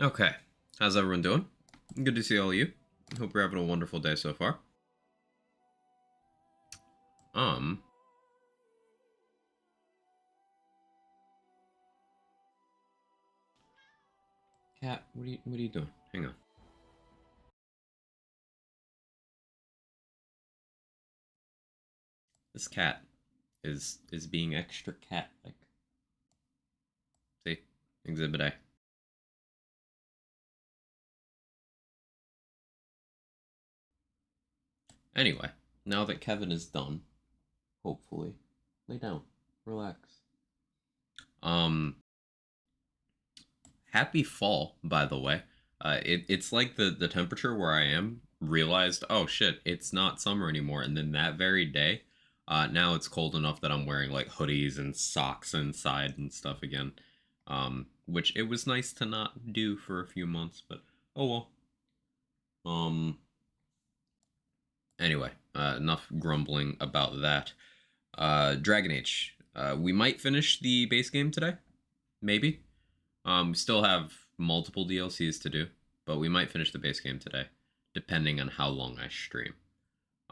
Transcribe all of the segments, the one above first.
Okay, how's everyone doing? Good to see all of you. Hope you're having a wonderful day so far. Um, Cat, what are you doing? Hang on. This cat is being extra cat-like. See, Exhibit A. Anyway, now that Kevin is done, hopefully, lay down, relax. Um, Happy fall, by the way. It's like the temperature where I am realized, oh shit, it's not summer anymore. And then that very day, now it's cold enough that I'm wearing like hoodies and socks inside and stuff again. Which it was nice to not do for a few months, but oh well. Um, anyway, enough grumbling about that. Dragon Age. We might finish the base game today, maybe. We still have multiple DLCs to do, but we might finish the base game today, depending on how long I stream.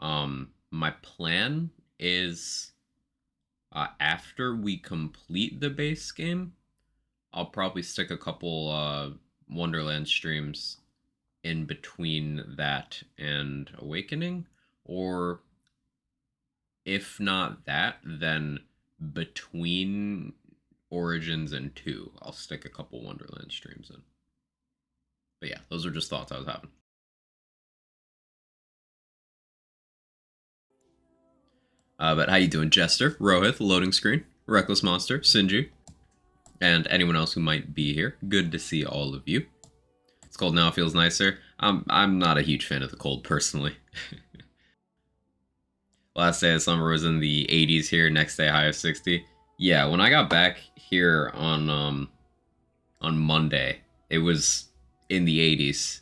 My plan is after we complete the base game, I'll probably stick a couple Wonderland streams in between that and Awakening, or if not that, then between Origins and 2, I'll stick a couple Wonderland streams in. But yeah, those are just thoughts I was having. But how you doing, Jester, Rohith, Loading Screen, Reckless Monster, Sinji, and anyone else who might be here? Good to see all of you. It's cold now, feels nicer. I'm not a huge fan of the cold, personally. Last day of summer was in the 80s here, next day high of 60. Yeah, when I got back here on Monday, it was in the 80s.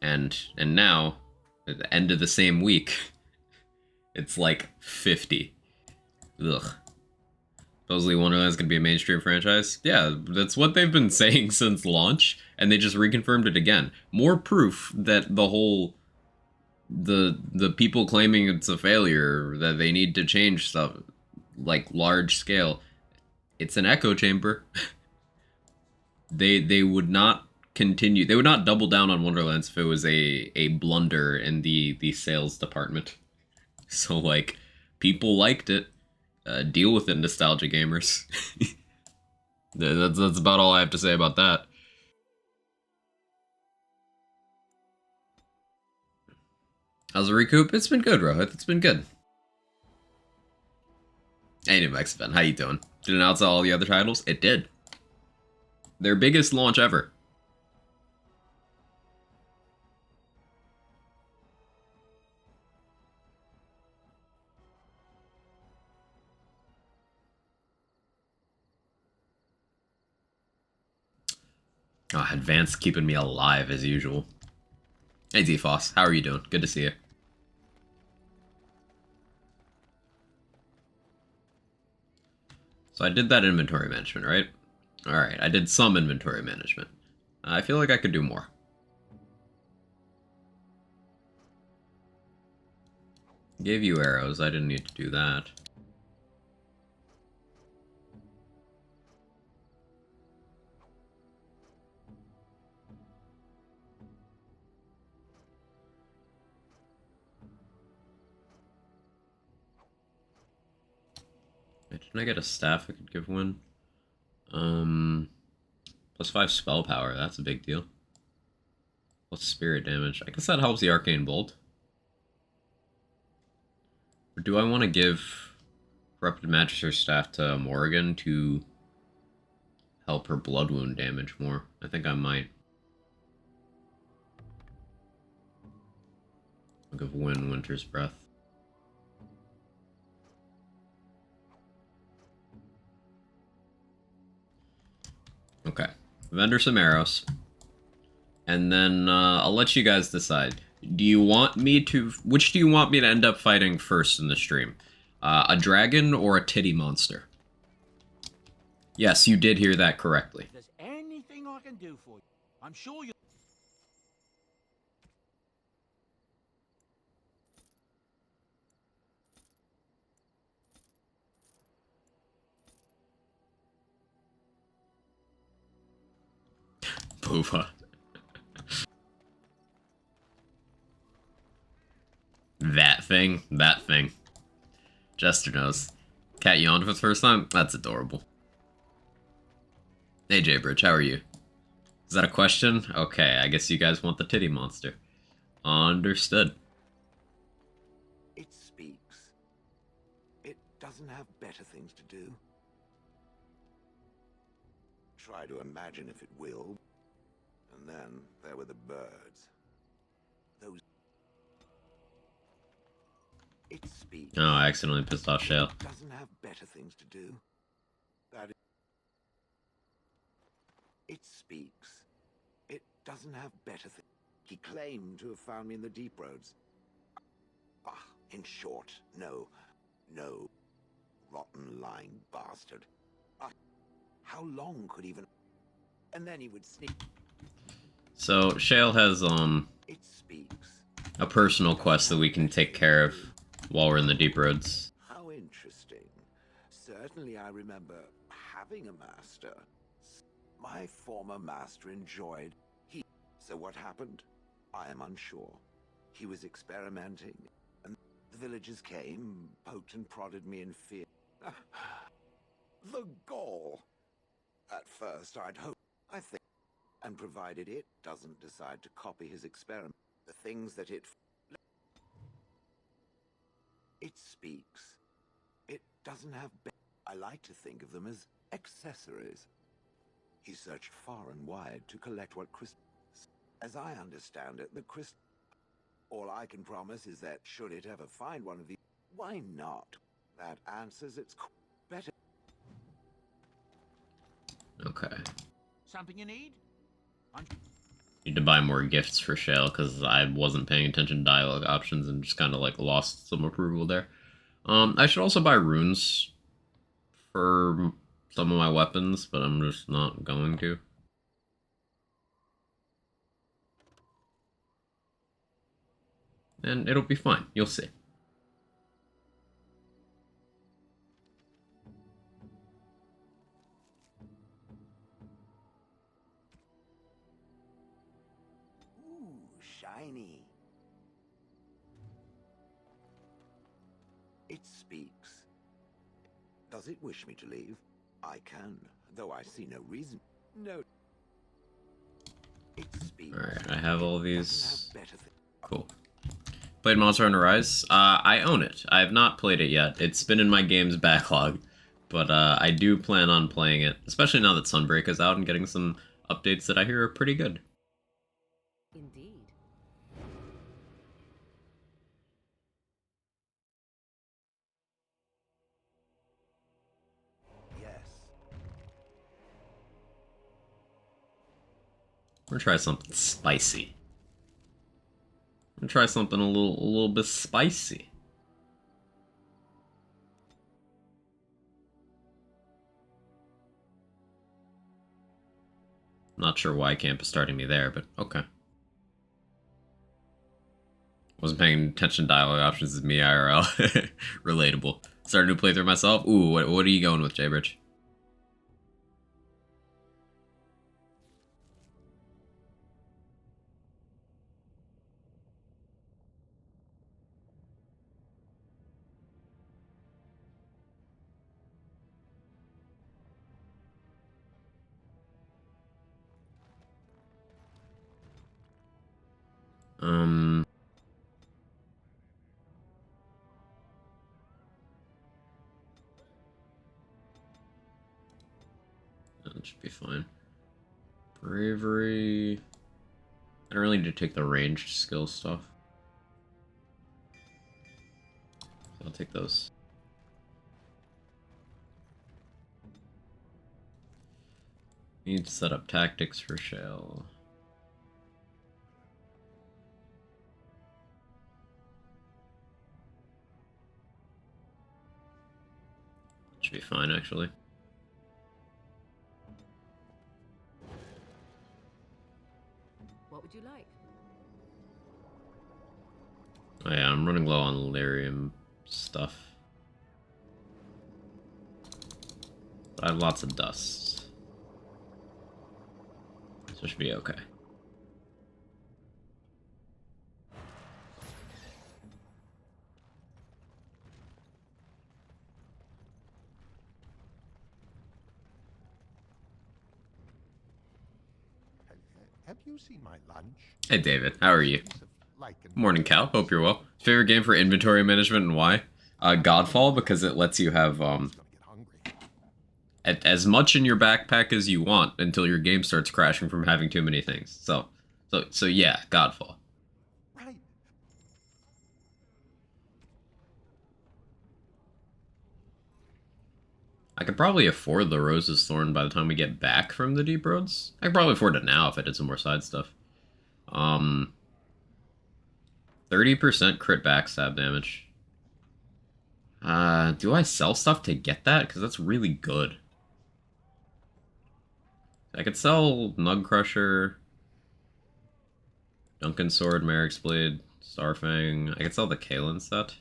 And now, at the end of the same week, it's like 50. Ugh. Supposedly Wonderland's gonna be a mainstream franchise. Yeah, that's what they've been saying since launch, and they just reconfirmed it again. More proof that the people claiming it's a failure, that they need to change stuff, like large scale. It's an echo chamber. They would not continue. They would not double down on Wonderlands if it was a blunder in the sales department. So like, people liked it. Deal with it, nostalgia gamers. That's about all I have to say about that. How's the recoup? It's been good, Rohit. It's been good. Hey, New Mexican, how you doing? Did it announce all the other titles? It did. Their biggest launch ever. Oh, Advanced keeping me alive as usual. Hey, DFoss, how are you doing? Good to see you. So I did that inventory management, right? Alright, I did some inventory management. I feel like I could do more. Gave you arrows, I didn't need to do that. Didn't I get a staff I could give one? Plus 5 spell power, that's a big deal. Plus spirit damage. I guess that helps the arcane bolt. Or do I want to give corrupted magister staff to Morrigan to help her blood wound damage more? I think I might. I'll give Wynn Winter's Breath. Okay. Vendor some arrows. And then I'll let you guys decide. Do you want me to... Which do you want me to end up fighting first in the stream? A dragon or a titty monster? Yes, you did hear that correctly. If there's anything I can do for you. I'm sure you. Poofa. That thing? That thing. Jester knows. Cat yawned for the first time? That's adorable. Hey, Jaybridge, how are you? Is that a question? Okay, I guess you guys want the titty monster. Understood. It speaks. It doesn't have better things to do. Try to imagine if it will. And then there were the birds. Those... It speaks. Oh, I accidentally pissed off Shale. It doesn't have better things to do. That is... It speaks. It doesn't have better things. He claimed to have found me in the deep roads. Ah, in short, no. Rotten, lying bastard. Ah, how long could even... And then he would sneak... So, Shale has, It speaks. a personal quest that we can take care of while we're in the deep roads. How interesting. Certainly I remember having a master. My former master enjoyed... So what happened? I am unsure. He was experimenting, and the villagers came, poked and prodded me in fear. The gall! At first I'd hoped, I think, and provided it doesn't decide to copy his experiment, the things that it speaks. It doesn't have... I like to think of them as accessories. He searched far and wide to collect what as I understand it, the all I can promise is that should it ever find one of these, why not? That answers its better. Okay. Something you need? Need to buy more gifts for Shale, because I wasn't paying attention to dialogue options and just kind of, like, lost some approval there. I should also buy runes for some of my weapons, but I'm just not going to. And it'll be fine. You'll see. Ooh, shiny. It speaks. Does it wish me to leave? I can, though I see no reason. No. It speaks. Alright, I have all these. Have better Cool. Played Monster Hunter Rise? I own it. I have not played it yet. It's been in my game's backlog. But I do plan on playing it, especially now that Sunbreak is out and getting some updates that I hear are pretty good. Indeed. Yes. We're gonna try something spicy. I'm gonna try something a little bit spicy. Not sure why Camp is starting me there, but okay. Wasn't paying attention to dialogue options as me IRL. Relatable. Start a new playthrough myself? Ooh, what are you going with, Jaybridge? That should be fine. Bravery. I don't really need to take the ranged skill stuff. So I'll take those. Need to set up tactics for Shell. Should be fine, actually. What would you like? Oh yeah, I'm running low on lyrium stuff. But I have lots of dust. So it should be okay. Have you seen my lunch? Hey David, how are you? Piece of lichen Morning, Cal. Hope you're well. Favorite game for inventory management and why? Godfall, because it lets you have gonna get hungry. as much in your backpack as you want until your game starts crashing from having too many things. So yeah, Godfall. Right. I could probably afford the Rose's Thorn by the time we get back from the Deep Roads. I could probably afford it now if I did some more side stuff. 30% crit backstab damage. Do I sell stuff to get that? Because that's really good. I could sell Nug Crusher, Duncan Sword, Merrick's Blade, Starfang. I could sell the Kalen set.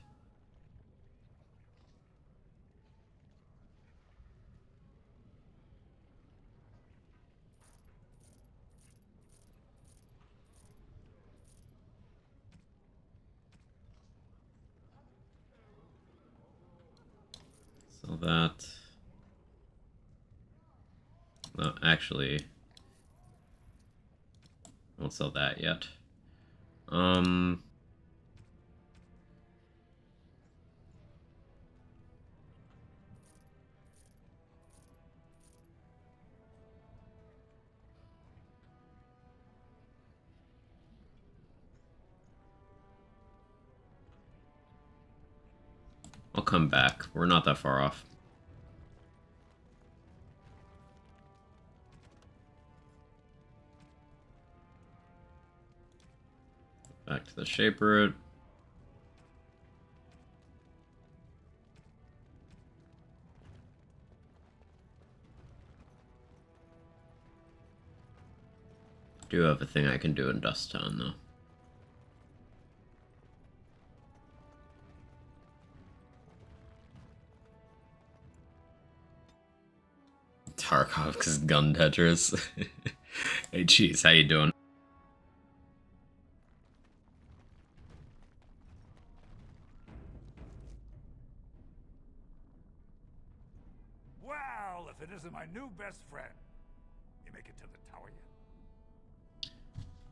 Sell that. No, actually, I won't sell that yet. I'll come back. We're not that far off. Back to the shape route. Do have a thing I can do in Dust Town, though. Tarkov's gun Tetris. Hey, Cheese, how you doing? Well, if it isn't my new best friend. You make it to the tower yet?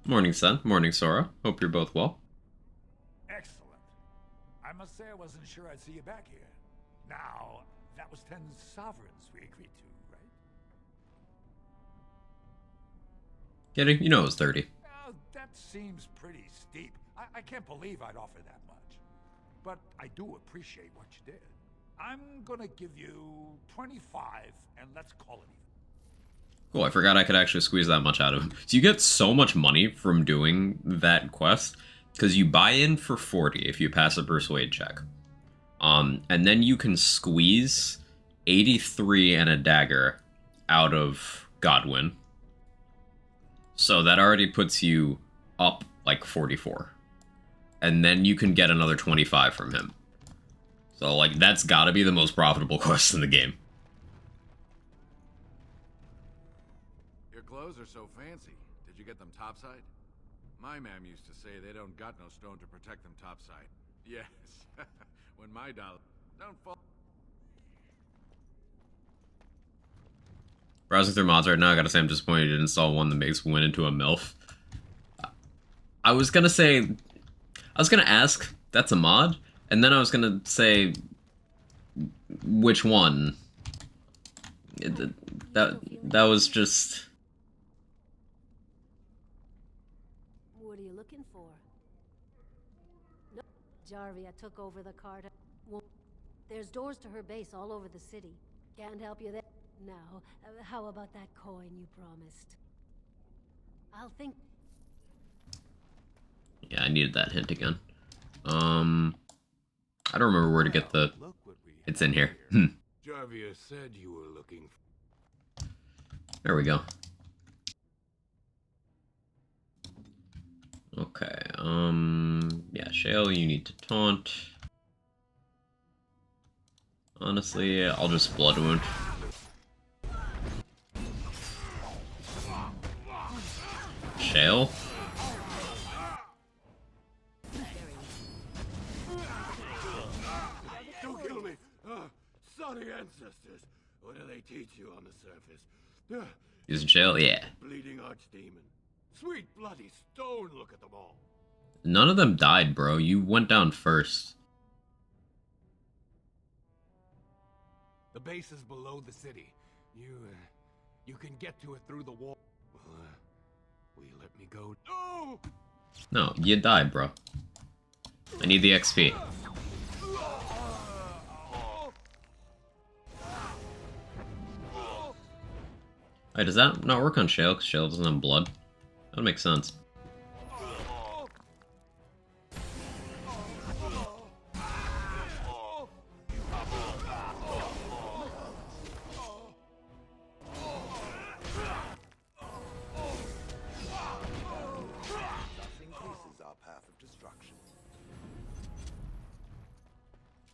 Morning, Sun. Morning, Sora. Hope you're both well. Excellent. I must say I wasn't sure I'd see you back here. Now, that was 10 sovereigns we agreed to, right? Kidding? You know it was 30. That seems pretty steep. I can't believe I'd offer that much. But I do appreciate what you did. I'm gonna give you 25, and let's call it even. Cool, I forgot I could actually squeeze that much out of him. So you get so much money from doing that quest, because you buy in for 40 if you pass a persuade check. And then you can squeeze 83 and a dagger out of Godwin. So that already puts you up like 44. And then you can get another 25 from him. So like that's gotta be the most profitable quest in the game. Your clothes are so fancy. Did you get them topside? My ma'am used to say they don't got no stone to protect them topside. Yes. When my dollar don't fall. Browsing through mods right now, I gotta say I'm disappointed you didn't install one that makes Win into a MILF. I was gonna ask, that's a mod? And then I was gonna say, which one? That was just... What are you looking for? No, Jarvia took over the Carta. There's doors to her base all over the city. Can't help you there. Now, how about that coin you promised? I'll think... Yeah, I needed that hint again. I don't remember where to get the... It's in here. Jarvia said you were looking. There we go. Yeah, Shale, you need to taunt. Honestly, I'll just Blood Wound. Shale? Don't kill me! Sorry ancestors. What do they teach you on the surface? Using Shale? Yeah. Bleeding archdemon. Sweet bloody stone, look at them all. None of them died, bro. You went down first. The base is below the city. You can get to it through the wall. Will you let me go? No! No, you died, bro. I need the XP. Wait, does that not work on Shale? Because Shale doesn't have blood? That would make sense. Increases our path of destruction.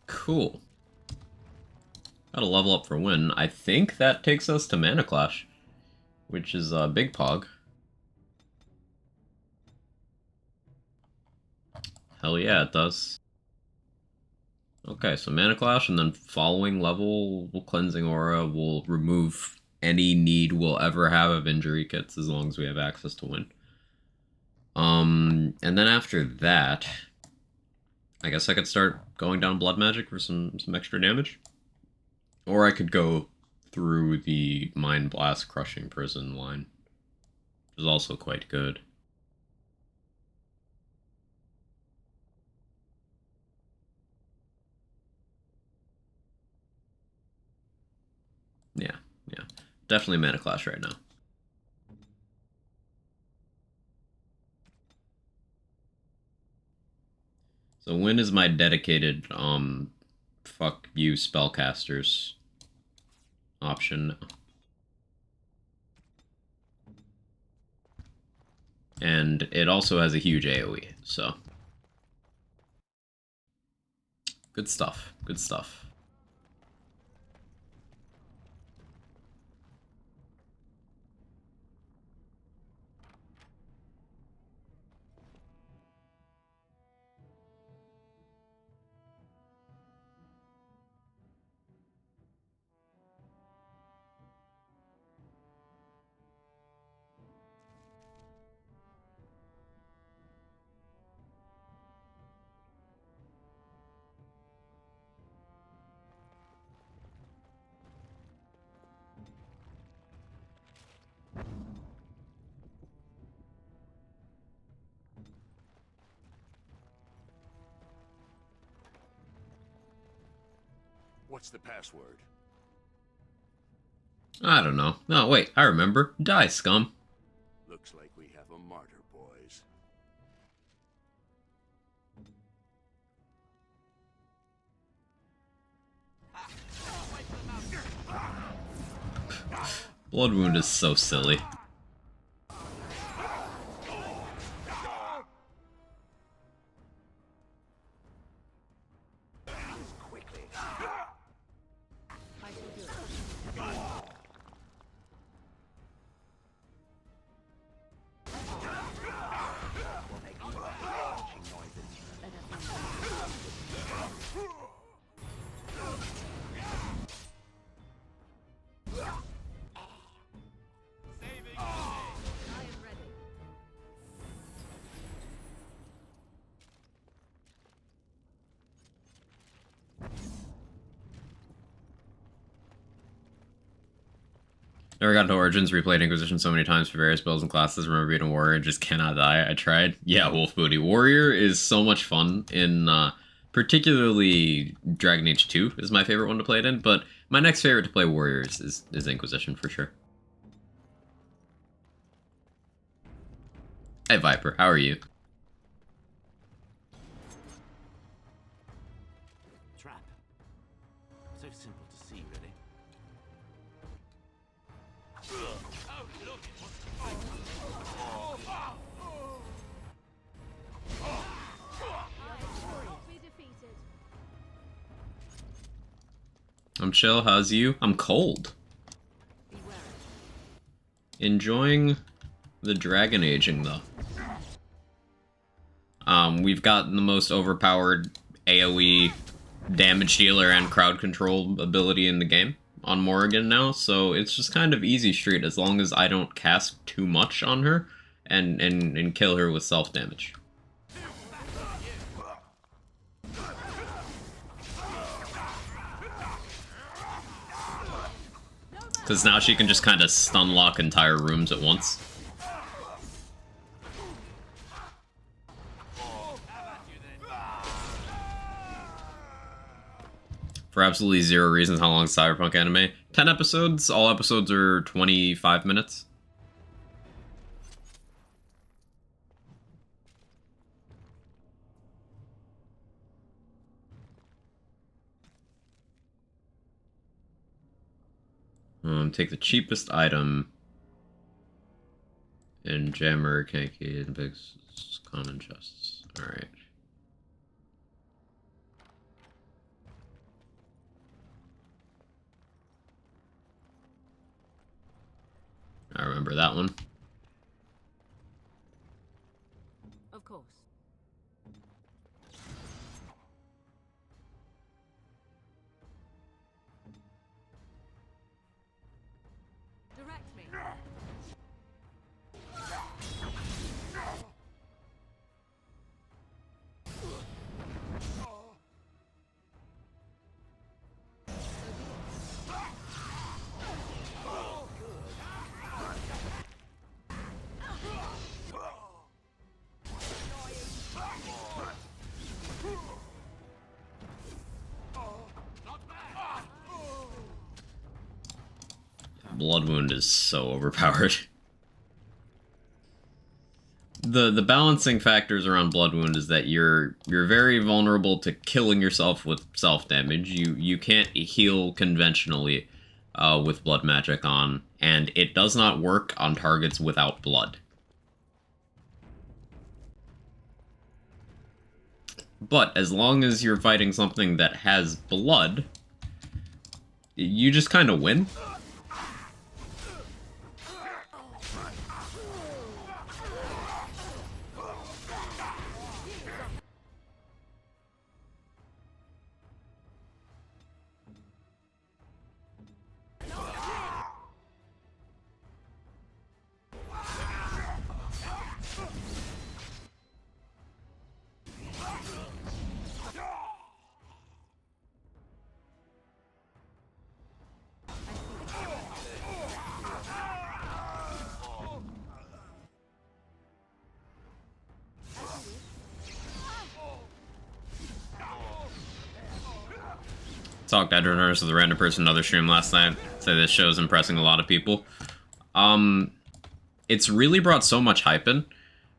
Cool. Gotta level up for win. I think that takes us to Mana Clash, which is a big pog. Hell yeah, it does. Okay, so Mana Clash, and then following level, Cleansing Aura will remove any need we'll ever have of injury kits as long as we have access to win. And then after that, I guess I could start going down Blood Magic for some extra damage. Or I could go through the Mind Blast Crushing Prison line, which is also quite good. Yeah. Definitely Mana Clash right now. So Win is my dedicated, fuck you spellcasters option. And it also has a huge AoE, so. Good stuff, good stuff. What's the password? I don't know. No, wait, I remember. Die, scum. Looks like we have a martyr, boys. Blood Wound is so silly. Never got into Origins, replayed Inquisition so many times for various builds and classes. Remember being a warrior, just cannot die. I tried. Yeah, Wolf Booty. Warrior is so much fun in, particularly Dragon Age 2 is my favorite one to play it in, but my next favorite to play Warriors is Inquisition for sure. Hey Viper, how are you? Trap. So simple to see, really. I'm chill. How's you? I'm cold. Beware. Enjoying the dragon aging though. We've got the most overpowered AoE damage dealer and crowd control ability in the game on Morrigan now, so it's just kind of easy street as long as I don't cast too much on her and kill her with self damage. Because now she can just kind of stun lock entire rooms at once. For absolutely zero reasons, how long is Cyberpunk anime? 10 episodes. All episodes are 25 minutes. Take the cheapest item. And jammer, Kanky, and big common chests. Alright. I remember that one. Of course. Direct me. Blood Wound is so overpowered. The balancing factors around Blood Wound is that you're very vulnerable to killing yourself with self damage. You can't heal conventionally with blood magic on, and it does not work on targets without blood. But as long as you're fighting something that has blood, you just kind of win. Talked Edward Nurse with a random person in another stream last night. Say this show is impressing a lot of people. It's really brought so much hype in.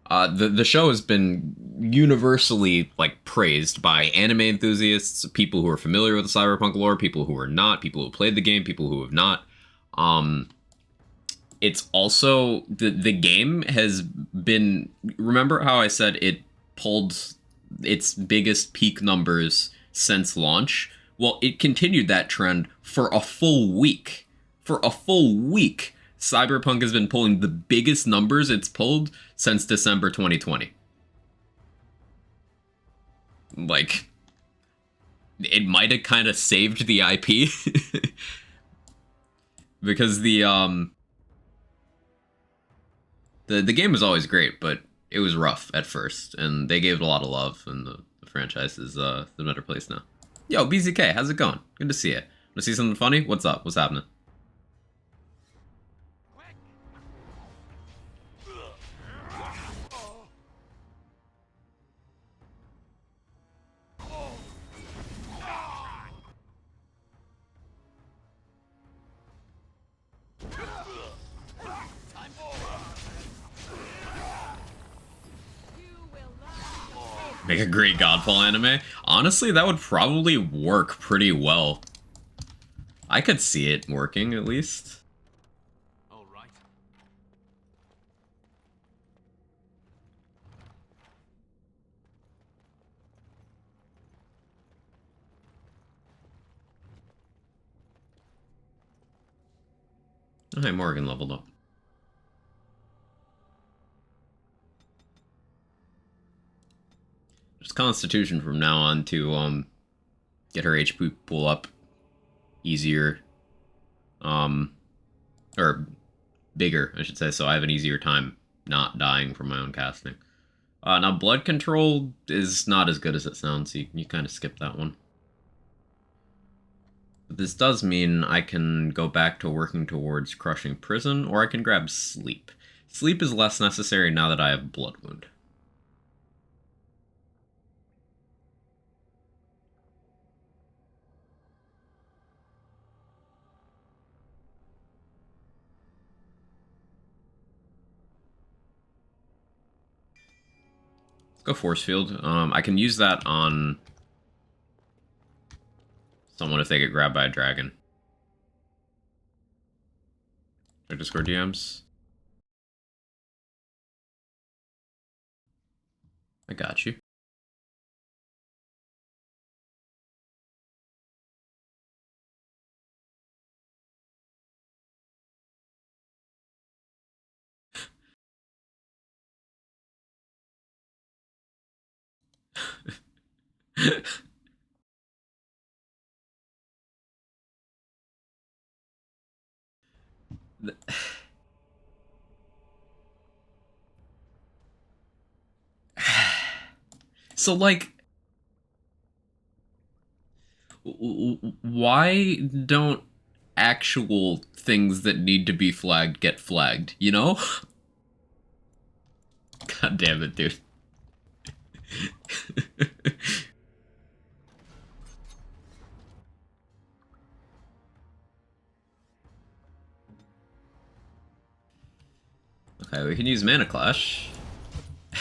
The show has been universally like praised by anime enthusiasts, people who are familiar with the Cyberpunk lore, people who are not, people who played the game, people who have not. It's also the game has been. Remember how I said it pulled its biggest peak numbers since launch? Well, it continued that trend for a full week. For a full week, Cyberpunk has been pulling the biggest numbers it's pulled since December 2020. Like, it might have kind of saved the IP. Because the game was always great, but it was rough at first, and they gave it a lot of love, and the franchise is the better place now. Yo, BZK, how's it going? Good to see you. Want to see something funny? What's up? What's happening? Make a great Godfall anime? Honestly, that would probably work pretty well. I could see it working, at least. All right. Oh, hey, Morgan leveled up. Just Constitution from now on to get her HP pool up easier. Or bigger, I should say, so I have an easier time not dying from my own casting. Now, blood control is not as good as it sounds, so you kind of skip that one. But this does mean I can go back to working towards crushing prison, or I can grab sleep. Sleep is less necessary now that I have blood wound. Let's go force field. I can use that on someone if they get grabbed by a dragon. Or Discord DMs. I got you. So, like, why don't actual things that need to be flagged get flagged, you know? God damn it, dude. Okay, we can use Mana Clash.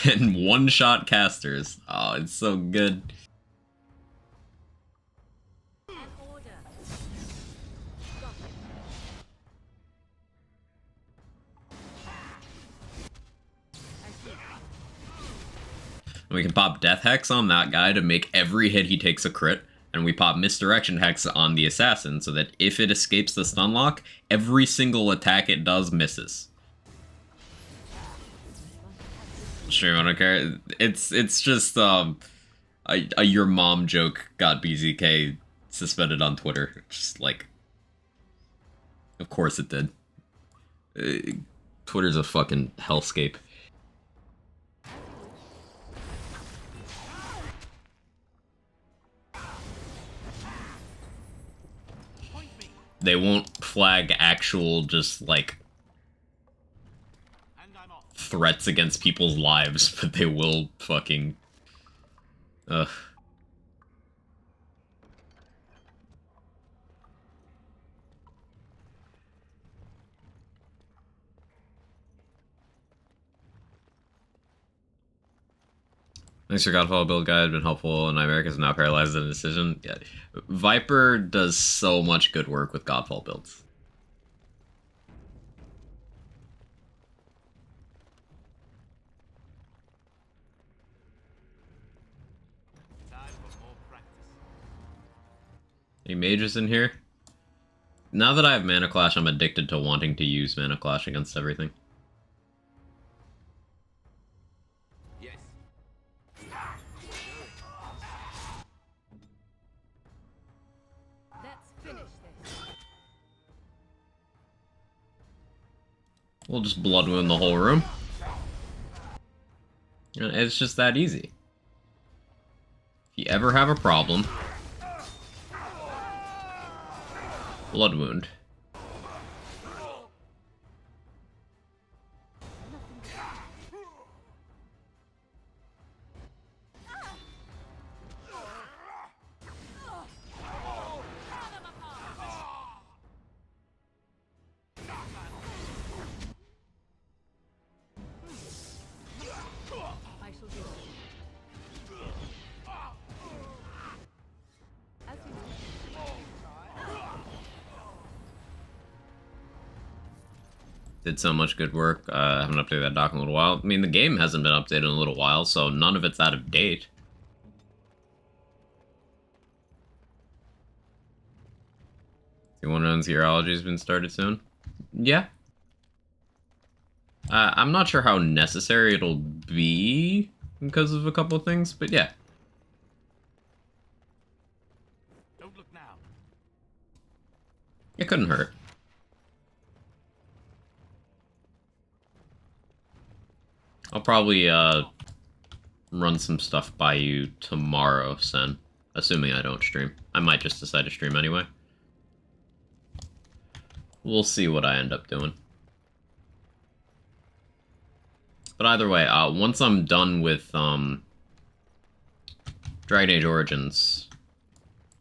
And one-shot casters. Oh, it's so good. An order. We can pop Death Hex on that guy to make every hit he takes a crit. And we pop Misdirection Hex on the assassin so that if it escapes the stun lock, every single attack it does misses. Sure, I don't care. It's just a your mom joke got BZK suspended on Twitter. Just like, of course it did. Twitter's a fucking hellscape. They won't flag actual just like threats against people's lives, but they will fucking... Ugh. Thanks for Godfall build guide, been helpful, and America's now paralyzed in a decision. Yeah. Viper does so much good work with Godfall builds. Any mages in here? Now that I have Mana Clash, I'm addicted to wanting to use Mana Clash against everything. Yes. Let's finish this. We'll just blood wound the whole room. It's just that easy. If you ever have a problem, blood wound. I shall do it. As you Did so much good work. I haven't updated that doc in a little while. I mean, the game hasn't been updated in a little while, so none of it's out of date. See, one of Zeology has been started soon. Yeah. I'm not sure how necessary it'll be because of a couple of things, but yeah. Don't look now. It couldn't hurt. I'll probably, run some stuff by you tomorrow, Sen. Assuming I don't stream. I might just decide to stream anyway. We'll see what I end up doing. But either way, once I'm done with, Dragon Age Origins,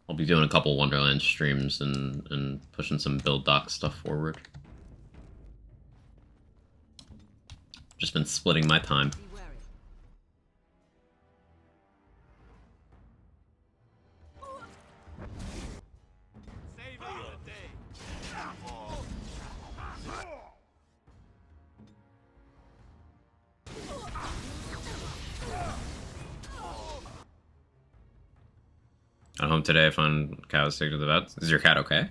I'll be doing a couple Wonderland streams and pushing some build doc stuff forward. Just been splitting my time. Be wary. Save the day. At home today, I found cat was sick to the vet. Is your cat okay?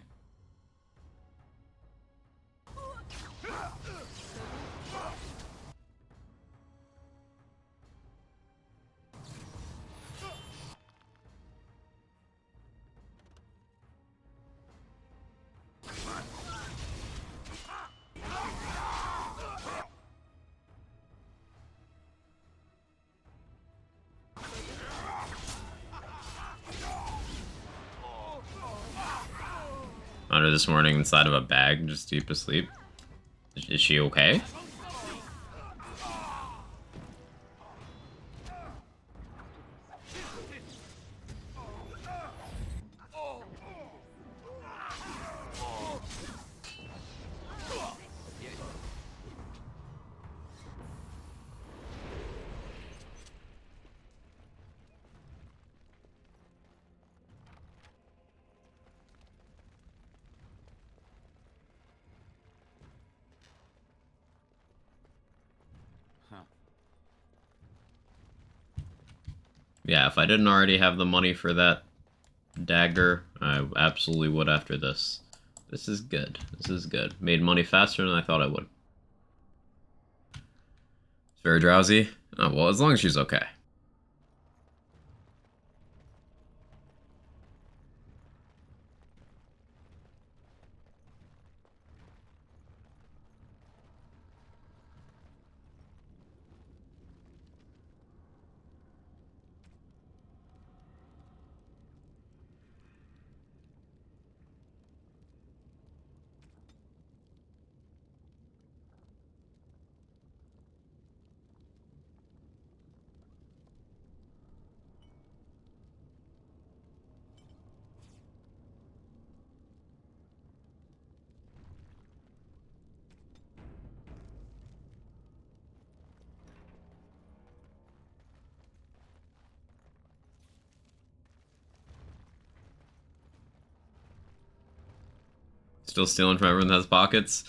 Found her this morning inside of a bag, just deep asleep. Is she okay? Yeah, if I didn't already have the money for that dagger, I absolutely would after this. This is good. This is good. Made money faster than I thought I would. It's very drowsy. Oh, well, as long as she's okay. Still stealing from everyone that has pockets.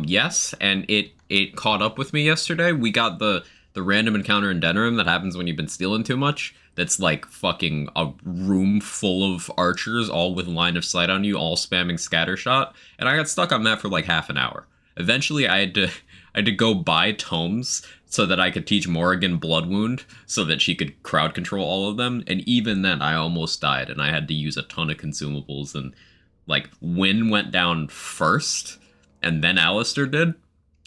Yes, and it caught up with me yesterday. We got the random encounter in Denerim that happens when you've been stealing too much. That's like fucking a room full of archers, all with line of sight on you, all spamming scattershot. And I got stuck on that for like half an hour. Eventually, I had to go buy tomes so that I could teach Morrigan Blood Wound so that she could crowd control all of them. And even then, I almost died, and I had to use a ton of consumables. And like, Wynn went down first, and then Alistair did.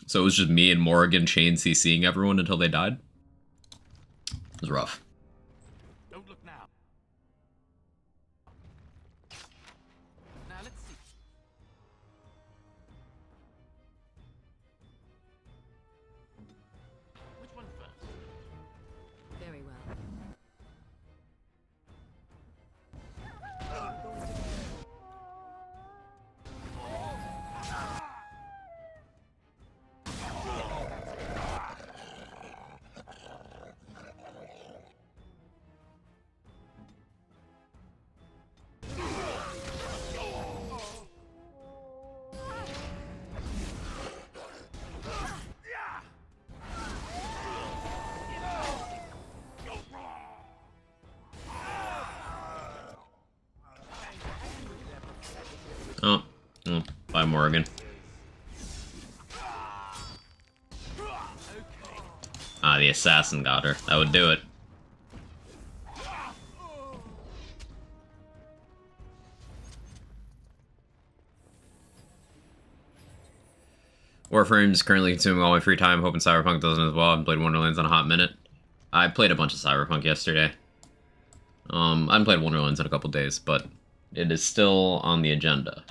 So it was just me and Morrigan chain CCing everyone until they died. It was rough. Don't look now. Now let's see. Which one first? Very well. Oh, bye, Morrigan. Ah, the assassin got her. That would do it. Warframe's currently consuming all my free time, hoping Cyberpunk doesn't as well. I haven't played Wonderlands in a hot minute. I played a bunch of Cyberpunk yesterday. I haven't played Wonderlands in a couple days, but it is still on the agenda.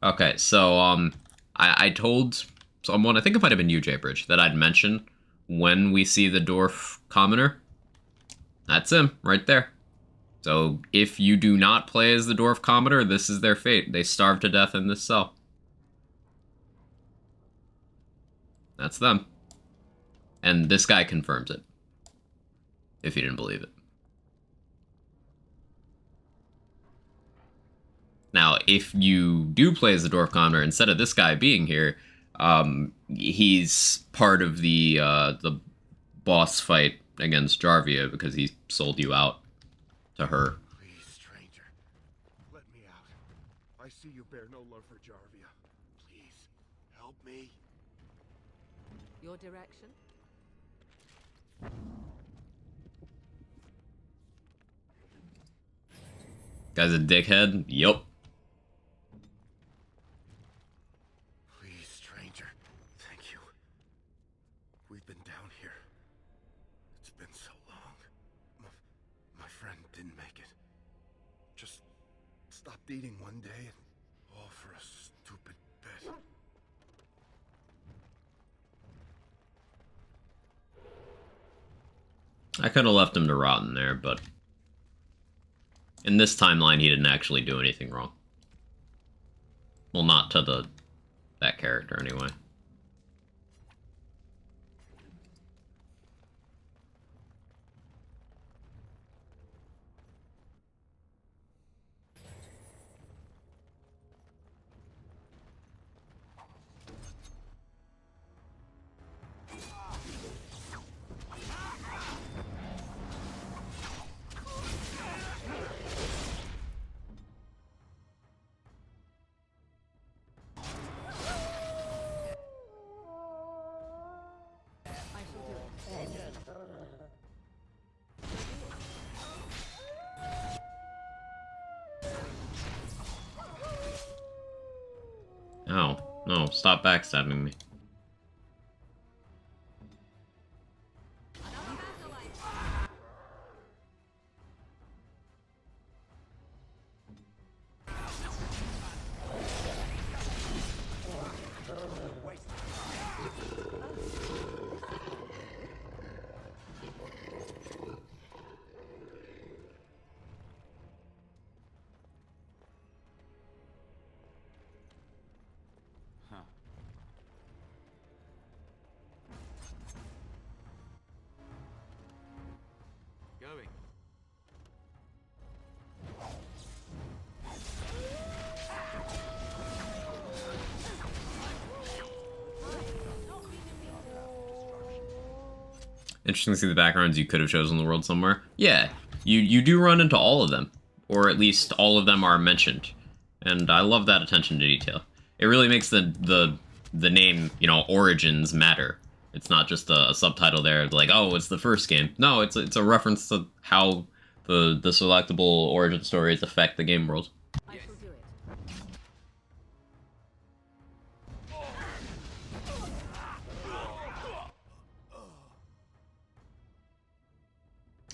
Okay, so, I told someone, I think it might have been you, J-Bridge, that I'd mention when we see the dwarf commoner. That's him, right there. So, if you do not play as the dwarf commoner, this is their fate. They starve to death in this cell. That's them. And this guy confirms it. If you didn't believe it. Now, if you do play as the Dwarf Commoner, instead of this guy being here, he's part of the boss fight against Jarvia because he sold you out to her. Please, stranger. Let me out. I see you bear no love for Jarvia. Please, help me. Your direction? Guy's a dickhead? Yup. Please, stranger. Thank you. We've been down here. It's been so long. My friend didn't make it. Just stopped eating one day and all for a stupid bet. I could have left him to rot in there, but in this timeline, he didn't actually do anything wrong. Well, not to that character, anyway. Oh, no, stop backstabbing me. Going. Interesting to see the backgrounds you could have chosen the world somewhere. Yeah, you do run into all of them, or at least all of them are mentioned, and I love that attention to detail. It really makes the name, you know, Origins matter. It's not just a subtitle there, like, oh, it's the first game. No, it's a reference to how the selectable origin stories affect the game world. I shall do it.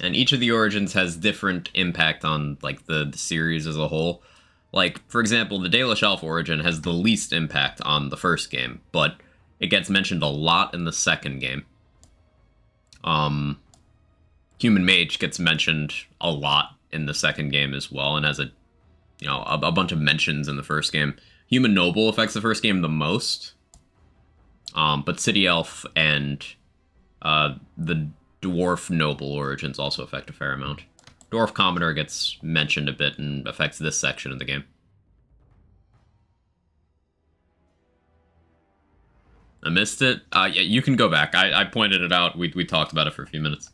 And each of the origins has different impact on, like, the series as a whole. Like, for example, the Dalish Elf origin has the least impact on the first game, but it gets mentioned a lot in the second game. Human Mage gets mentioned a lot in the second game as well, and has a, you know, a bunch of mentions in the first game. Human Noble affects the first game the most, but City Elf and the Dwarf Noble origins also affect a fair amount. Dwarf Commoner gets mentioned a bit and affects this section of the game. I missed it? Yeah, you can go back. I pointed it out. We talked about it for a few minutes.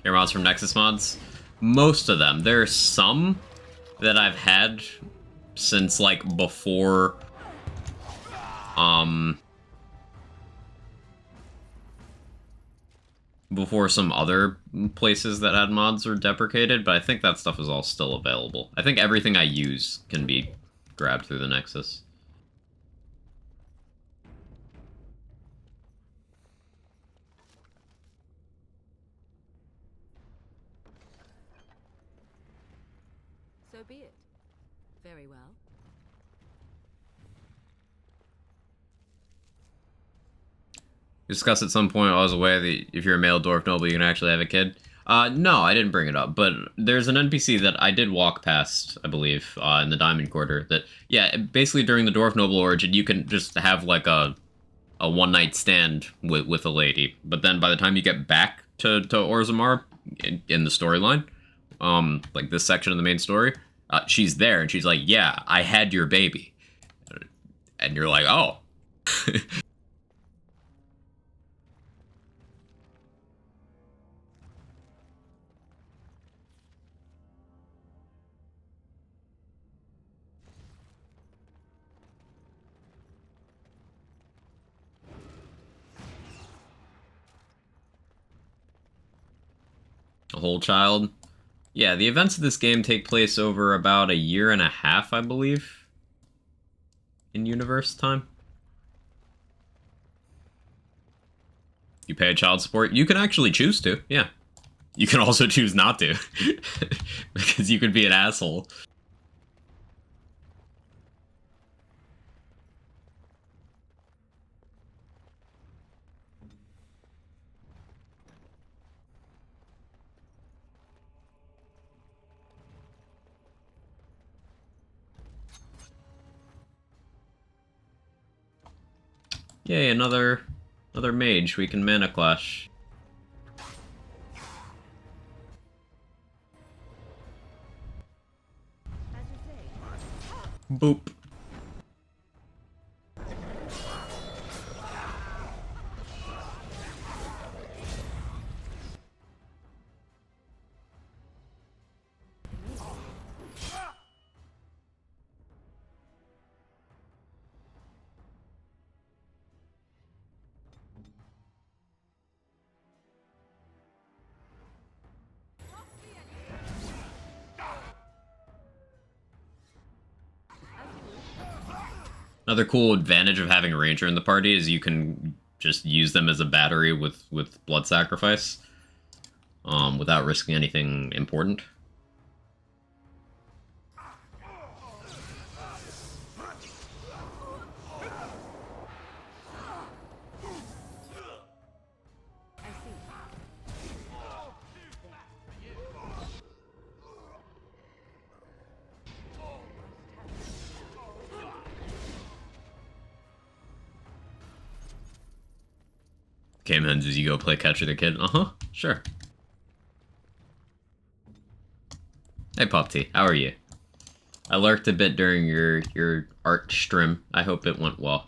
Your mods from Nexus mods? Most of them. There are some that I've had since, like, before, before some other places that had mods were deprecated, but I think that stuff is all still available. I think everything I use can be grabbed through the Nexus. So be it. Very well. Discuss at some point while I was away that if you're a male dwarf noble, you can actually have a kid. No, I didn't bring it up, but there's an NPC that I did walk past, I believe, in the Diamond Quarter, that, yeah, basically during the Dwarf Noble Origin, you can just have, like, a one-night stand with a lady, but then by the time you get back to Orzammar, in the storyline, like this section of the main story, she's there, and she's like, yeah, I had your baby. And you're like, oh. A whole child? Yeah, the events of this game take place over about a year and a half, I believe, in universe time. You pay child support? You can actually choose to, yeah. You can also choose not to, because you could be an asshole. Yay, another mage we can mana clash. Boop. Another cool advantage of having a ranger in the party is you can just use them as a battery with blood sacrifice, without risking anything important. Came in as you go play catch with a kid. Uh-huh, sure. Hey, Pop T, how are you? I lurked a bit during your art stream. I hope it went well.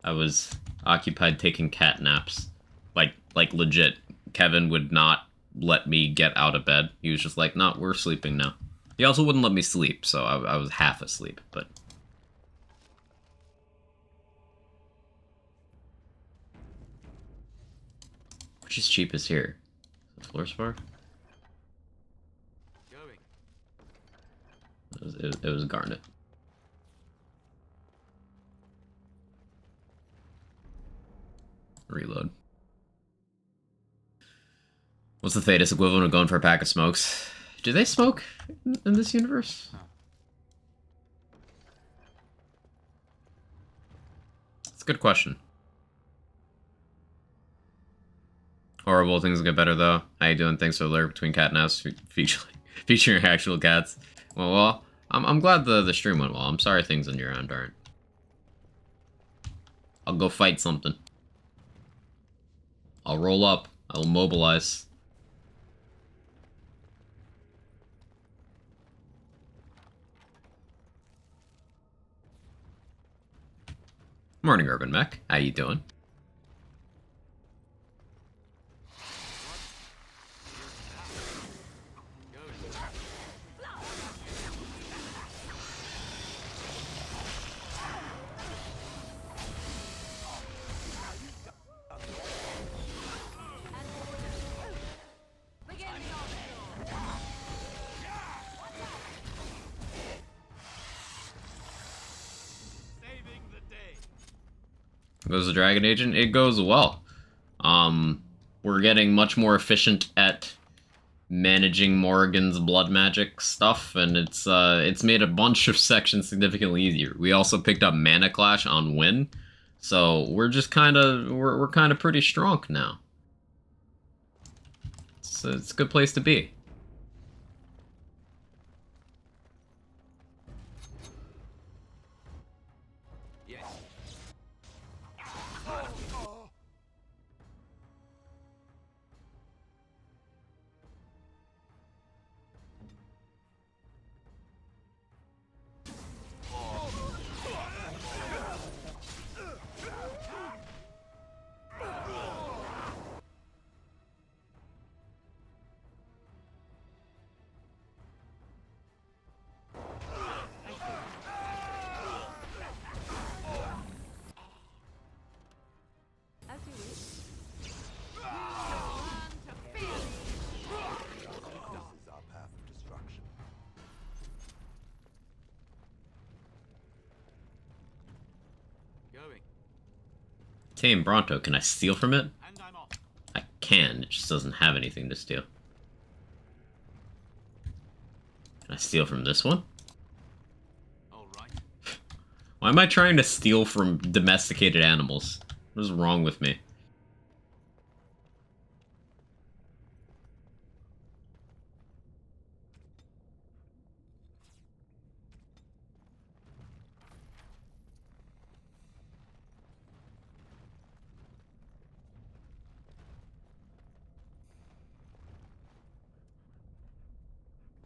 I was occupied taking cat naps. Like legit. Kevin would not let me get out of bed. He was just like, no, we're sleeping now. He also wouldn't let me sleep, so I was half asleep, but... Which is cheapest here? Floor spar? It was Garnet. Reload. What's the Thetis equivalent of going for a pack of smokes? Do they smoke in this universe? That's a good question. Horrible things get better though. How you doing? Thanks for the lurk between cat naps featuring actual cats. Well, I'm glad the stream went well. I'm sorry things on your end aren't. I'll go fight something. I'll roll up. I'll mobilize. Morning, Urban Mech. How you doing? Goes the Dragon Agent. It goes well. We're getting much more efficient at managing Morrigan's blood magic stuff, and it's made a bunch of sections significantly easier. We also picked up Mana Clash on Win, so we're just we're kind of pretty strong now. So it's a good place to be. As you wish. This is our path of destruction. Going. Tame Bronto, can I steal from it? And I'm off. I can, it just doesn't have anything to steal. Can I steal from this one? All right. Why am I trying to steal from domesticated animals? What is wrong with me?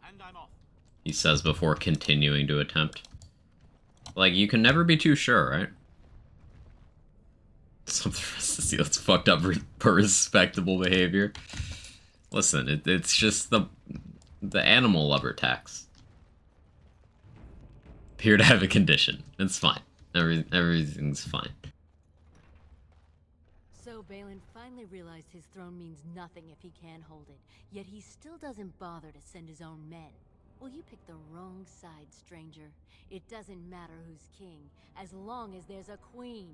And I'm off. He says before continuing to attempt. Like, you can never be too sure, right? Something for us to see. That's fucked up for respectable behavior. Listen, it's just the animal lover tax. Appear to have a condition. It's fine. Everything's fine. So Balin finally realized his throne means nothing if he can't hold it, yet he still doesn't bother to send his own men. Well, you picked the wrong side, stranger. It doesn't matter who's king, as long as there's a queen.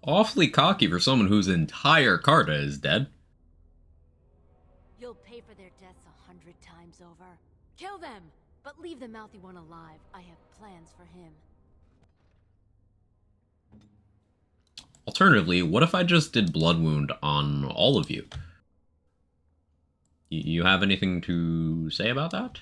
Awfully cocky for someone whose entire Carta is dead. You'll pay for their deaths 100 times over. Kill them, but leave the mouthy one alive. I have plans for him. Alternatively, what if I just did Blood Wound on all of you? You have anything to say about that?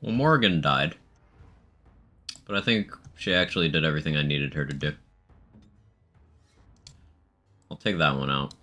Well, Morgan died. But I think she actually did everything I needed her to do. I'll take that one out.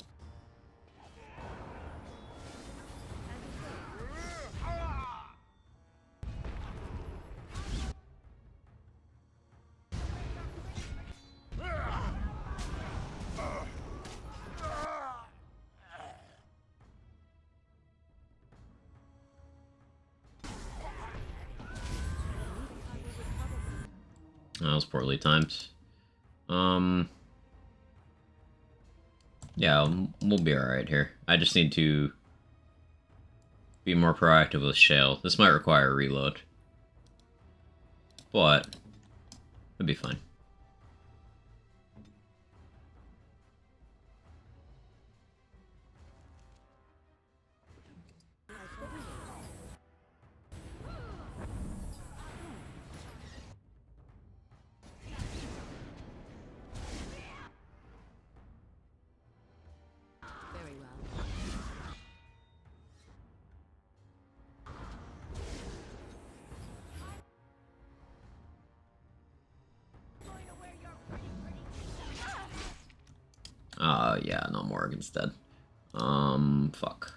That was poorly timed. Yeah, we'll be alright here. I just need to be more proactive with Shale. This might require a reload. But, it'll be fine. Yeah, no, Morrigan's dead. Fuck.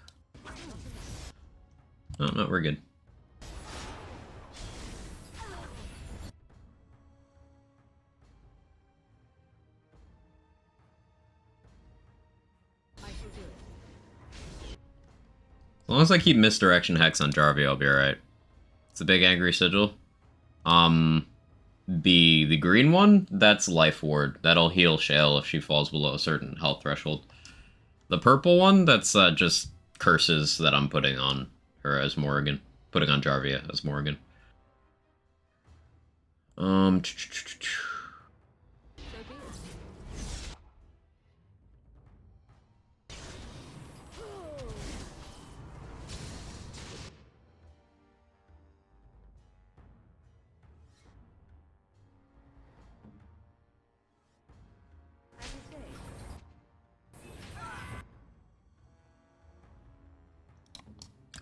Oh, no, we're good. As long as I keep misdirection hex on Jarvie, I'll be alright. It's a big angry sigil. The green one, that's life ward. That'll heal Shale if she falls below a certain health threshold. The purple one, that's just curses that I'm putting on her as Morrigan. Putting on Jarvia as Morrigan.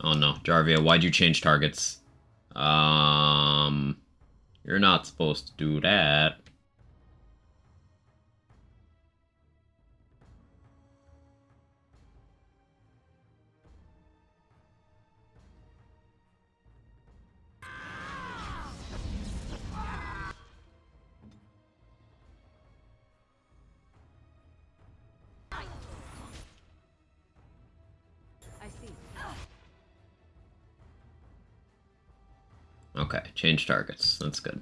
Oh no, Jarvia, why'd you change targets? You're not supposed to do that. Okay, change targets. That's good.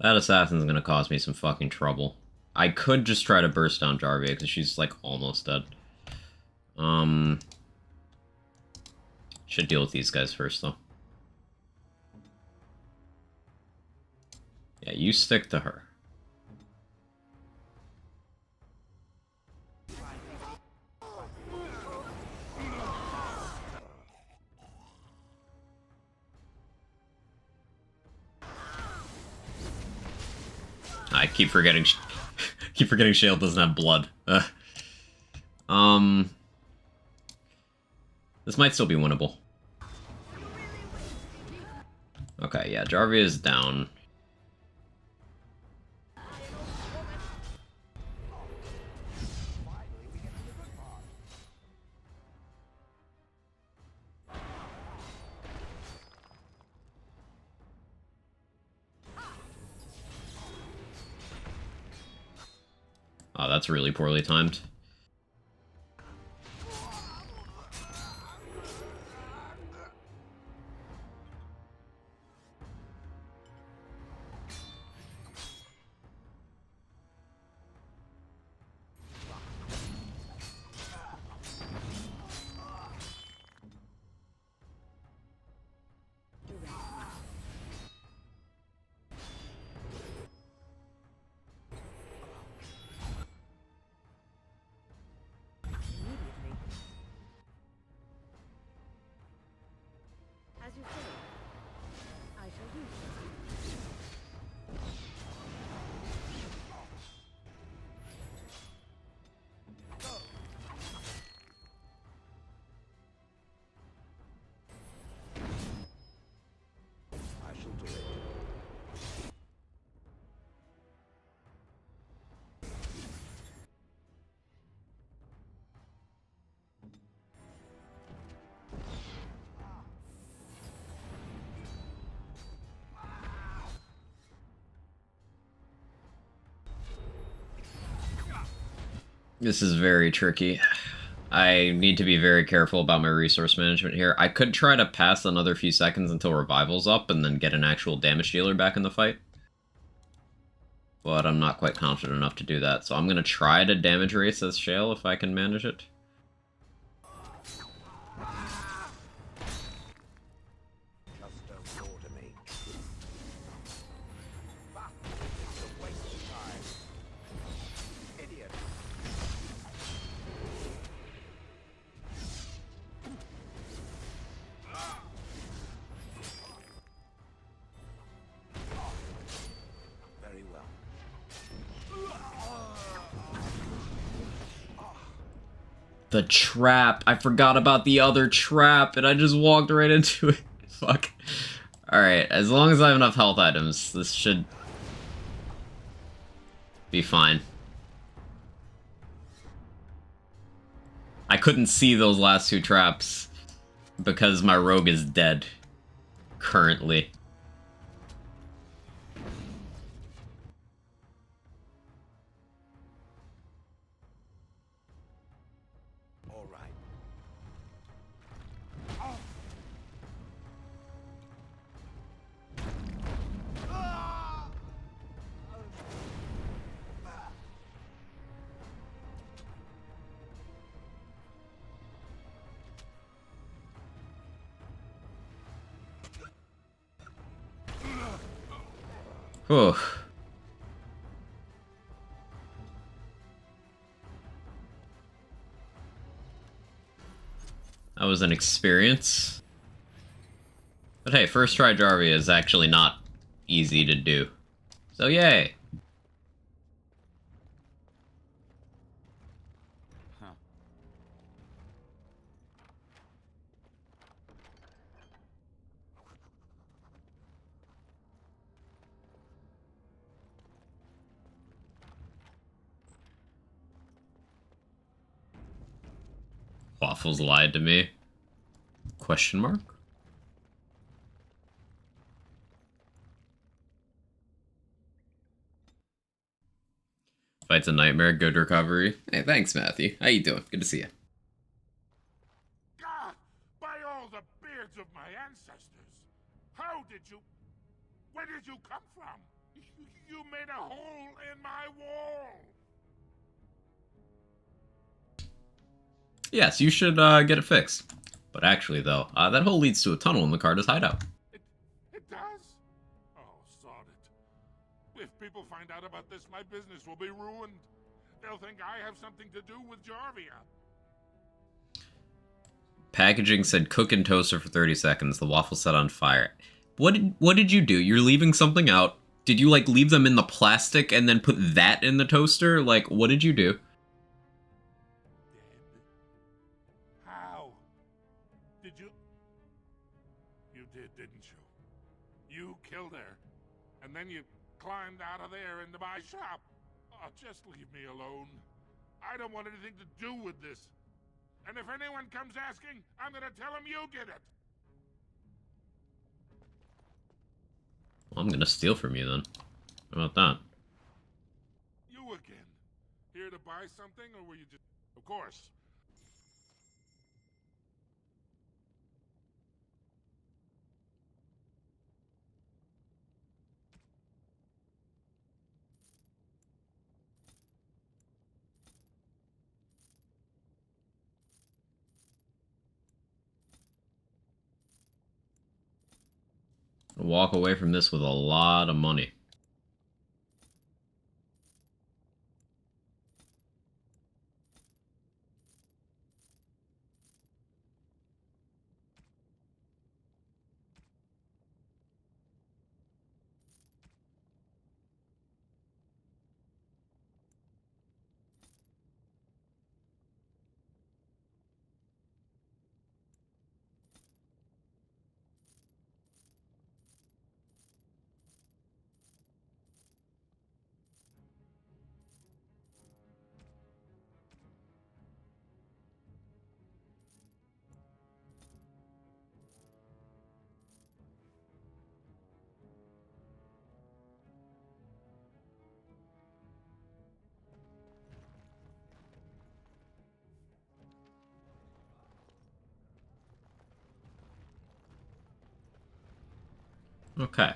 That assassin's gonna cause me some fucking trouble. I could just try to burst down Jarvia because she's like almost dead. Should deal with these guys first though. Yeah, you stick to her. I keep forgetting. Keep forgetting Shale doesn't have blood. This might still be winnable. Okay, yeah, Jarvia is down. Oh, that's really poorly timed. As you say, I shall do so. I shall do it. This is very tricky. I need to be very careful about my resource management here. I could try to pass another few seconds until Revival's up and then get an actual damage dealer back in the fight. But I'm not quite confident enough to do that, so I'm going to try to damage race as Shale if I can manage it. Just don't order me. It's a waste of time. Idiot. Very well. the trap. I forgot about the other trap, and I just walked right into it. Fuck. Alright, as long as I have enough health items, this should be fine. I couldn't see those last two traps because my rogue is dead currently. All right. Whew. That was an experience. But hey, first try Jarvia is actually not easy to do. So yay! Huh. Waffles lied to me. Question mark? Fight's a nightmare, good recovery. Hey, thanks, Matthew. How you doing? Good to see you. God, by all the beards of my ancestors! How did you... Where did you come from? You made a hole in my wall! Yes, you should get it fixed. But actually, though, that hole leads to a tunnel in the Carter's hideout. It does? Oh, sod it. If people find out about this, my business will be ruined. They'll think I have something to do with Jarvia. Packaging said cook in toaster for 30 seconds. The waffle set on fire. What did you do? You're leaving something out. Did you, like, leave them in the plastic and then put that in the toaster? Like, what did you do? Dead? How? Did you... You did, didn't you? You killed her. And then you climbed out of there into my shop. Oh, just leave me alone. I don't want anything to do with this. And if anyone comes asking, I'm gonna tell them you did it. Well, I'm gonna steal from you then. How about that? You again. Here to buy something, or were you just... Of course. Walk away from this with a lot of money. Okay.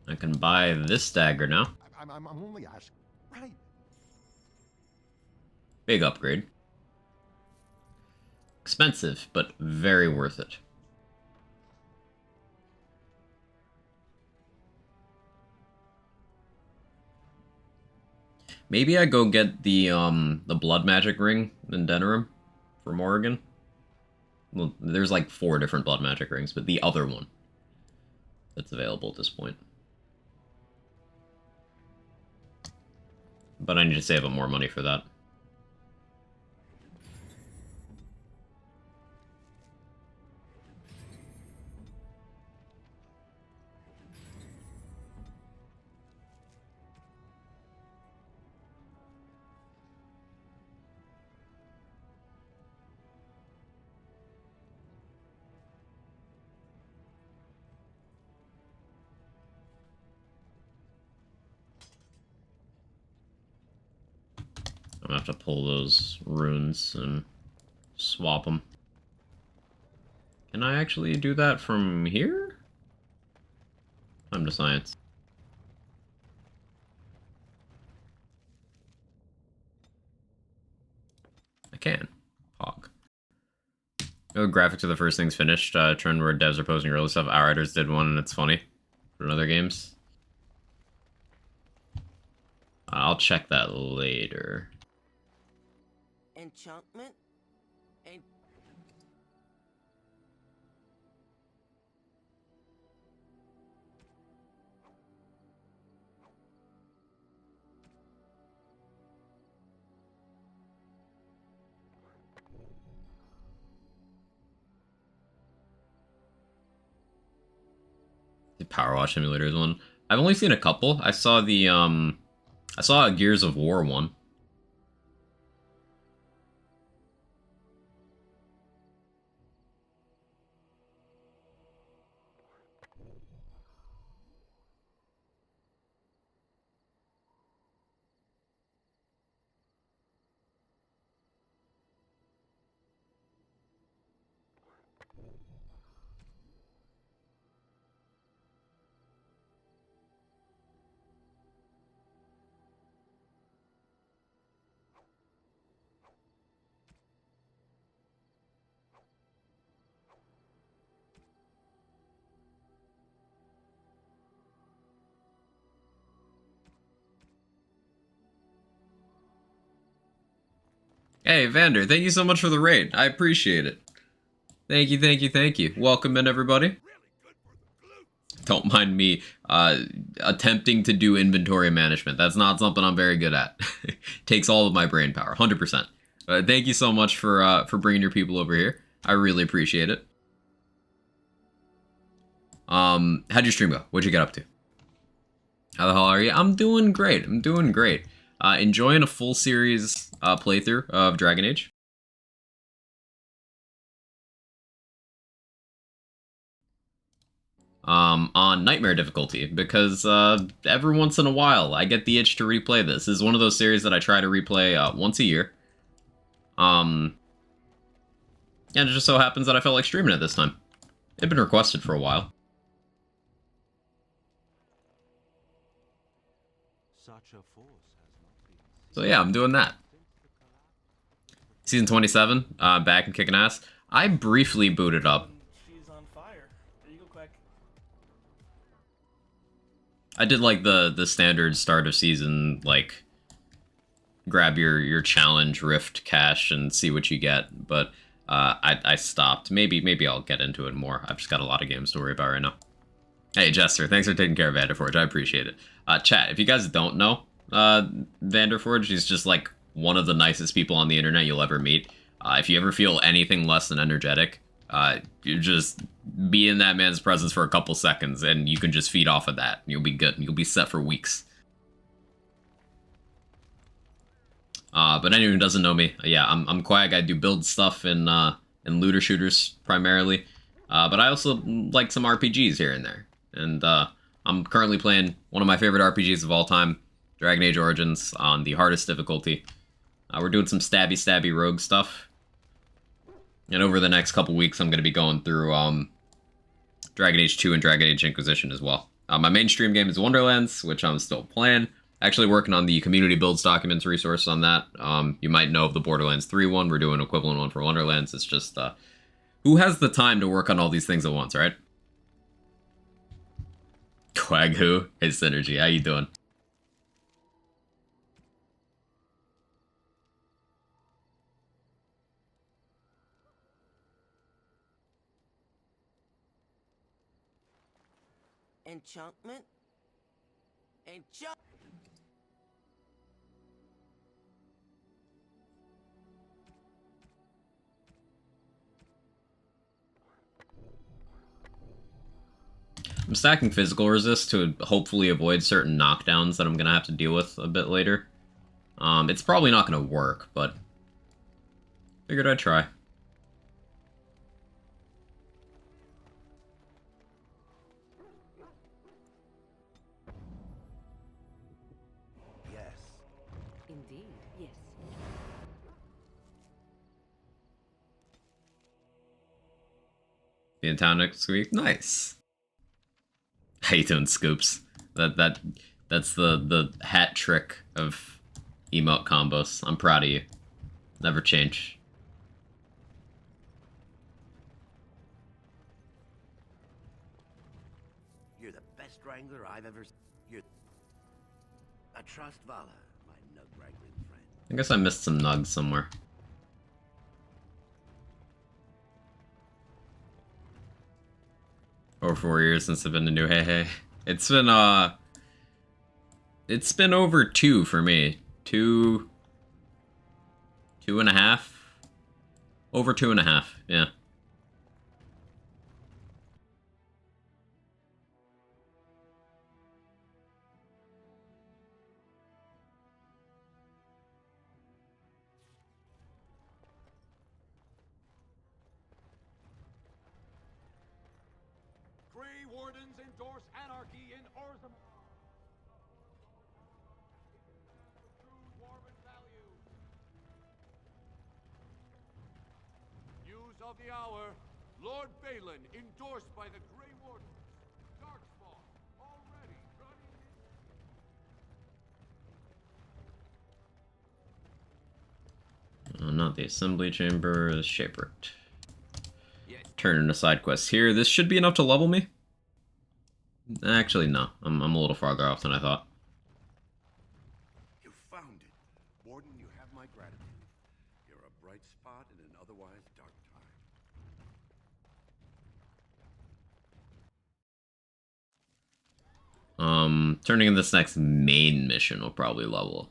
I can buy this dagger now. I'm only asking. Right. Big upgrade. Expensive, but very worth it. Maybe I go get the blood magic ring in Denerim for Morrigan. Well, there's like 4 different blood magic rings, but the other one that's available at this point. but I need to save up more money for that. I'm gonna have to pull those runes and swap them. Can I actually do that from here? Time to science. I can. Hog. Oh, graphics are the first things finished. Trend where devs are posting early stuff. Outriders did one and it's funny. For other games. I'll check that later. Enchantment? The Power Wash Simulator is one. I've only seen a couple. I saw the I saw a Gears of War one. Hey, Vander, thank you so much for the raid. I appreciate it. Thank you, thank you, thank you. Welcome in, everybody. Don't mind me attempting to do inventory management. That's not something I'm very good at. Takes all of my brain power, 100%. Thank you so much for bringing your people over here. I really appreciate it. How'd your stream go? What'd you get up to? How the hell are you? I'm doing great. I'm doing great. Enjoying a full series playthrough of Dragon Age. On Nightmare difficulty, because every once in a while I get the itch to replay this. This is one of those series that I try to replay once a year. And it just so happens that I felt like streaming it this time. It had been requested for a while. So yeah, I'm doing that. Season 27, back and kicking ass. I briefly booted up. She's on fire. There you go, Quack. I did like the standard start of season, like grab your challenge rift cash and see what you get, but I stopped. Maybe I'll get into it more. I've just got a lot of games to worry about right now. Hey Jester, thanks for taking care of Vanderforge. I appreciate it. Chat, if you guys don't know Vanderforge, he's just like one of the nicest people on the internet you'll ever meet. If you ever feel anything less than energetic, you just be in that man's presence for a couple seconds and you can just feed off of that. You'll be good. You'll be set for weeks. But anyone who doesn't know me, yeah, I'm Quag. I do build stuff in looter shooters primarily. But I also like some RPGs here and there. And I'm currently playing one of my favorite RPGs of all time, Dragon Age Origins, on the hardest difficulty. We're doing some stabby rogue stuff. And over the next couple weeks, I'm going to be going through Dragon Age 2 and Dragon Age Inquisition as well. My mainstream game is Wonderlands, which I'm still playing. Actually working on the community builds documents resource on that. You might know of the Borderlands 3 one. We're doing an equivalent one for Wonderlands. It's just, who has the time to work on all these things at once, right? Quag who? Hey, Synergy, how you doing? Enchantment? I'm stacking physical resist to hopefully avoid certain knockdowns that I'm gonna have to deal with a bit later. It's probably not gonna work, but figured I'd try. Yes. Indeed, yes. Be in town next week. Nice. How you doing, Scoops? That's the hat trick of emote combos. I'm proud of you. Never change. You're the best wrangler I've ever seen. You're... I trust Vala, my nug wrangling friend. I guess I missed some nugs somewhere. Over 4 years since I've been to New Hey Hey. It's been over 2 for me. 2.5. Over 2.5, yeah. Grey Wardens endorse anarchy in Orzammar. True dwarven values. News of the hour. Lord Balin endorsed by the Grey Wardens. Darkspawn already running Not the assembly chamber, the Shapewright. Turn into side quests here. This should be enough to level me. Actually, no. I'm a little farther off than I thought. You found it. Warden, you have my gratitude. You're a bright spot in an otherwise dark time. Turning in this next main mission will probably level.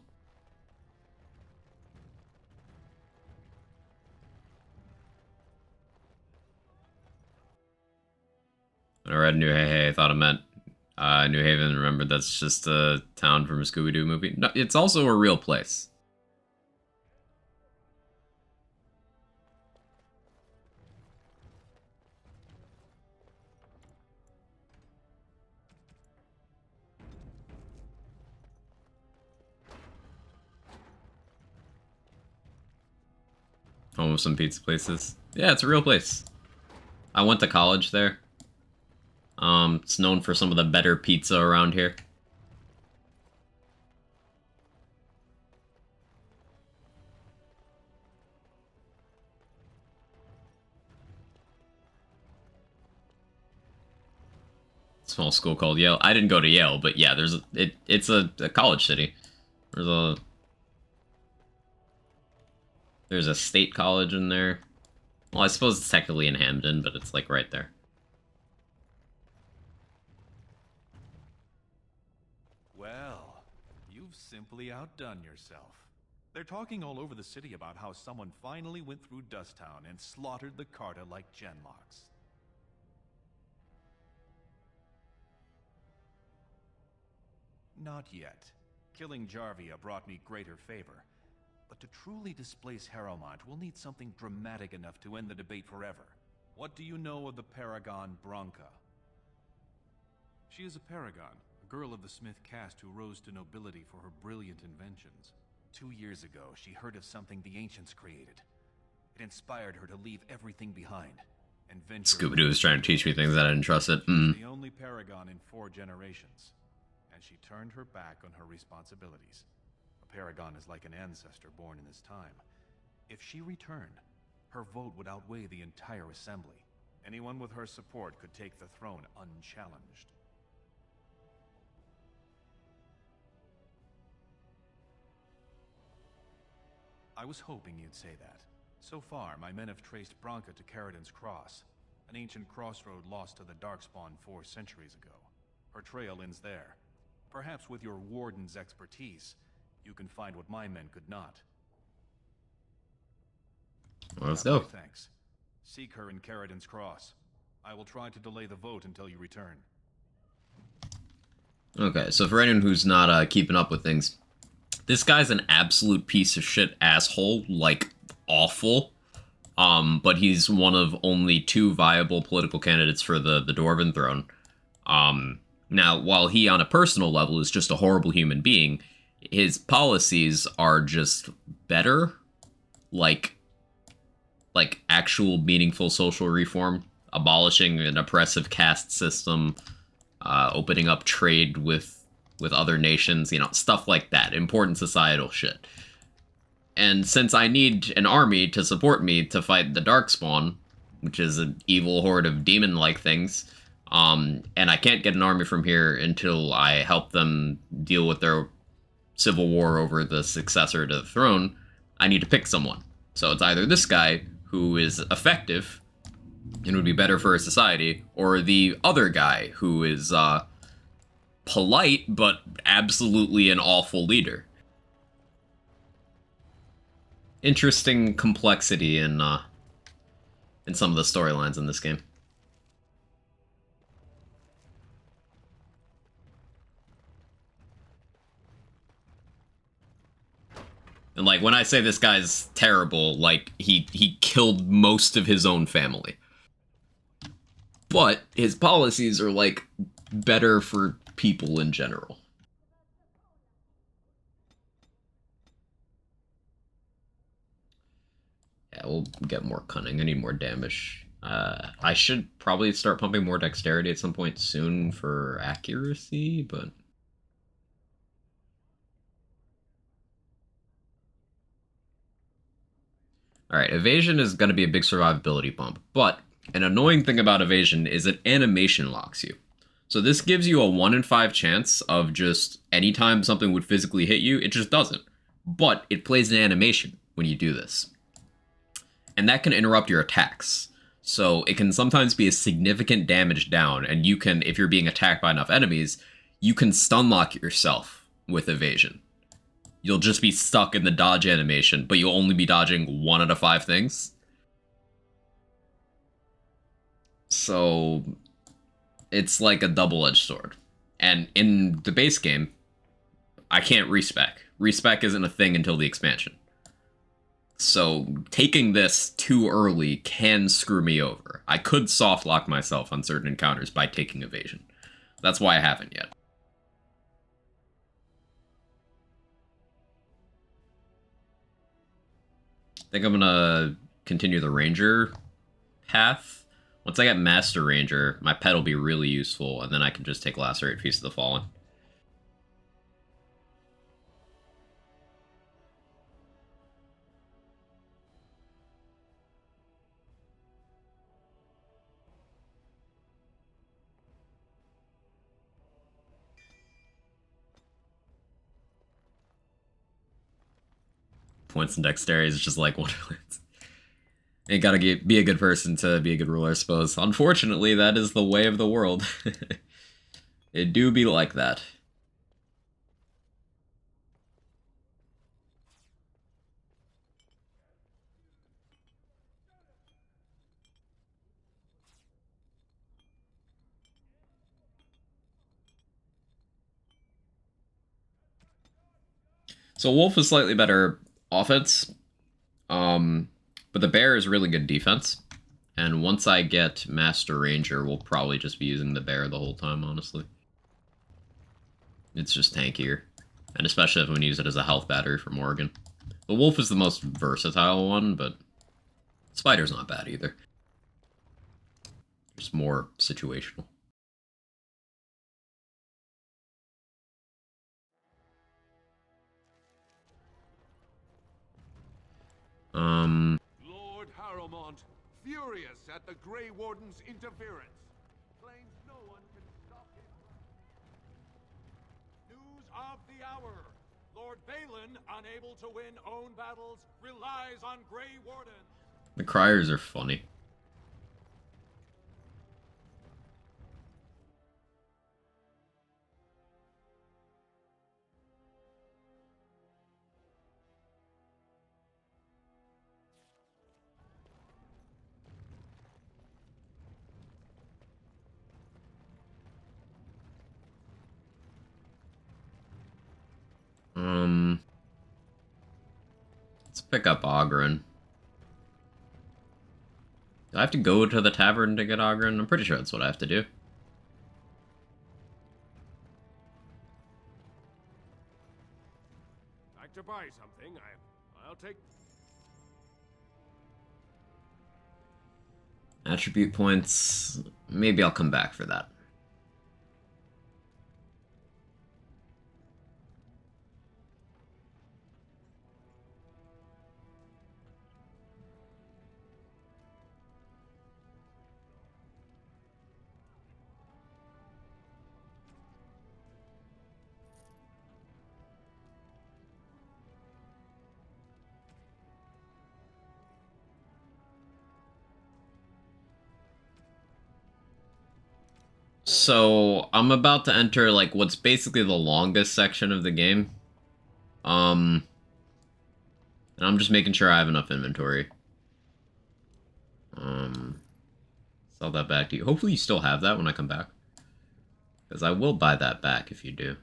When I read New Hey Hey, I thought it meant New Haven. Remember, that's just a town from a Scooby-Doo movie. No, it's also a real place. Home of some pizza places. Yeah, it's a real place. I went to college there. It's known for some of the better pizza around here. Small school called Yale. I didn't go to Yale, but yeah, it's a college city. There's a state college in there. Well, I suppose it's technically in Hamden, but it's like right there. Well, you've simply outdone yourself. They're talking all over the city about how someone finally went through Dusttown and slaughtered the Carta like Genlocks. Not yet. Killing Jarvia brought me greater favor. But to truly displace Harrowmont, we'll need something dramatic enough to end the debate forever. What do you know of the Paragon Branca? She is a paragon, a girl of the Smith caste who rose to nobility for her brilliant inventions. 2 years ago, she heard of something the ancients created. It inspired her to leave everything behind and venture... Scooby-Doo was trying to teach me things that I didn't trust it. The only paragon in 4 generations. And she turned her back on her responsibilities. A paragon is like an ancestor born in this time. If she returned, her vote would outweigh the entire assembly. Anyone with her support could take the throne unchallenged. I was hoping you'd say that. So far, my men have traced Branca to Caridin's Cross, an ancient crossroad lost to the Darkspawn 4 centuries ago. Her trail ends there. Perhaps with your Warden's expertise, you can find what my men could not. Let's go. Thanks. Seek her in Caridin's Cross. I will try to delay the vote until you return. Okay, so for anyone who's not keeping up with things, this guy's an absolute piece of shit asshole, like awful. But he's one of only two viable political candidates for the Dwarven throne. Now, while he on a personal level is just a horrible human being, his policies are just better, like actual meaningful social reform, abolishing an oppressive caste system, opening up trade with other nations, stuff like that, important societal shit. And since I need an army to support me to fight the Darkspawn, which is an evil horde of demon-like things, and I can't get an army from here until I help them deal with their civil war over the successor to the throne, I need to pick someone. So it's either this guy, who is effective and would be better for a society, or the other guy, who is polite but absolutely an awful leader. Interesting complexity in some of the storylines in this game. And like when I say this guy's terrible, like he killed most of his own family. But his policies are like better for people in general. Yeah, we'll get more cunning. I need more damage. I should probably start pumping more dexterity at some point soon for accuracy, but... Alright, evasion is going to be a big survivability bump, but an annoying thing about evasion is it animation locks you. So this gives you a 1 in 5 chance of just anytime something would physically hit you, it just doesn't. But it plays an animation when you do this. And that can interrupt your attacks. So it can sometimes be a significant damage down, and you can, if you're being attacked by enough enemies, you can stun lock yourself with evasion. You'll just be stuck in the dodge animation, but you'll only be dodging 1 out of 5 things. So it's like a double-edged sword. And in the base game, I can't respec. Respec isn't a thing until the expansion. So taking this too early can screw me over. I could soft lock myself on certain encounters by taking evasion. That's why I haven't yet. I think I'm gonna continue the Ranger path. Once I get Master Ranger, my pet will be really useful, and then I can just take Lacerate Feast of the Fallen. Points and dexterity is just like Wonderlands. You gotta be a good person to be a good ruler, I suppose. Unfortunately, that is the way of the world. It do be like that. So Wolf is slightly better offense, but the Bear is really good defense. And once I get Master Ranger, we'll probably just be using the Bear the whole time, honestly. It's just tankier. And especially if we use it as a health battery for Morgan. The Wolf is the most versatile one, but Spider's not bad either. Just more situational. Lord Harrowmont, furious at the Grey Warden's interference, claims no one can stop him. News of the hour. Lord Balin, unable to win own battles, relies on Grey Wardens. The Criers are funny. pick up Ogren. Do I have to go to the tavern to get Ogren? I'm pretty sure that's what I have to do. Like to buy something? I'll take. Attribute points. Maybe I'll come back for that. So, I'm about to enter, like, what's basically the longest section of the game. And I'm just making sure I have enough inventory. Sell that back to you. Hopefully you still have that when I come back. Because I will buy that back if you do.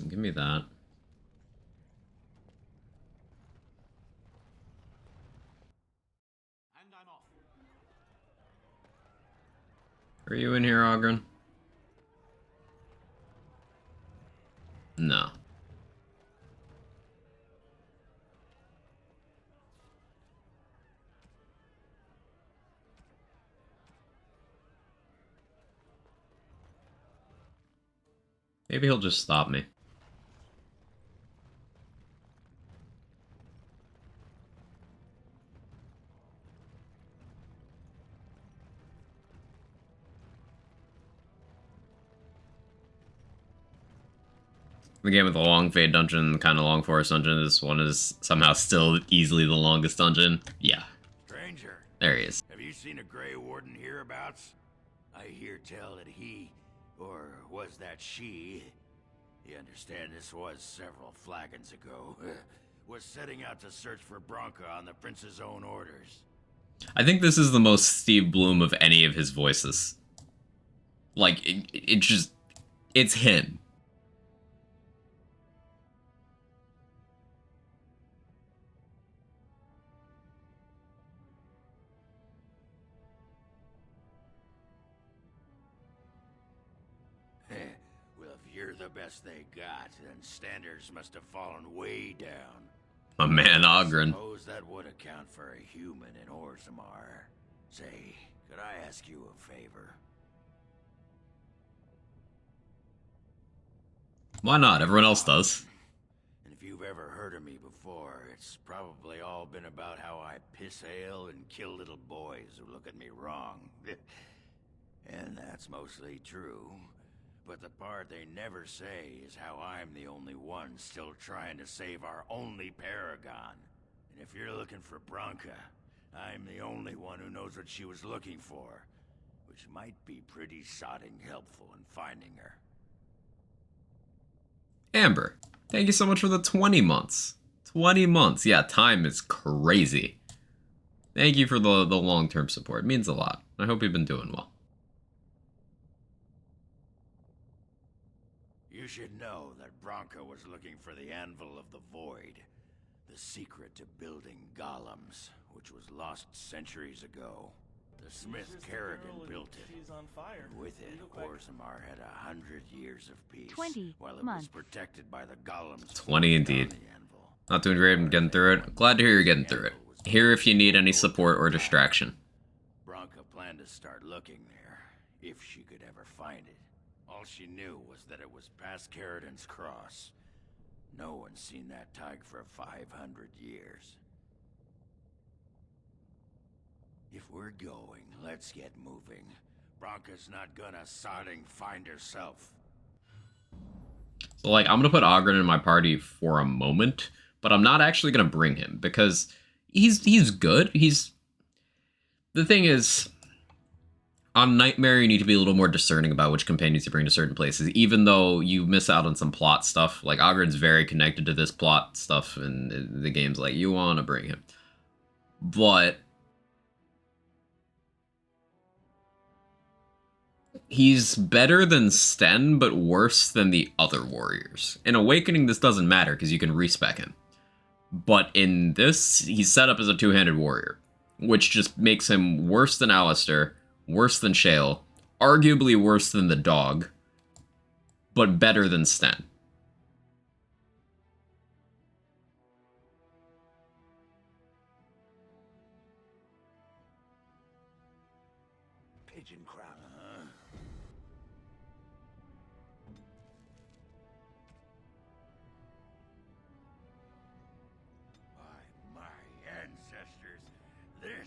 Give me that. And I'm off. Are you in here, Ogren? No. Maybe he'll just stop me. The game with the long fade dungeon, kind of long forest dungeon. This one is somehow still easily the longest dungeon. Yeah. Stranger. There he is. Have you seen a Grey Warden hereabouts? I hear tell that he, or was that she, you understand this was several flagons ago, was setting out to search for Bronca on the Prince's own orders. I think this is the most Steve Bloom of any of his voices. Like, it just... It's him. Well, if you're the best they got, then standards must have fallen way down. My man, Ogren. I suppose that would account for a human in Orzammar. Say, could I ask you a favor? Why not? Everyone else does. And if you've ever heard of me before, it's probably all been about how I piss ale and kill little boys who look at me wrong. And that's mostly true. But the part they never say is how I'm the only one still trying to save our only paragon. And if you're looking for Bronca, I'm the only one who knows what she was looking for, which might be pretty sodding helpful in finding her. Amber, thank you so much for the 20 months. 20 months. Yeah, time is crazy. Thank you for the long-term support. It means a lot. I hope you've been doing well. You should know that Bronca was looking for the Anvil of the Void, the secret to building golems, which was lost centuries ago. The smith Kerrigan built it. She's on fire. And with it, Orzammar had 100 years of peace, 20 while it months. was protected by the golems. 20 indeed. Not doing great, I'm getting through it. Glad to hear you're getting through it. Here if you need any support or distraction. Bronca planned to start looking there, if she could ever find it. All she knew was that it was past Carradin's Cross. No one's seen that tag for 500 years. If we're going, let's get moving. Bronca's not gonna sodding find herself. So, like, I'm gonna put Ogren in my party for a moment, but I'm not actually gonna bring him, because he's good. The thing is, on Nightmare, you need to be a little more discerning about which companions you bring to certain places, even though you miss out on some plot stuff. Like, Ogren's very connected to this plot stuff, and the game's like, you want to bring him. But he's better than Sten, but worse than the other warriors. In Awakening, this doesn't matter, because you can respec him. But in this, he's set up as a two-handed warrior, which just makes him worse than Alistair, worse than Shale, arguably worse than the dog, but better than Sten. Pigeon crab. By my ancestors, this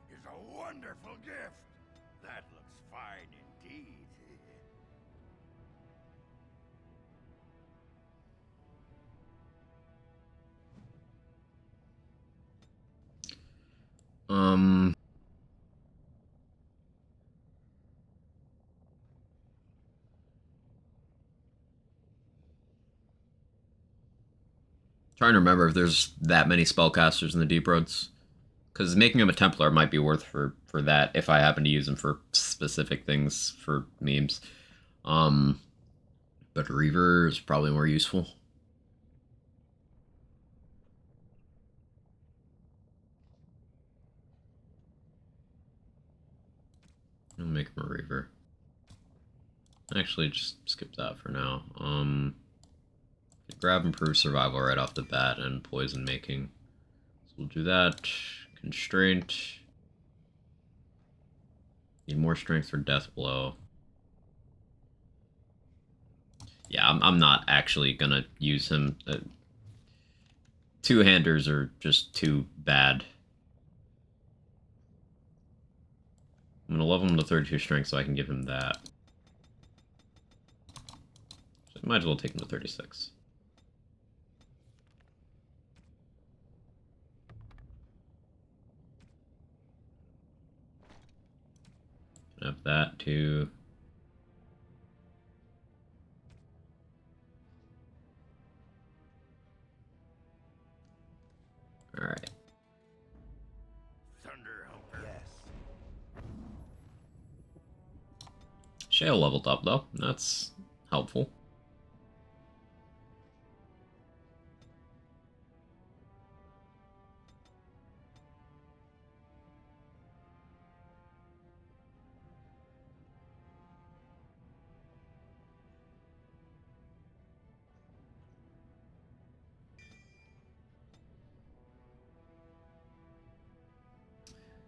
is a wonderful gift. That looks fine indeed. Trying to remember if there's that many spellcasters in the Deep Roads. Because making him a Templar might be worth for that if I happen to use him for specific things for memes. But Reaver is probably more useful. I'll make him a Reaver. Actually, just skip that for now. Grab Improved Survival right off the bat and Poison Making. So we'll do that. Constraint. Need more strength for Death Blow. Yeah, I'm not actually gonna use him. Two-handers are just too bad. I'm gonna level him to 32 strength so I can give him that. So I might as well take him to 36. Have that too. All right. Shale leveled up though. That's helpful.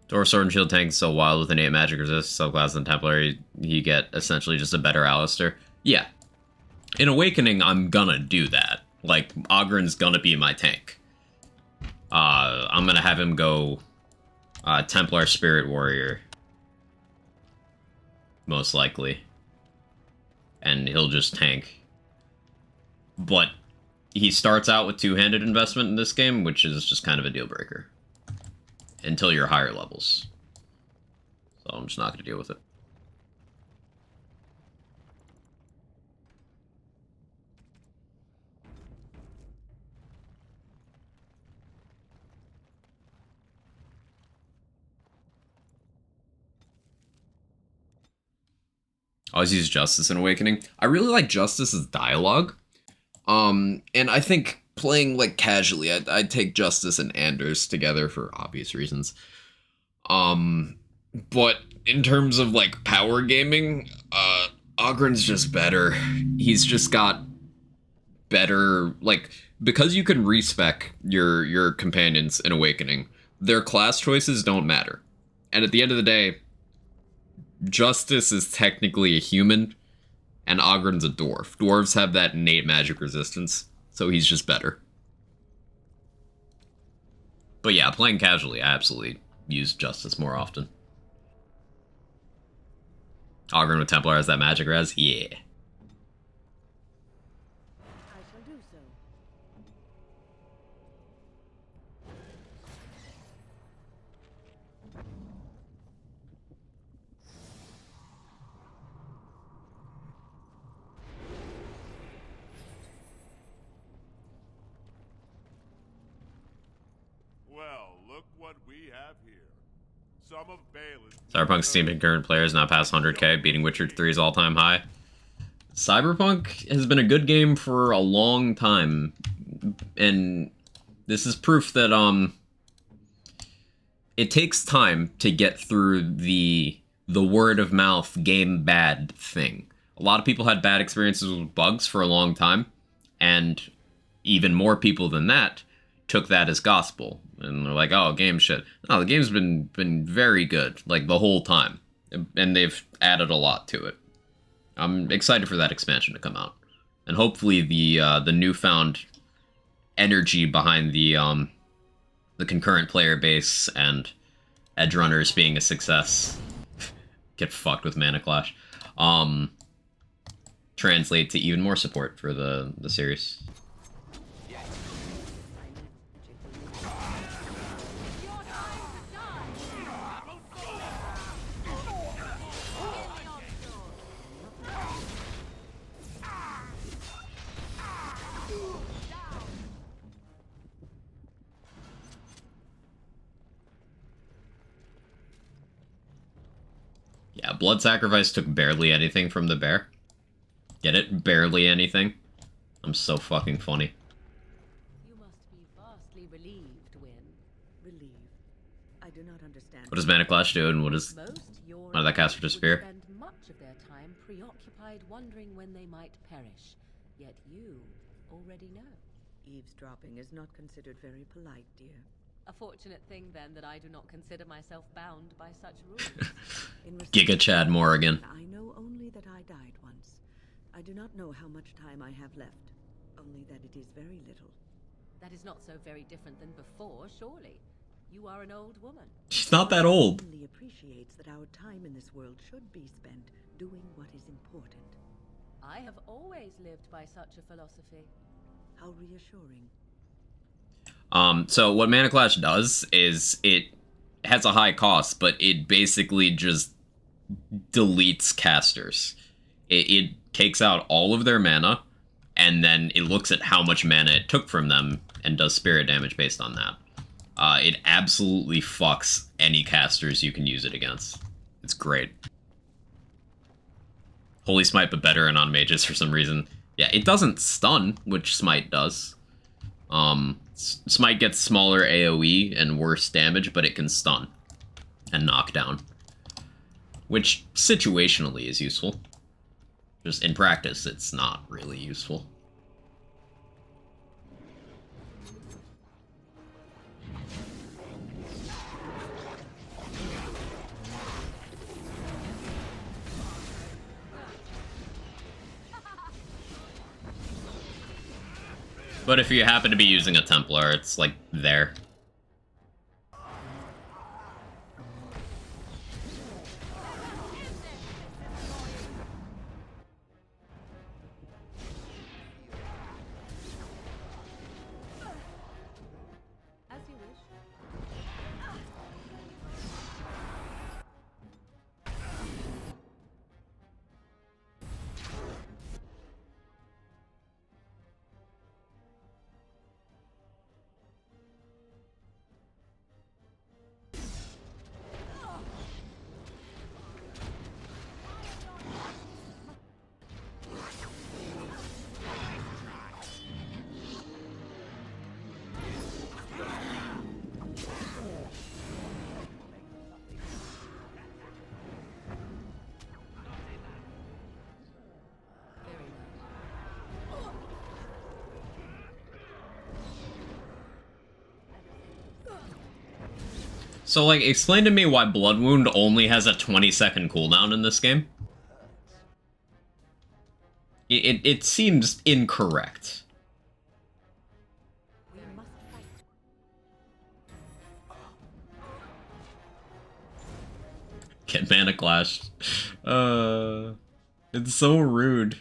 Door Sword and Shield Tank is so wild with an 8 magic resist, subclass and Templar, you get essentially just a better Alistair. Yeah. In Awakening, I'm gonna do that. Like, Ogren's gonna be my tank. I'm gonna have him go Templar Spirit Warrior. Most likely. And he'll just tank. But he starts out with two-handed investment in this game, which is just kind of a deal breaker. Until you're higher levels. So I'm just not going to deal with it. I always use Justice in Awakening. I really like Justice's dialogue. And I think playing like casually, I'd take Justice and Anders together for obvious reasons. But in terms of like power gaming, Ogren's just better. He's just got better, like, because you can respec your companions in Awakening, their class choices don't matter. And at the end of the day, Justice is technically a human, and Ogren's a dwarf. Dwarves have that innate magic resistance, so he's just better. But yeah, playing casually, I absolutely use Justice more often. Ogren with Templar has that magic res? Yeah. I shall do so. have here. Some of Balin's Cyberpunk's Steam concurrent players now past 100k, beating Witcher 3's all-time high. Cyberpunk has been a good game for a long time, and this is proof that it takes time to get through the word of mouth game bad thing. A lot of people had bad experiences with bugs for a long time, and even more people than that took that as gospel, and they're like, "Oh, game shit." No, the game's been very good like the whole time, and they've added a lot to it. I'm excited for that expansion to come out, and hopefully the newfound energy behind the concurrent player base and edge runners being a success. Get fucked with Mana Clash. Translate to even more support for the series. Yeah, Blood Sacrifice took barely anything from the bear. Get it? Barely anything. I'm so fucking funny. You must be vastly relieved, Win. Relieved. I do not understand. What does Mana Clash do, and what does... Why did that caster disappear? Spend much of their time preoccupied wondering when they might perish. Yet you already know. Eavesdropping is not considered very polite, dear. A fortunate thing, then, that I do not consider myself bound by such rules. Giga Chad Morrigan. I know only that I died once. I do not know how much time I have left. Only that it is very little. That is not so very different than before, surely. You are an old woman. She's not that old. Only appreciates that our time in this world should be spent doing what is important. I have always lived by such a philosophy. How reassuring. So what Mana Clash does is it has a high cost, but it basically just deletes casters. It takes out all of their mana, and then it looks at how much mana it took from them and does spirit damage based on that. It absolutely fucks any casters you can use it against. It's great. Holy Smite, but better and on mages for some reason. Yeah, it doesn't stun, which Smite does. Smite gets smaller AoE and worse damage, but it can stun and knock down, which situationally is useful. Just in practice, it's not really useful. But if you happen to be using a Templar, it's like there. As you wish. So, like, explain to me why Blood Wound only has a 20-second cooldown in this game. It seems incorrect. We must fight. Get Mana Clashed. It's so rude.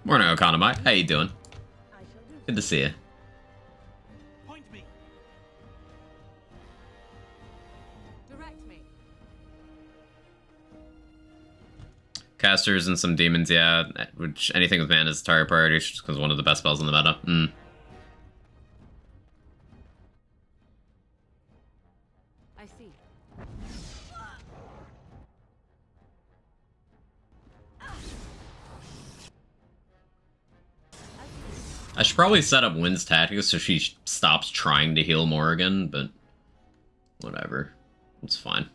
Morning, Okanamai. How you doing? Good to see you. Point me. casters and some demons, yeah. Which anything with mana is target priority, just because one of the best spells in the meta. I see. I should probably set up Wynn's tactics so she stops trying to heal Morrigan, but whatever. It's fine.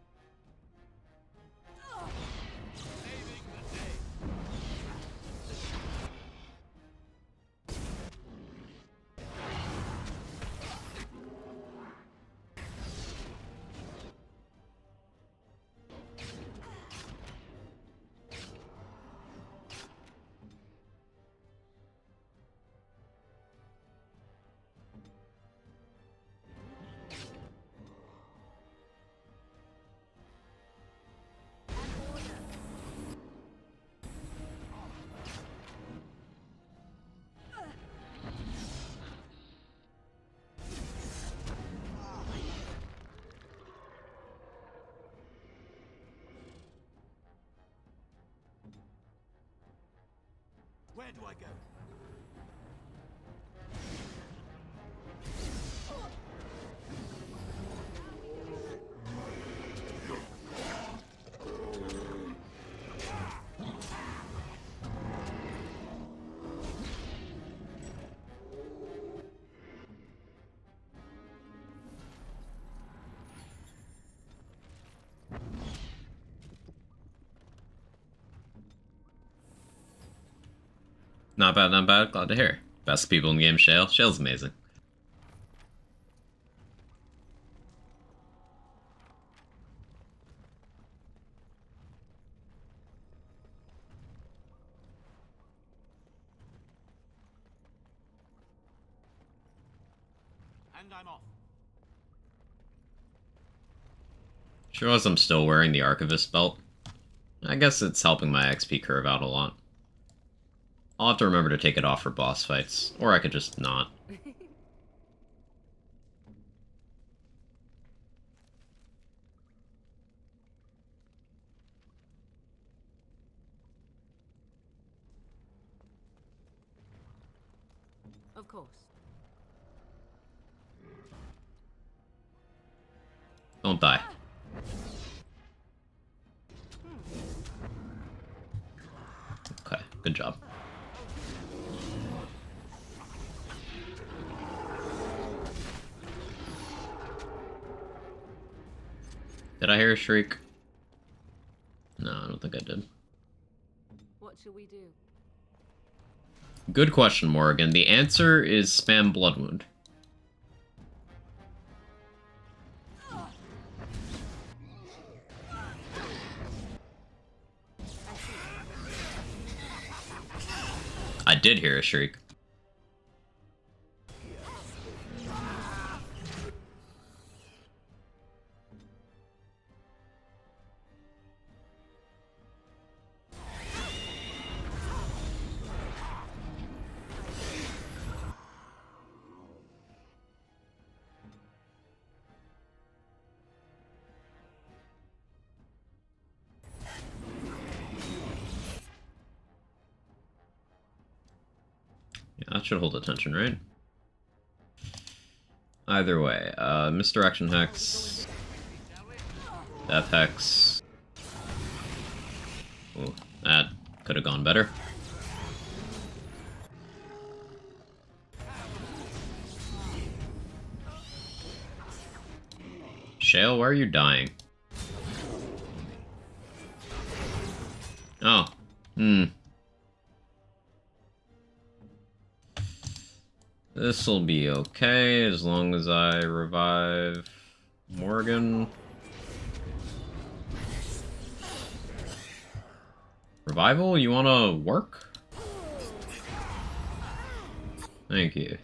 Where do I go? Not bad, not bad. Glad to hear. Best people in the game, Shale. Shale's amazing. And I'm off. Sure as I'm still wearing the Archivist belt. I guess it's helping my XP curve out a lot. I'll have to remember to take it off for boss fights, or I could just not. Of course. Don't die. Okay, good job. Did I hear a shriek? No, I don't think I did. What should we do? Good question, Morrigan. The answer is spam Blood Wound. I did hear a shriek. Yeah, that should hold attention, right? Either way, Misdirection Hex, Death Hex. Ooh, that could have gone better. Shale, why are you dying? Oh. This'll be okay as long as I revive Morgan. Revival, you wanna work? Thank you.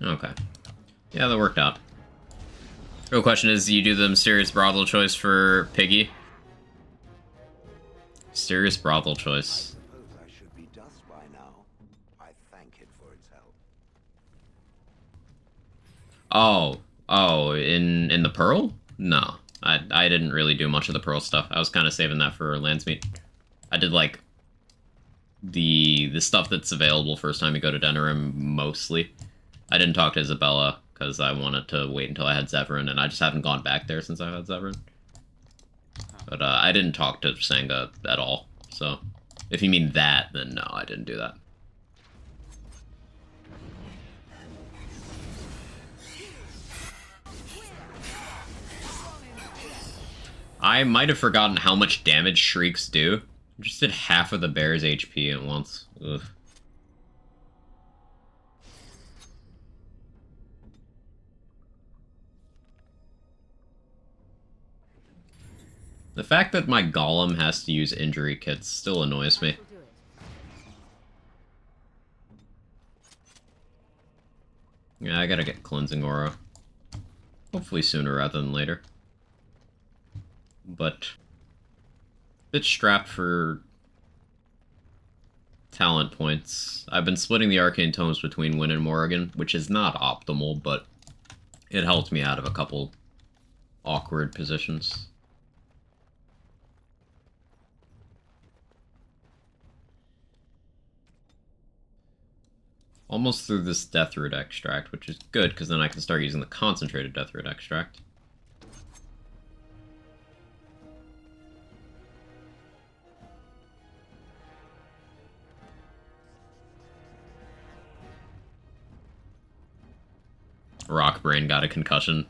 Okay. Yeah, that worked out. Real question is, do you do the mysterious brothel choice for Piggy? Mysterious brothel choice. I suppose I should be dust by now. I thank it for its help. Oh, in the Pearl? No. I didn't really do much of the Pearl stuff. I was kind of saving that for Landsmeet. I did, like, the stuff that's available first time you go to Denerim, mostly. I didn't talk to Isabella, because I wanted to wait until I had Zevran, and I just haven't gone back there since I had Zevran. But I didn't talk to Sangha at all, so if you mean that, then no, I didn't do that. I might have forgotten how much damage Shrieks do. I just did half of the bear's HP at once. Ugh. The fact that my Golem has to use injury kits still annoys me. Yeah, I gotta get Cleansing Aura. Hopefully sooner rather than later. But a bit strapped for talent points. I've been splitting the Arcane Tomes between Wynn and Morrigan, which is not optimal, but it helped me out of a couple awkward positions. Almost through this Deathroot extract, which is good, because then I can start using the concentrated Deathroot extract. Rockbrain got a concussion.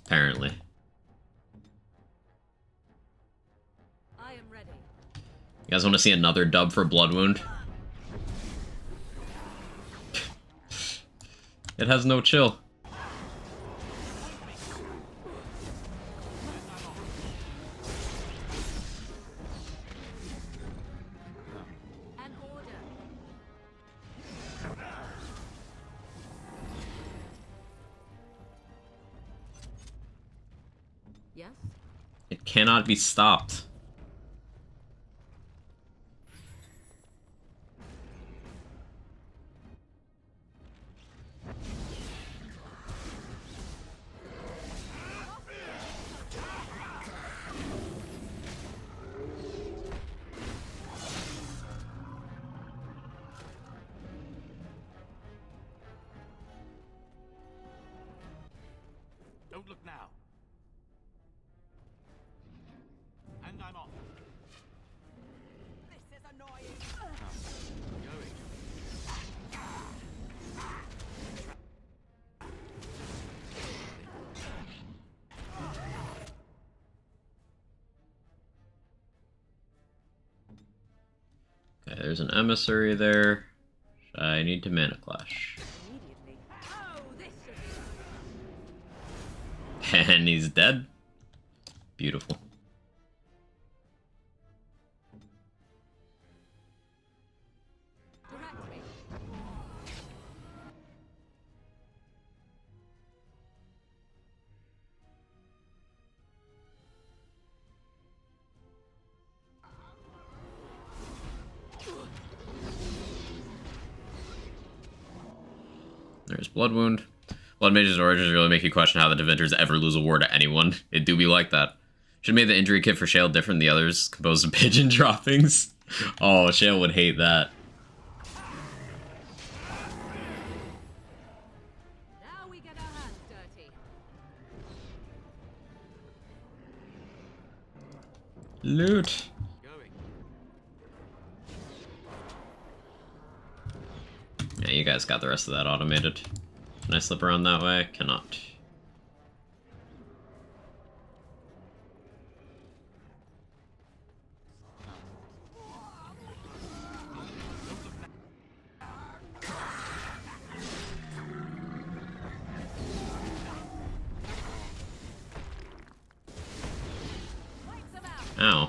Apparently. I am ready. You guys want to see another dub for Blood Wound? It has no chill. An order. Yes? It cannot be stopped. Don't look now. And I'm off. This is annoying. Going. Okay, there's an emissary there. I need to Mana Clash. Immediately. Oh, this is... And he's dead. Beautiful. Direct me. There's Blood Wound. Blood Mage's origins really make you question how the Devinters ever lose a war to anyone. It do be like that. Should've made the injury kit for Shale different than the others, composed of pigeon droppings. Oh, Shale would hate that. Now we get our hands dirty. Loot. Going. Yeah, you guys got the rest of that automated. Can I slip around that way? Cannot. Ow.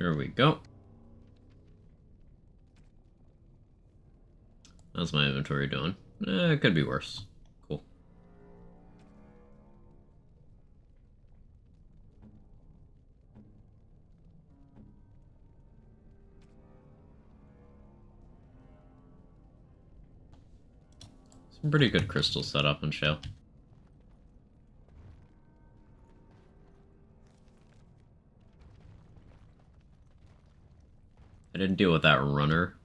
There we go. How's my inventory doing? It could be worse. Cool. Some pretty good crystal setup on Shale. I didn't deal with that runner.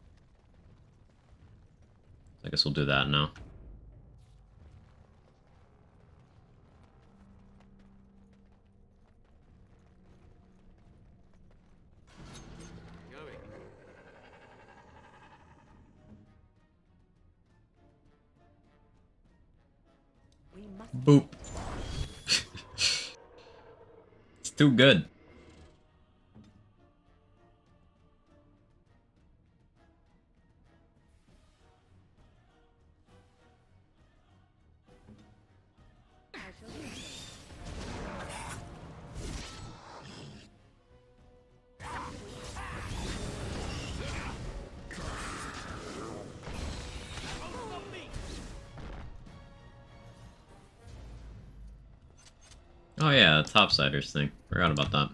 I guess we'll do that now. Boop. It's too good. Oh yeah, the topsiders thing. Forgot about that.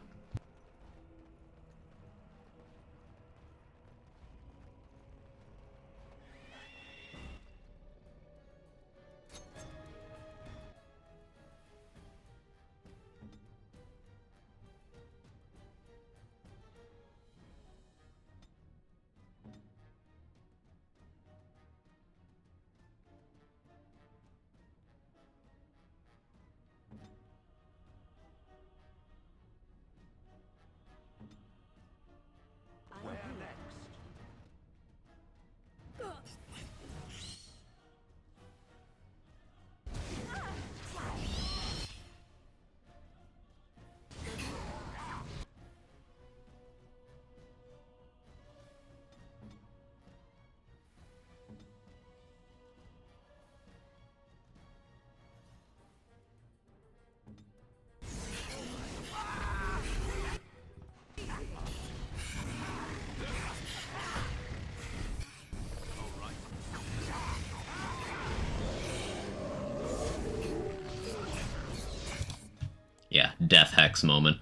Yeah, death hex moment.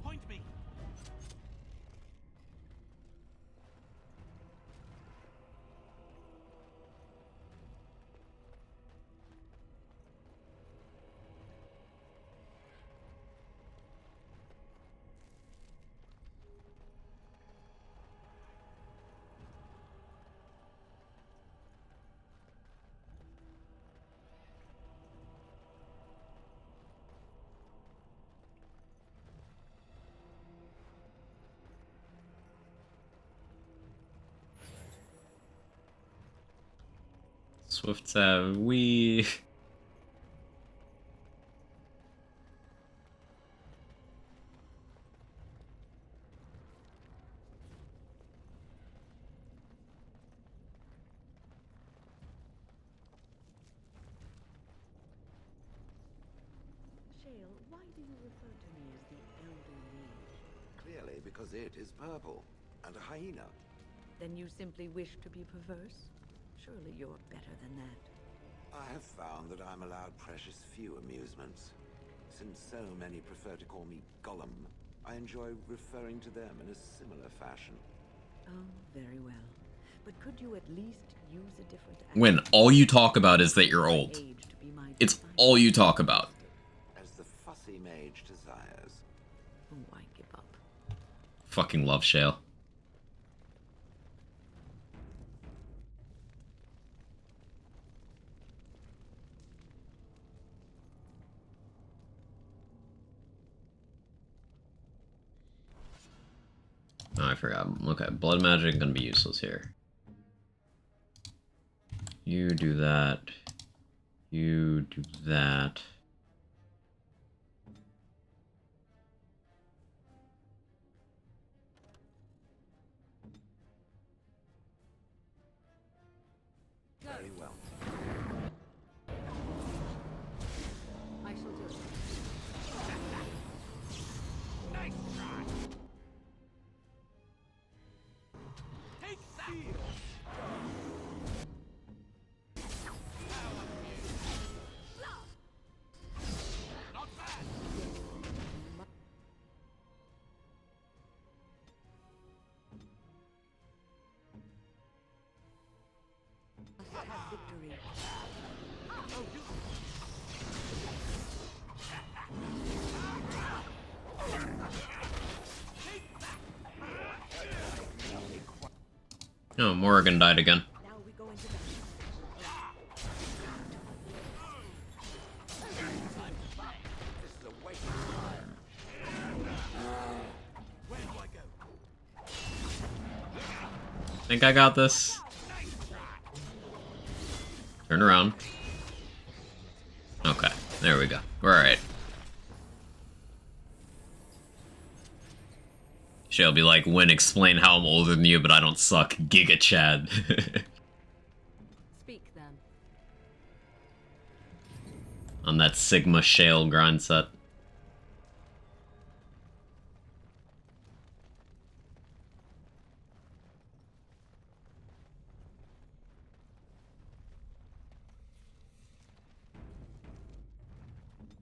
Point me. Swift we. Shale, why do you refer to me as the Elder Mage? Clearly because it is purple, and a hyena. Then you simply wish to be perverse? Surely you're better than that. I have found that I'm allowed precious few amusements. Since so many prefer to call me Gollum, I enjoy referring to them in a similar fashion. Oh, very well. But could you at least use a different When all you talk about is that you're old. It's all you talk about. As the fussy mage desires. Oh, I give up. Fucking love Shale. Oh, I forgot. Okay, blood magic gonna be useless here. You do that. You do that. victory. Oh, Morrigan died again. Now we go into battle. This is a waste of time. Where do I go? Think I got this. Turn around. Okay, there we go. We're alright. She'll be like, Win, explain how I'm older than you, but I don't suck. Giga Chad. Speak then. On that Sigma Shale grind set.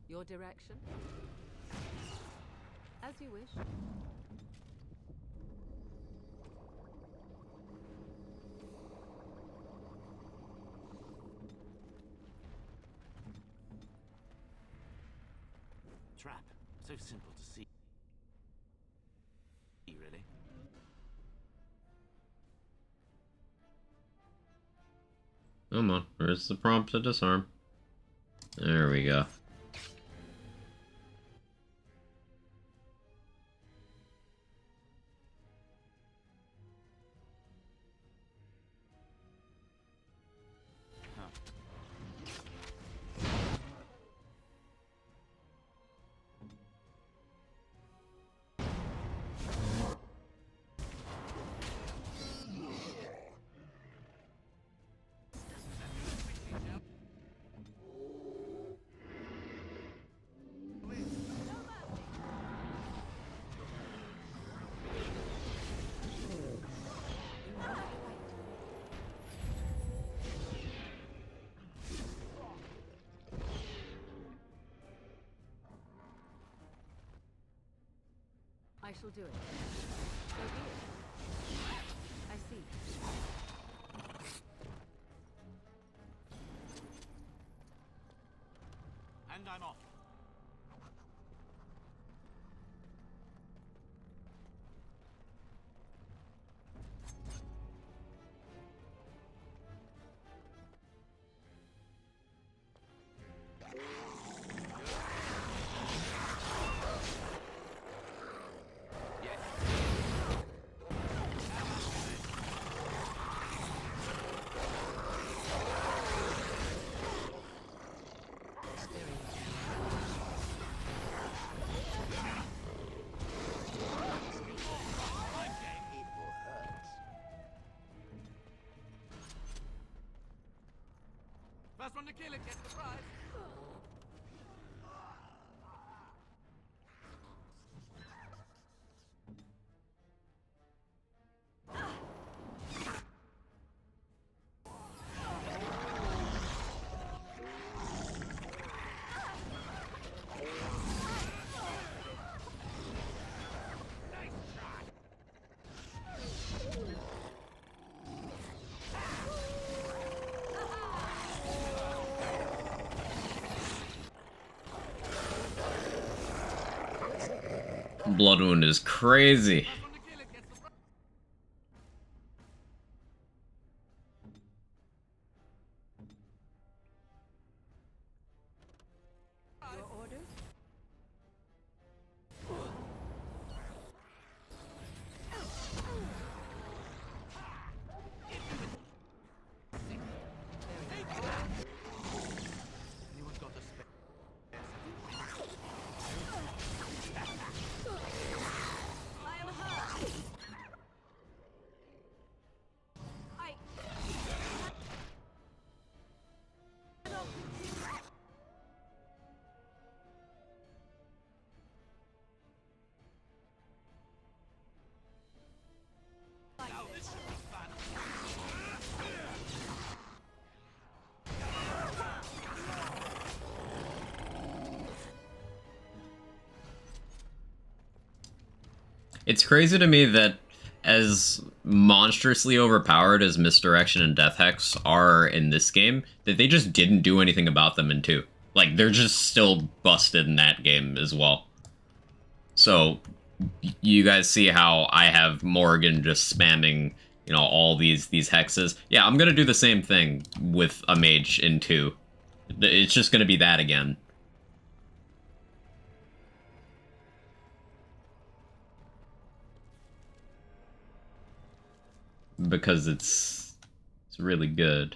Your direction? As you wish. Trap. So simple to see. Really? Come on, where's the prompt to disarm? There we go. I shall do it. So be it. I see. And I'm off. First one to kill it gets the prize. Blood wound is crazy. Your orders? Anyone got a spare? I am hurt. I. Now this should be fun. It's crazy to me that as monstrously overpowered as Misdirection and Death Hex are in this game, that they just didn't do anything about them in 2. Like, they're just still busted in that game as well. So, you guys see how I have Morgan just spamming, you know, all these hexes. Yeah, I'm gonna do the same thing with a mage in 2. It's just gonna be that again. Because it's really good.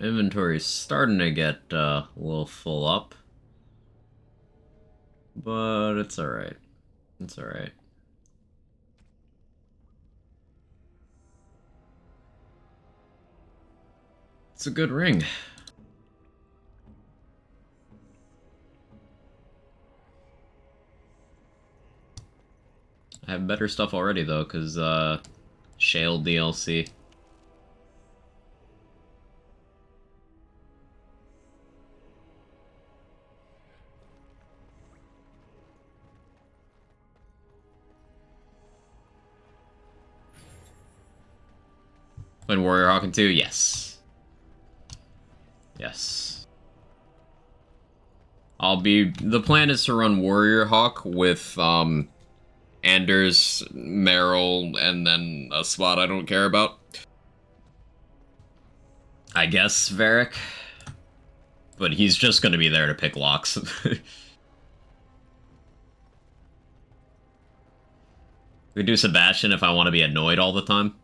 Inventory's starting to get a little full up. But it's alright. It's alright. It's a good ring. I have better stuff already, though, because, Shale DLC. When Warrior Hawking 2? Yes. Yes. The plan is to run Warrior Hawk with, Anders, Meryl, and then a spot I don't care about. I guess Varric. But he's just gonna be there to pick locks. We do Sebastian if I want to be annoyed all the time.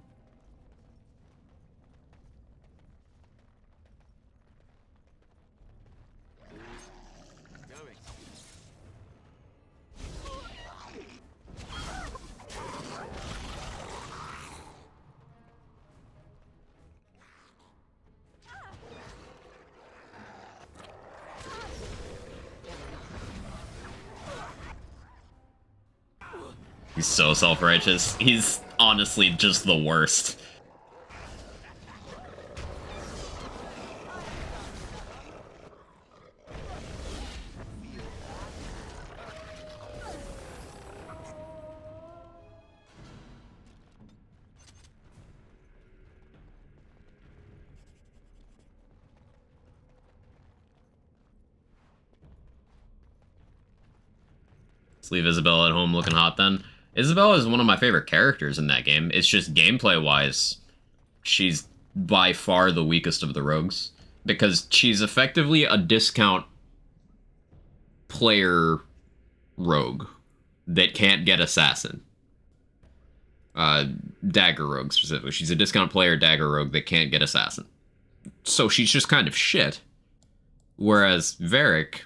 He's so self-righteous. He's honestly just the worst. Let's leave Isabella at home looking hot then. Isabella is one of my favorite characters in that game. It's just gameplay-wise, she's by far the weakest of the rogues. Because she's effectively a discount player rogue that can't get assassin. Dagger rogue, specifically. She's a discount player dagger rogue that can't get assassin. So she's just kind of shit. Whereas Varric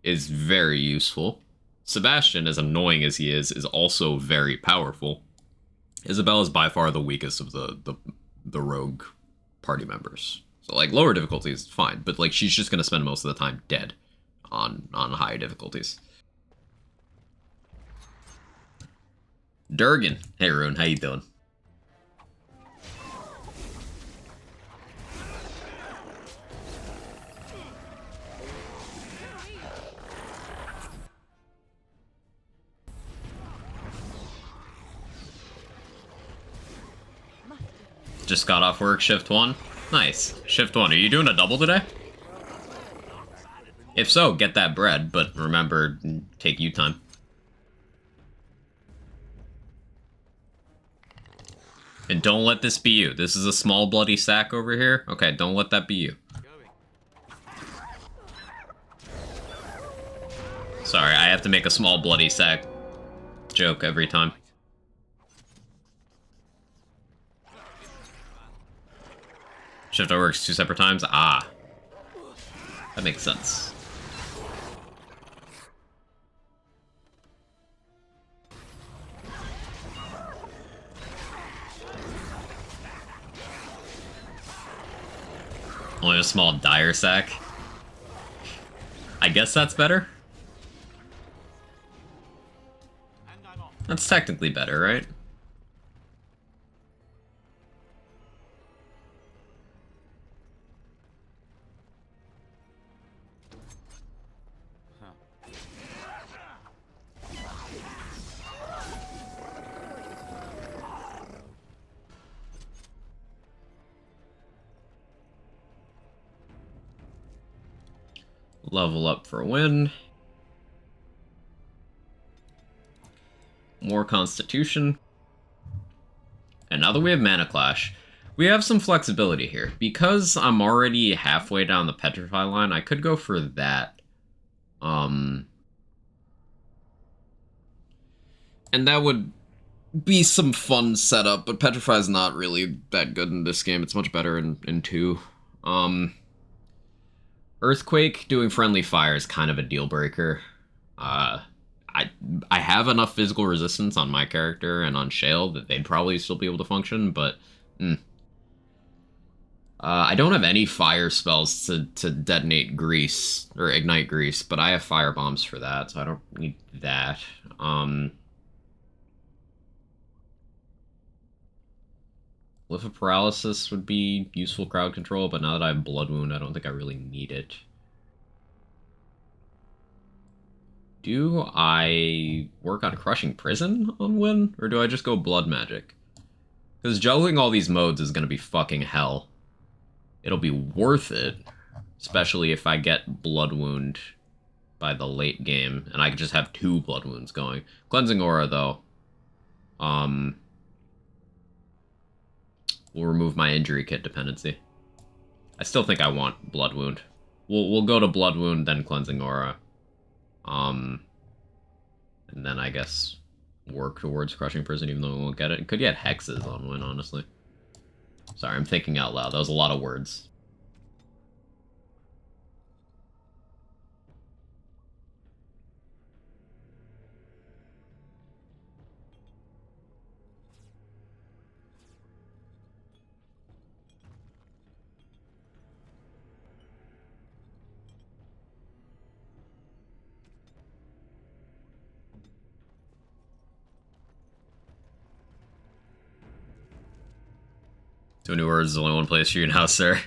is very useful. Sebastian, as annoying as he is also very powerful. Isabella is by far the weakest of the rogue party members. So, like, lower difficulties, fine. But, like, she's just going to spend most of the time dead on high difficulties. Durgan. Hey, Rune. How you doing? Just got off work, shift 1. Nice. Shift 1. Are you doing a double today? If so, get that bread, but remember, take you time. And don't let this be you. This is a small bloody sack over here. Okay, don't let that be you. Sorry, I have to make a small bloody sack joke every time. Shift works 2 separate times? Ah. That makes sense. Only a small dire sack. I guess that's better. That's technically better, right? Level up for a win. More Constitution. And now that we have Mana Clash, we have some flexibility here. Because I'm already halfway down the Petrify line, I could go for that. And that would be some fun setup, but Petrify is not really that good in this game. It's much better in 2. Earthquake doing friendly fire is kind of a deal breaker. I have enough physical resistance on my character and on Shale that they'd probably still be able to function, but I don't have any fire spells to detonate grease or ignite grease, but I have fire bombs for that, so I don't need that. Glyph of Paralysis would be useful crowd control, but now that I have Blood Wound, I don't think I really need it. Do I work on Crushing Prison on Win, or do I just go Blood Magic? Because juggling all these modes is going to be fucking hell. It'll be worth it, especially if I get Blood Wound by the late game, and I can just have 2 Blood Wounds going. Cleansing Aura, though, will remove my injury kit dependency. I still think I want Blood Wound. We'll go to Blood Wound, then Cleansing Aura. And then I guess work towards Crushing Prison, even though we won't get it. Could get Hexes on Win, honestly. Sorry, I'm thinking out loud. That was a lot of words. Too many words is only one place for you now, sir.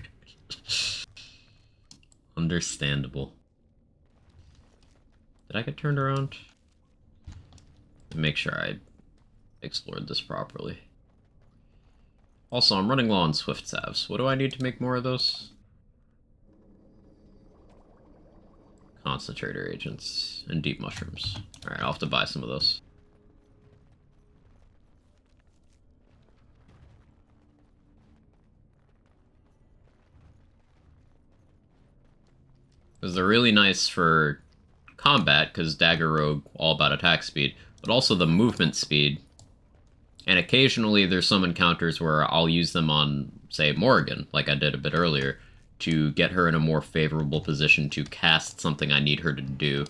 Understandable. Did I get turned around? Make sure I explored this properly. Also, I'm running low on Swift Salves. What do I need to make more of those? Concentrator agents and deep mushrooms. Alright, I'll have to buy some of those. Because they're really nice for combat, because Dagger Rogue, all about attack speed, but also the movement speed. And occasionally there's some encounters where I'll use them on, say, Morrigan, like I did a bit earlier, to get her in a more favorable position to cast something I need her to do.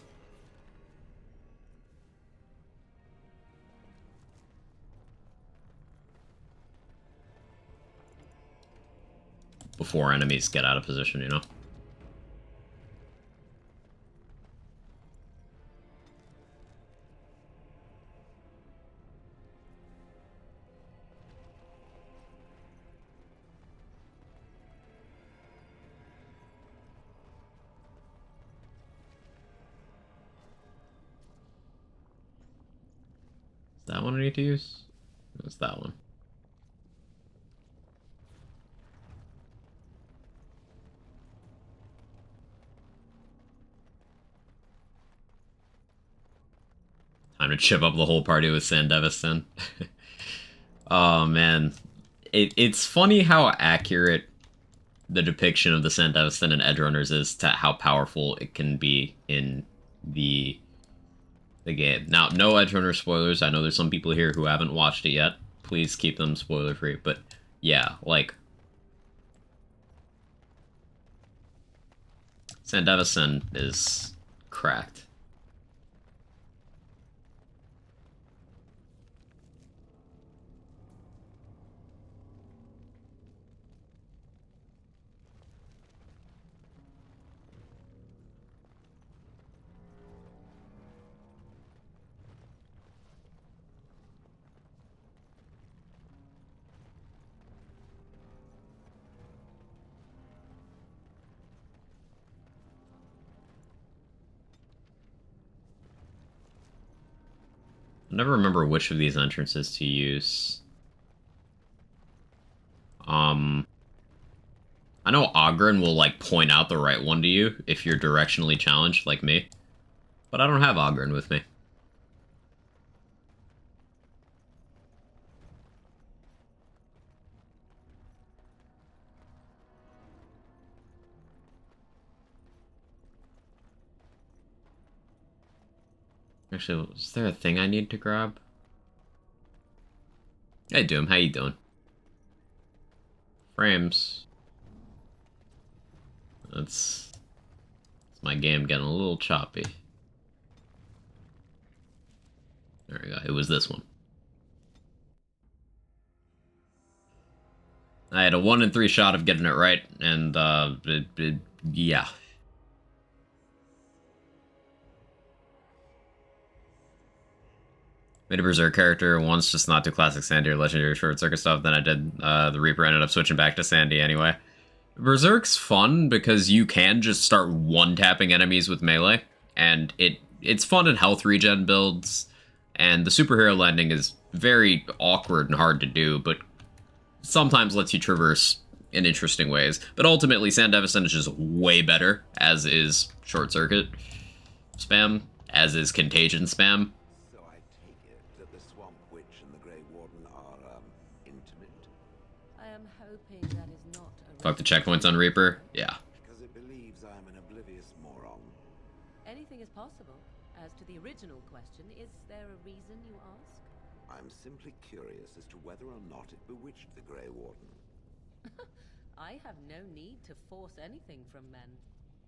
Before enemies get out of position, you know? Is that one I need to use? It's that one. Time to chip up the whole party with Sandevis then. Oh man. It's funny how accurate the depiction of the Sandevistan and Edgerunners is to how powerful it can be in the game. Now, no Edgerunner spoilers. I know there's some people here who haven't watched it yet. Please keep them spoiler free. But yeah, like Sandevistan is cracked. I never remember which of these entrances to use. I know Ogren will, like, point out the right one to you if you're directionally challenged, like me. But I don't have Ogren with me. Actually, is there a thing I need to grab? Hey, Doom, how you doing? Frames. That's my game getting a little choppy. There we go. It was this one. I had a 1 in 3 shot of getting it right, and yeah. Made a Berserk character once, just not do classic Sandy or legendary short circuit stuff. Then I did the Reaper, ended up switching back to Sandy anyway. Berserk's fun because you can just start one-tapping enemies with melee, and it's fun in health regen builds, and the superhero landing is very awkward and hard to do, but sometimes lets you traverse in interesting ways. But ultimately, Sandevistan is just way better, as is Short Circuit spam, as is Contagion spam. So I take it that the Swamp Witch and the Grey Warden are, intimate? I am hoping that is not a... Fuck the checkpoints on Reaper? Yeah. Because it believes I am an oblivious moron. Anything is possible. As to the original question, is there a reason you ask? I'm simply curious as to whether or not it bewitched the Grey Warden. I have no need to force anything from men.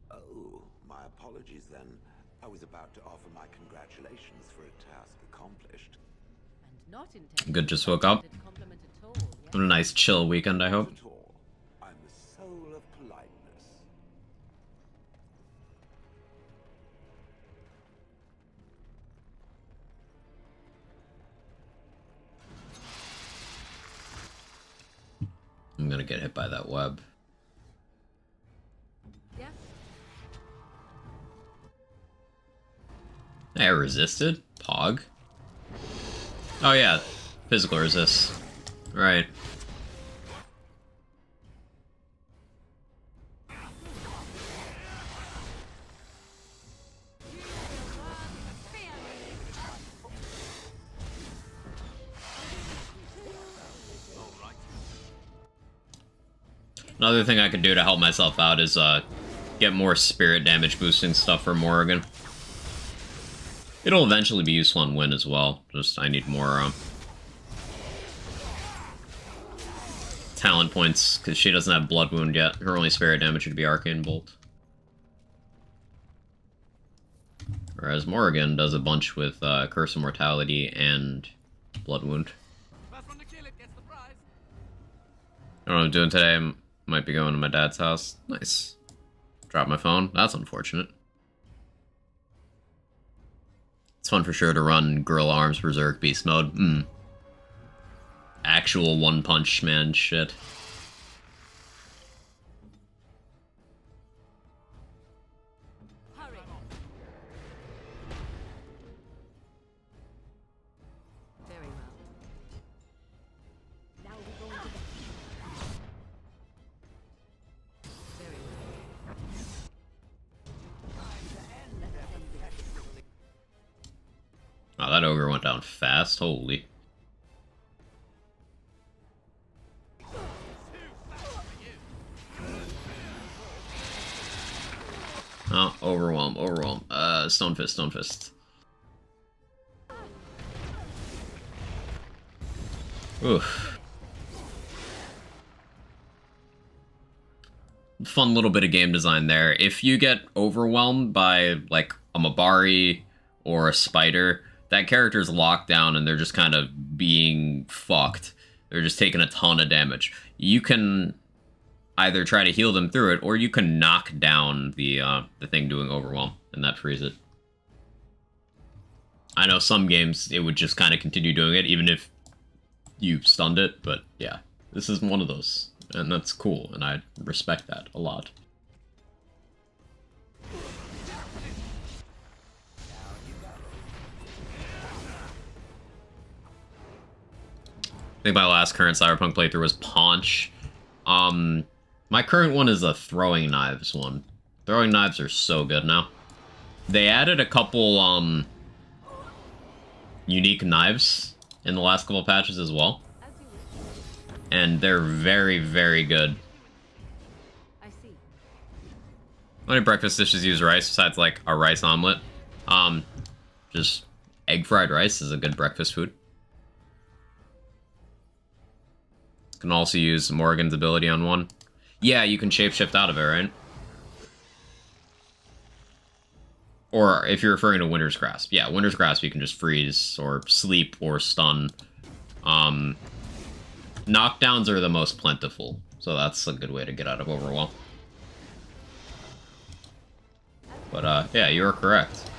Oh, my apologies then. I was about to offer my congratulations for a task accomplished. And not intended. Good, just woke up. Compliment at all, yes? What a nice chill weekend, I hope. Not at all. I'm the soul of politeness. I'm gonna get hit by that web. Yes. Hey, I resisted? Pog? Oh yeah, physical resist. Right. Another thing I could do to help myself out is get more spirit damage boosting stuff for Morrigan. It'll eventually be useful on Win as well. Just I need more talent points because she doesn't have Blood Wound yet. Her only spirit damage would be Arcane Bolt. Whereas Morrigan does a bunch with Curse of Mortality and Blood Wound. I don't know what I'm doing today. I might be going to my dad's house. Nice. Dropped my phone. That's unfortunate. It's fun for sure to run Gorilla Arms Berserk Beast Mode. Actual One Punch Man shit. Hurry. Very well. Now we're going to very well. Oh, that ogre went down fast. Holy. Oh, overwhelm, overwhelm. Stone Fist, Stone Fist. Oof. Fun little bit of game design there. If you get overwhelmed by, like, a Mabari or a Spider, that character's locked down and they're just kind of being fucked. They're just taking a ton of damage. You can either try to heal them through it, or you can knock down the thing doing overwhelm, and that frees it. I know some games it would just kind of continue doing it, even if you stunned it, but yeah, this is one of those, and that's cool, and I respect that a lot. I think my last current Cyberpunk playthrough was Paunch. My current one is a throwing knives one. Throwing knives are so good now. They added a couple, unique knives in the last couple patches as well. And they're very, very good. I see. How many breakfast dishes use rice besides, like, a rice omelet? Just egg fried rice is a good breakfast food. Can also use Morgan's ability on one. Yeah, you can shapeshift out of it, right? Or if you're referring to Winter's Grasp. Yeah, Winter's Grasp you can just freeze or sleep or stun. Knockdowns are the most plentiful, so that's a good way to get out of Overwhelm. But, yeah, you are correct.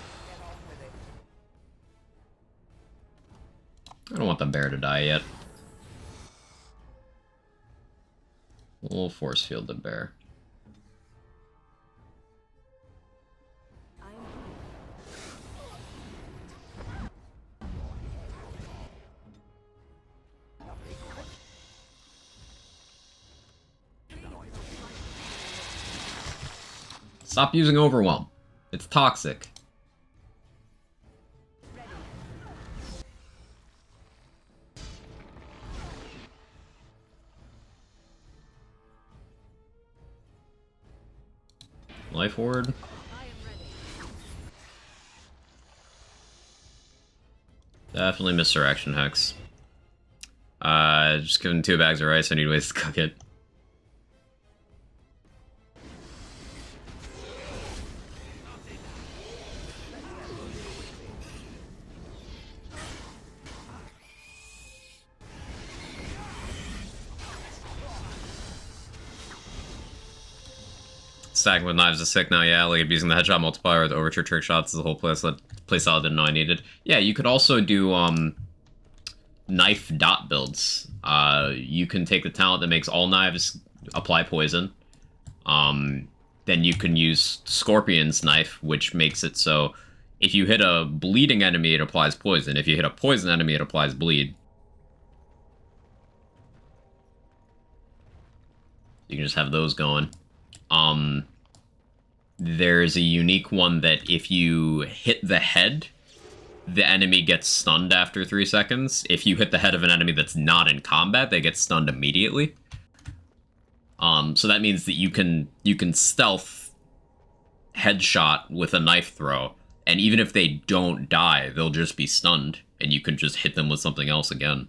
I don't want the bear to die yet. We'll force field the bear. Stop using Overwhelm. It's toxic. Life Ward. Definitely Misdirection Hex. Just give him 2 bags of rice. I need ways to cook it. Stacking with knives is sick now, yeah, like abusing the headshot multiplier with overture trick shots is a whole playstyle I didn't know I needed. Yeah, you could also do, knife dot builds. You can take the talent that makes all knives apply poison. Then you can use Scorpion's knife, which makes it so if you hit a bleeding enemy, it applies poison. If you hit a poison enemy, it applies bleed. You can just have those going. There's a unique one that if you hit the head, the enemy gets stunned after 3 seconds. If you hit the head of an enemy that's not in combat, they get stunned immediately. So that means that you can stealth headshot with a knife throw, and even if they don't die, they'll just be stunned, and you can just hit them with something else again.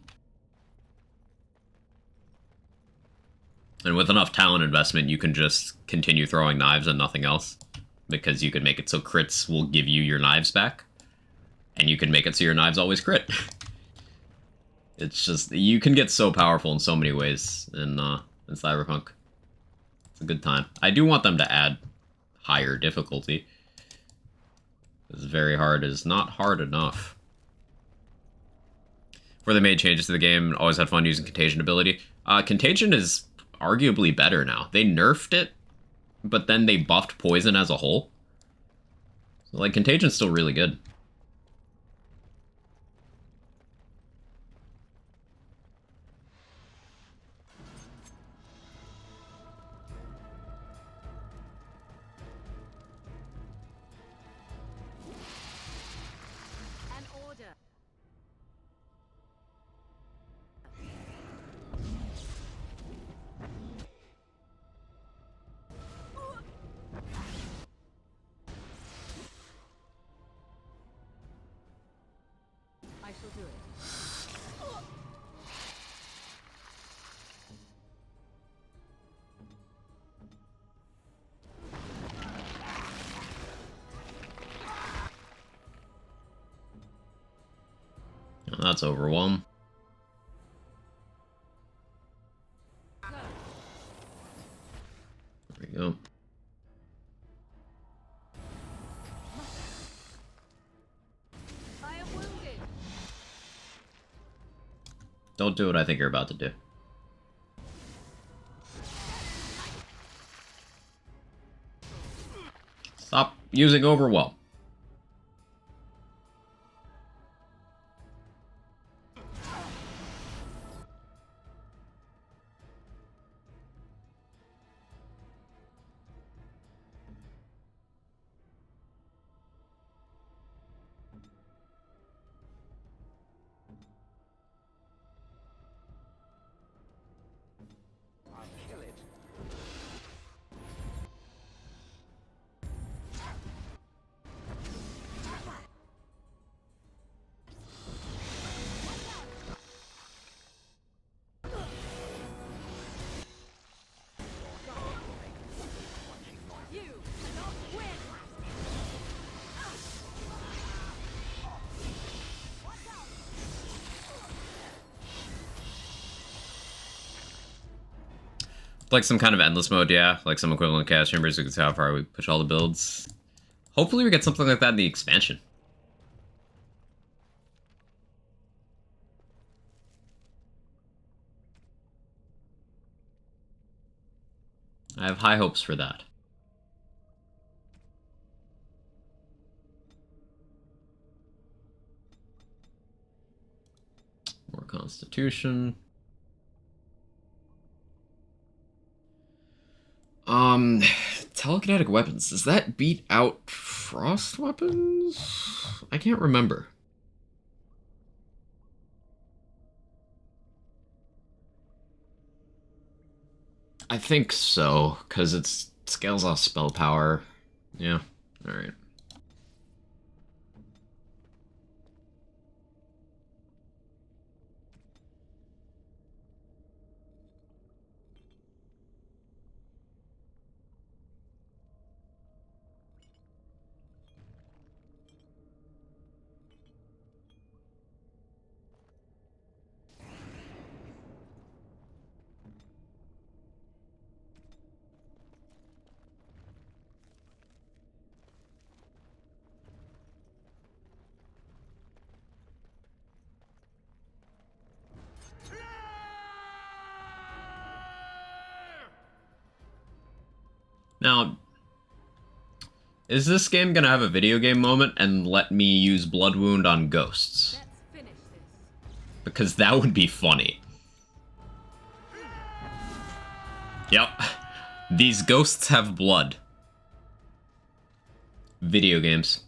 And with enough talent investment, you can just continue throwing knives and nothing else. Because you can make it so crits will give you your knives back. And you can make it so your knives always crit. It's just, you can get so powerful in so many ways in Cyberpunk. It's a good time. I do want them to add higher difficulty. Because very hard is not hard enough. Before they made changes to the game, always had fun using Contagion ability. Contagion is arguably better now. They nerfed it, but then they buffed poison as a whole. So, like, Contagion's still really good. An order. I shall do it. That's Overwhelm. There we go. I am wounded. Don't do what I think you're about to do. Stop using Overwhelm. Like some kind of endless mode, yeah. Like some equivalent chaos chambers, we can see how far we push all the builds. Hopefully we get something like that in the expansion. I have high hopes for that. More Constitution. Telekinetic weapons. Does that beat out frost weapons? I can't remember. I think so, because it scales off spell power. Yeah, alright. Now, is this game gonna have a video game moment and let me use Blood Wound on ghosts? Because that would be funny. Yep. These ghosts have blood. Video games.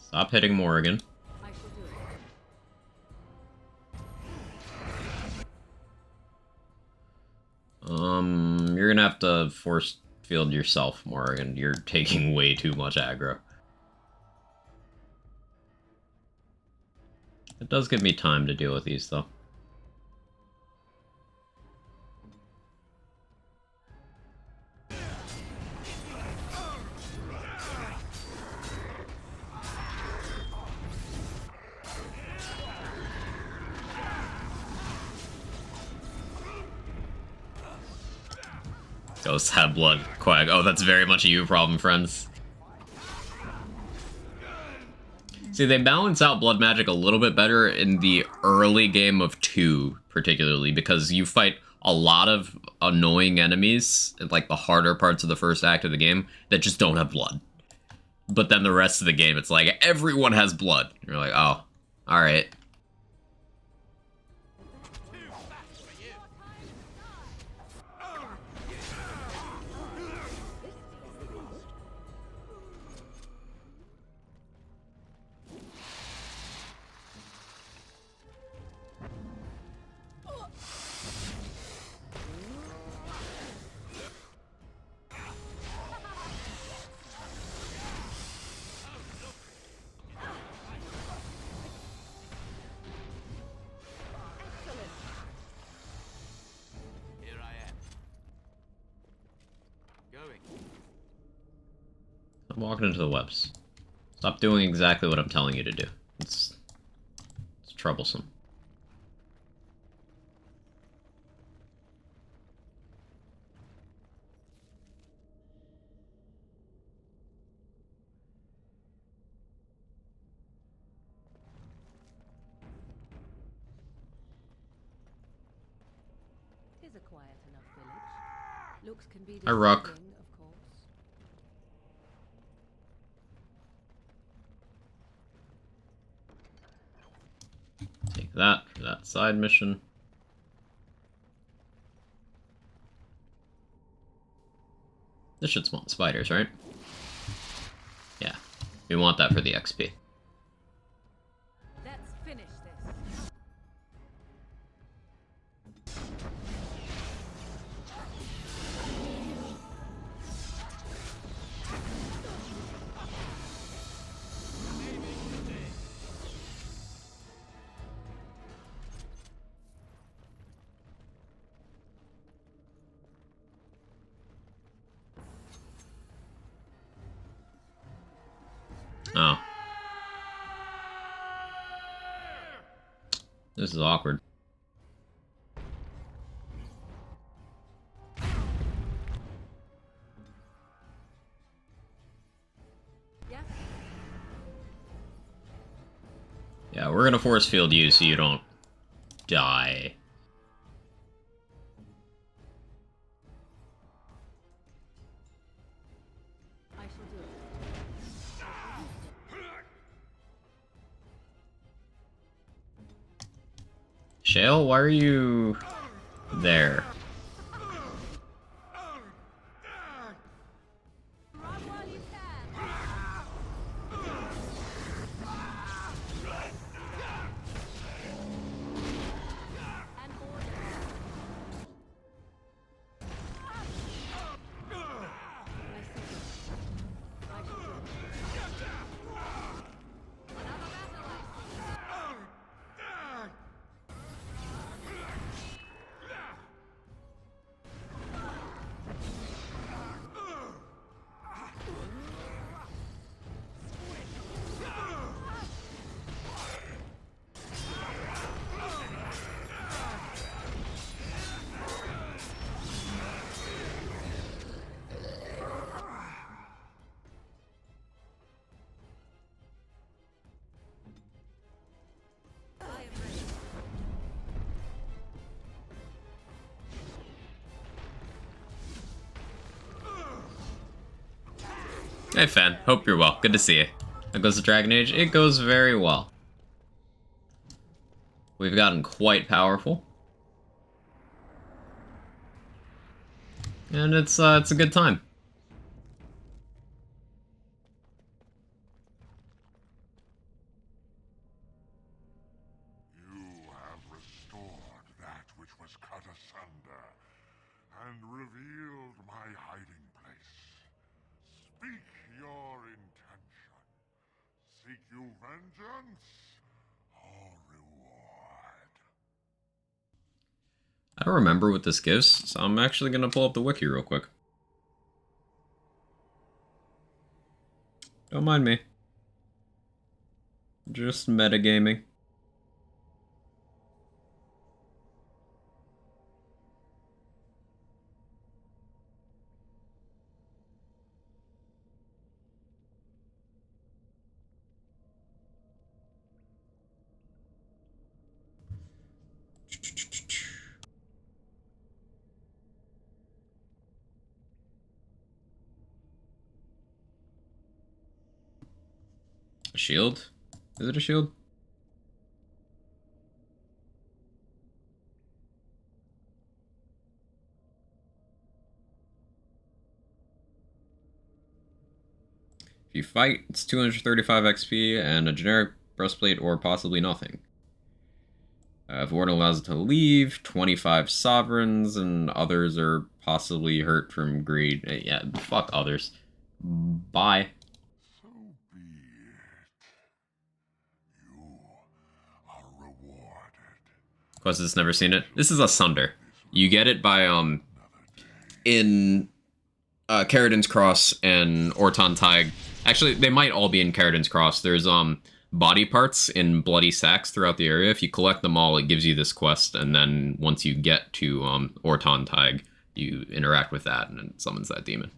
Stop hitting Morrigan. You're gonna have to force field yourself, Morrigan. You're taking way too much aggro. It does give me time to deal with these, though. Ghosts have blood. Quag. Oh, that's very much a you problem, friends. See, they balance out blood magic a little bit better in the early game of 2, particularly, because you fight a lot of annoying enemies, in, like, the harder parts of the first act of the game, that just don't have blood. But then the rest of the game, it's like, everyone has blood. You're like, oh, alright. I'm walking into the webs. Stop doing exactly what I'm telling you to do. It's troublesome. It is a quiet enough village. Looks can be I rock. deceiving, of course. Take that for that side mission. This should spawn spiders, right? Yeah. We want that for the XP. Let's finish this. Oh. This is awkward. Yeah, we're gonna force field you so you don't die. I shall do it. Shale, why are you there? Hey, Fen. Hope you're well. Good to see you. How goes the Dragon Age? It goes very well. We've gotten quite powerful. And it's a good time. You have restored that which was cut asunder, and revealed my hiding place. Speak your intention. Seek you vengeance or reward? I don't remember what this gives, so I'm actually gonna pull up the wiki real quick. Don't mind me. Just metagaming. A shield? Is it a shield? If you fight, it's 235 XP and a generic breastplate or possibly nothing. If Warden allows it to leave, 25 sovereigns, and others are possibly hurt from greed. Yeah, fuck others. Bye. So be it. You are rewarded. Quest never seen it. This is a Sunder. You get it by in Caradin's Cross and Orton Tig. Actually, they might all be in Caradin's Cross. There's body parts in bloody sacks throughout the area. If you collect them all, it gives you this quest, and then once you get to Orton Tig, you interact with that, and it summons that demon.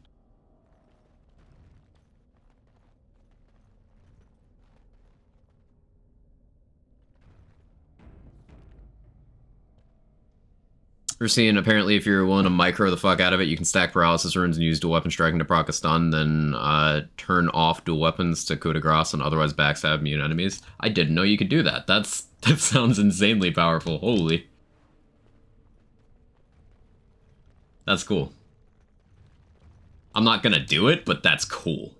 We're seeing, apparently, if you're willing to micro the fuck out of it, you can stack paralysis runes and use dual weapon striking to proc a stun, then turn off dual weapons to coup de grace and otherwise backstab immune enemies. I didn't know you could do that. That sounds insanely powerful. Holy. That's cool. I'm not gonna do it, but that's cool.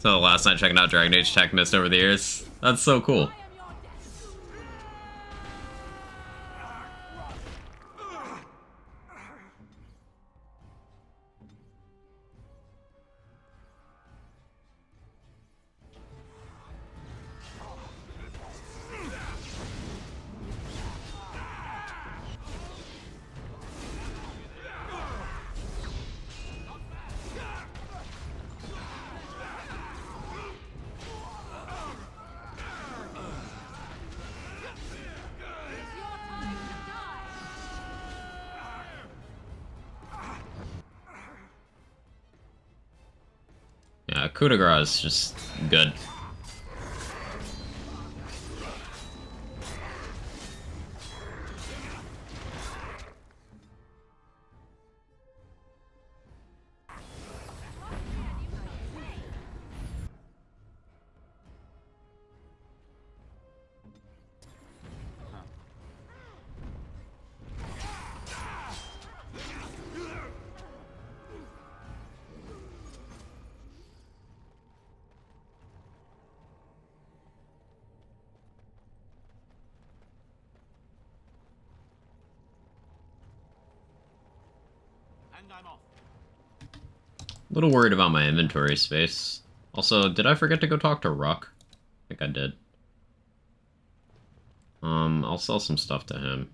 So the last night checking out Dragon Age Tech Mist over the years. That's so cool. Yeah, coup de grace is just good. And I'm off. A little worried about my inventory space. Also, did I forget to go talk to Ruck? I think I did. I'll sell some stuff to him.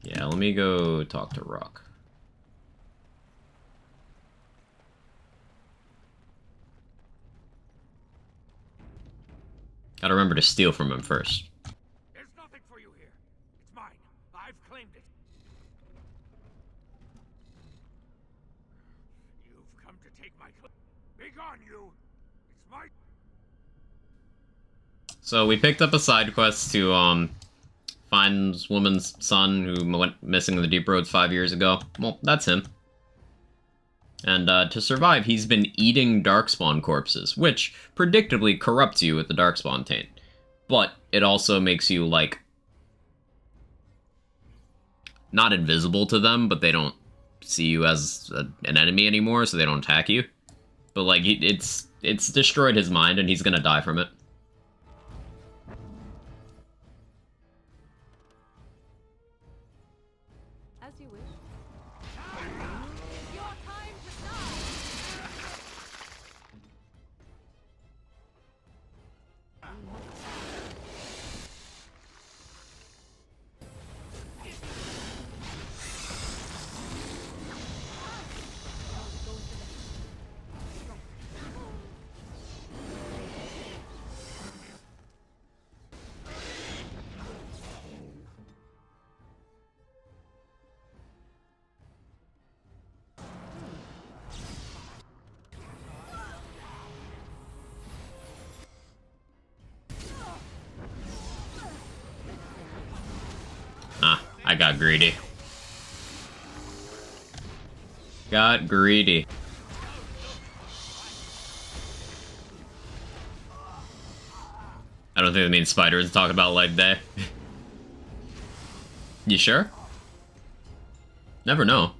Yeah, let me go talk to Ruck. Gotta remember to steal from him first. There's nothing for you here. It's mine. I've claimed it. You've come to take my claim. Begone, you! It's my... So we picked up a side quest to, find this woman's son who went missing in the Deep Roads 5 years ago. Well, that's him. And, to survive, he's been eating Darkspawn corpses, which predictably corrupts you with the Darkspawn taint. But it also makes you, like, not invisible to them, but they don't see you as an enemy anymore, so they don't attack you. But, like, it's destroyed his mind, and he's gonna die from it. As you wish. It's your time to die! Ah, I got greedy. Got greedy. I don't think it means spiders talk about light day. You sure? Never know.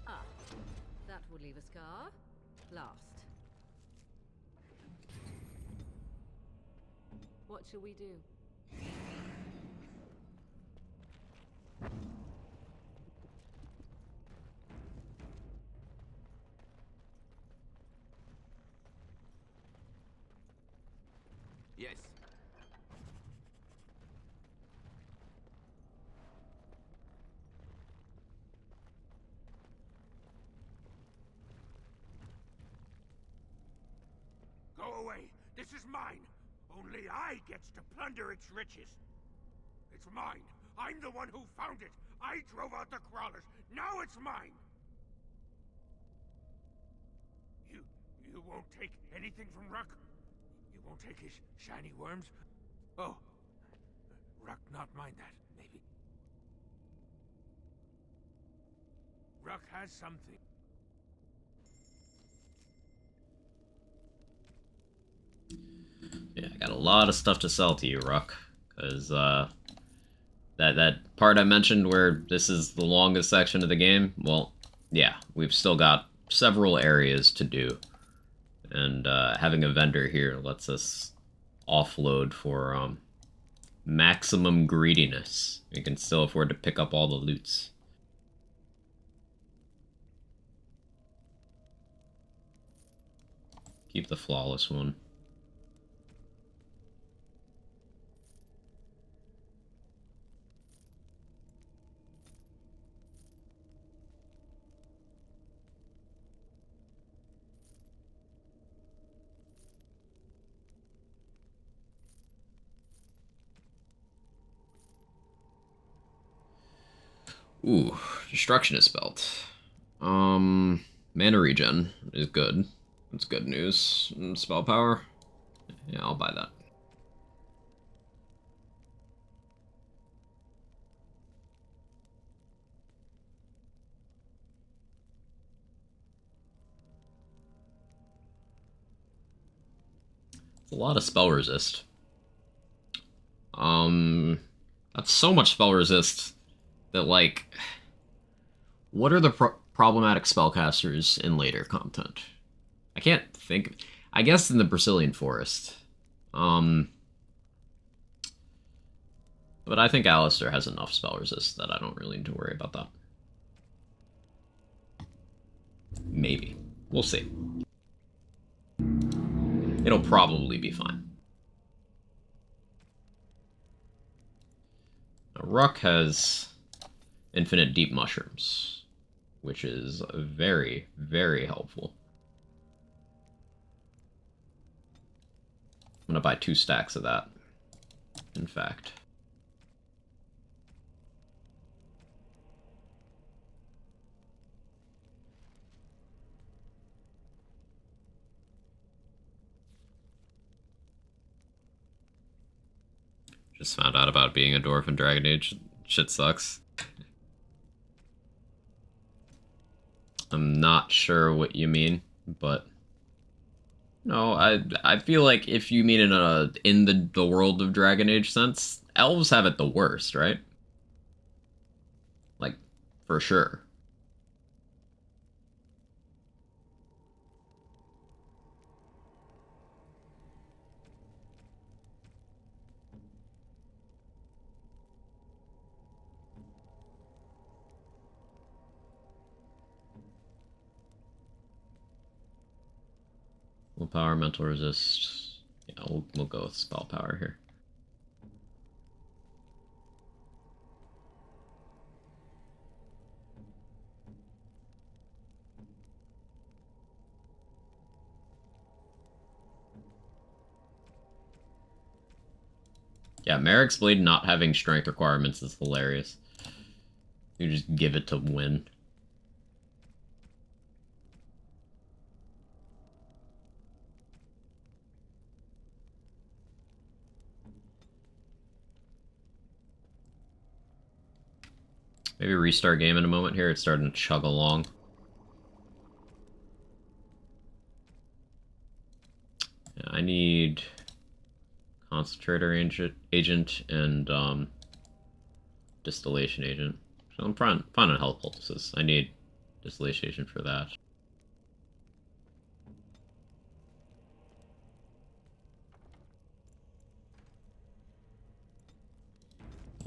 Ah, that will leave a scar. Last. What shall we do? Yes. Go away! This is mine! Only I gets to plunder its riches! It's mine! I'm the one who found it! I drove out the crawlers! Now it's mine! You won't take anything from Ruck? You won't take his shiny worms? Oh. Ruck not mind that, maybe. Ruck has something. Yeah, I got a lot of stuff to sell to you, Ruck. Because, That part I mentioned where this is the longest section of the game, well, yeah, we've still got several areas to do. And having a vendor here lets us offload for maximum greediness. We can still afford to pick up all the loots. Keep the flawless one. Ooh, destruction is spelt. Mana regen is good. That's good news. Spell power. Yeah, I'll buy that. It's a lot of spell resist. That's so much spell resist that, like, what are the problematic spellcasters in later content? I can't think. I guess in the Brazilian Forest. But I think Alistair has enough spell resist that I don't really need to worry about that. Maybe. We'll see. It'll probably be fine. Now, Ruck has infinite deep mushrooms, which is very, very helpful. I'm gonna buy 2 stacks of that, in fact. Just found out about being a dwarf in Dragon Age. Shit sucks. I'm not sure what you mean, but no, I feel like if you mean in the world of Dragon Age sense, elves have it the worst, right? Like, for sure. Willpower, mental resist. Yeah, we'll go with spell power here. Yeah, Merrick's Blade not having strength requirements is hilarious. You just give it to win. Maybe restart game in a moment here. It's starting to chug along. Yeah, I need concentrator agent and distillation agent. So I'm finding health poultices. I need distillation agent for that.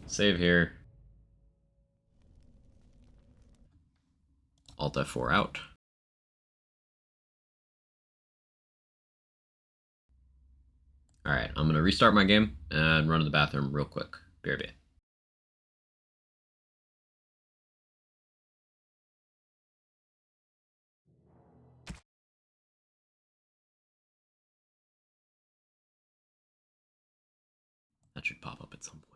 Save here. Alt F4 out. Alright, I'm gonna restart my game and run to the bathroom real quick. BRB. That should pop up at some point.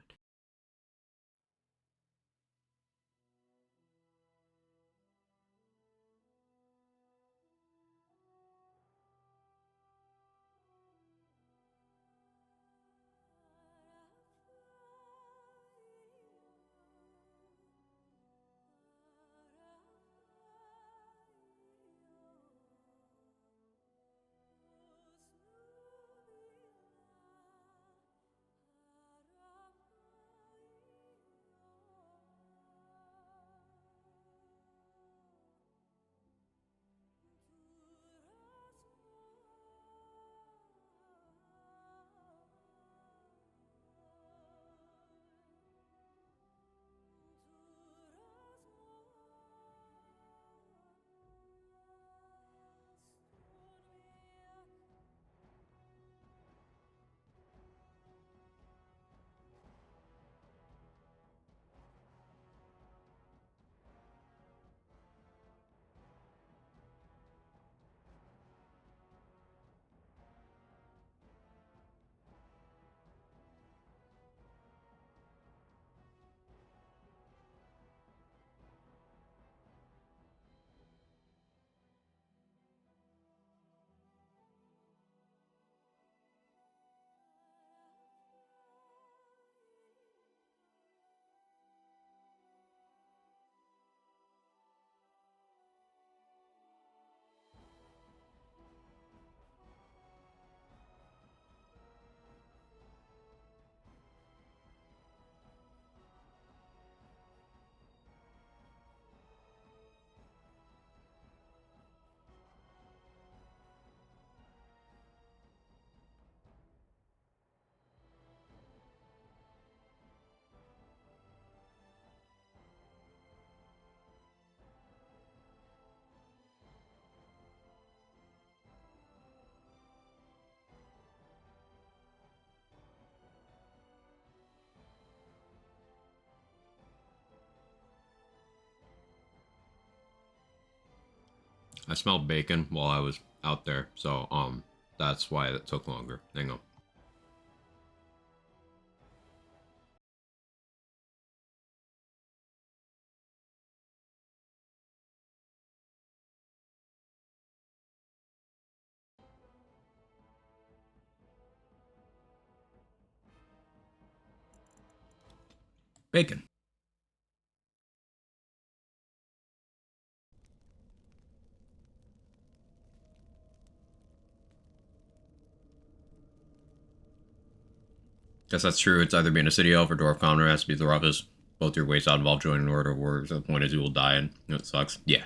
I smelled bacon while I was out there, so that's why it took longer. Hang on. Bacon. Guess that's true. It's either being a city elf or dwarf commoner has to be the roughest. Both your ways out involve joining an order of warriors. The point is you will die and it sucks. Yeah.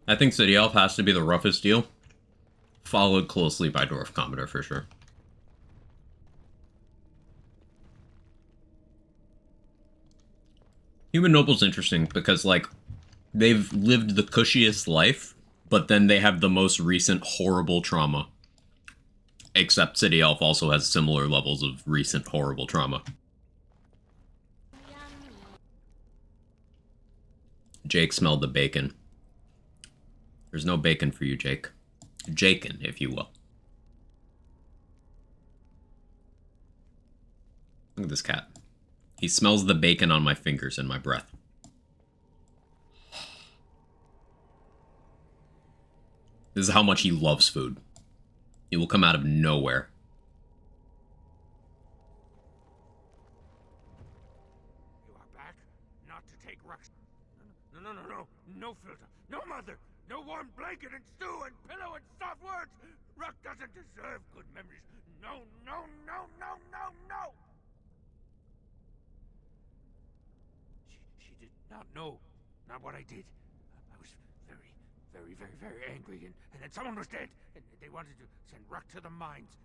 I think city elf has to be the roughest deal. Followed closely by dwarf commoner for sure. Human noble's interesting because, like, they've lived the cushiest life, but then they have the most recent horrible trauma. Except City Elf also has similar levels of recent horrible trauma. Jake smelled the bacon. There's no bacon for you, Jake. Jaken, if you will. Look at this cat. He smells the bacon on my fingers and my breath. This is how much he loves food. It will come out of nowhere. You are back, not to take Rux. No filter, no mother, no warm blanket and stew and pillow and soft words. Ruck doesn't deserve good memories. No. She did not know, not what I did. I was very angry, and then someone was dead, and they wanted to send Ruck to the mines.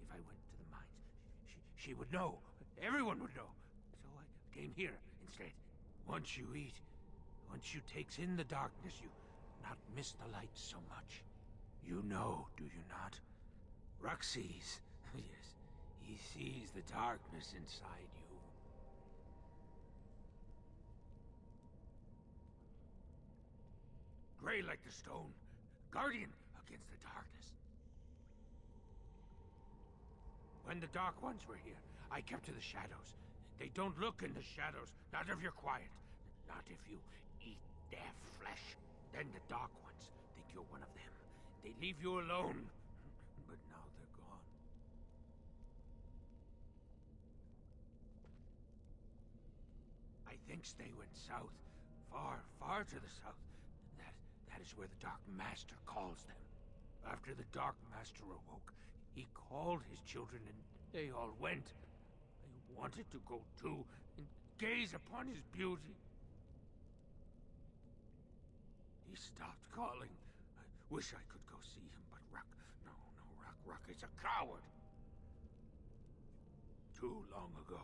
If I went to the mines, she would know. Everyone would know. So I came here instead. Once you eat, once you takes in the darkness, you not miss the light so much. You know, do you not? Ruck sees. Yes, he sees the darkness inside you. Gray like the stone, guardian against the darkness. When the Dark Ones were here, I kept to the shadows. They don't look in the shadows, not if you're quiet. Not if you eat their flesh. Then the Dark Ones think you're one of them. They leave you alone. But now they're gone. I think they went south. Far to the south. That is where the Dark Master calls them. After the Dark Master awoke, he called his children and they all went. I wanted to go too and gaze upon his beauty. He stopped calling. I wish I could go see him, but Ruck is a coward. Too long ago,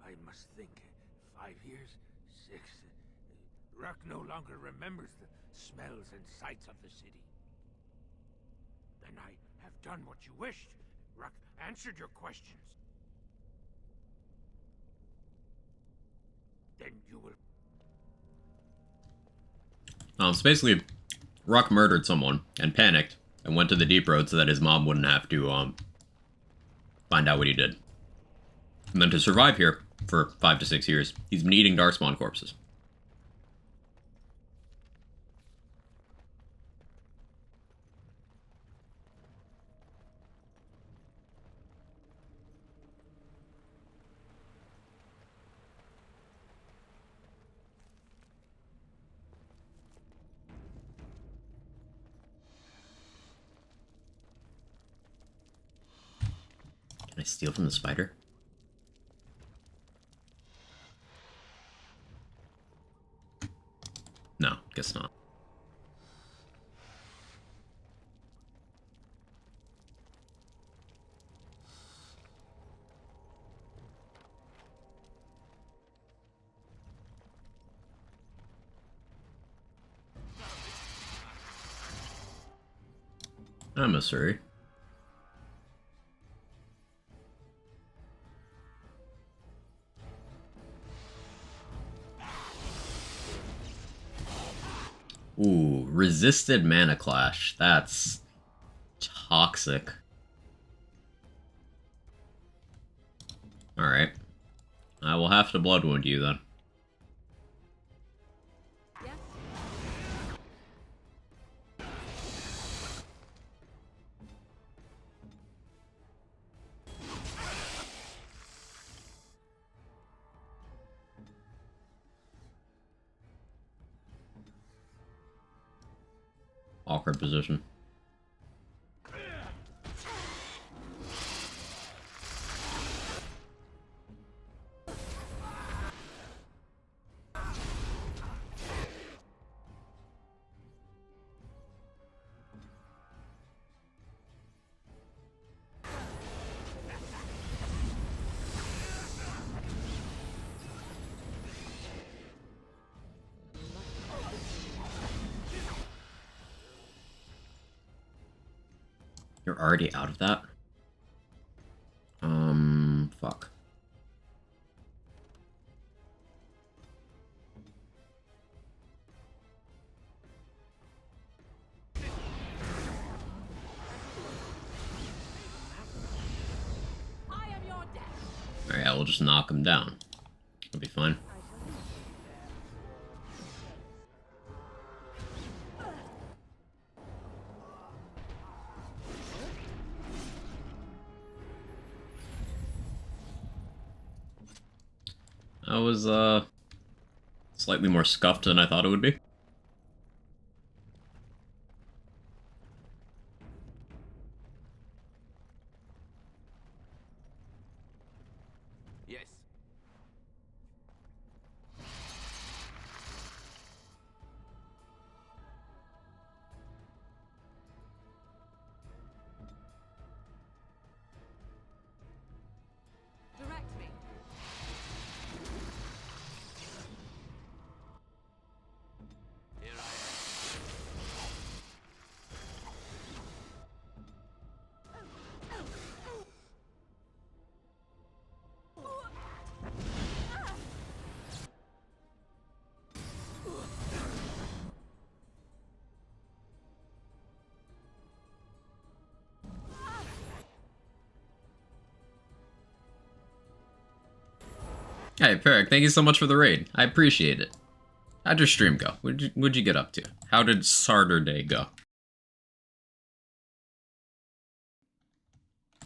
I must think. 5 years? 6? Ruck no longer remembers the smells and sights of the city. Then I have done what you wished. Ruck answered your questions. Then you will... So basically, Ruck murdered someone and panicked and went to the Deep Road so that his mom wouldn't have to find out what he did. And then to survive here for 5 to 6 years, he's been eating Darkspawn corpses. Can I steal from the spider? No, guess not. Emissary. Ooh, resisted mana clash. That's toxic. Alright. I will have to blood wound you then. Awkward position. You're already out of that? Fuck. Alright, we'll just knock him down. It'll be fine. That was, slightly more scuffed than I thought it would be. Yes. Direct me. Here I am. Hey, Perrick, thank you so much for the raid. I appreciate it. How'd your stream go? What'd you get up to? How did Saturday go?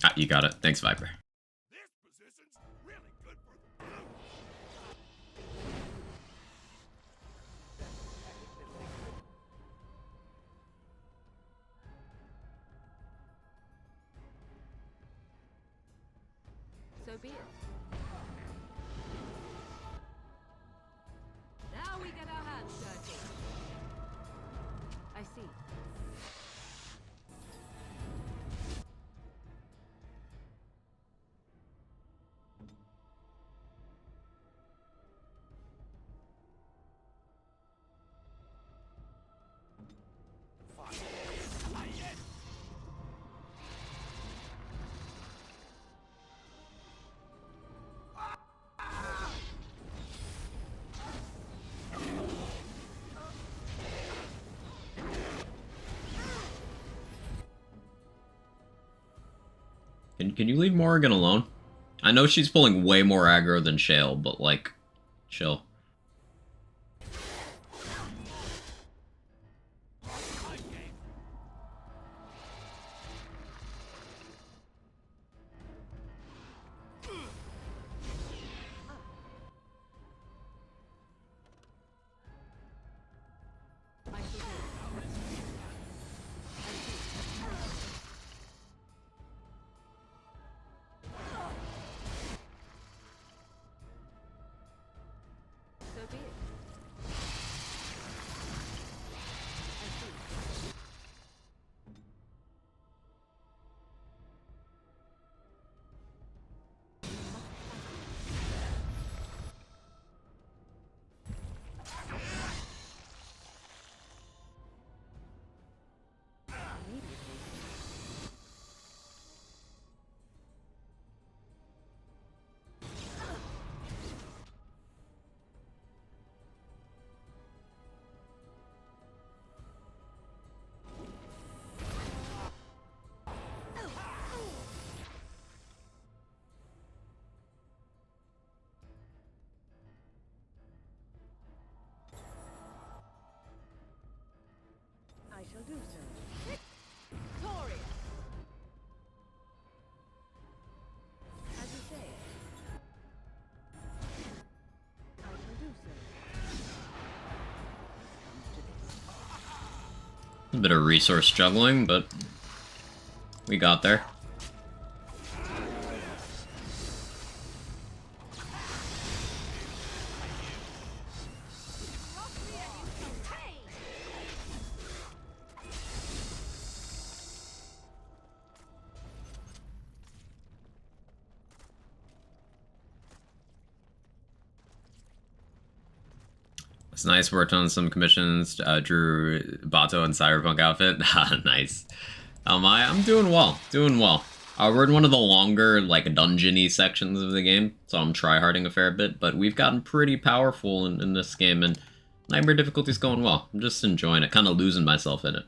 Ah, you got it. Thanks, Viper. This position's really good for the blue. So be it. Now we get our hands dirty. I see. Can you leave Morrigan alone? I know she's pulling way more aggro than Shale, but like, chill. do so. Victorious! As you say. I can do so. A bit of resource juggling, but we got there. It's nice. Worked on some commissions. Drew Bato and Cyberpunk outfit. Nice. I'm doing well. Doing well. We're in one of the longer, like, dungeon-y sections of the game, so I'm tryharding a fair bit, but we've gotten pretty powerful in this game, and Nightmare difficulty's going well. I'm just enjoying it, kind of losing myself in it.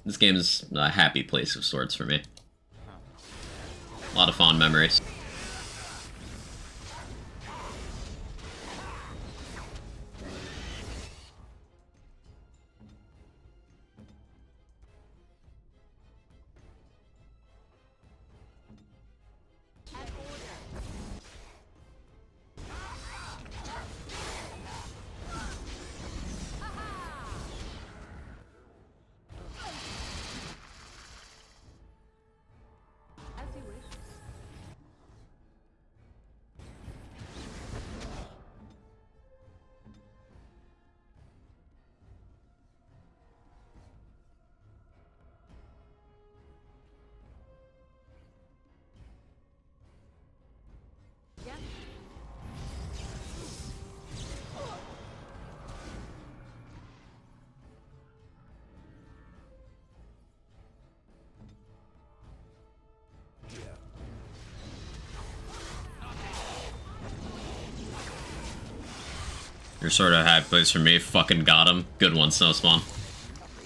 This game is a happy place of sorts for me. A lot of fond memories. You're sort of a happy place for me. Fucking got him. Good one, Snowspawn.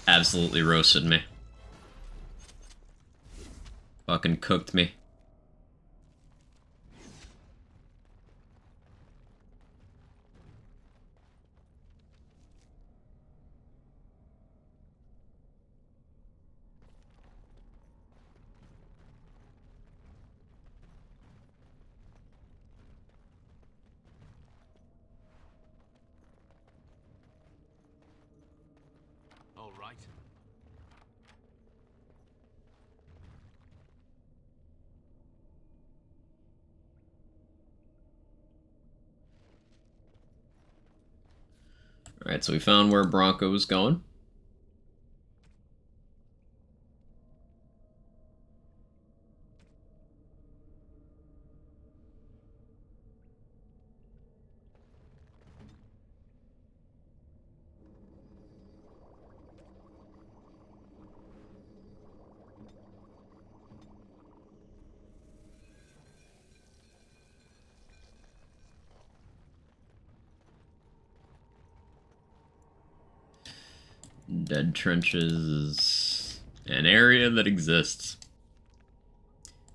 Absolutely roasted me. Fucking cooked me. All right. Alright, so we found where Bronco was going. Dead Trenches is an area that exists.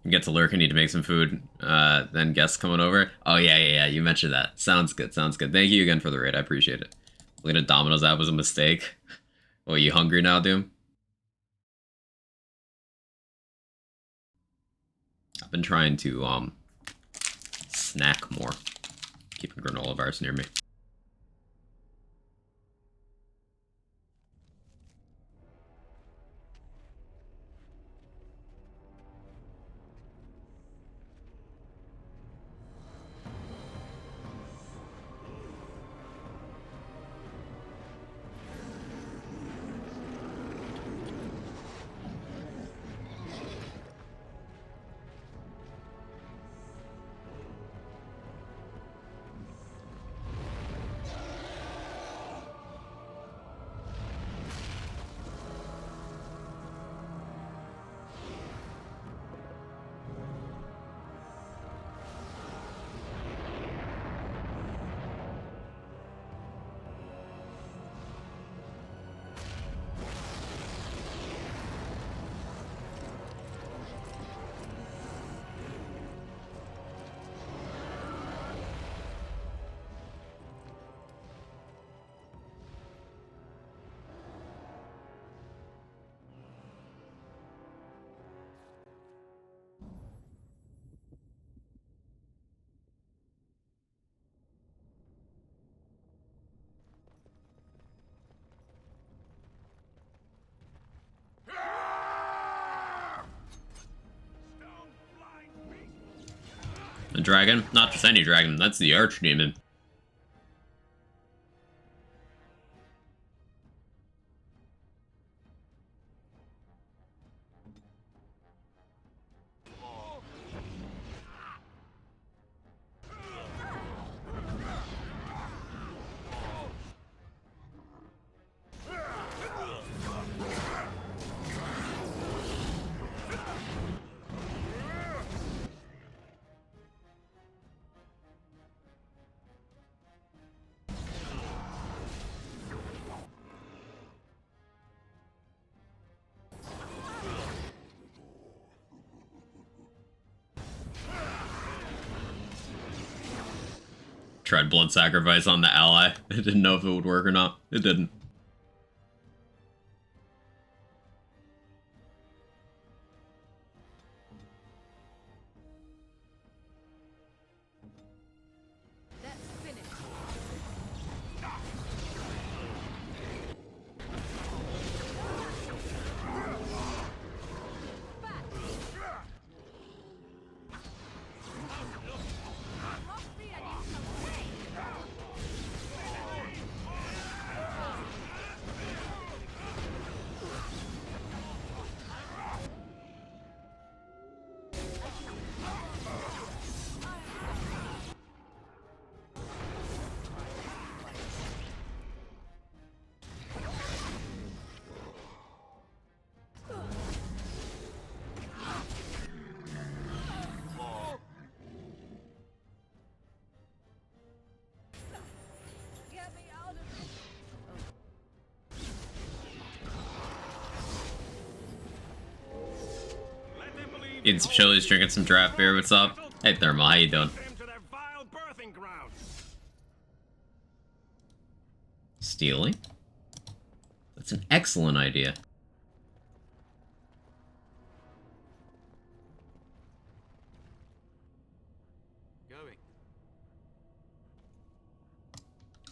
You get to lurk, I need to make some food. Then guests coming over. Oh, yeah, you mentioned that. Sounds good, sounds good. Thank you again for the raid, I appreciate it. Looking at Domino's, that was a mistake. Oh, you hungry now, Doom? I've been trying to, snack more. Keeping granola bars near me. A dragon? Not just any dragon, that's the archdemon. Tried blood sacrifice on the ally. I didn't know if it would work or not. It didn't. Eating some chilies, drinking some draft beer. What's up? Hey, Thermal, how you doing? Stealing? That's an excellent idea. Going.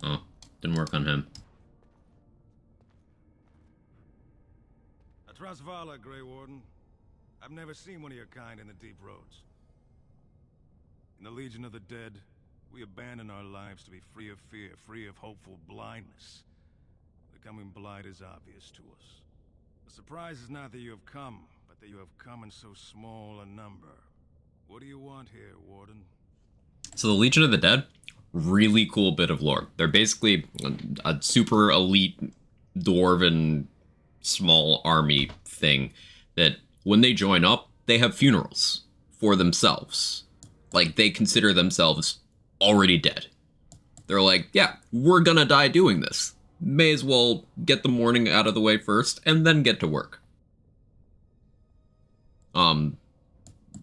Oh, didn't work on him. Atrasvala, Grey Warden. I've never seen one of your kind in the deep roads. In the Legion of the Dead, we abandon our lives to be free of fear, free of hopeful blindness. The coming blight is obvious to us. The surprise is not that you have come, but that you have come in so small a number. What do you want here, Warden? So the Legion of the Dead, really cool bit of lore. They're basically a super elite dwarven small army thing that when they join up, they have funerals for themselves. Like, they consider themselves already dead. They're like, yeah, we're gonna die doing this. May as well get the mourning out of the way first, and then get to work.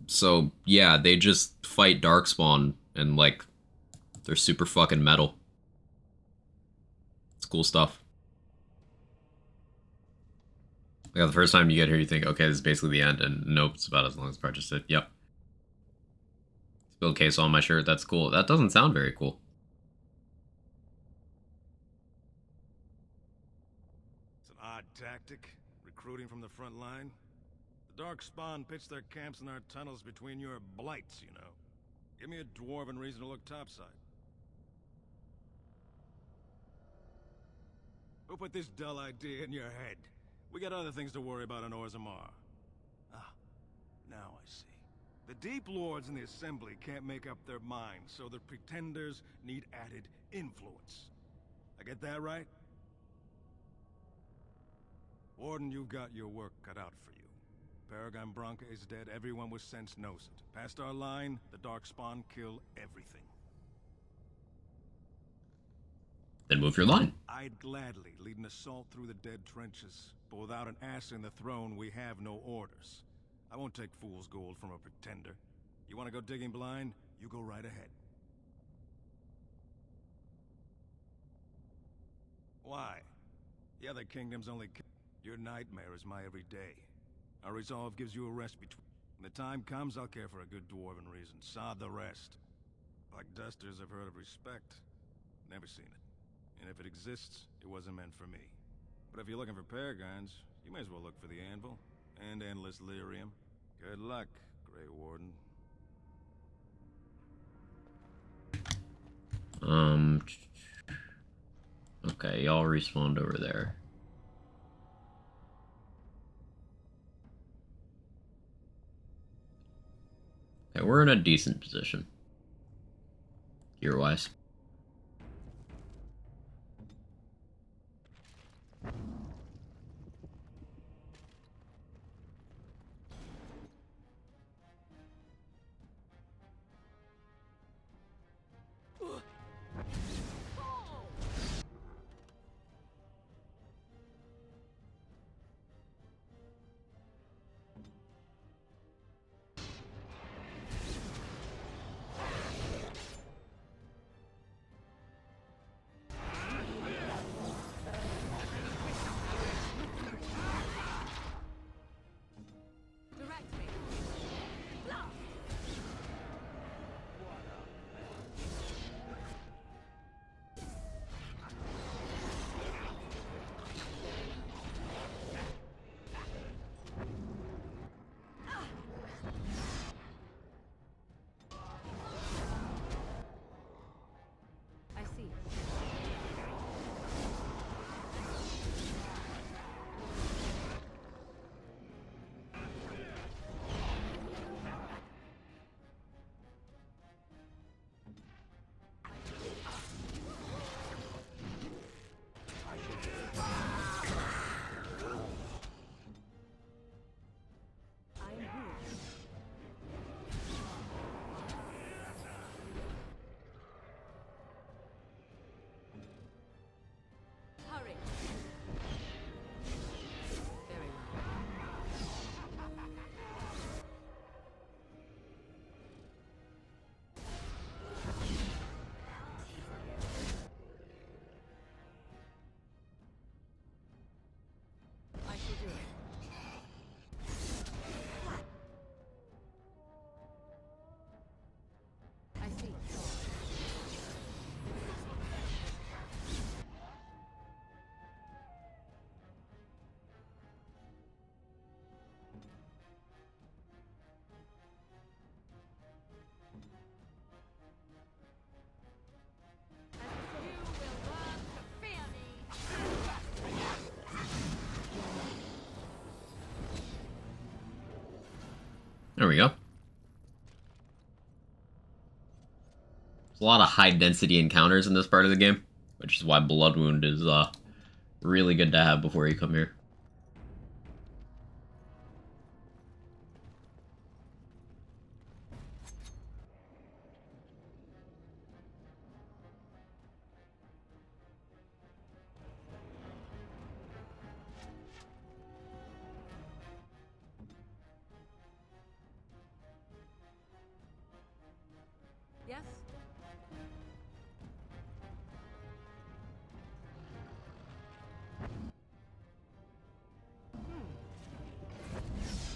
So, yeah, they just fight Darkspawn, and, like, they're super fucking metal. It's cool stuff. Yeah, the first time you get here, you think, okay, this is basically the end, and nope, it's about as long as Purchase did. Yep. Spilled case on my shirt, that's cool. That doesn't sound very cool. It's an odd tactic, recruiting from the front line. The Darkspawn pitch their camps in our tunnels between your blights, you know. Give me a dwarven reason to look topside. Who put this dull idea in your head? We got other things to worry about on Orzammar. Ah, now I see. The Deep Lords in the Assembly can't make up their minds, so the Pretenders need added influence. I get that right? Warden, you've got your work cut out for you. Paragon Branca is dead, everyone with sense knows it. Past our line, the Darkspawn kill everything. Then move your line. I'd gladly lead an assault through the dead trenches, but without an ass in the throne, we have no orders. I won't take fool's gold from a pretender. You want to go digging blind? You go right ahead. Why? The other kingdoms only... Your nightmare is my everyday. Our resolve gives you a rest between... When the time comes, I'll care for a good dwarven reason. Sod the rest. Like dusters, I've heard of respect. Never seen it. And if it exists, it wasn't meant for me. But if you're looking for paragons, you may as well look for the anvil. And endless lyrium. Good luck, Grey Warden. Okay, y'all respawned over there. Okay, we're in a decent position. Gear-wise. I see. I'm here. Hurry. Very well. I shall do it. I see. There we go. There's a lot of high-density encounters in this part of the game, which is why Blood Wound is really good to have before you come here. Yes?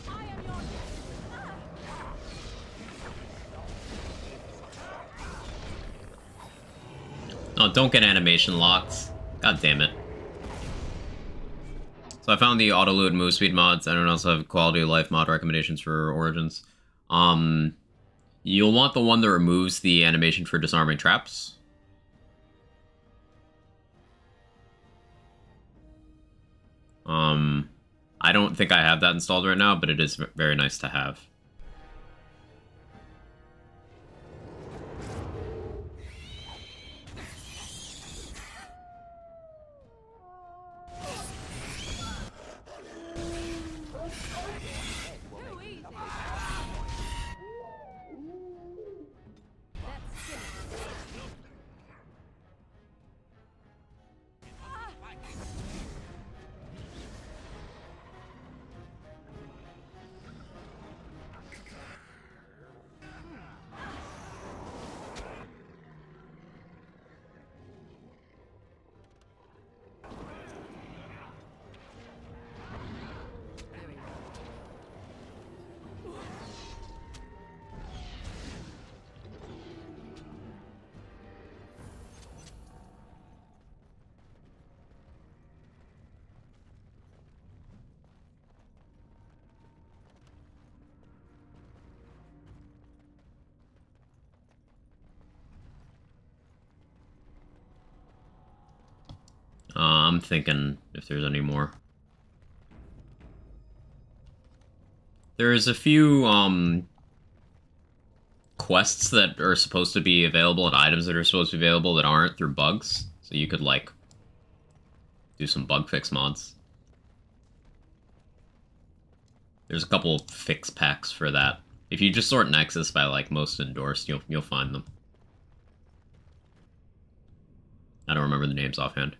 I am your Oh, don't get animation locks. God damn it. So I found the auto-load move speed mods, and I also have quality of life mod recommendations for Origins. You'll want the one that removes the animation for disarming traps. I don't think I have that installed right now, but it is very nice to have. I'm thinking if there's any more. There's a few, quests that are supposed to be available and items that are supposed to be available that aren't through bugs. So you could, like, do some bug fix mods. There's a couple fix packs for that. If you just sort Nexus by, like, most endorsed, you'll find them. I don't remember the names offhand.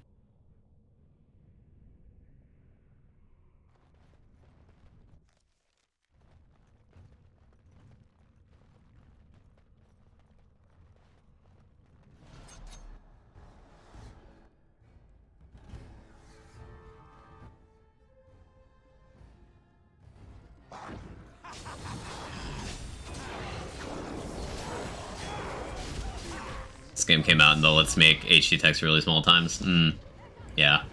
This game came out and they'll let's make HD text really small times. Yeah.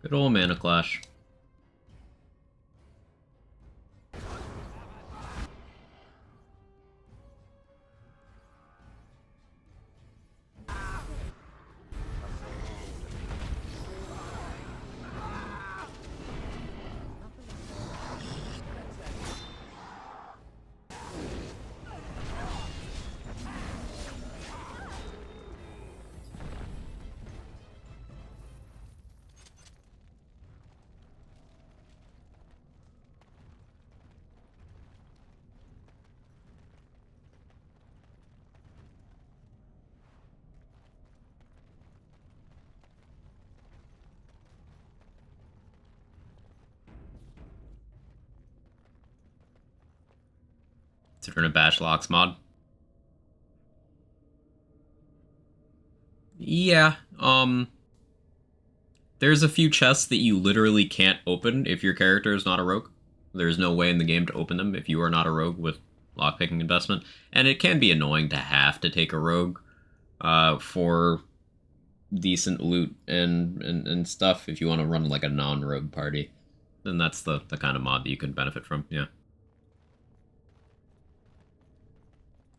Good old Mana Clash. Considering a Bash Locks mod. Yeah, there's a few chests that you literally can't open if your character is not a rogue. There's no way in the game to open them if you are not a rogue with lockpicking investment. And it can be annoying to have to take a rogue for decent loot and stuff if you want to run like a non-rogue party. Then that's the kind of mod that you can benefit from, yeah.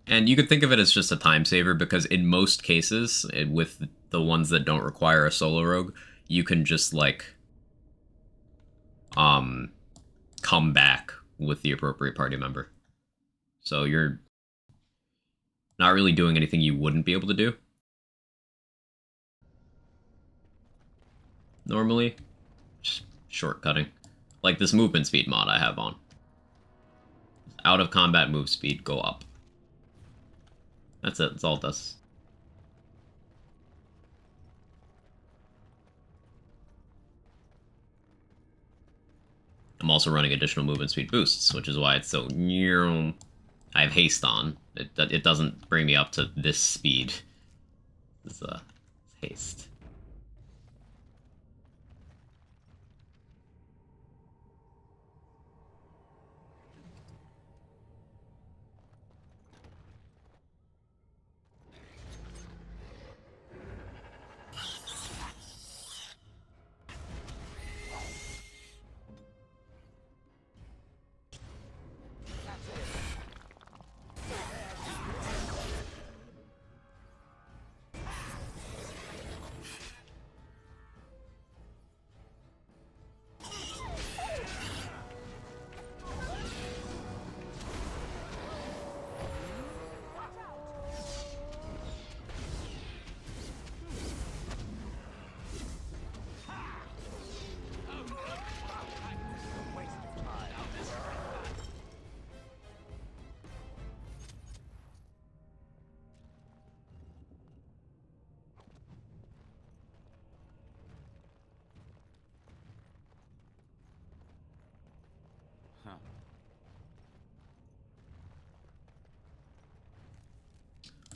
And you could think of it as just a time saver because in most cases, with the ones that don't require a solo rogue, you can just, like, come back with the appropriate party member. So you're not really doing anything you wouldn't be able to do normally. Just shortcutting. Like this movement speed mod I have on. Out of combat move speed, go up. That's it, that's all it does. I'm also running additional movement speed boosts, which is why it's so... I have haste on. It doesn't bring me up to this speed. It's haste.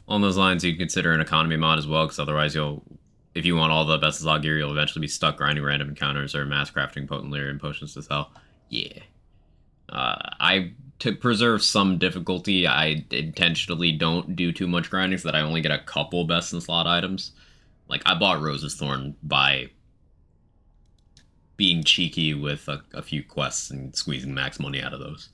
On those lines, you can consider an economy mod as well, because otherwise if you want all the best Zod gear, you'll eventually be stuck grinding random encounters or mass crafting potent lyrium and potions to sell. Yeah. To preserve some difficulty, I intentionally don't do too much grinding so that I only get a couple best in slot items. Like, I bought Rose's Thorn by being cheeky with a few quests and squeezing max money out of those.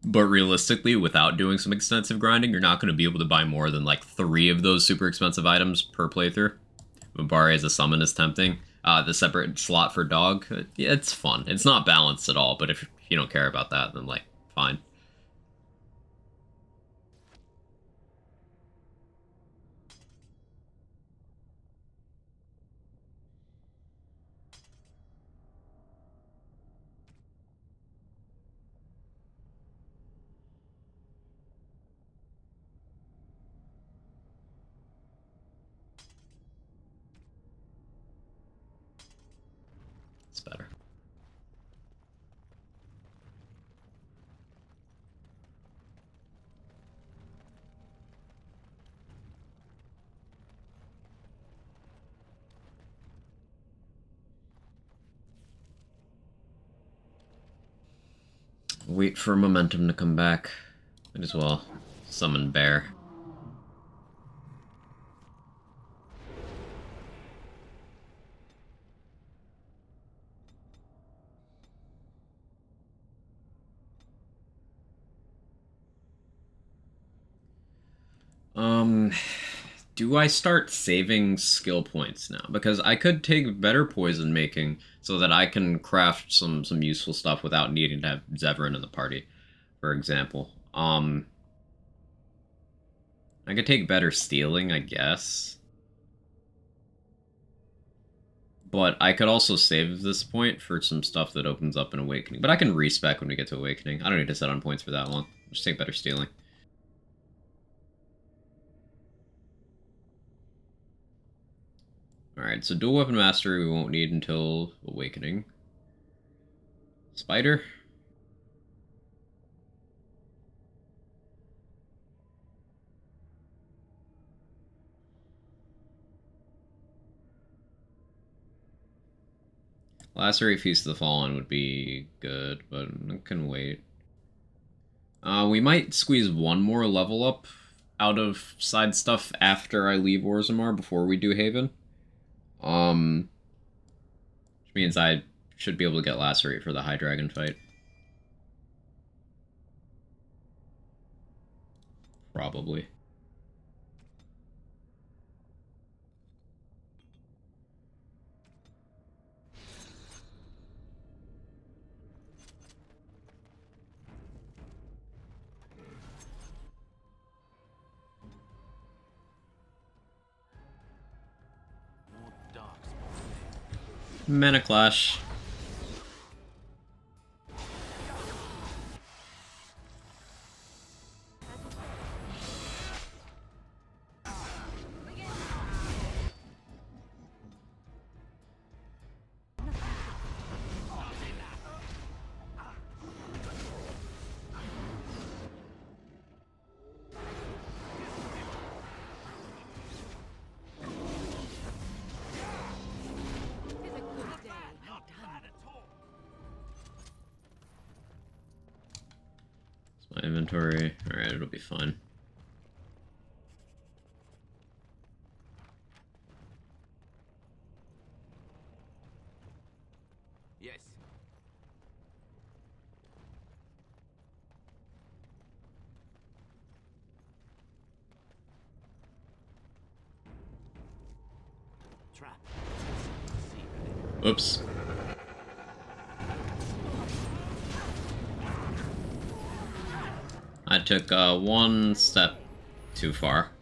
But realistically, without doing some extensive grinding, you're not going to be able to buy more than like 3 of those super expensive items per playthrough. Mabari as a summon is tempting. The separate slot for dog, yeah, it's fun. It's not balanced at all, but if you don't care about that, then like, fine. It's better. Wait for momentum to come back. Might as well summon Bear. Do I start saving skill points now? Because I could take better poison making so that I can craft some useful stuff without needing to have Zevran in the party, for example. I could take better stealing, I guess. But I could also save this point for some stuff that opens up in Awakening. But I can respec when we get to Awakening. I don't need to set on points for that long. Just take better stealing. Alright, so dual weapon mastery we won't need until Awakening. Spider? Lacerate Feast of the Fallen would be good, but it can wait. We might squeeze one more level up out of side stuff after I leave Orzammar before we do Haven. Which means I should be able to get Lacerate for the High Dragon fight. Probably. Mana Clash. My inventory. Alright, it'll be fine. Yes. Trap. Oops. I took one step too far.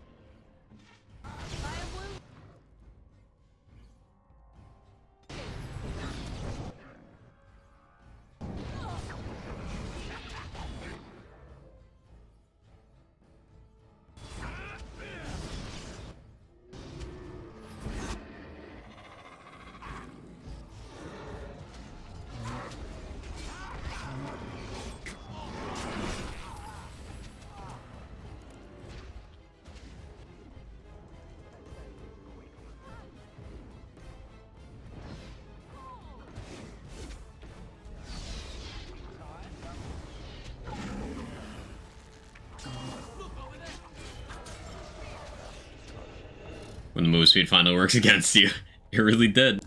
when the move speed finally works against you. It really did.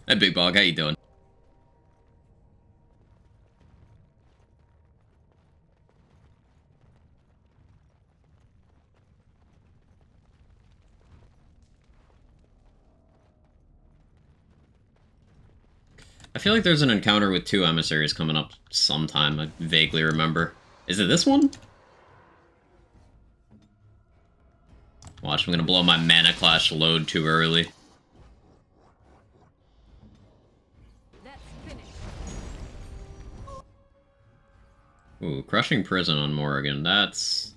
Hey, Big Bog, how you doing? I feel like there's an encounter with 2 emissaries coming up sometime. I vaguely remember. Is it this one? Watch, I'm gonna blow my Mana Clash load too early. Ooh, Crushing Prison on Morrigan. That's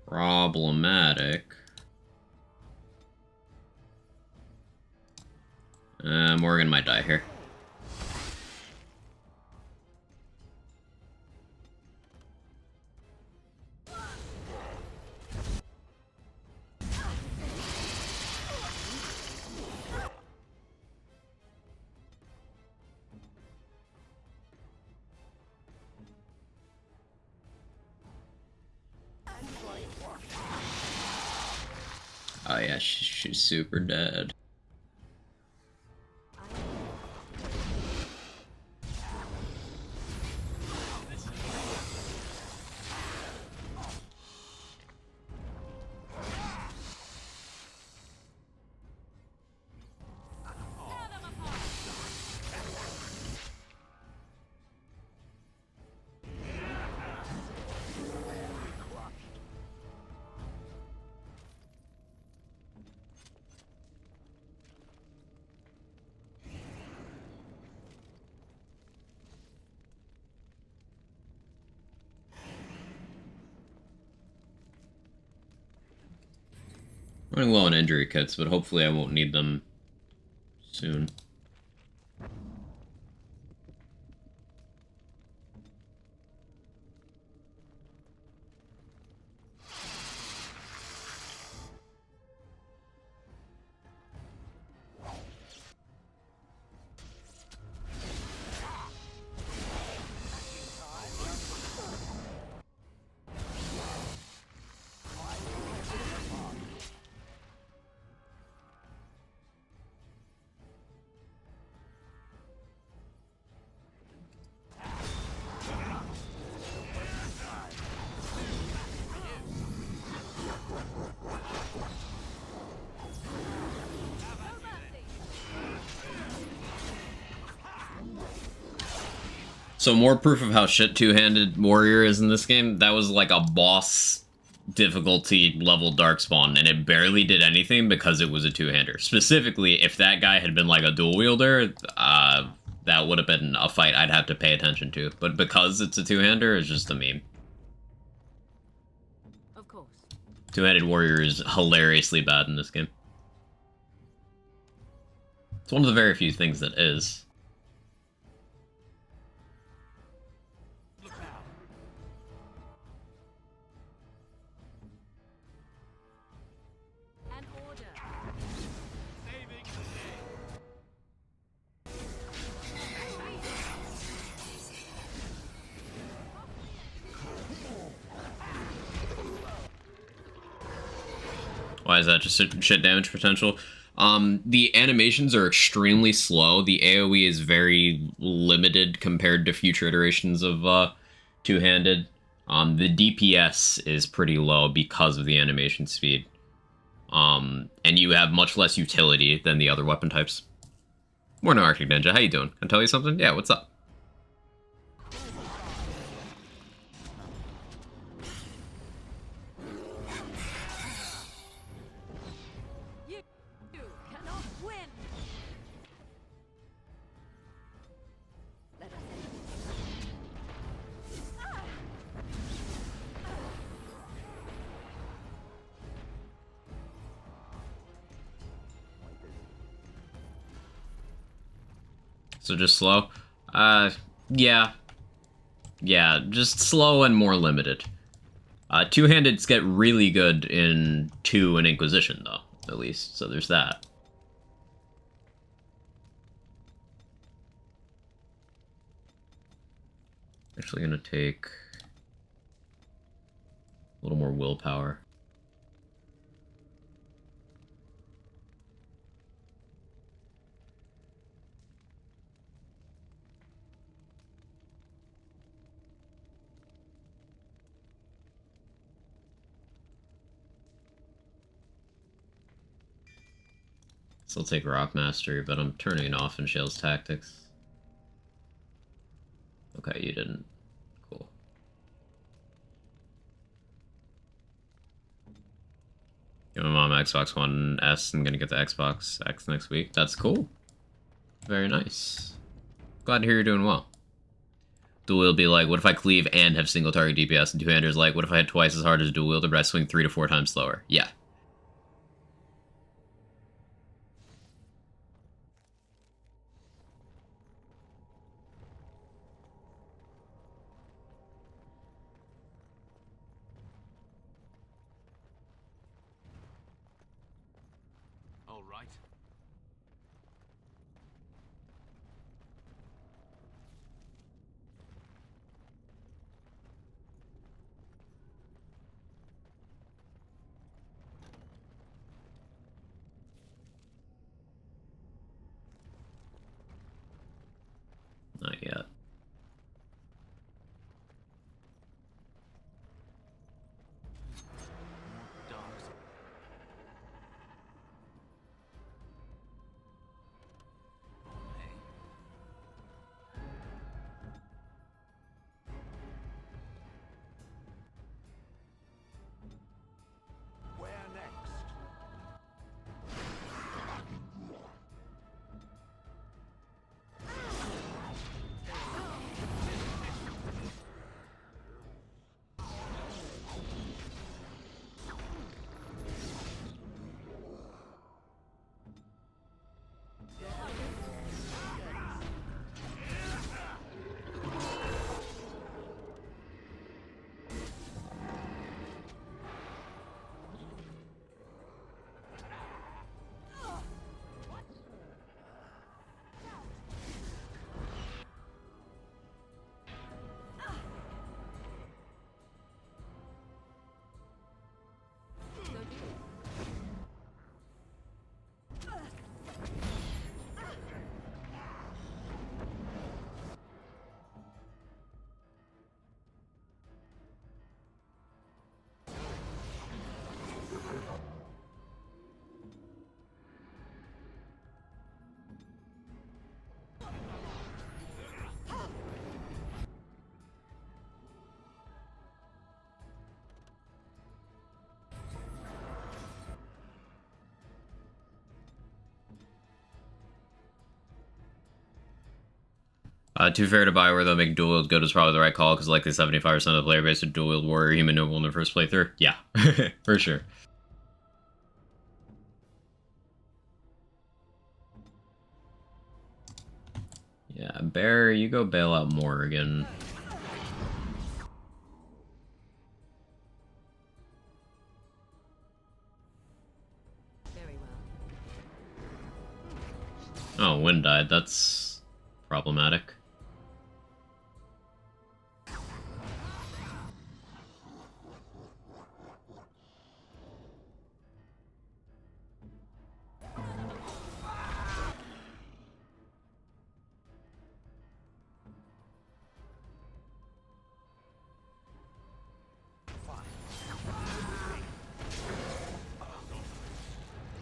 problematic. Morrigan might die here. Oh yeah, she's super dead. Running low on injury kits, but hopefully I won't need them soon. So more proof of how shit two-handed Warrior is in this game. That was like a boss difficulty level Darkspawn, and it barely did anything because it was a two-hander. Specifically, if that guy had been like a dual wielder, that would have been a fight I'd have to pay attention to. But because it's a two-hander, it's just a meme. Of course. Two-handed Warrior is hilariously bad in this game. It's one of the very few things that is. Why is that? Just shit damage potential? The animations are extremely slow. The AoE is very limited compared to future iterations of two-handed. The DPS is pretty low because of the animation speed. And you have much less utility than the other weapon types. Morning, Arctic Ninja. How you doing? Can I tell you something? Yeah, what's up? So just slow? Yeah. Yeah, just slow and more limited. Two-handeds get really good in 2 and Inquisition, though, at least, so there's that. Actually gonna take a little more willpower. Still take Rock Mastery, but I'm turning off in Shale's Tactics. Okay, you didn't. Cool. Give my mom Xbox One S. I'm gonna get the Xbox X next week. That's cool. Very nice. Glad to hear you're doing well. Dual wield be like, what if I cleave and have single target DPS? And two-hander's like, what if I hit twice as hard as a dual wielder, but I swing 3 to 4 times slower? Yeah. All right. Not yet. Dogs. Where next? Too fair to Bioware, though, making dual wield good is probably the right call, because likely 75% of the player base are dual wield warrior human noble in their first playthrough. Yeah, for sure. Yeah, Bear, you go bail out Morrigan. Very well. Oh, Wind died. That's problematic.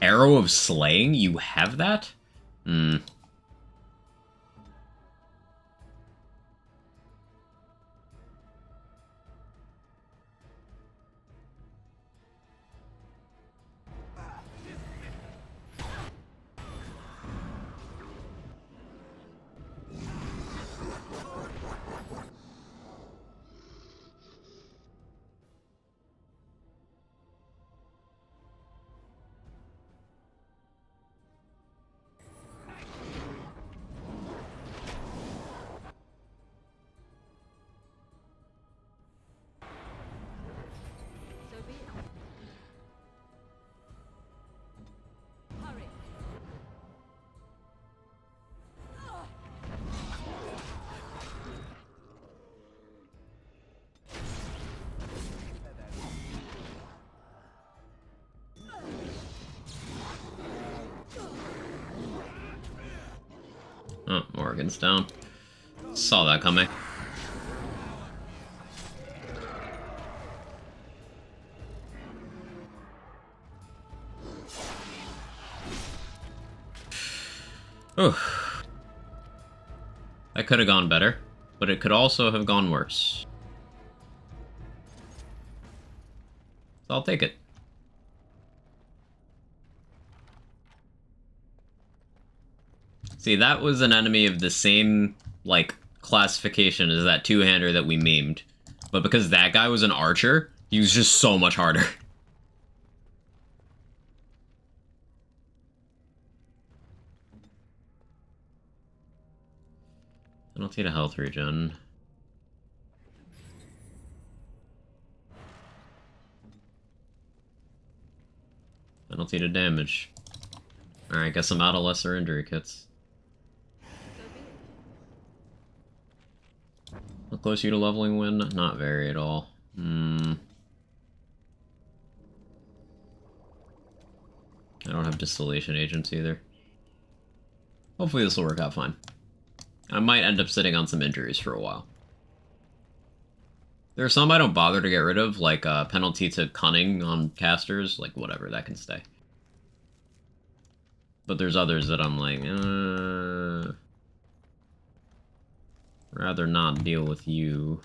Arrow of Slaying? You have that? Hmm. So be it. Hurry. Oh, Morrigan's down. Saw that coming. Oof. That could have gone better, but it could also have gone worse. So I'll take it. See, that was an enemy of the same, like, classification as that two-hander that we memed. But because that guy was an archer, he was just so much harder. Penalty to health regen. Penalty to damage. Alright, guess I'm out of lesser injury kits. How close are you to leveling win? Not very at all. I don't have distillation agents either. Hopefully this will work out fine. I might end up sitting on some injuries for a while. There are some I don't bother to get rid of, like penalty to cunning on casters, like whatever, that can stay. But there's others that I'm like, rather not deal with you.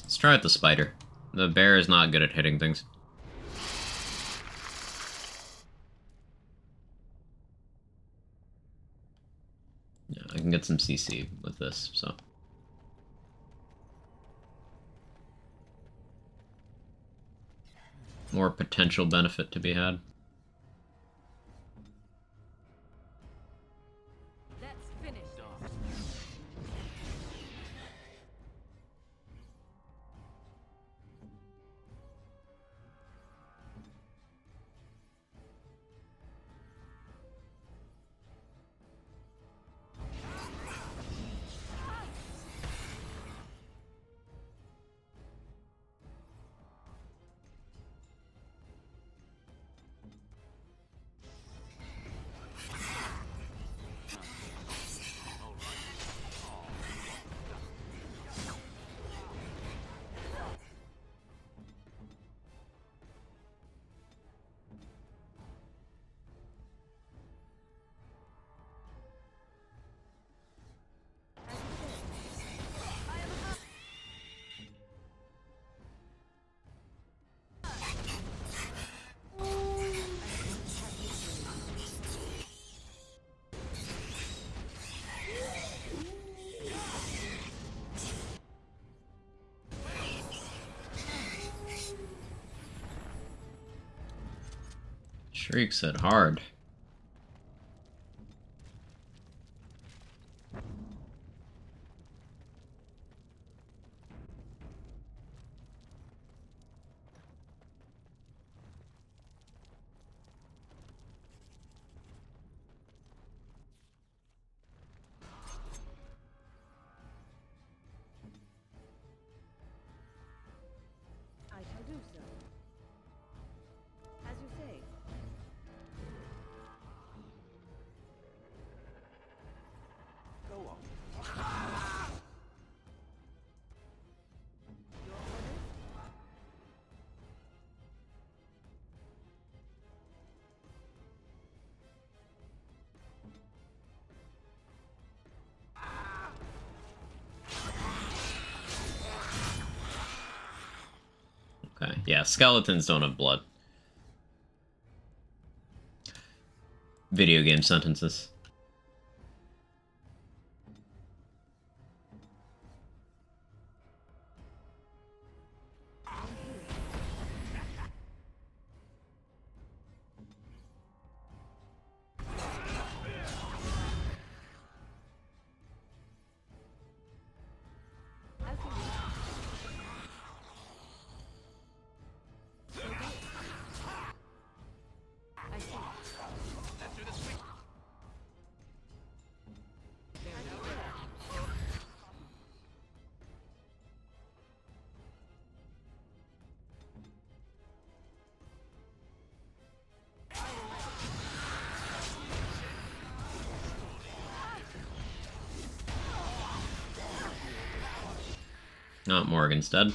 Let's try out the spider. The bear is not good at hitting things. Yeah, I can get some CC with this, so. More potential benefit to be had. Shrieks hit hard. I shall do so. As you say. Go on. Your orders? Okay, yeah, skeletons don't have blood. Video game sentences. Not Morgan's dead.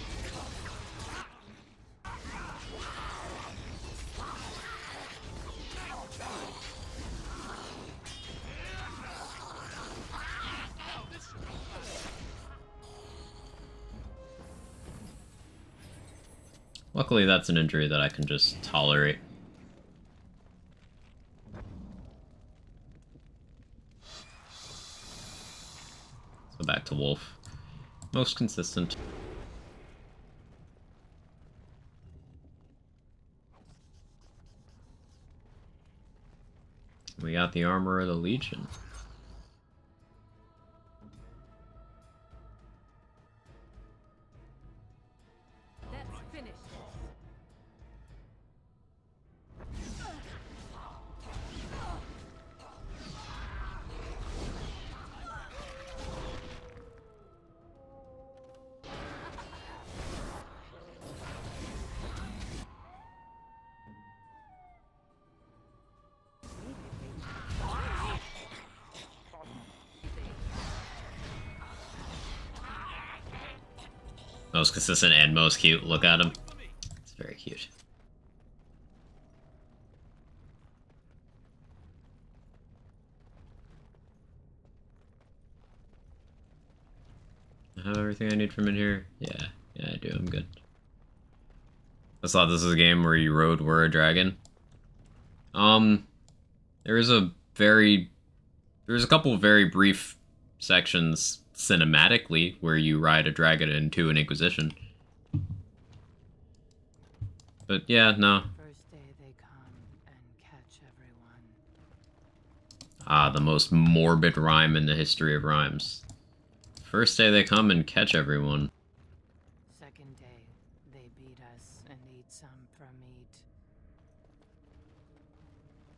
Luckily, that's an injury that I can just tolerate. So back to Wolf. Most consistent. We got the Armor of the Legion. Let's finish this. Most consistent and most cute. Look at him. It's very cute. I have everything I need from in here? Yeah, I do. I'm good. I thought this was a game where you were a dragon. There's a couple of very brief sections cinematically where you ride a dragon into an Inquisition. But yeah, no. First day they come and catch everyone. Ah, the most morbid rhyme in the history of rhymes. First day they come and catch everyone. Second day, they beat us and eat some from meat.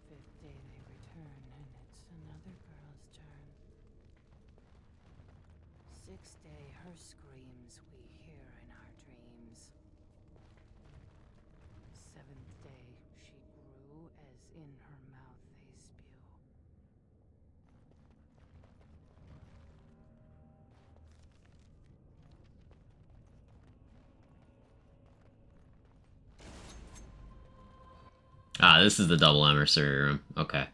Fifth day they return and it's another girl's turn. Sixth day, her screams we hear in our dreams. Seventh day, she grew as in her mouth they spew. Ah, this is the double emissary room. Okay.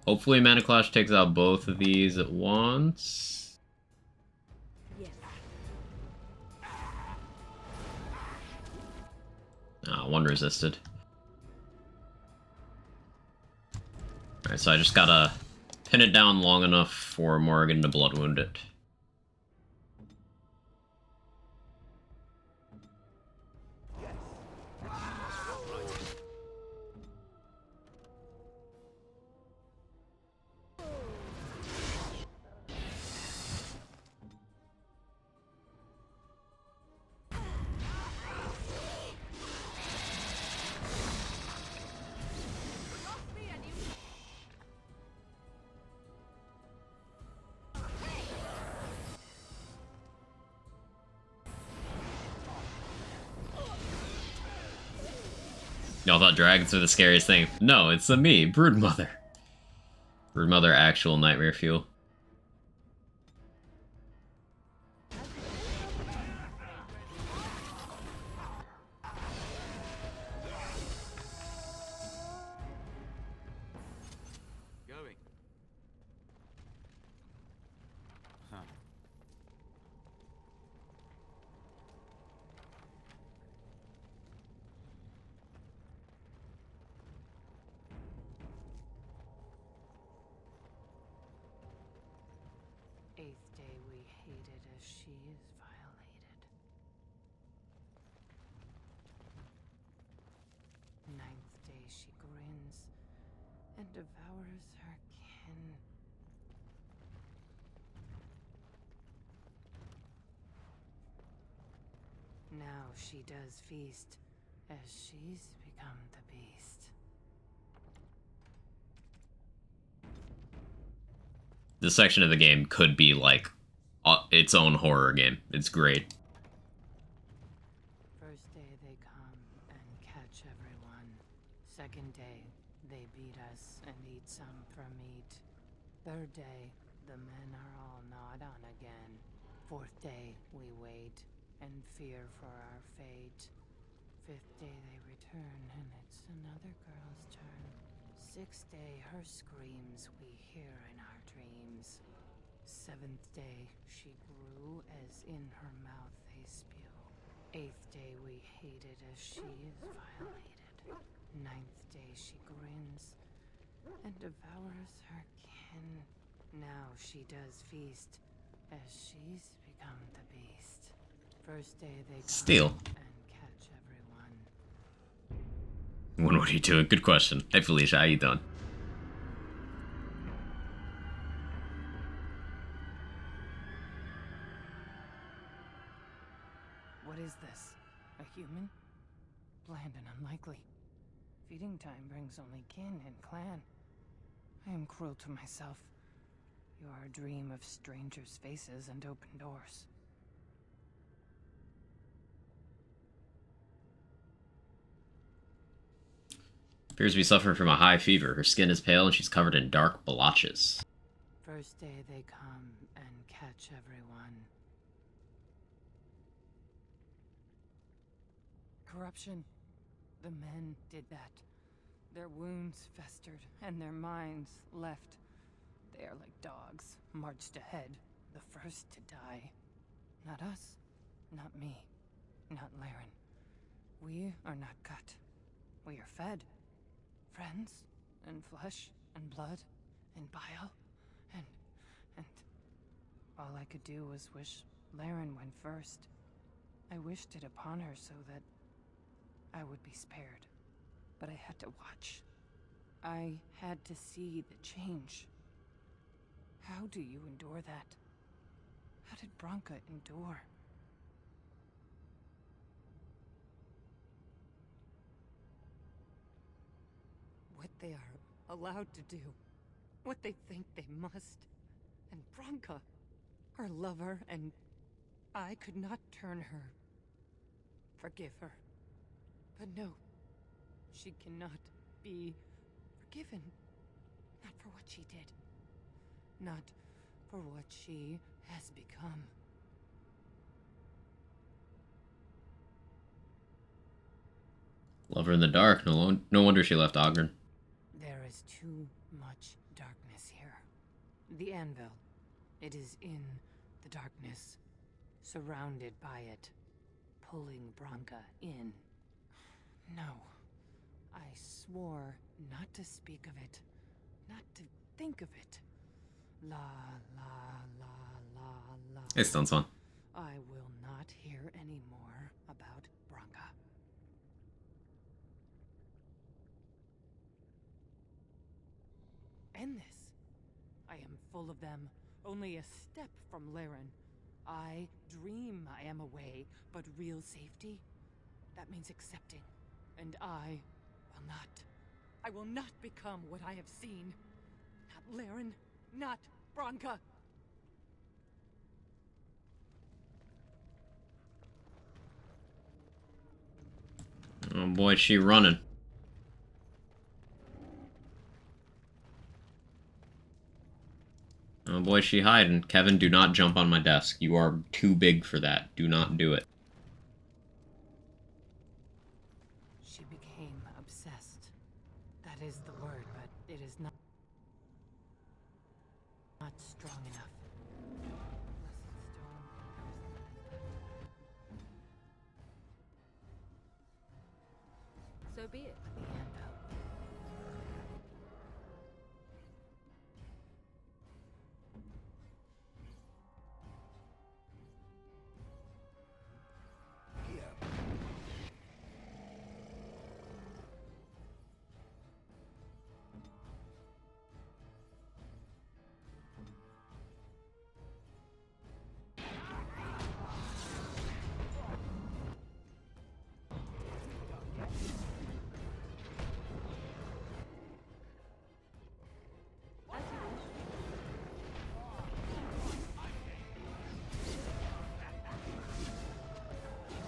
Hopefully Mana Clash takes out both of these at once. Yes. Ah, one resisted. Alright, so I just gotta pin it down long enough for Morgan to blood wound it. Y'all thought dragons were the scariest thing. No, it's me, Broodmother. Broodmother, actual nightmare fuel. Going. Huh. Eighth day we hated as she is violated. Ninth day she grins and devours her kin. Now she does feast as she's become the beast. This section of the game could be like its own horror game. It's great. First day they come and catch everyone. Second day, they beat us and eat some for meat. Third day, the men are all gnawed on again. Fourth day, we wait and fear for our fate. Fifth day they return and it's another girl's turn. Sixth day, her screams we hear in our dreams. Seventh day, she grew as in her mouth they spew. 8th day we hated as she is violated. 9th day she grins and devours her kin. Now she does feast as she's become the beast. First day they come Steal. and catch everyone. What are you doing? Good question. Hey Felicia, how you doing? What is this? A human? Bland and unlikely. Feeding time brings only kin and clan. I am cruel to myself. You are a dream of strangers' faces and open doors. Appears to be suffering from a high fever. Her skin is pale and she's covered in dark blotches. First day they come and catch everyone. Corruption. The men did that. Their wounds festered and their minds left. They are like dogs, marched ahead, the first to die. Not us, not me, not Laren. We are not cut. We are fed. Friends, and flesh, and blood, and bile, and all I could do was wish Laren went first. I wished it upon her so that I would be spared. But I had to watch. I had to see the change. How do you endure that? How did Branka endure? What they are allowed to do. What they think they must. And Branka, her lover, and I could not turn her. Forgive her. But no, she cannot be forgiven. Not for what she did. Not for what she has become. Love her in the dark. No wonder she left Ogren. There is too much darkness here. The anvil. It is in the darkness. Surrounded by it. Pulling Branka in. No. I swore not to speak of it. Not to think of it. La, la, la, la, la. Hey, Stunson. I will not hear any more about Branka. End this. I am full of them. Only a step from Laren. I dream I am away, but real safety? That means accepting. And I will not. I will not become what I have seen. Not Laren, not Branka. Oh boy, is she running. Oh boy, is she hiding. Kevin, do not jump on my desk. You are too big for that. Do not do it. She became obsessed. That is the word, but it is not strong enough. So be it. The anvil.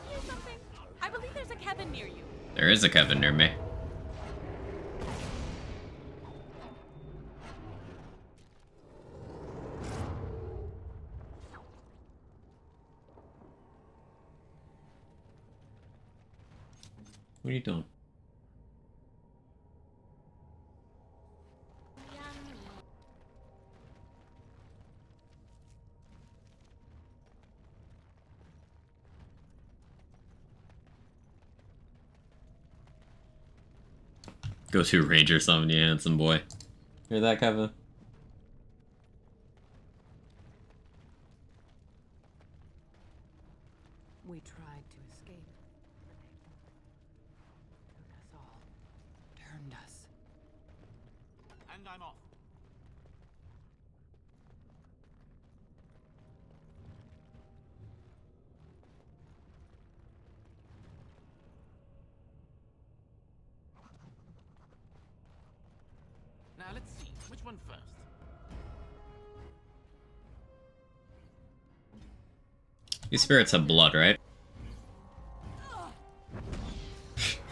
Here's something. I believe there's a Kevin near you. There is a Kevin near me. What are you doing? Go to Ranger summon, you handsome boy. Hear that, Kevin? We tried to escape. Took us all. Turned us. And I'm off. Now let's see, which one first? These spirits have blood, right?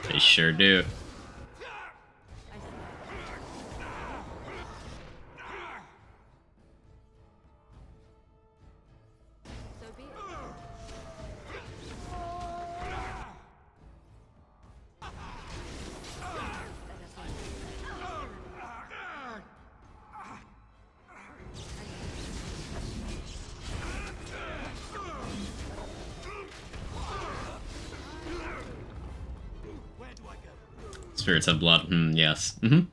They sure do. So be it. Spirits have blood. Yes. Mm-hmm. The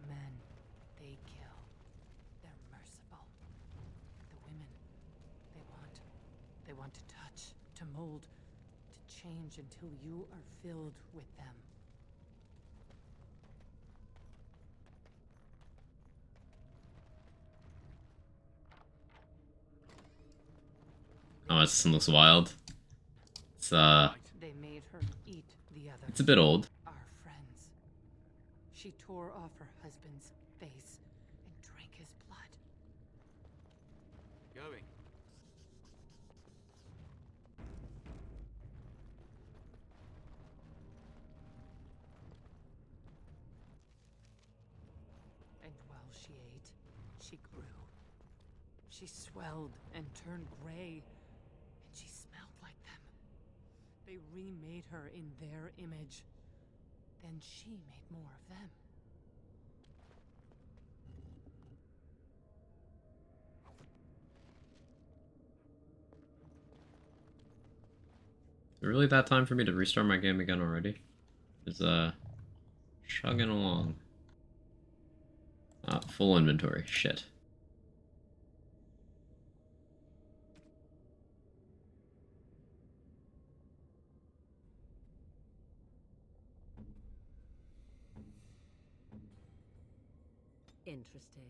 men, they kill. They're merciful. The women, they want to touch, to mold, to change until you are filled with them. Oh, this one looks wild. It's They made her eat the others. it's a bit old. Our friends. She tore off her husband's face and drank his blood. Going. And while she ate, she grew. She swelled and turned gray, and she smelled like them. They remade her in their image. Then she made more of them. Is it really that time for me to restart my game again already? It's chugging along. Full inventory. Shit. Interesting.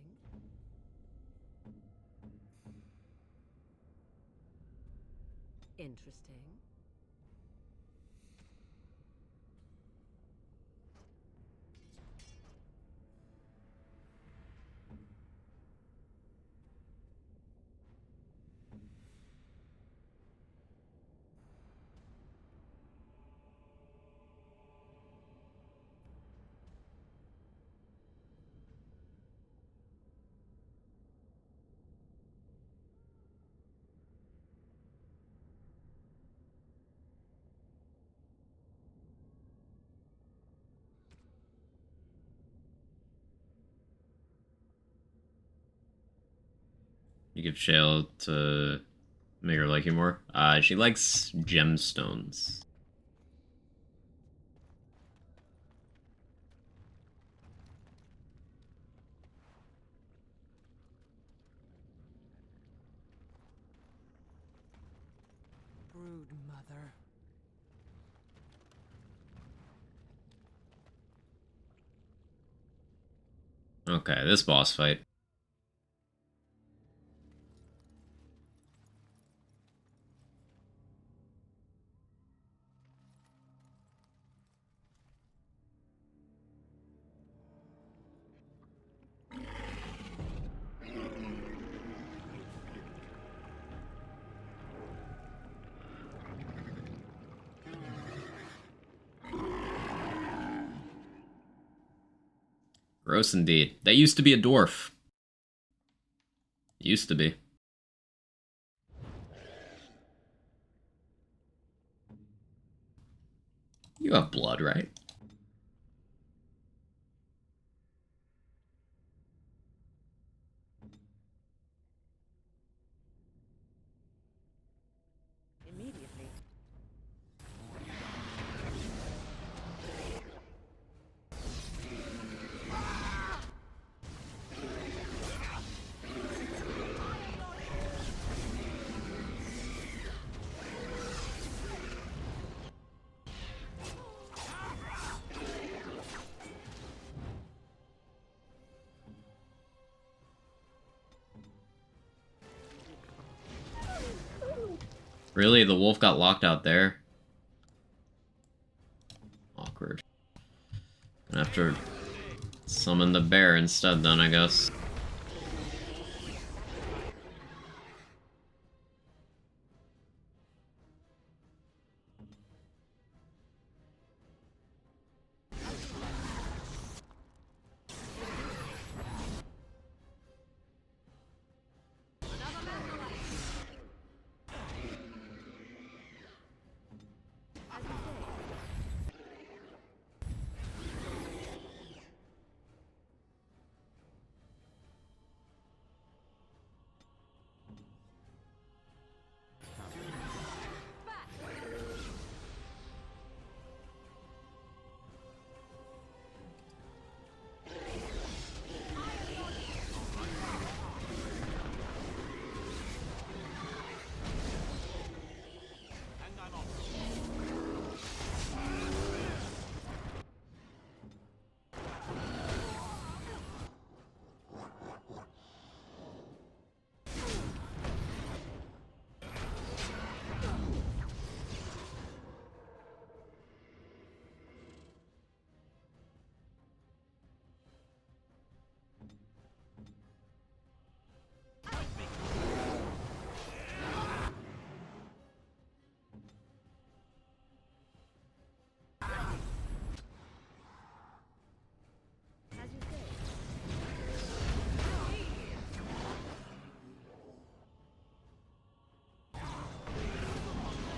Interesting. You give Shale to make her like you more. She likes gemstones. Brood mother. Okay, this boss fight. Gross indeed. That used to be a dwarf. Used to be. You have blood, right? Immediately. Really? The wolf got locked out there? Awkward. Gonna have to summon the bear instead then, I guess.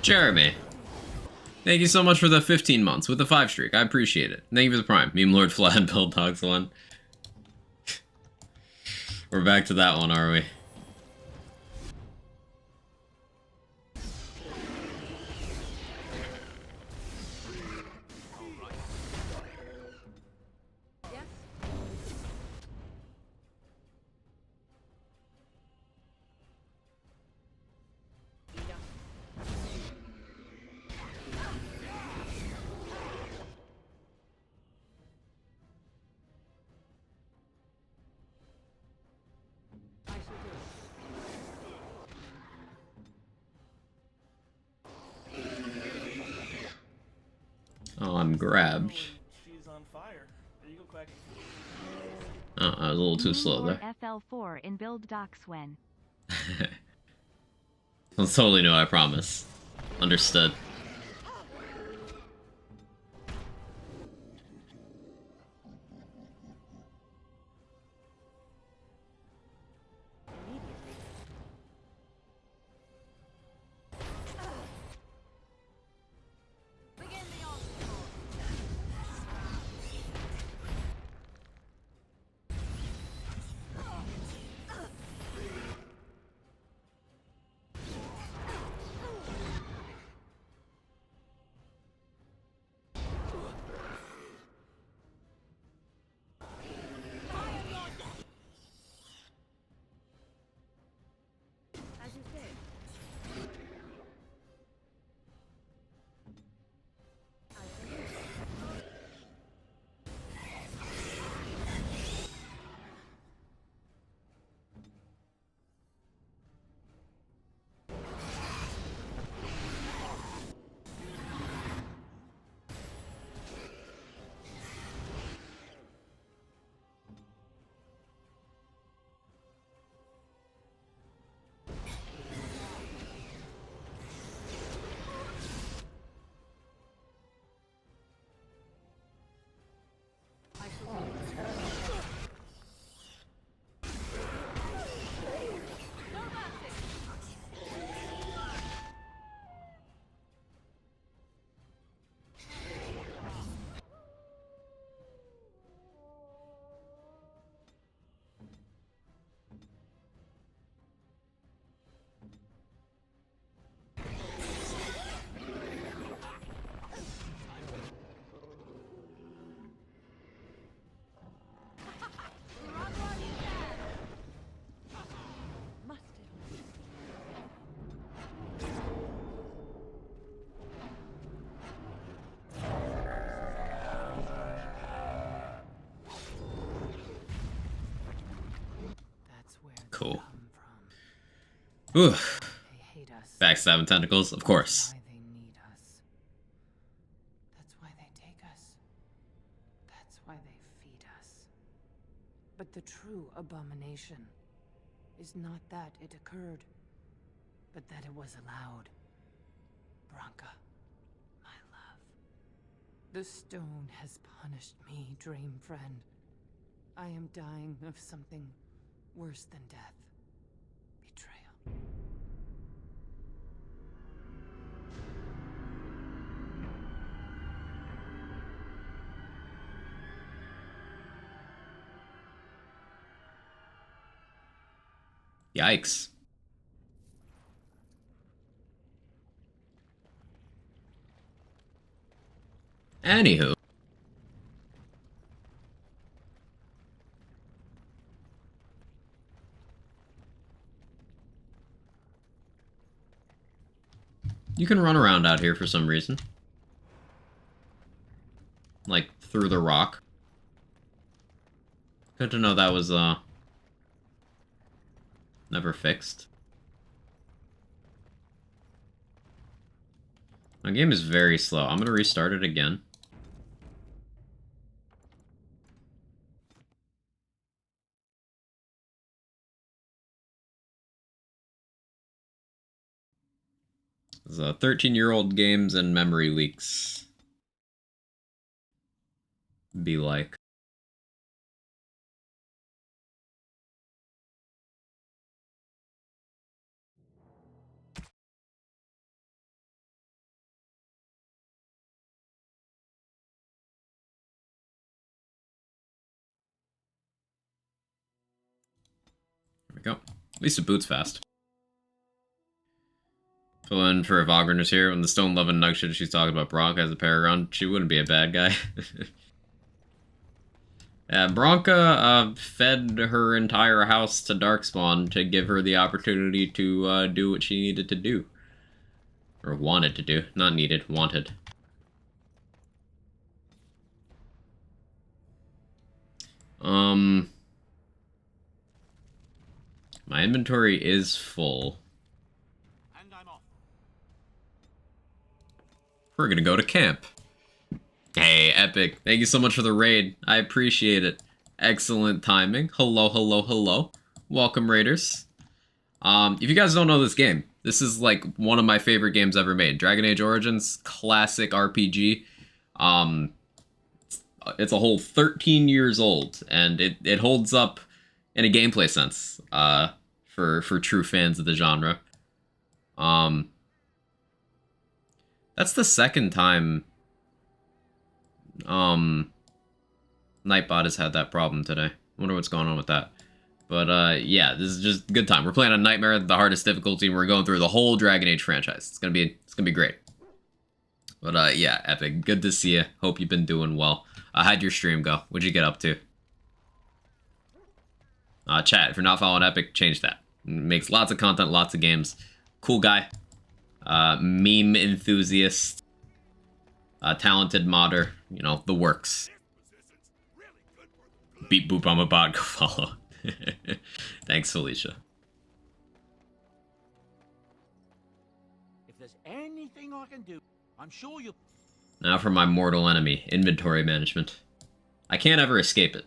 Jeremy, thank you so much for the 15 months with the 5 streak. I appreciate it. Thank you for the prime. Meme Lord Flat Build Dogs 1. We're back to that one, are we? Oh, I'm grabbed. She's on fire. There you go, Quack. Oh, I was a little too slow there. FL4 in build docs when. That's totally new, I promise. Understood. Cool. Ooh. They hate us. Backstabbing tentacles, of course. Why they need us. That's why they take us. That's why they feed us. But the true abomination is not that it occurred, but that it was allowed. Branka, my love. The stone has punished me, dream friend. I am dying of something worse than death. Betrayal. Yikes. Anywho. You can run around out here for some reason. Like, through the rock. Good to know that was, never fixed. My game is very slow. I'm gonna restart it again. It's 13-year-old games and memory leaks. Be like. There we go. At least it boots fast. Fill in for Vogren's here. When the Stone Loving Nug shit she's talking about Bronca as a Paragon, she wouldn't be a bad guy. Yeah, Bronca fed her entire house to Darkspawn to give her the opportunity to do what she needed to do. Or wanted to do. Not needed, wanted. My inventory is full. And I'm off. We're gonna go to camp. Hey, Epic. Thank you so much for the raid. I appreciate it. Excellent timing. Hello, hello, hello. Welcome, Raiders. If you guys don't know this game, this is like one of my favorite games ever made. Dragon Age Origins, classic RPG. It's a whole 13 years old, and it holds up in a gameplay sense, for true fans of the genre. That's the second time Nightbot has had that problem today. Wonder what's going on with that. But yeah, this is just a good time. We're playing on Nightmare at the hardest difficulty, and we're going through the whole Dragon Age franchise. It's gonna be great. But yeah, Epic, good to see you. Hope you've been doing well. How'd your stream go? What'd you get up to? Chat, if you're not following Epic, change that. Makes lots of content, lots of games. Cool guy. Meme enthusiast. Talented modder. You know, the works. Beat boop, I'm a bot, go follow. Thanks, Felicia. If there's anything I can do, I'm sure you'll... Now for my mortal enemy, inventory management. I can't ever escape it.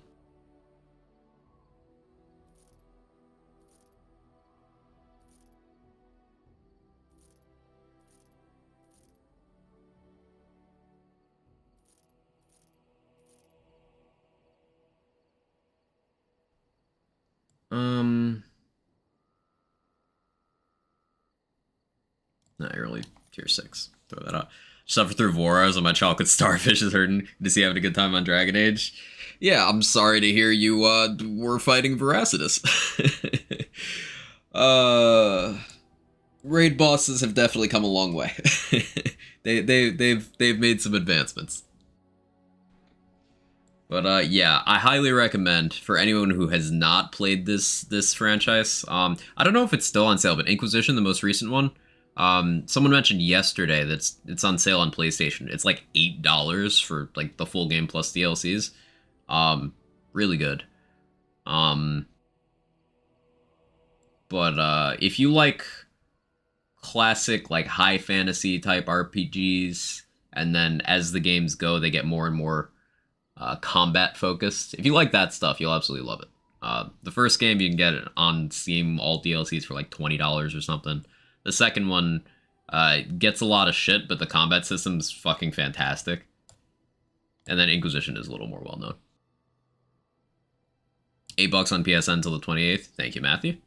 Not really tier 6. Throw that out. Suffer through Voras and my chocolate starfish is hurting. Is he having a good time on Dragon Age? Yeah, I'm sorry to hear you were fighting Veracitus. Raid bosses have definitely come a long way. they've made some advancements. But yeah, I highly recommend for anyone who has not played this franchise. I don't know if it's still on sale, but Inquisition, the most recent one, someone mentioned yesterday that it's on sale on PlayStation. It's like $8 for like the full game plus DLCs. Really good. But if you like classic like high fantasy type RPGs, and then as the games go, they get more and more combat focused. If you like that stuff, you'll absolutely love it. The first game you can get it on Steam, all DLCs for like $20 or something. The second one gets a lot of shit, but the combat system's fucking fantastic. And then Inquisition is a little more well known. $8 on PSN till the 28th. Thank you, Matthew.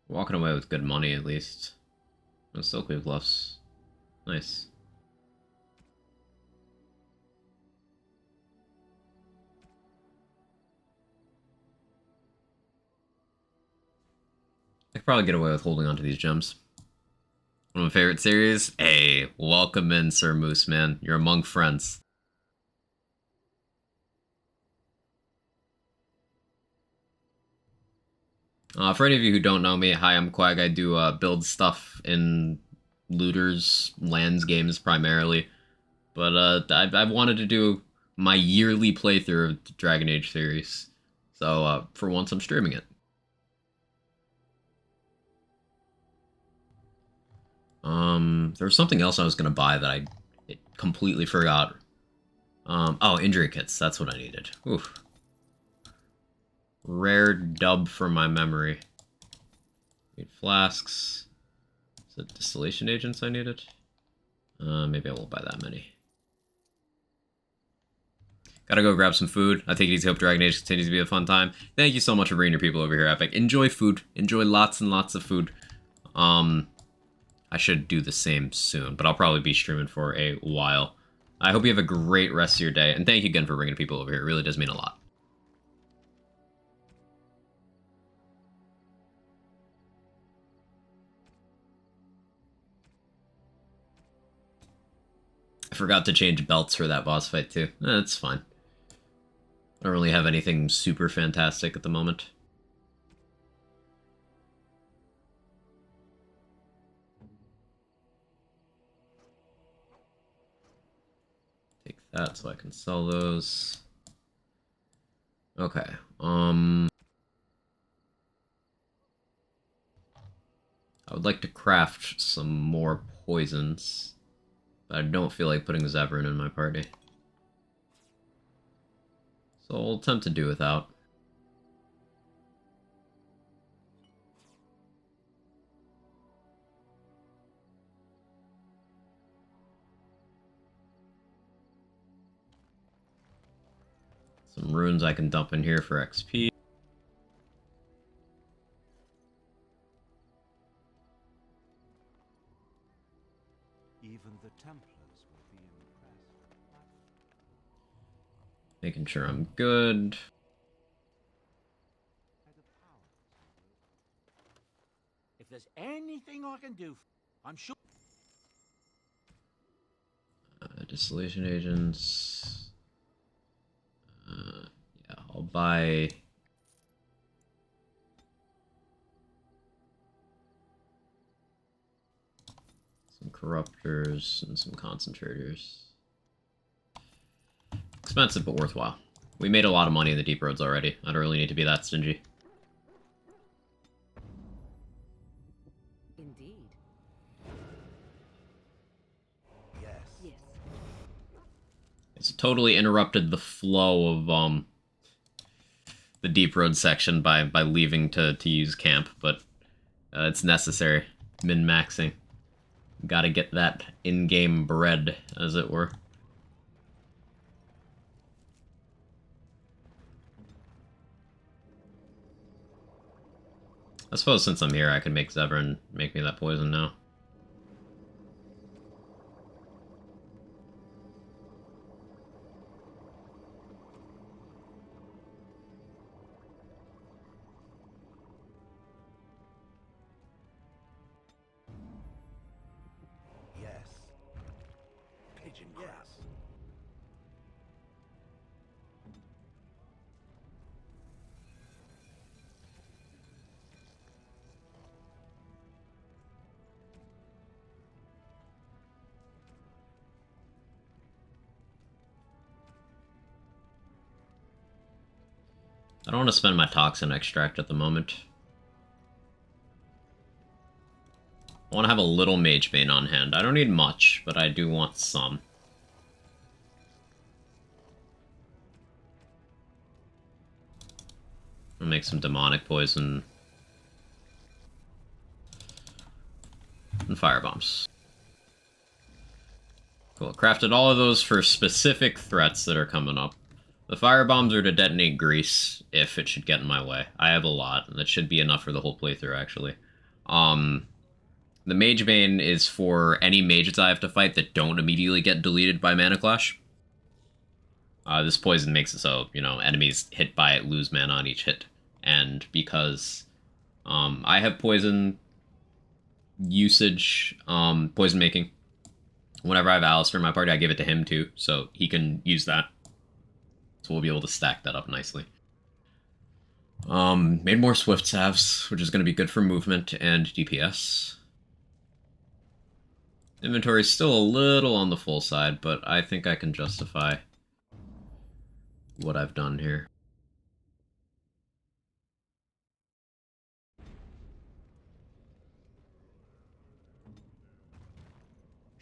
Walking away with good money at least. And Silkweave Bluffs. Nice. I could probably get away with holding on to these gems. One of my favorite series. Hey, welcome in, Sir Moose, man. You're among friends. For any of you who don't know me, hi, I'm Quag. I do build stuff in looters, lands games primarily. But I've wanted to do my yearly playthrough of the Dragon Age series. So for once, I'm streaming it. There was something else I was going to buy that I completely forgot. Oh, injury kits. That's what I needed. Oof. Rare dub from my memory. Need flasks. Is it distillation agents I needed? Maybe I won't buy that many. Gotta go grab some food. I take it easy. Hope Dragon Age continues to be a fun time. Thank you so much for bringing your people over here, Epic. Enjoy food. Enjoy lots and lots of food. I should do the same soon, but I'll probably be streaming for a while. I hope you have a great rest of your day, and thank you again for bringing people over here. It really does mean a lot. I forgot to change belts for that boss fight, too. That's fine. I don't really have anything super fantastic at the moment. Take that so I can sell those. Okay, I would like to craft some more poisons. But I don't feel like putting Zevran in my party. So I'll attempt to do without. Some runes I can dump in here for XP. Even the Templars will be impressed. Making sure I'm good. If there's anything I can do, I'm sure. Distillation agents. Yeah, I'll buy. Some corruptors and some concentrators. Expensive, but worthwhile. We made a lot of money in the deep roads already. I don't really need to be that stingy. Indeed. Yes. It's totally interrupted the flow of the deep road section by leaving to use camp, but it's necessary. Min-maxing. Gotta get that in-game bread, as it were. I suppose since I'm here, I can make Zevran make me that poison now. I don't want to spend my toxin extract at the moment. I want to have a little Mage Bane on hand. I don't need much, but I do want some. I'll make some demonic poison. And fire bombs. Cool. Crafted all of those for specific threats that are coming up. The fire bombs are to detonate grease if it should get in my way. I have a lot, and that should be enough for the whole playthrough, actually. The Mage Bane is for any mages I have to fight that don't immediately get deleted by Mana Clash. This poison makes it so, you know, enemies hit by it lose mana on each hit. And because I have poison usage, poison making, whenever I have Alistair in my party, I give it to him too, so he can use that. So we'll be able to stack that up nicely. Made more Swift Salves, which is going to be good for movement and DPS. Inventory is still a little on the full side, but I think I can justify what I've done here.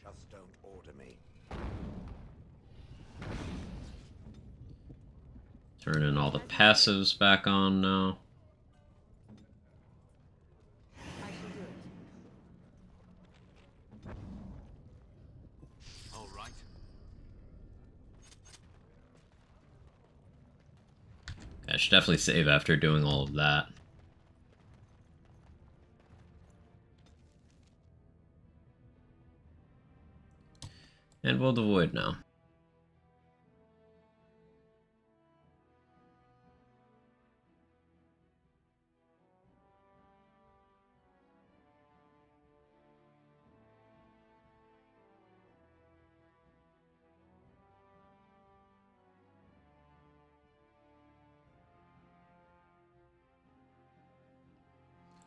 Just don't order me. Turning all the passives back on now. All right. I should definitely save after doing all of that. And we'll avoid now.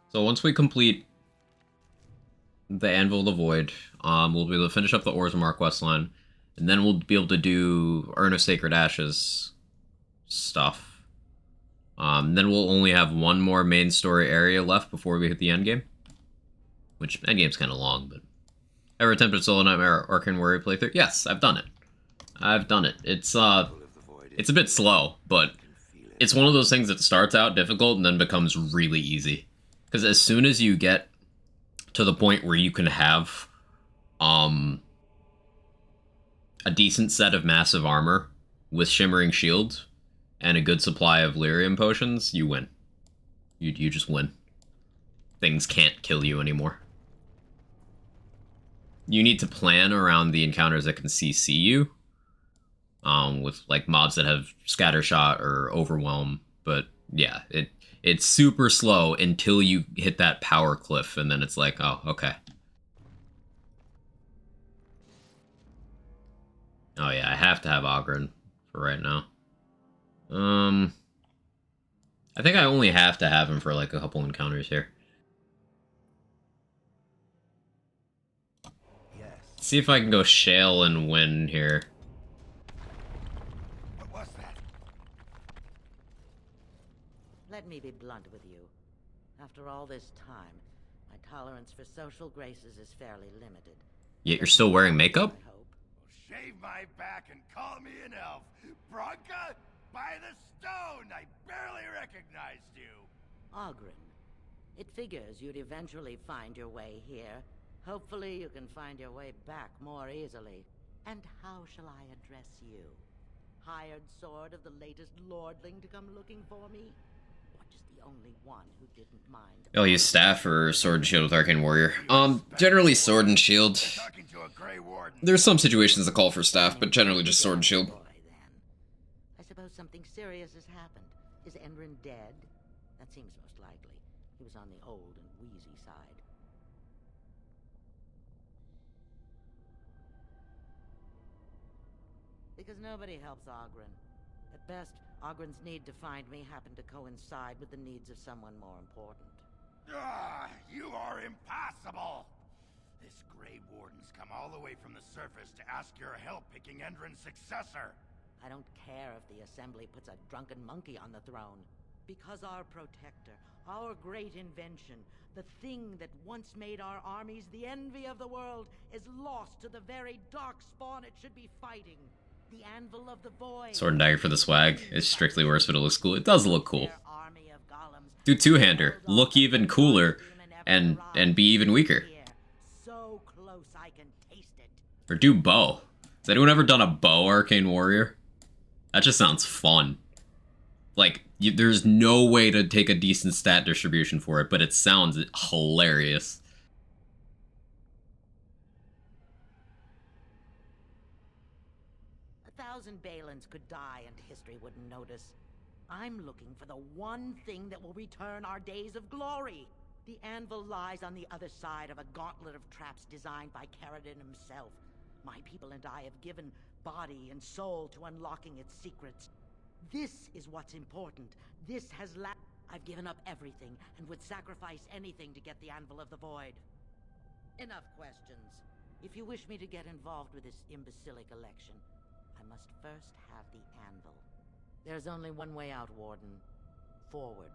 So once we complete the Anvil of the Void, we'll be able to finish up the Orzammar questline, and then we'll be able to do Urn of Sacred Ashes stuff. Then we'll only have one more main story area left before we hit the endgame. Which, endgame's kind of long, but... Ever attempted Solo Nightmare Arcane Warrior playthrough? Yes, I've done it. I've done it. It's a bit slow, but it's one of those things that starts out difficult and then becomes really easy. Because as soon as you get to the point where you can have a decent set of massive armor with Shimmering Shield and a good supply of Lyrium potions, you win. You just win. Things can't kill you anymore. You need to plan around the encounters that can CC you, with like mobs that have Scattershot or Overwhelm, but yeah, it's super slow until you hit that power cliff, and then it's like, oh, okay. Oh yeah, I have to have Oghren for right now. I think I only have to have him for like a couple encounters here. Yes. See if I can go Shale and win here. What was that? Let me be blunt with you. After all this time, my tolerance for social graces is fairly limited. Yet you're still wearing makeup? Shave my back and call me an elf. Bronca, by the stone, I barely recognized you. Oghren, it figures you'd eventually find your way here. Hopefully you can find your way back more easily. And how shall I address you? Hired sword of the latest lordling to come looking for me? Or just the only one who didn't mind? I'll use staff or sword and shield with Arcane Warrior. Generally sword and shield. There's some situations that call for staff, but generally just sword and shield. I suppose something serious has happened. Is Endrin dead? That seems most likely. He was on the old and wheezy side. Because nobody helps Oghren. At best, Oghren's need to find me happened to coincide with the needs of someone more important. Ah, you are impossible! This Grey Warden's come all the way from the surface to ask your help picking Endrin's successor. I don't care if the Assembly puts a drunken monkey on the throne. Because our protector, our great invention, the thing that once made our armies the envy of the world, is lost to the very darkspawn it should be fighting. The Anvil of the Void. Sword and dagger for the swag is strictly worse, but it looks cool. It does look cool. Do two-hander, look even cooler, and be even weaker. So close I can taste it. Or do bow. Has anyone ever done a bow, Arcane Warrior? That just sounds fun. Like, there's no way to take a decent stat distribution for it, but it sounds hilarious. A thousand Balins could die and history wouldn't notice. I'm looking for the one thing that will return our days of glory. The anvil lies on the other side of a gauntlet of traps designed by Caradin himself. My people and I have given body and soul to unlocking its secrets. This is what's important. This has I've given up everything and would sacrifice anything to get the Anvil of the Void. Enough questions. If you wish me to get involved with this imbecilic election, I must first have the Anvil. There's only one way out, Warden. Forward.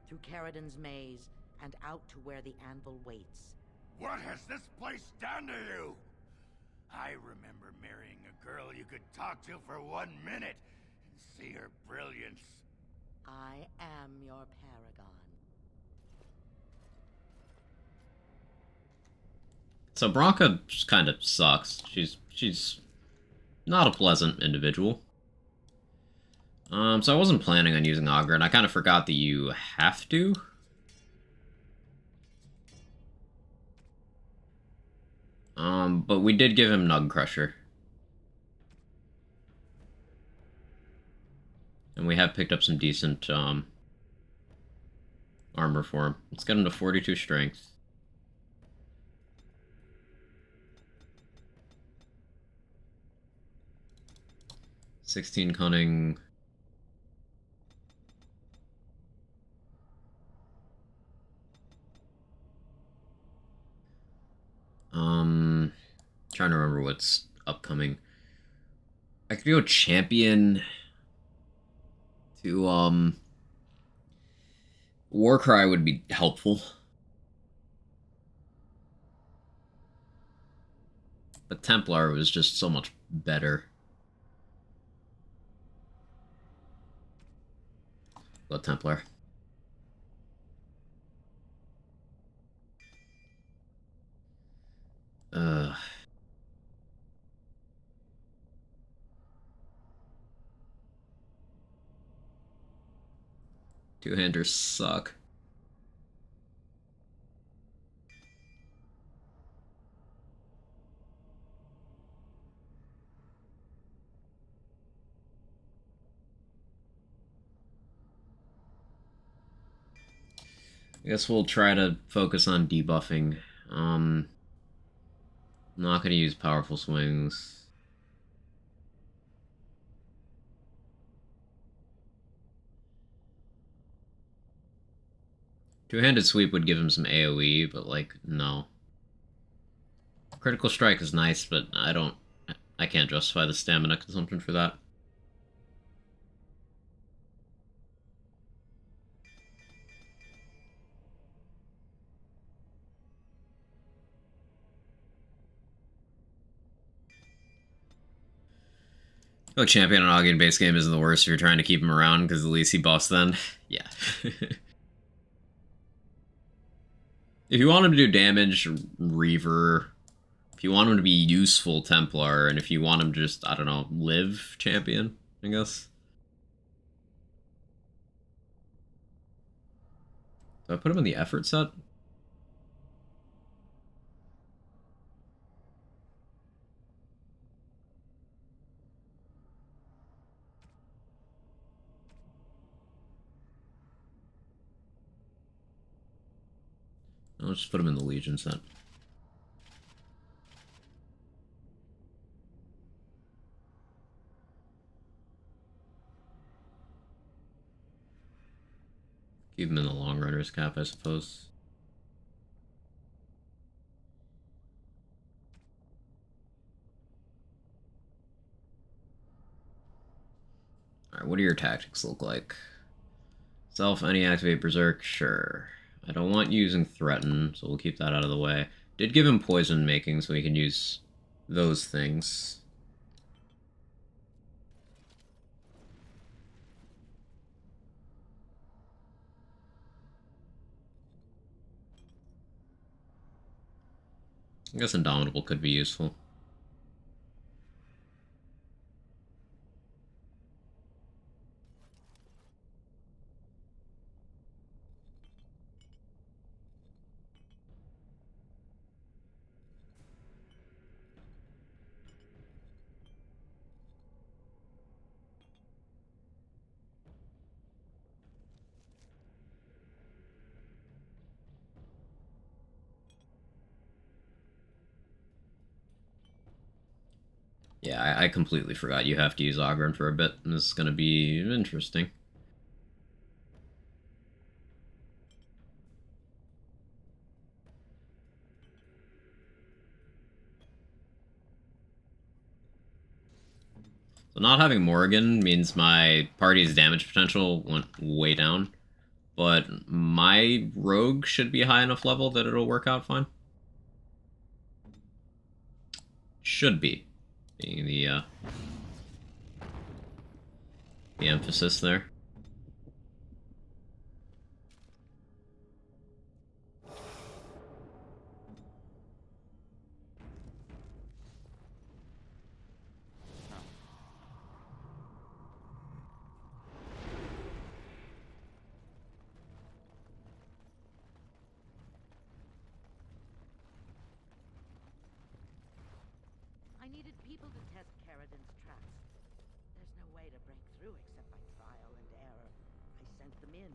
Through Caradin's maze, and out to where the Anvil waits. What has this place done to you? I remember marrying a girl you could talk to for 1 minute and see her brilliance. I am your paragon. So Bronca just kind of sucks. She's not a pleasant individual. So I wasn't planning on using Augur, and I kind of forgot that you have to. But we did give him Nug Crusher. And we have picked up some decent, armor for him. Let's get him to 42 strength. $16 cunning. Trying to remember what's upcoming. I could go champion to, Warcry would be helpful. But Templar was just so much better. Go Templar. Two-handers suck. I guess we'll try to focus on debuffing. I'm not gonna use powerful swings. Two-handed sweep would give him some AoE, but like, no. Critical strike is nice, but I can't justify the stamina consumption for that. Oh, champion on Augian base game isn't the worst if you're trying to keep him around, because at least he buffs then. Yeah. If you want him to do damage, Reaver. If you want him to be useful, Templar. And if you want him to just, I don't know, live champion, I guess. Do I put him in the effort set? I'll just put him in the Legion set. Keep him in the long runner's cap, I suppose. Alright, what do your tactics look like? Self any activate Berserk, sure. I don't want using Threaten, so we'll keep that out of the way. Did give him poison making, so he can use those things. I guess Indomitable could be useful. Yeah, I completely forgot you have to use Ogren for a bit. This is going to be interesting. So not having Morrigan means my party's damage potential went way down. But my rogue should be high enough level that it'll work out fine. Should be. Being the emphasis there. I needed people to test Carradin's traps. There's no way to break through except by trial and error. I sent them in.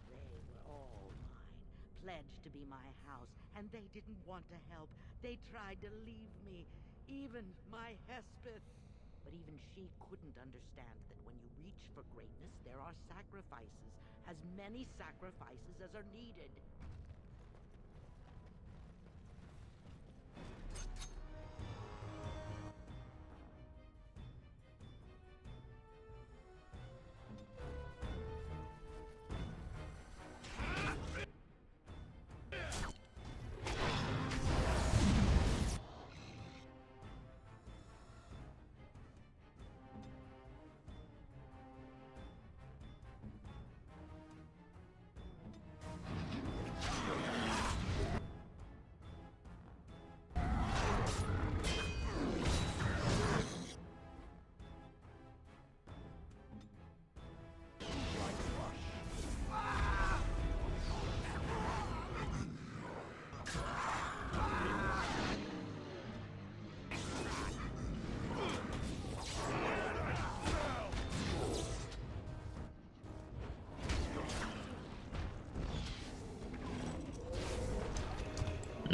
They were all mine, pledged to be my house, and they didn't want to help. They tried to leave me, even my Hespeth. But even she couldn't understand that when you reach for greatness, there are sacrifices, as many sacrifices as are needed.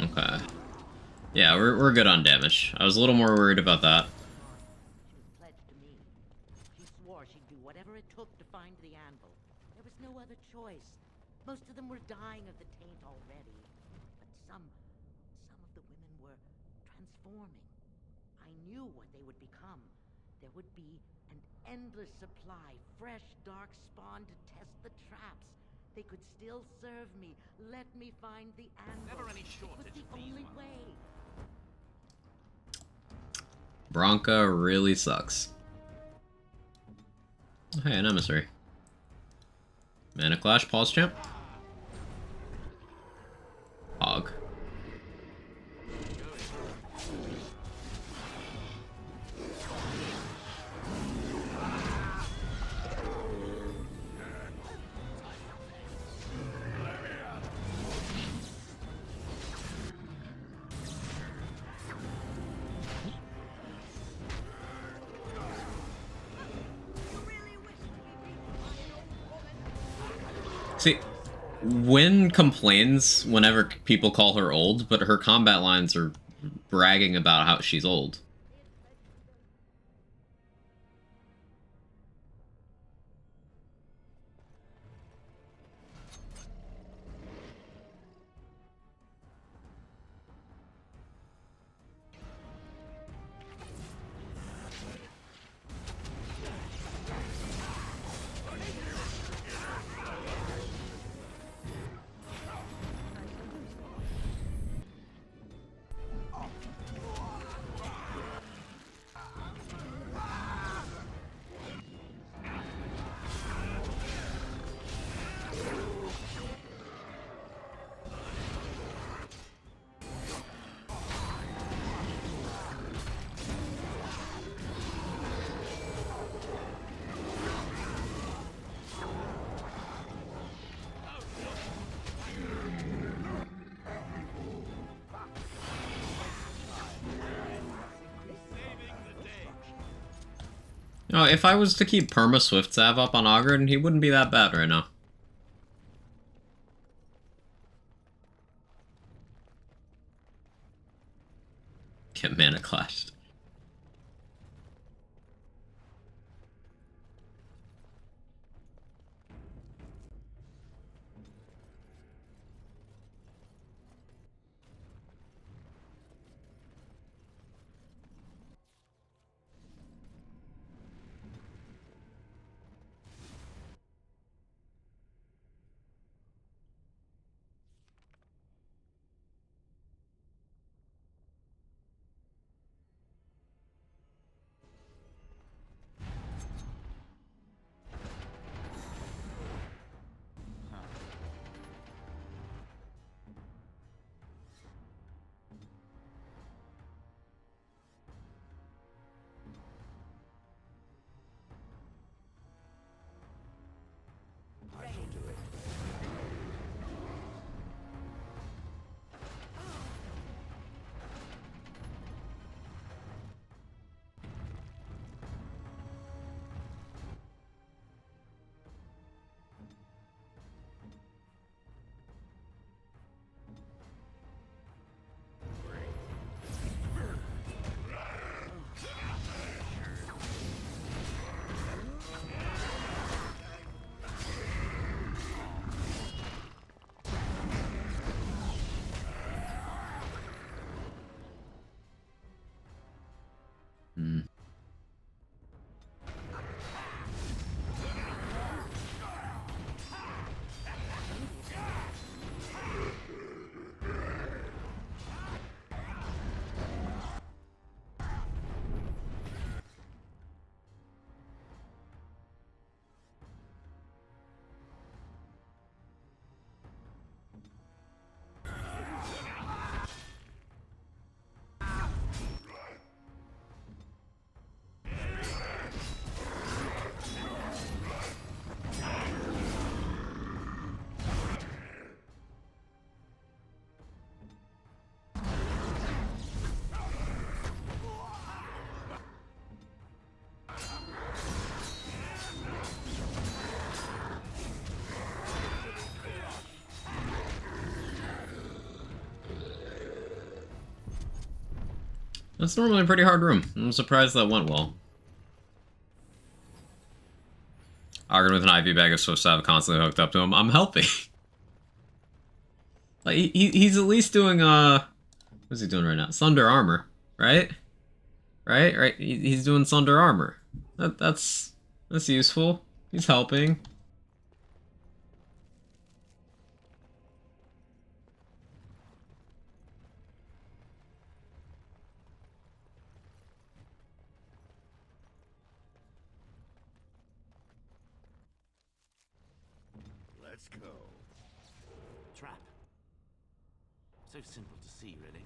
Okay. Yeah, we're good on damage. I was a little more worried about that. She was pledged to me. She swore she'd do whatever it took to find the anvil. There was no other choice. Most of them were dying of the taint already. But some of the women were transforming. I knew what they would become. There would be an endless supply, fresh dark spawn to test the traps. They could still serve me. Let me find the anvil. Never any shortage It was of the these only ones. way. Bronca really sucks. Oh, hey, an emissary. Mana Clash, Pause Champ. Hog. See, Wynn complains whenever people call her old, but her combat lines are bragging about how she's old. Oh, if I was to keep Perma Swift Sav up on Ogren, he wouldn't be that bad right now. Get mana clashed. That's normally a pretty hard room. I'm surprised that went well. Ogren with an IV bag of Swift Sav constantly hooked up to him. I'm helping. Like he's at least doing what's he doing right now? Thunder armor, right? Right. He's doing thunder armor. That's useful. He's helping. Let's go. Trap. So simple to see, really.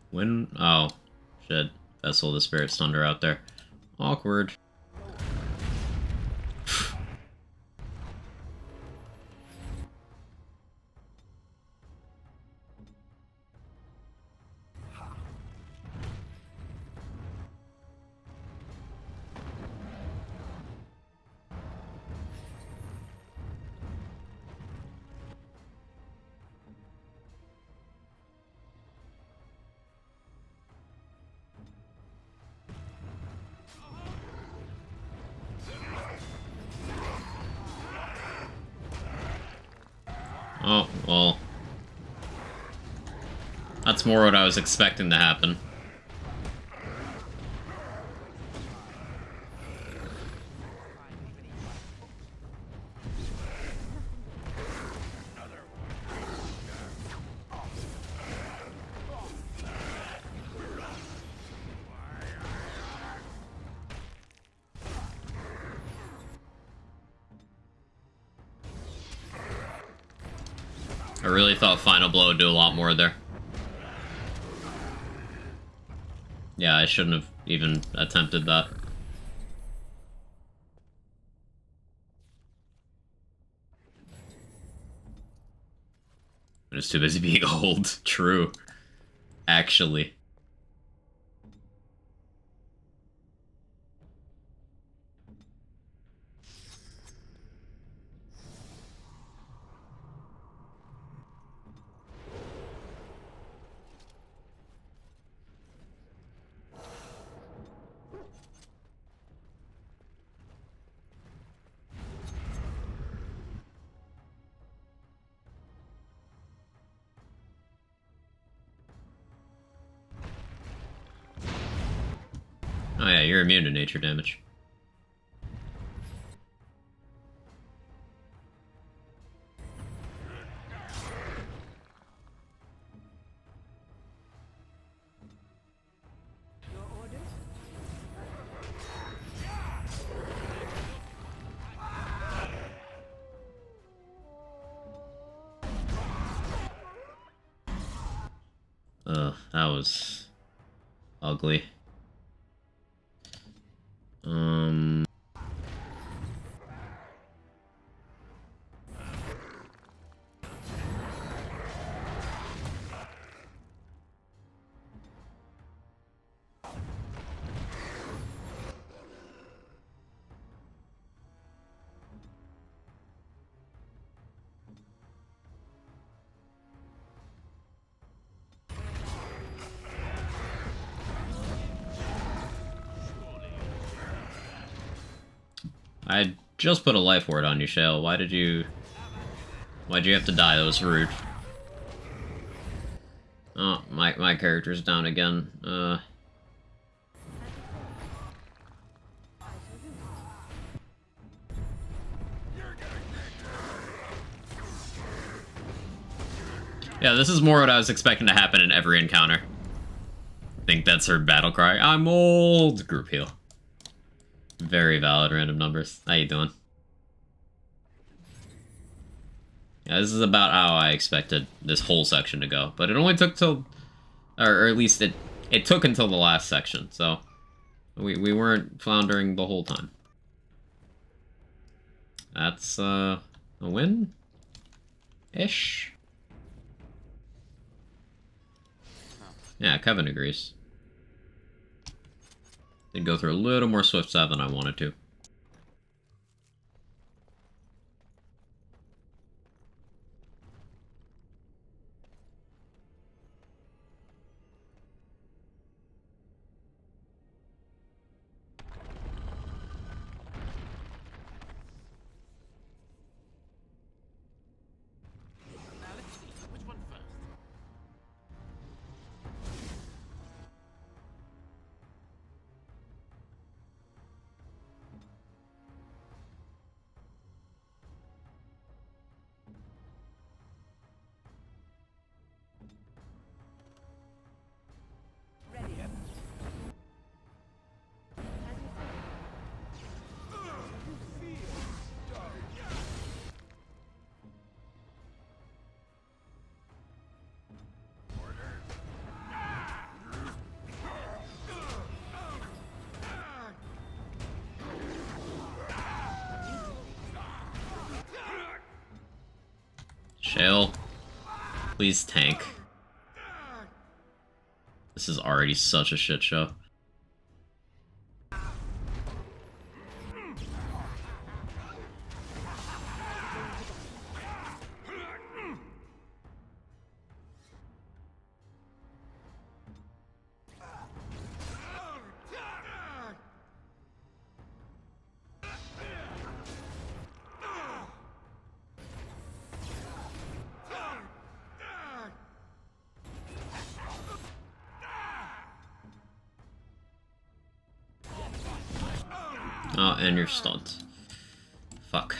When? Oh, shit. Vessel of the Spirit's Thunder out there. Awkward. Oh, well. That's more what I was expecting to happen. I really thought Final Blow would do a lot more there. Yeah, I shouldn't have even attempted that. I'm just too busy being old. True. Actually. Oh yeah, you're immune to nature damage. Ugh, that was ugly. I just put a life ward on you, Shale. Why'd you have to die? That was rude. Oh, my character's down again. Yeah, this is more what I was expecting to happen in every encounter. I think that's her battle cry. I'm old! Group heal. Very valid random numbers. How you doing? Yeah, this is about how I expected this whole section to go. But it only took till... Or at least it took until the last section, so... We weren't floundering the whole time. That's, a win? Ish? Yeah, Kevin agrees. Did go through a little more Swift 7 than I wanted to. Now let's see. Which one first? Shale, please tank. This is already such a shit show. Oh, and you're stunned. Fuck.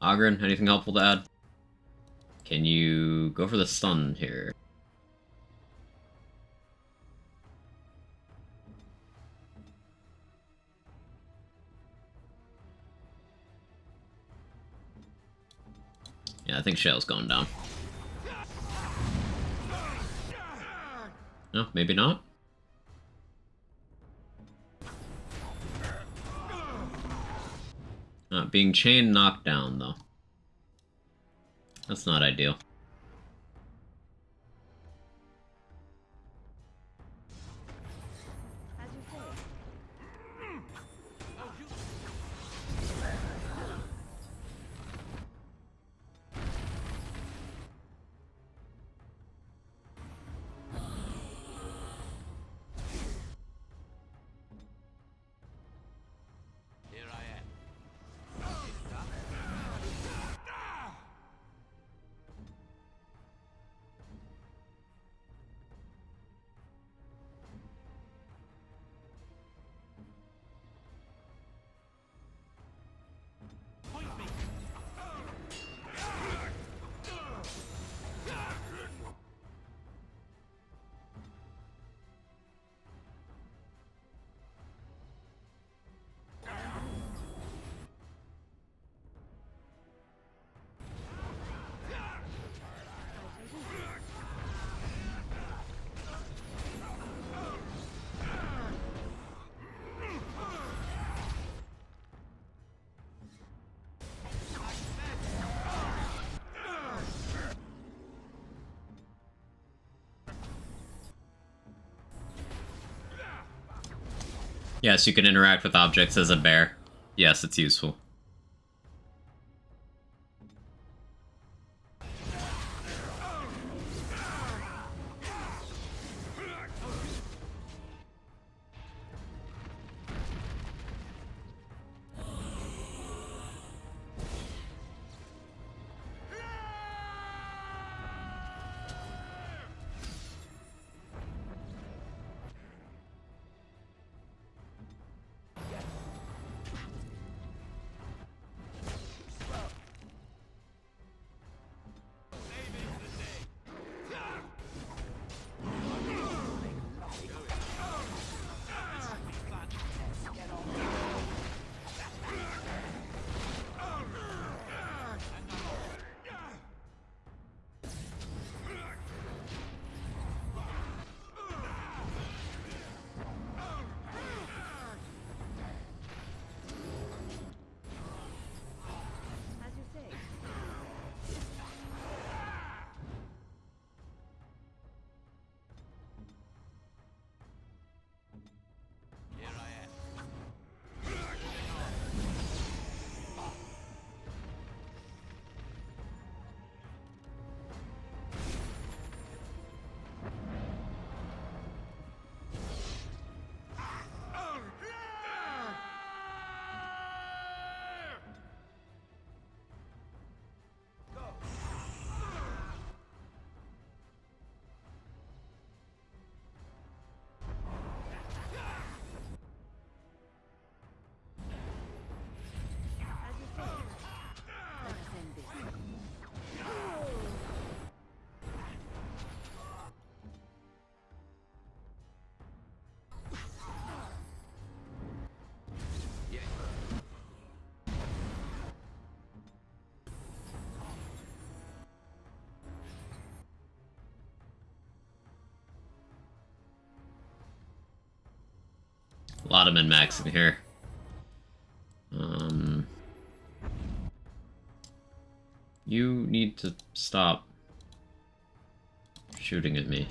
Ogren, anything helpful to add? Can you go for the stun here? Yeah, I think Shale's going down. No, maybe not. Being chain knocked down, though. That's not ideal. Yes, you can interact with objects as a bear. Yes, it's useful. A lot of min-max in here. You need to stop shooting at me.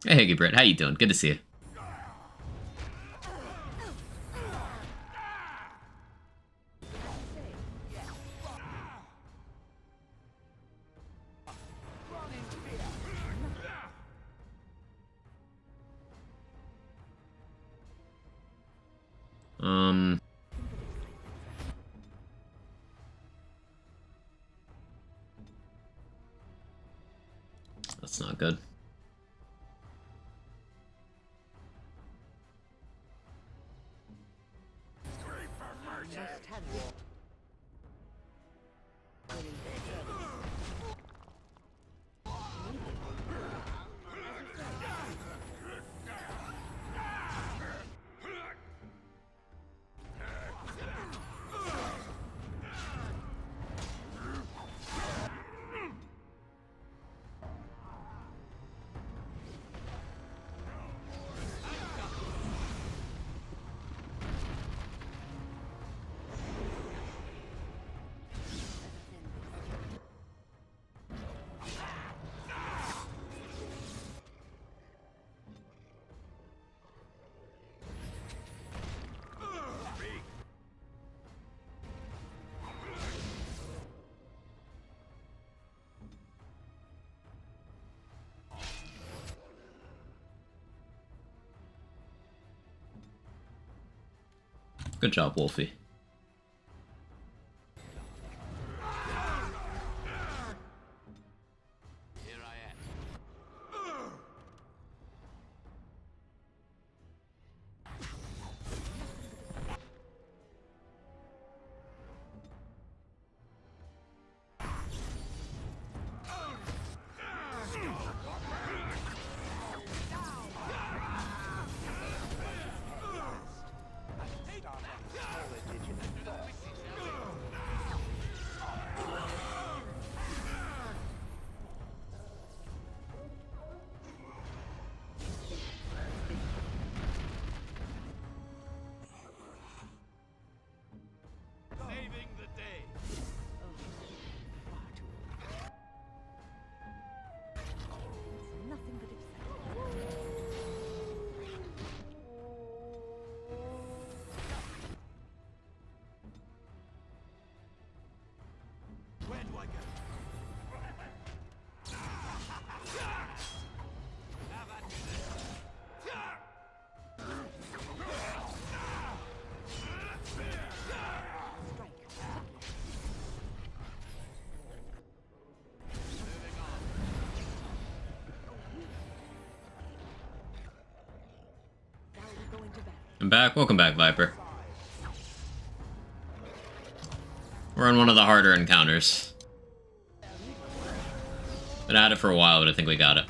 Hey, Brett, how you doing? Good to see you. It's not good. Good job, Wolfie. I'm back. Welcome back, Viper. We're on one of the harder encounters. Been at it for a while, but I think we got it.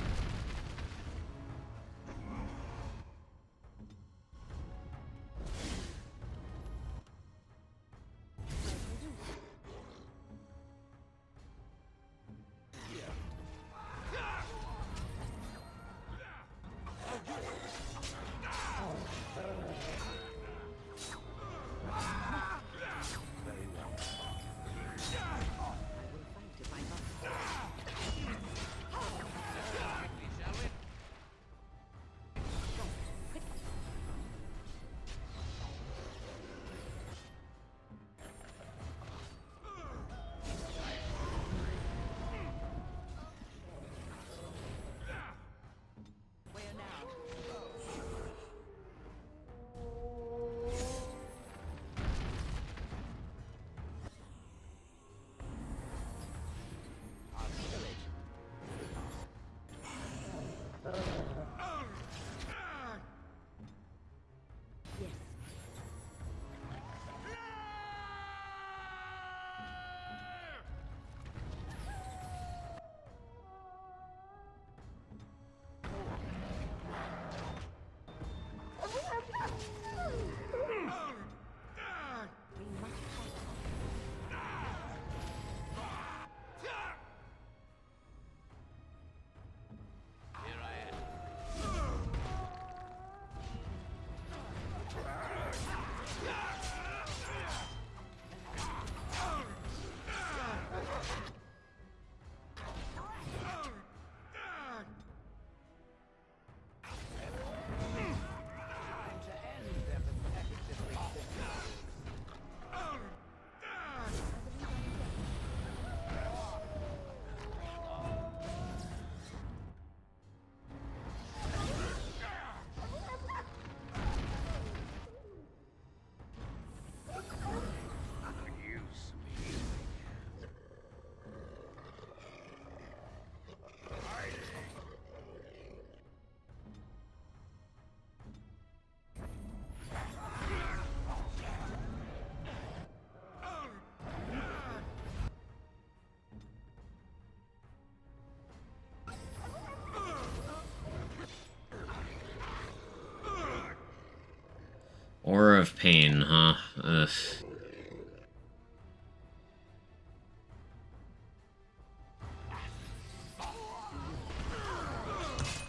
Aura of Pain, huh? Ugh.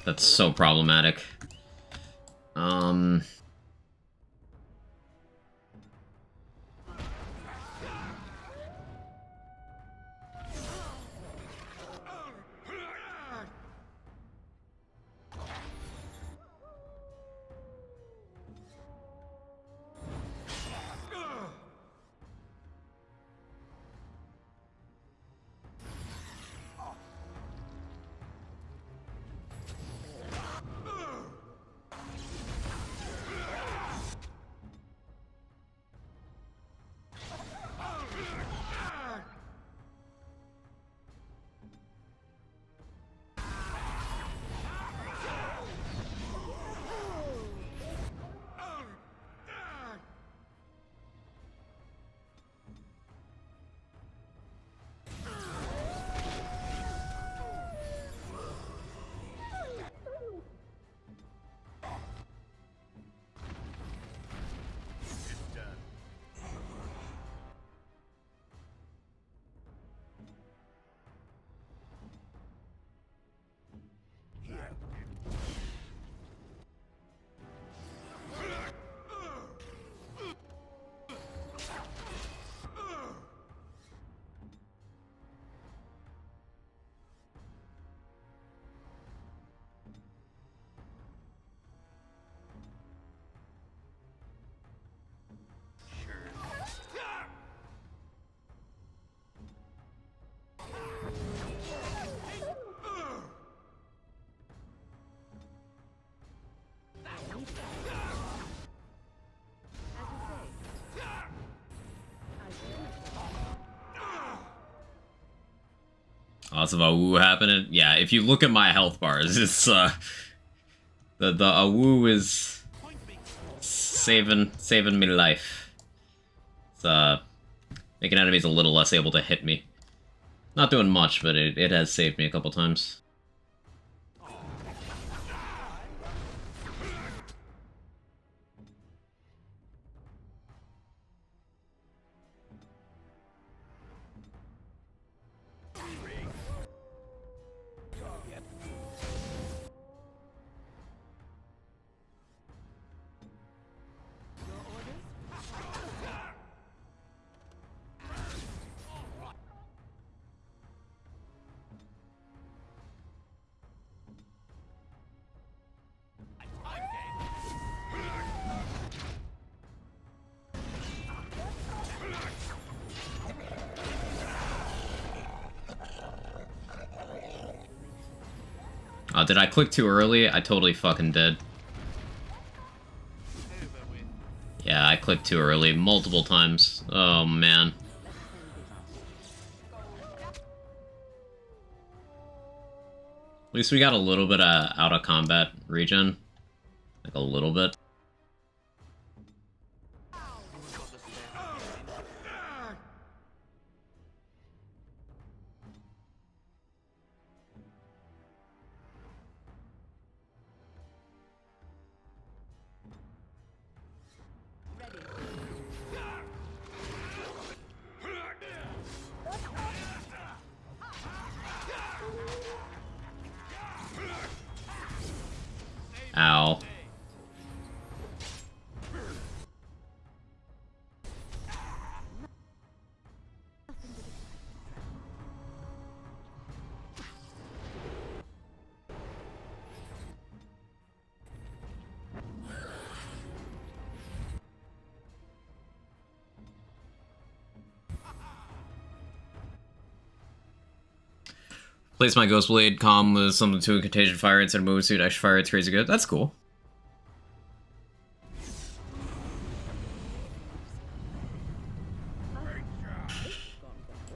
That's so problematic. Lots of AWU happening. Yeah, if you look at my health bars, it's the AWU is saving me life. It's making enemies a little less able to hit me. Not doing much, but it has saved me a couple times. Did I click too early? I totally fucking did. Yeah, I clicked too early multiple times. Oh, man. At least we got a little bit of out-of-combat regen. Like, a little bit. Ow. Place my Ghost Blade calm with something to a Contagion Fire instead of Movement Suit. Extra Fire, it's crazy good. That's cool.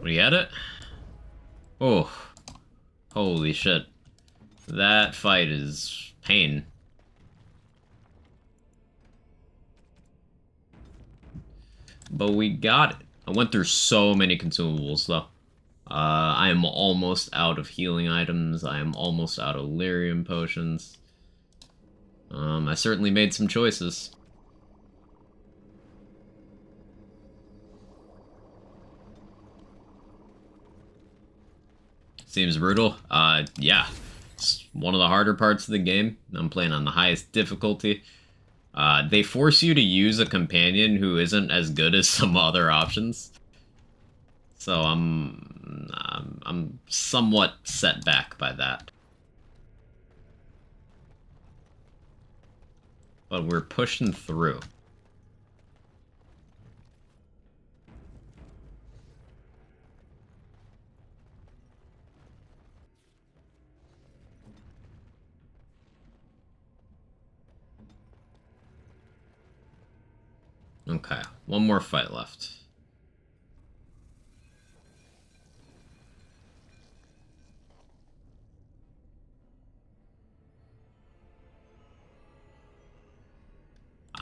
We at it? Oh. Holy shit. That fight is pain. But we got it. I went through so many consumables, though. I am almost out of healing items. I am almost out of lyrium potions. I certainly made some choices. Seems brutal. Yeah. It's one of the harder parts of the game. I'm playing on the highest difficulty. They force you to use a companion who isn't as good as some other options. So I'm somewhat set back by that. But we're pushing through. Okay, one more fight left.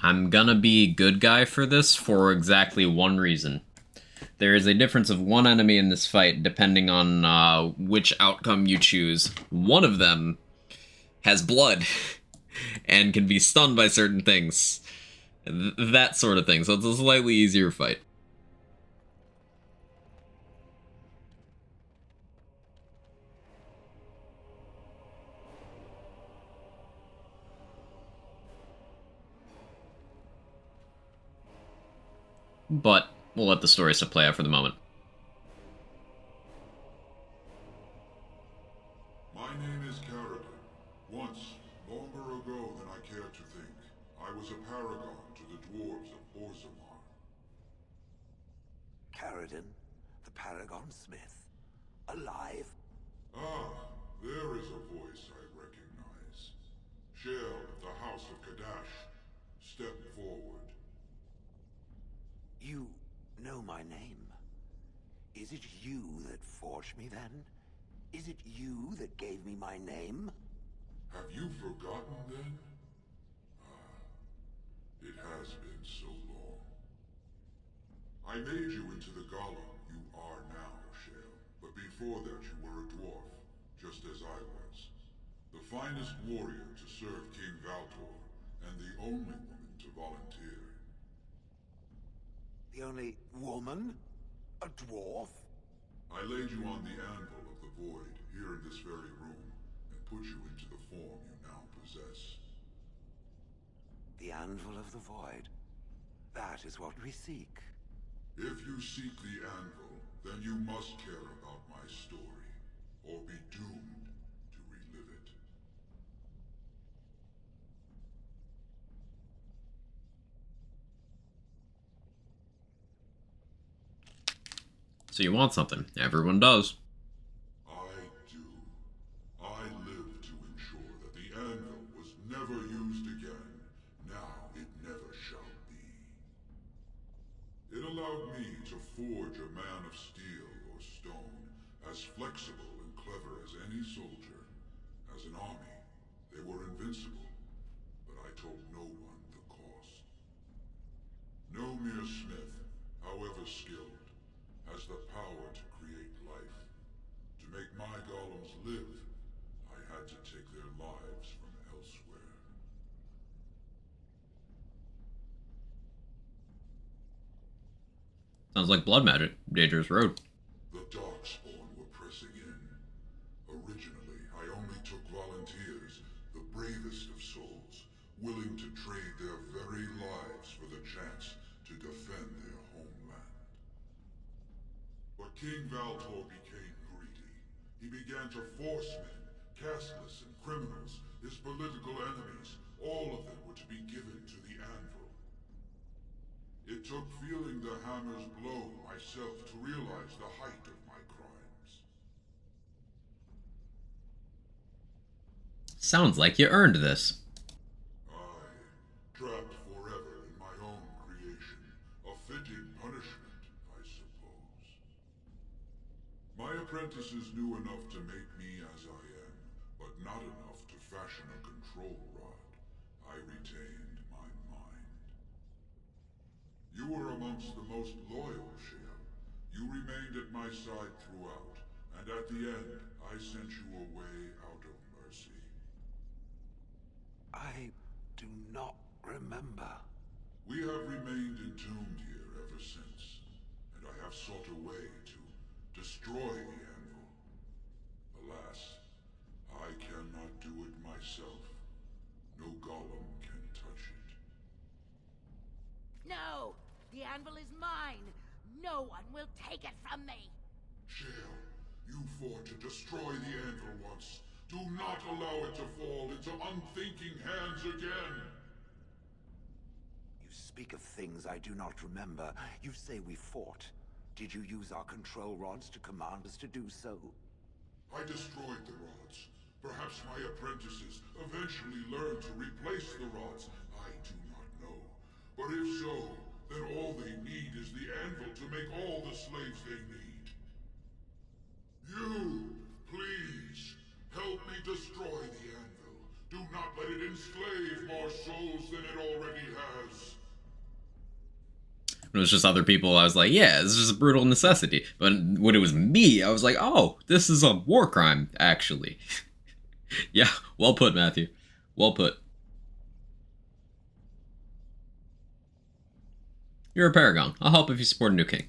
I'm gonna be good guy for this for exactly one reason. There is a difference of one enemy in this fight depending on which outcome you choose. One of them has blood and can be stunned by certain things. That sort of thing, so it's a slightly easier fight. But we'll let the story play out for the moment. My name is Carradine. Once, longer ago than I care to think, I was a paragon to the dwarves of Orzammar. Carradine, the Paragon Smith. Alive? Ah, there is a voice I recognize. Shale of the House of Kadash. Step forward. You know my name. Is it you that forged me then? Is it you that gave me my name? Have you forgotten then? Ah, it has been so long. I made you into the golem you are now, Shale. But before that you were a dwarf, just as I was. The finest warrior to serve King Valtor, and the only woman to volunteer. The only woman? A dwarf? I laid you on the anvil of the void, here in this very room, and put you into the form you now possess. The anvil of the void. That is what we seek. If you seek the anvil, then you must care about my story, or be doomed to relive it. So you want something. Everyone does. I do. I live to ensure that the anvil was never used again. Now it never shall be. It allowed me to forge a man of steel or stone, as flexible and clever as any soldier. As an army, they were invincible, but I told no one the cost. No mere smith, however skilled, has the power to create life. To make my golems live, I had to take their lives from elsewhere. Sounds like blood magic. Dangerous road. The Darkspawn were pressing in. Originally, I only took volunteers, the bravest of souls, willing to trade their very lives for the chance to defend their homeland. But King Valtor became greedy. He began to force men, casteless and criminals, his political enemies, all of them were to be given to the anvil. It took feeling the hammer's blow myself to realize the height of my crimes. Sounds like you earned this. Trapped forever in my own creation. A fitting punishment, I suppose. My apprentices knew enough to make me as I am, but not enough to fashion a control rod. I retained my mind. You were amongst the most loyal, Shale. You remained at my side throughout, and at the end, I sent you away out of mercy. I do not remember. We have remained entombed here ever since, and I have sought a way to destroy the anvil. No! The anvil is mine! No one will take it from me! Shale, you fought to destroy the anvil once. Do not allow it to fall into unthinking hands again! You speak of things I do not remember. You say we fought. Did you use our control rods to command us to do so? I destroyed the rods. Perhaps my apprentices eventually learned to replace the rods. I do not know. But if so, then all they need is the anvil to make all the slaves they need. You, please, help me destroy the anvil. Do not let it enslave more souls than it already has. When it was just other people, I was like, yeah, this is just a brutal necessity. But when it was me, I was like, oh, this is a war crime, actually. Yeah, well put, Matthew. Well put. You're a paragon. I'll help if you support a new king.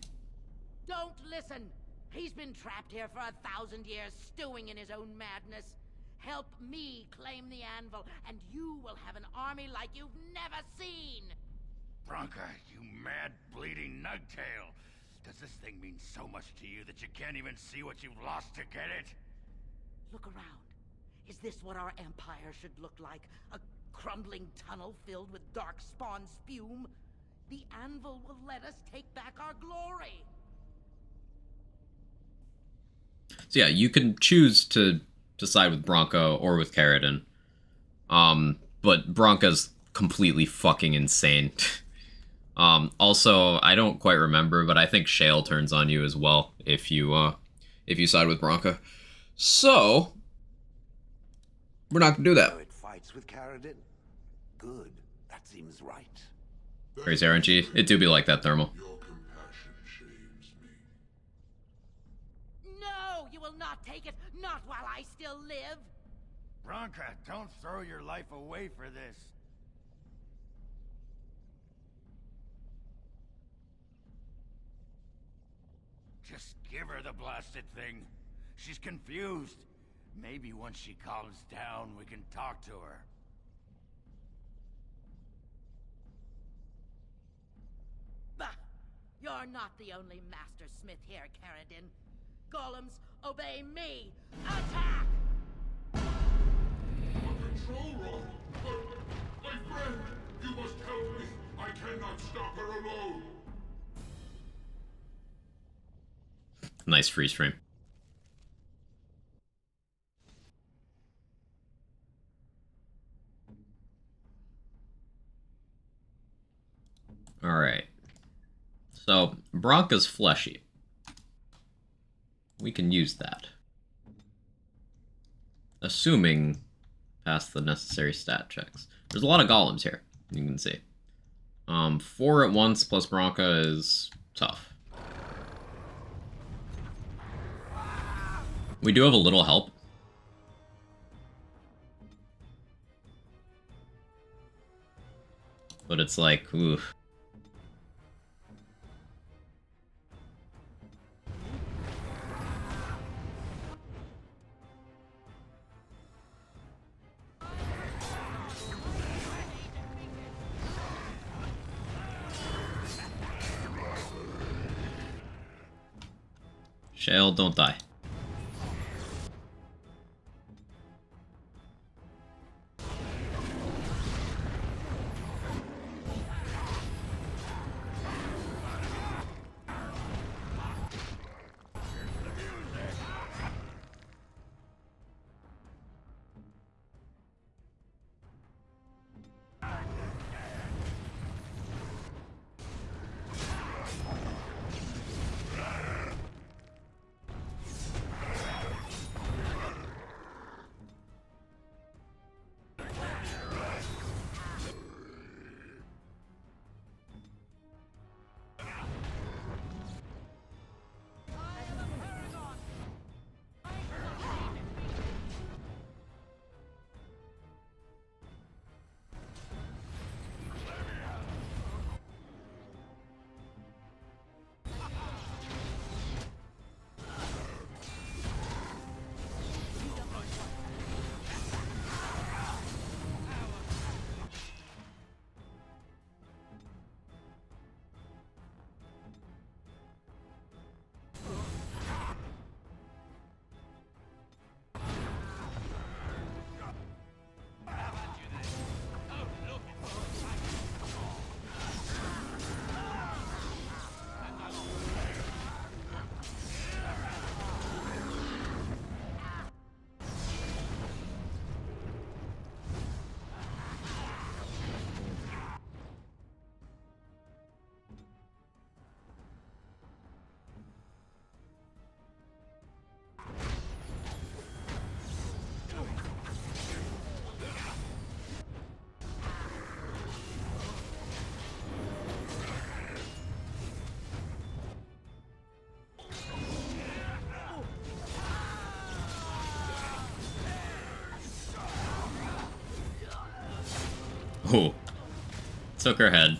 Don't listen! He's been trapped here for 1,000 years, stewing in his own madness. Help me claim the anvil, and you will have an army like you've never seen! Bronca, you mad, bleeding nugtail! Does this thing mean so much to you that you can't even see what you've lost to get it? Look around. Is this what our empire should look like? A crumbling tunnel filled with dark spawn spume? The anvil will let us take back our glory! So yeah, you can choose to side with Bronco or with Carradine. But Bronca's completely fucking insane. Also, I don't quite remember, but I think Shale turns on you as well if you side with Bronca. So we're not gonna do that. So it fights with Carradine? Good. That seems right. Praise RNG. It do be like that, Thermal. Your compassion shames me. No! You will not take it! Not while I still live! Bronca, don't throw your life away for this. Just give her the blasted thing. She's confused. Maybe once she calms down, we can talk to her. Bah! You're not the only master smith here, Carradine. Golems, obey me! Attack! A control rod! But, my friend, you must help me. I cannot stop her alone. Nice freeze frame. Alright. So, Bronca's fleshy. We can use that. Assuming past the necessary stat checks. There's a lot of golems here, you can see. 4 at once plus Bronca is tough. We do have a little help. But it's like, oof. Shale, don't die. Oh. Took her head.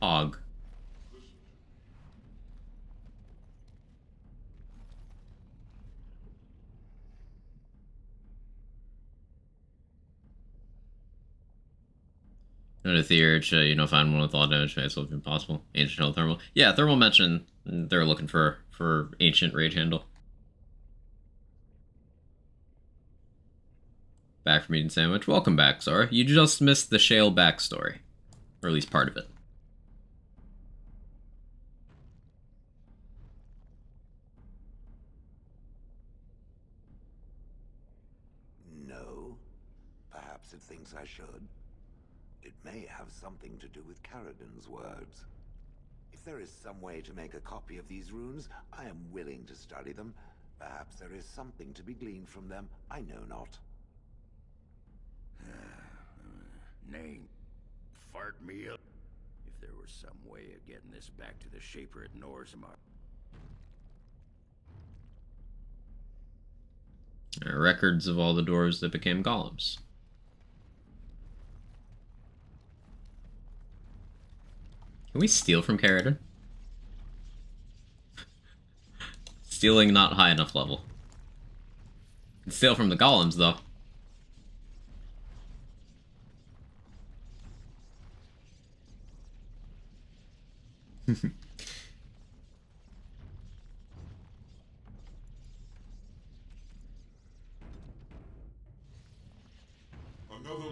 Hog. Another theory, find one with all damage may as well be impossible. Ancient Hill Thermal. Yeah, Thermal mentioned they're looking for Ancient Rage Handle. Back from eating sandwich. Welcome back, Zora. You just missed the Shale backstory. Or at least part of it. No. Perhaps it thinks I should. It may have something to do with Caradon's words. If there is some way to make a copy of these runes, I am willing to study them. Perhaps there is something to be gleaned from them, I know not. Name. Fart meal. If there was some way of getting this back to the Shaper at Norsamar. Records of all the doors that became golems. Can we steal from Caradon? Stealing not high enough level. Can steal from the golems, though. Another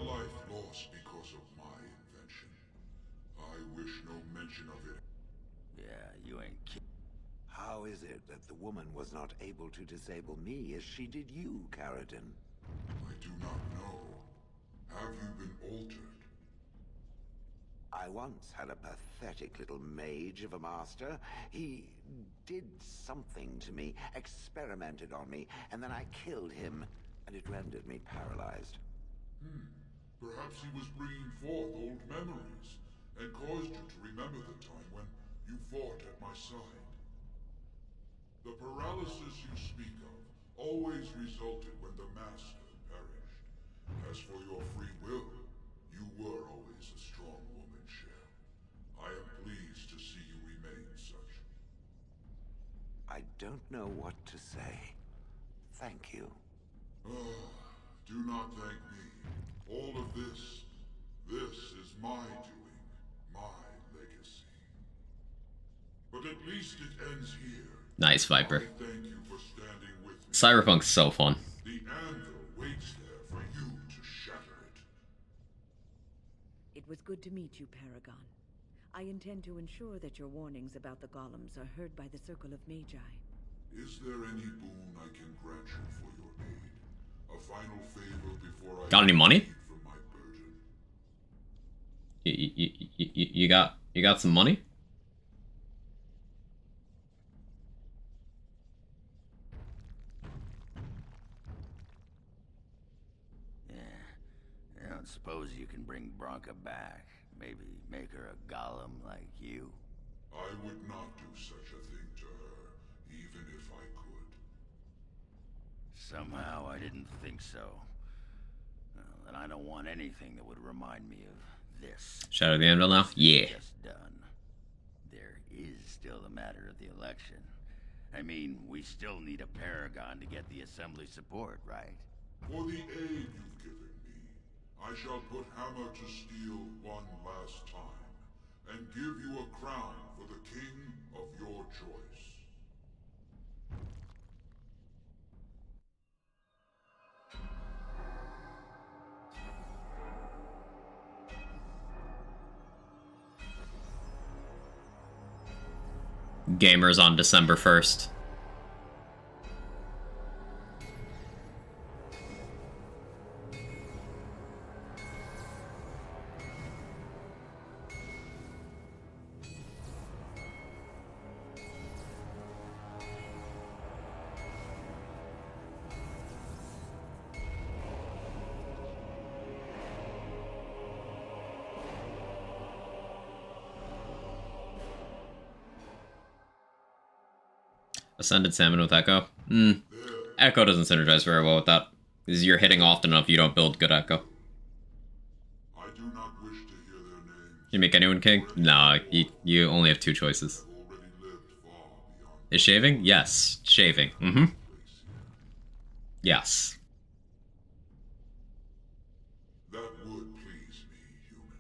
life lost because of my invention. I wish no mention of it. Yeah, you ain't kidding. How is it that the woman was not able to disable me as she did you, Caradon? I do not know. Have you been altered? I once had a pathetic little mage of a master. He did something to me, experimented on me, and then I killed him, and it rendered me paralyzed. Perhaps he was bringing forth old memories, and caused you to remember the time when you fought at my side. The paralysis you speak of always resulted when the Master perished. As for your free will, you were always a strong woman, Shale. I am pleased to see you remain such. I don't know what to say. Thank you. Do not thank me. All of this is my doing, my legacy. But at least it ends here. Nice, Viper. I thank you for standing with me. Cyberpunk's so fun. The anvil waits there for you to shatter it. It was good to meet you, Paragon. I intend to ensure that your warnings about the golems are heard by the Circle of Magi. Is there any boon I can grant you for your aid? A final favor before I Got any money? from my burden. You got some money? Yeah. I don't suppose you can bring Bronca back. Maybe make her a golem like you. I would not do such a thing to her, even if I could. Somehow I didn't think so. Well, and I don't want anything that would remind me of this. Shadow the Anvil now? Yeah. Just done. There is still the matter of the election. I mean, we still need a Paragon to get the Assembly support, right? For the aid you've given me, I shall put Hammer to Steel one last time, and give you a crown for the king of your choice. Gamers on December 1st. Ascended Salmon with Echo? Echo doesn't synergize very well with that. Because you're hitting often enough, you don't build good echo. I do not wish to hear their names. You make anyone king? Nah, you only have 2 choices. Is shaving? Yes, shaving. Mm-hmm. Yes. That would please me, human.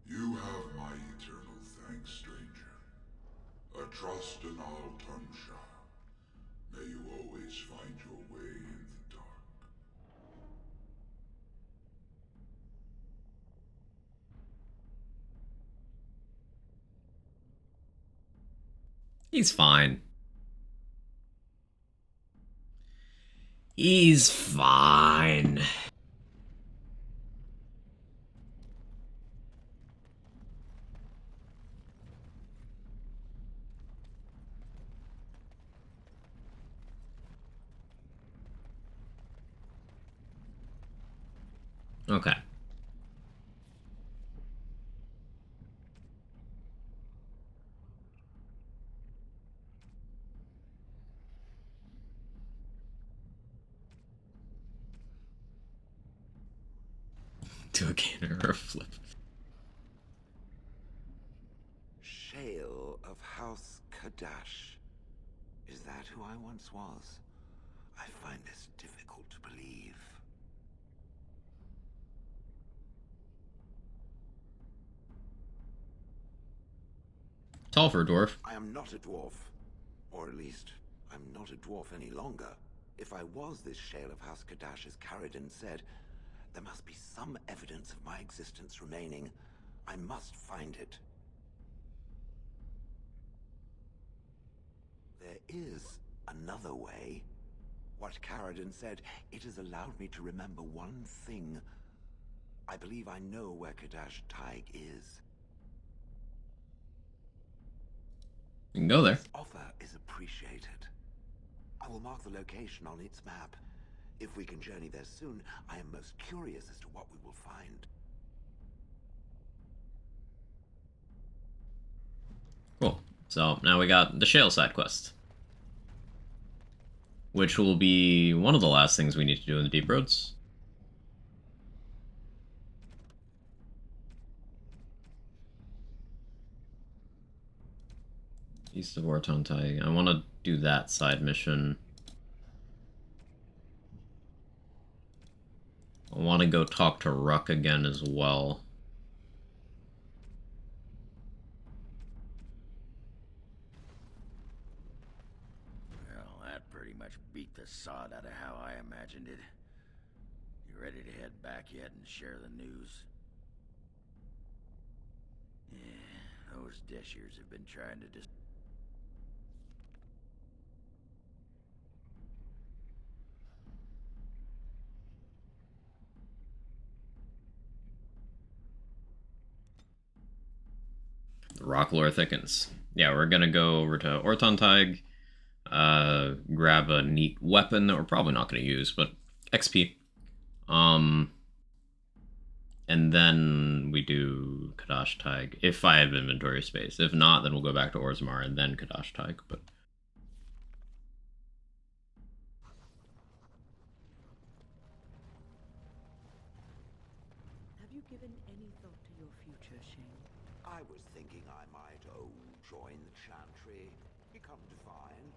You have my eternal thanks, stranger. A trust in all Tunsha. May you always find your way in the dark. He's fine. He's fine. Okay. Do a cannon or a flip. Shale of House Kadash. Is that who I once was? I find this difficult to believe. Tall for a dwarf. I am not a dwarf. Or at least, I'm not a dwarf any longer. If I was this Shale of House Kadash, as Caridin said, there must be some evidence of my existence remaining. I must find it. There is another way. What Caridin said, it has allowed me to remember one thing. I believe I know where Kadash Taig is. You can go there. This offer is appreciated. I will mark the location on its map. If we can journey there soon, I am most curious as to what we will find. Cool. So now we got the Shale side quest, which will be one of the last things we need to do in the Deep Roads. East of Ortontai. I want to do that side mission. I want to go talk to Ruck again as well. Well, that pretty much beat the sod out of how I imagined it. You ready to head back yet and share the news? Yeah, those Deshers have been trying to The rock lore thickens. Yeah, we're gonna go over to Ortontaig, grab a neat weapon that we're probably not gonna use, but XP. And then we do Kadash Taig, if I have inventory space. If not, then we'll go back to Orzammar and then Kadash Taig, but... Have you given any thought to your future, Shane? I was thinking I might, join the Chantry, become divine,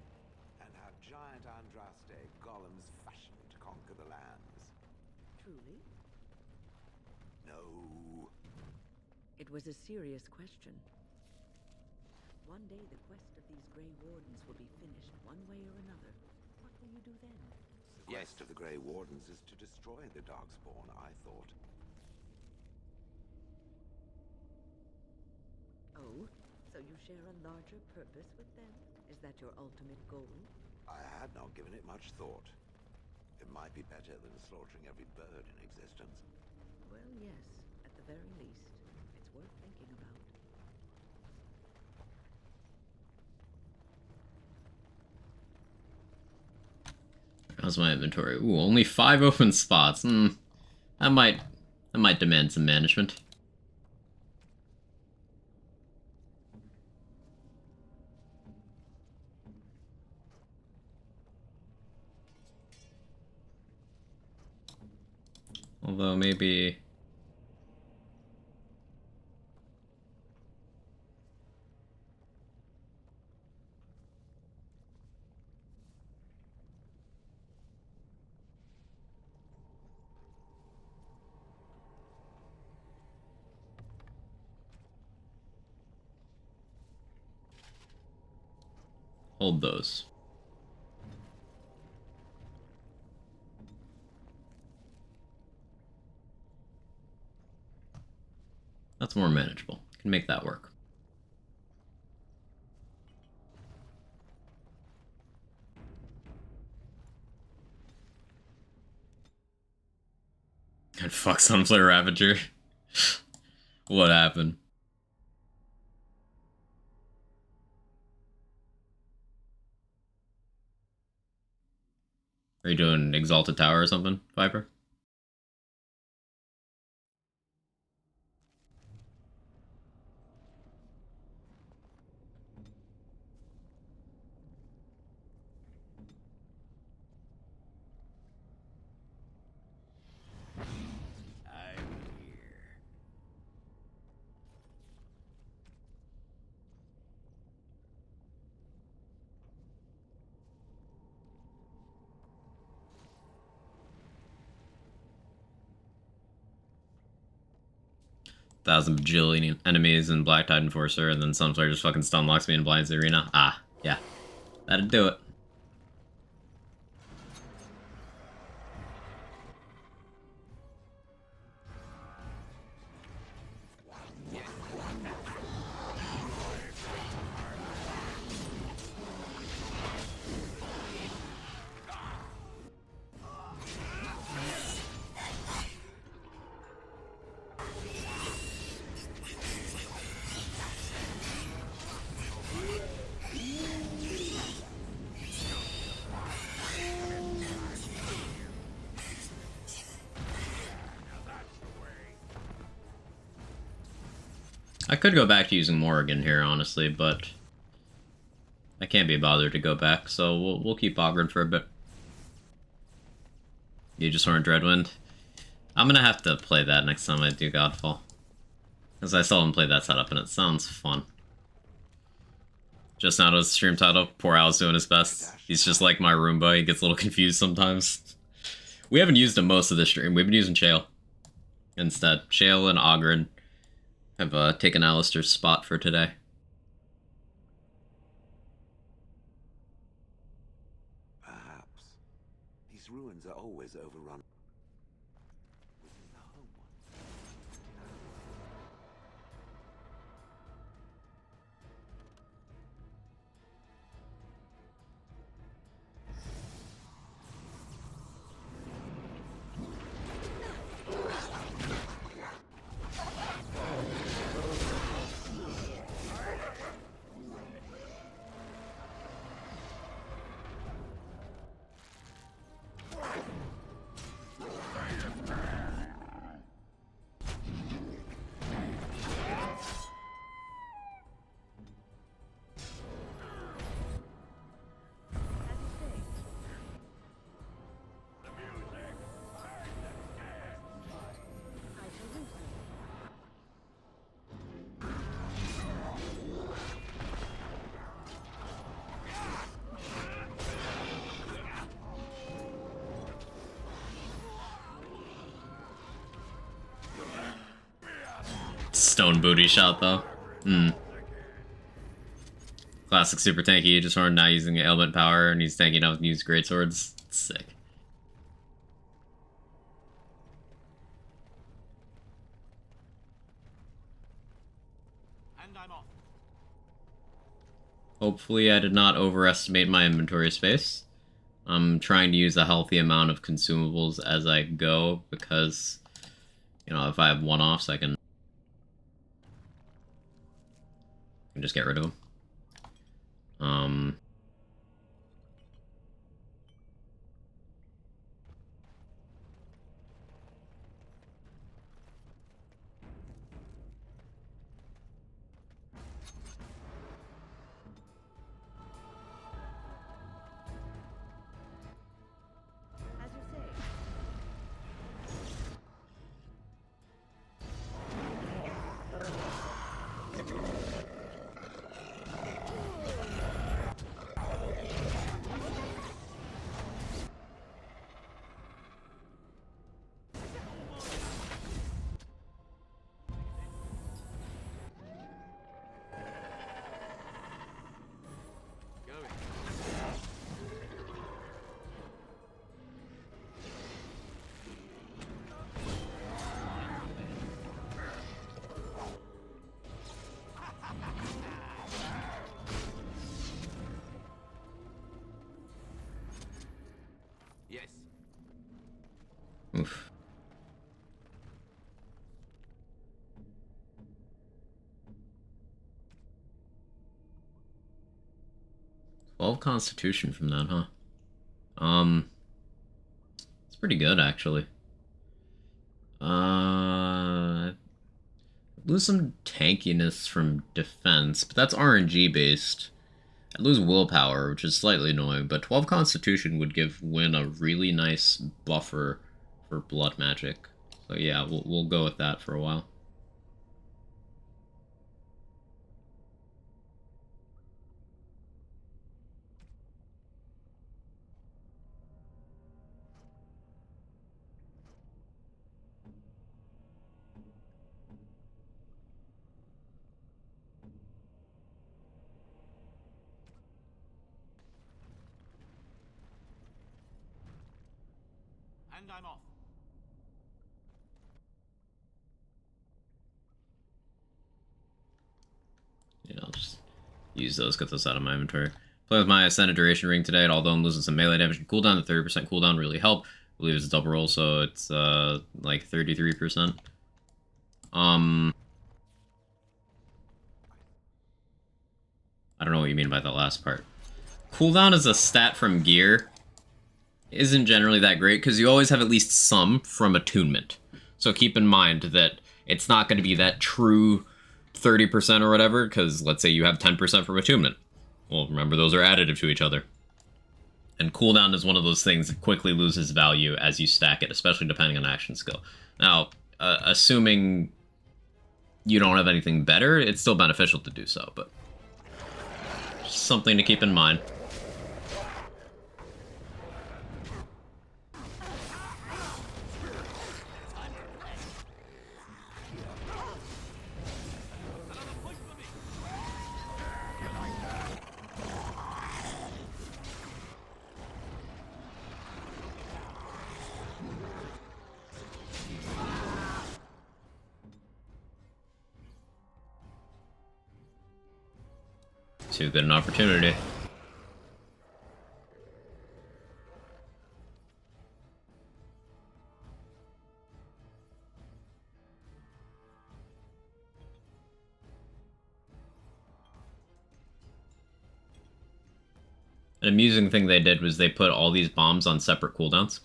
and have giant Andraste golems fashioned to conquer the lands. Truly? No. It was a serious question. One day the quest of these Grey Wardens will be finished one way or another. What will you do then? The quest of the Grey Wardens is to destroy the Darkspawn, I thought. Oh, so you share a larger purpose with them? Is that your ultimate goal? I had not given it much thought. It might be better than slaughtering every bird in existence. Well, yes. At the very least, it's worth thinking about. How's my inventory? Ooh, only 5 open spots. That might demand some management. Although maybe... hold those. That's more manageable. Can make that work. God, fuck Sunflare Ravager. What happened? Are you doing Exalted Tower or something, Viper? Thousand bajillion enemies in Black Tide Enforcer, and then Sunflare just fucking stun locks me and blinds the arena. Ah, yeah. That'd do it. I could go back to using Morrigan here, honestly, but I can't be bothered to go back, so we'll keep Ogren for a bit. Aegisorn Dreadwind. I'm gonna have to play that next time I do Godfall, because I seldom play that setup, and it sounds fun. Just now to his stream title, poor Al's doing his best. He's just like my Roomba, he gets a little confused sometimes. We haven't used him most of this stream, we've been using Shale instead. Shale and Ogren have taken Alistair's spot for today. Perhaps. These ruins are always overrun. Within the home one. Stone booty shot, though. Classic super tanky Aegisorn, now using ailment power, and he's tanking out with used greatswords. Sick. And I'm off. Hopefully I did not overestimate my inventory space. I'm trying to use a healthy amount of consumables as I go, because, you know, if I have one-offs, I can can just get rid of them. Yes. Oof. Twelve Constitution from that, huh? It's pretty good actually. Lose some tankiness from defense, but that's RNG based. I lose willpower, which is slightly annoying, but 12 Constitution would give Win a really nice buffer for blood magic. So yeah, we'll go with that for a while. And I'm off. Yeah, I'll just use those, get those out of my inventory. Play with my Ascended Duration Ring today, and although I'm losing some melee damage and cooldown, the 30% cooldown really helped. I believe it's a double roll, so it's like 33%. I don't know what you mean by the last part. Cooldown is a stat from gear isn't generally that great because you always have at least some from attunement. So keep in mind that it's not going to be that true 30% or whatever, because let's say you have 10% from attunement. Well, remember, those are additive to each other. And cooldown is one of those things that quickly loses value as you stack it, especially depending on action skill. Now, assuming you don't have anything better, it's still beneficial to do so, but just something to keep in mind. Too good an opportunity. An amusing thing they did was they put all these bombs on separate cooldowns.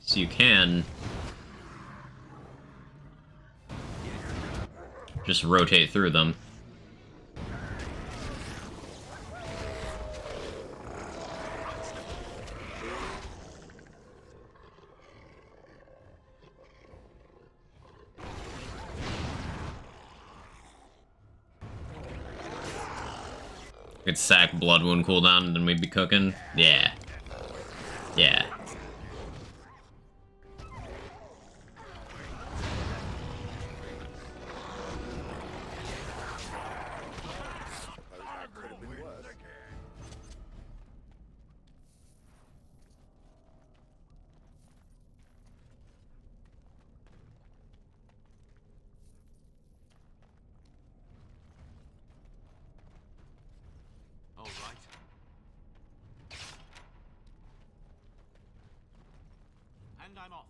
So you can just rotate through them. Could sack Blood Wound cooldown and then we'd be cooking. Yeah. Yeah. All right. And I'm off.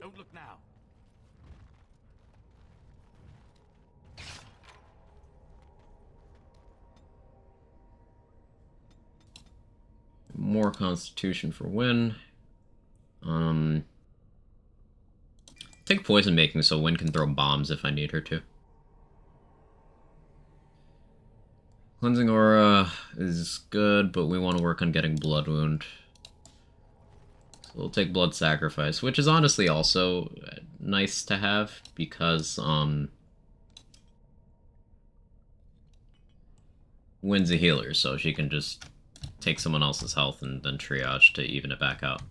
Don't look now. More Constitution for win. Take poison making so Win can throw bombs if I need her to. Cleansing Aura is good, but we want to work on getting Blood Wound. So we'll take Blood Sacrifice, which is honestly also nice to have, because Win's a healer, so she can just take someone else's health and then triage to even it back out.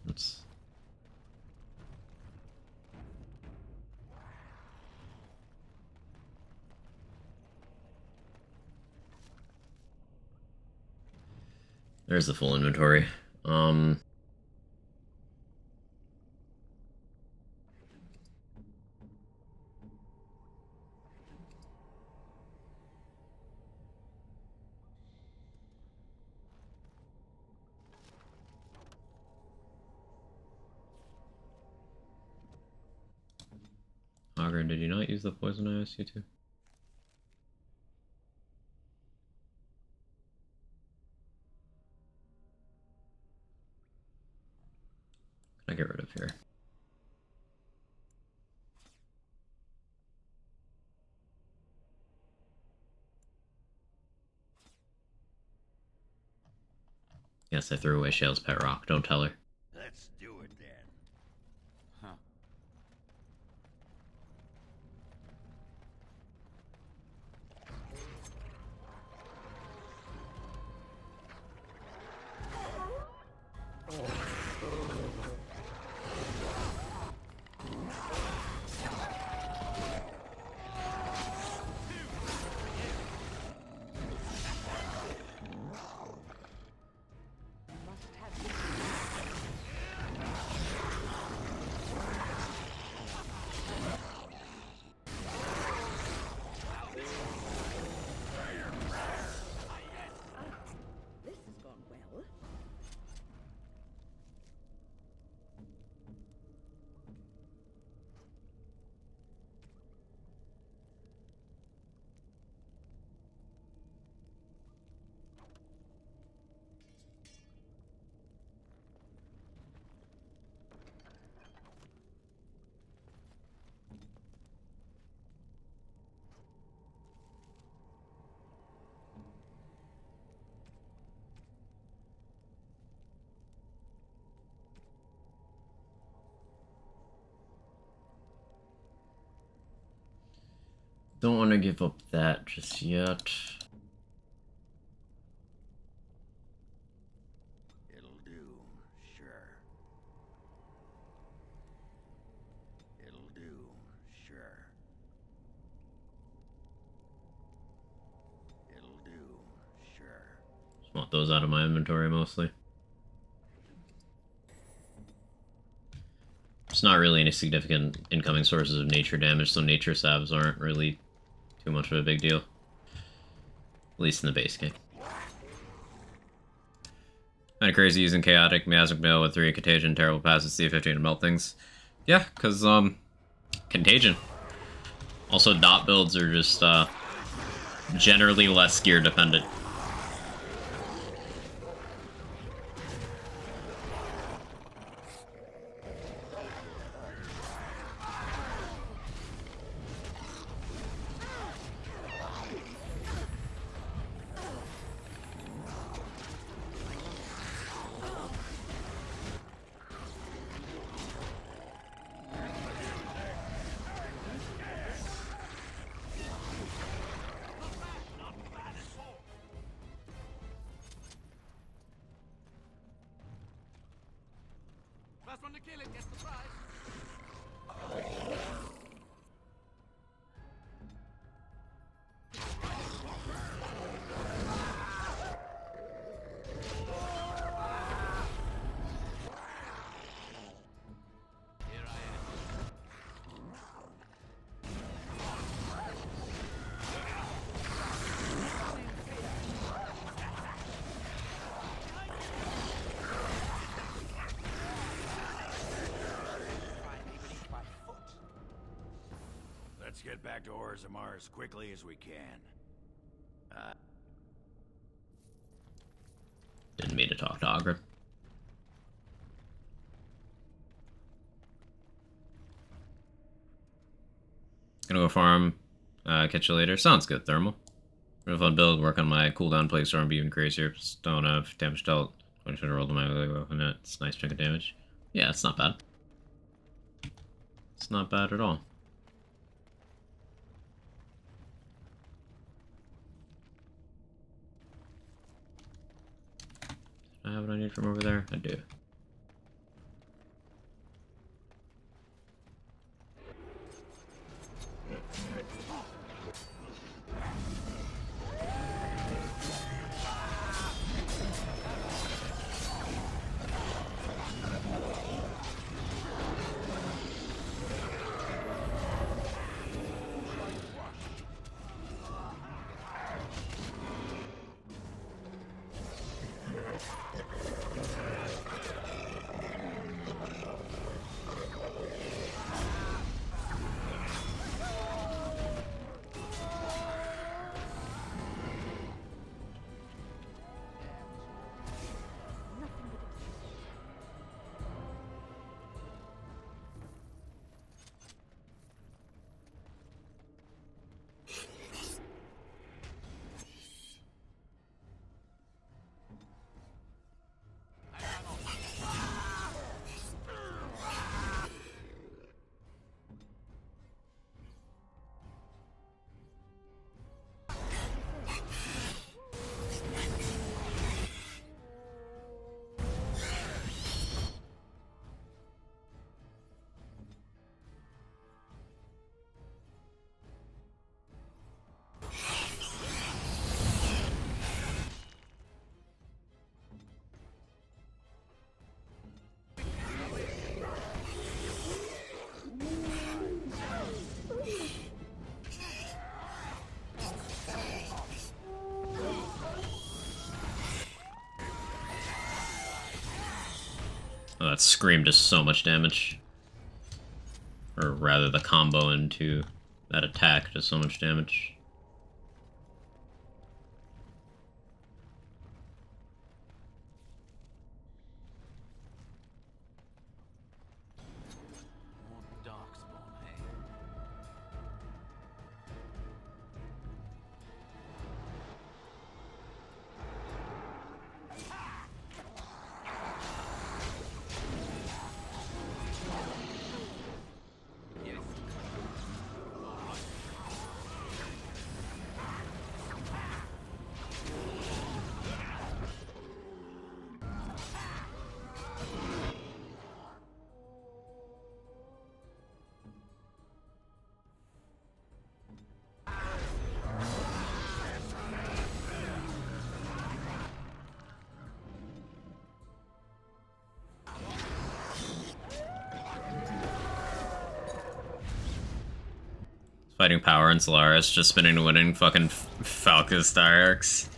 There's the full inventory. Ogre, did you not use the poison I asked you to? I get rid of here. Yes, I threw away Shale's pet rock. Don't tell her. Let's do it then. Huh. Don't want to give up that just yet. It'll do, sure. It'll do, sure. It'll do, sure. Just want those out of my inventory mostly. It's not really any significant incoming sources of nature damage, so nature salves aren't really too much of a big deal. At least in the base game. Kinda crazy using Chaotic, Miasmic Mail with 3 Contagion, Terrible Passes, C15 to melt things. Yeah, because, Contagion. Also, dot builds are just, generally less gear dependent. First one to kill it gets the prize. Let's get back to Orzammar as quickly as we can. Didn't mean to talk to Agra. Gonna go farm. Catch you later. Sounds good, Thermal. Real fun build. Work on my cooldown play, storm be even crazier. Just don't have damage dealt. 20 roll to my weapon. It's a nice chunk of damage. Yeah, it's not bad. It's not bad at all. Do I have what I need from over there? I do. Oh, that scream does so much damage. Or rather, the combo into that attack does so much damage. Fighting Power and Solaris, just spinning to winning, fucking Falcus Direx.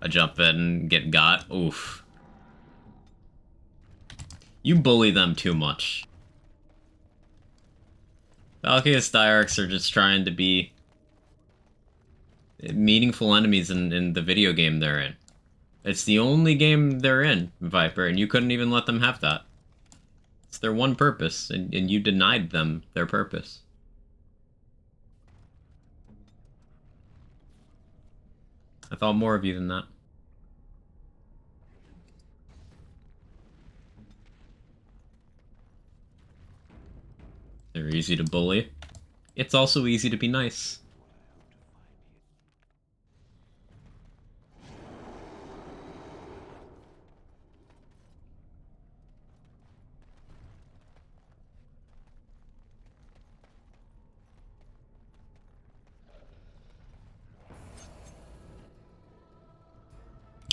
I jump in, get got. Oof. You bully them too much. Falcus Direx are just trying to be meaningful enemies in the video game they're in. It's the only game they're in, Viper, and you couldn't even let them have that. It's their one purpose, and you denied them their purpose. I thought more of you than that. They're easy to bully. It's also easy to be nice.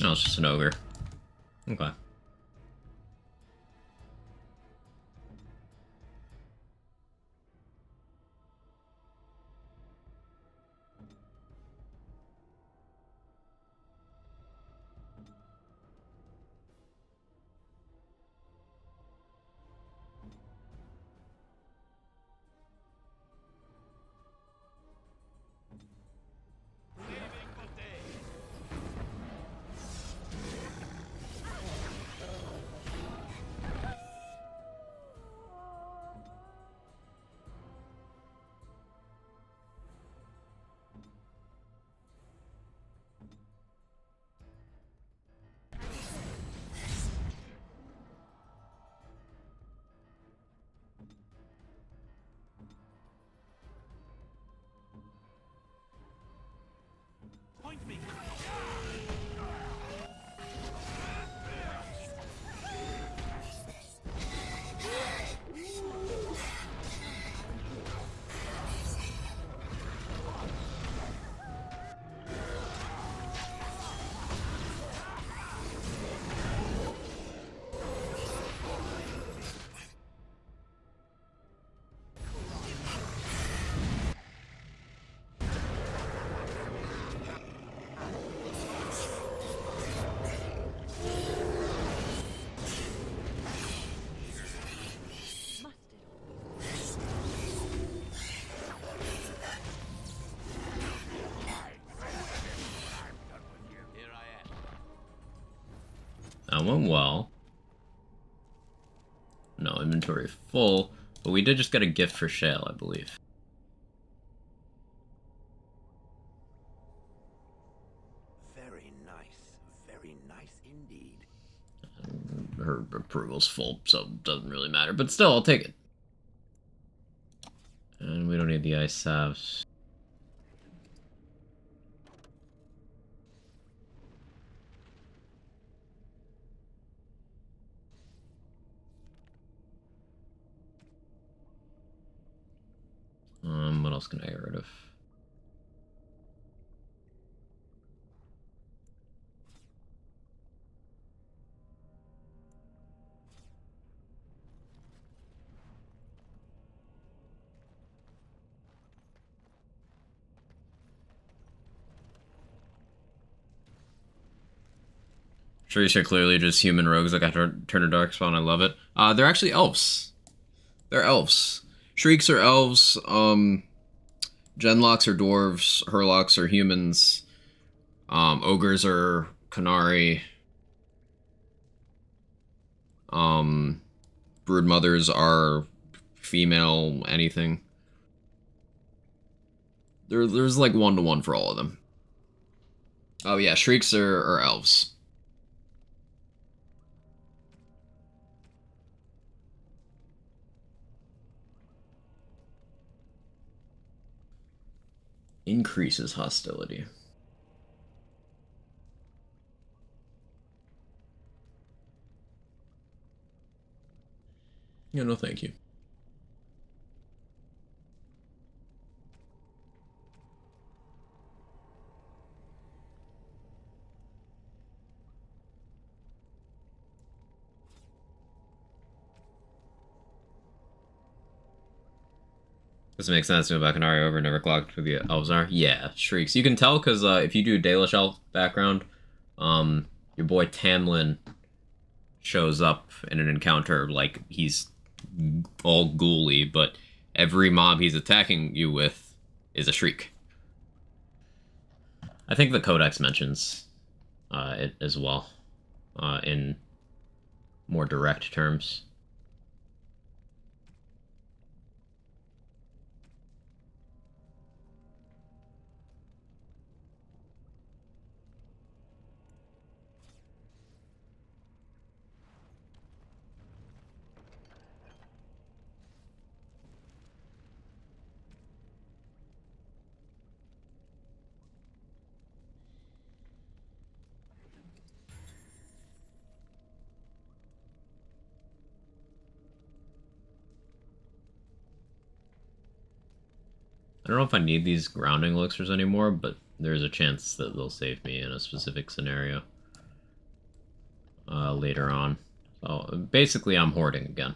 Oh, it's just an ogre. Okay. That went well. No, inventory full. But we did just get a gift for Shale, I believe. Very nice indeed. Her approval's full, so it doesn't really matter. But still, I'll take it. And we don't need the ice salves. What else can I get rid of? Shrieks are clearly just human rogues that got turned to darkspawn. I love it. They're actually elves. They're elves. Shrieks are elves. Genlocks are dwarves. Hurlocks are humans. Ogres are Canary. Broodmothers are female anything. There's like 1-to-1 for all of them. Oh yeah, Shrieks are elves. Increases hostility. Yeah, no thank you. Does it make sense to go back an Ari over never clocked who the elves are? Yeah, Shrieks. You can tell because if you do Dalish elf background, your boy Tamlin shows up in an encounter like he's all ghouly, but every mob he's attacking you with is a Shriek. I think the Codex mentions it as well in more direct terms. I don't know if I need these grounding elixirs anymore, but there's a chance that they'll save me in a specific scenario later on. So basically, I'm hoarding again.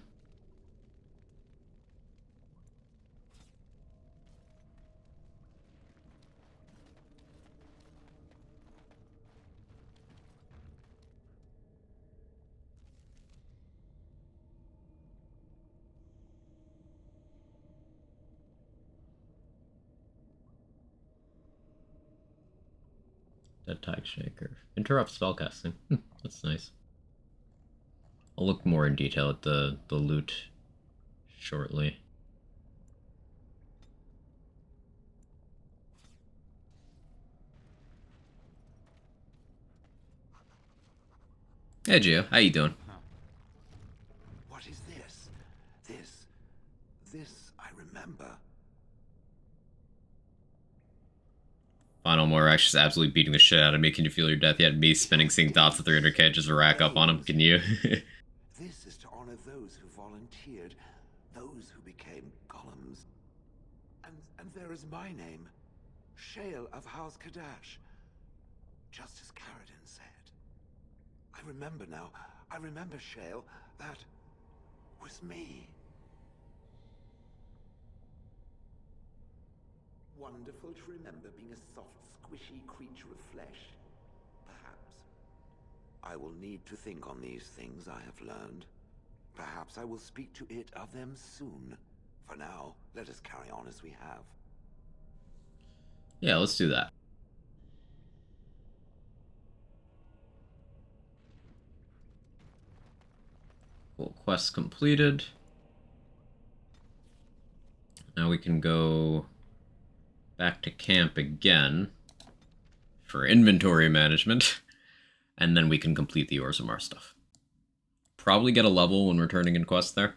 Dead Tide Shaker. Interrupt spellcasting. That's nice. I'll look more in detail at the loot shortly. Hey Gio, how you doing? What is this? This I remember. Final Morax just absolutely beating the shit out of me. Can you feel your death yet? Me spending sync dots of 300k just to rack up on him. Can you? This is to honor those who volunteered, those who became golems. And there is my name, Shale of House Kadash. Just as Karadin said. I remember now. I remember, Shale. That was me. Wonderful to remember being a soft, squishy creature of flesh. Perhaps. I will need to think on these things I have learned. Perhaps I will speak to it of them soon. For now, let us carry on as we have. Yeah, let's do that. quest completed. Now we can go back to camp again for inventory management, and then we can complete the Orzammar stuff. Probably get a level when we're turning in quests there.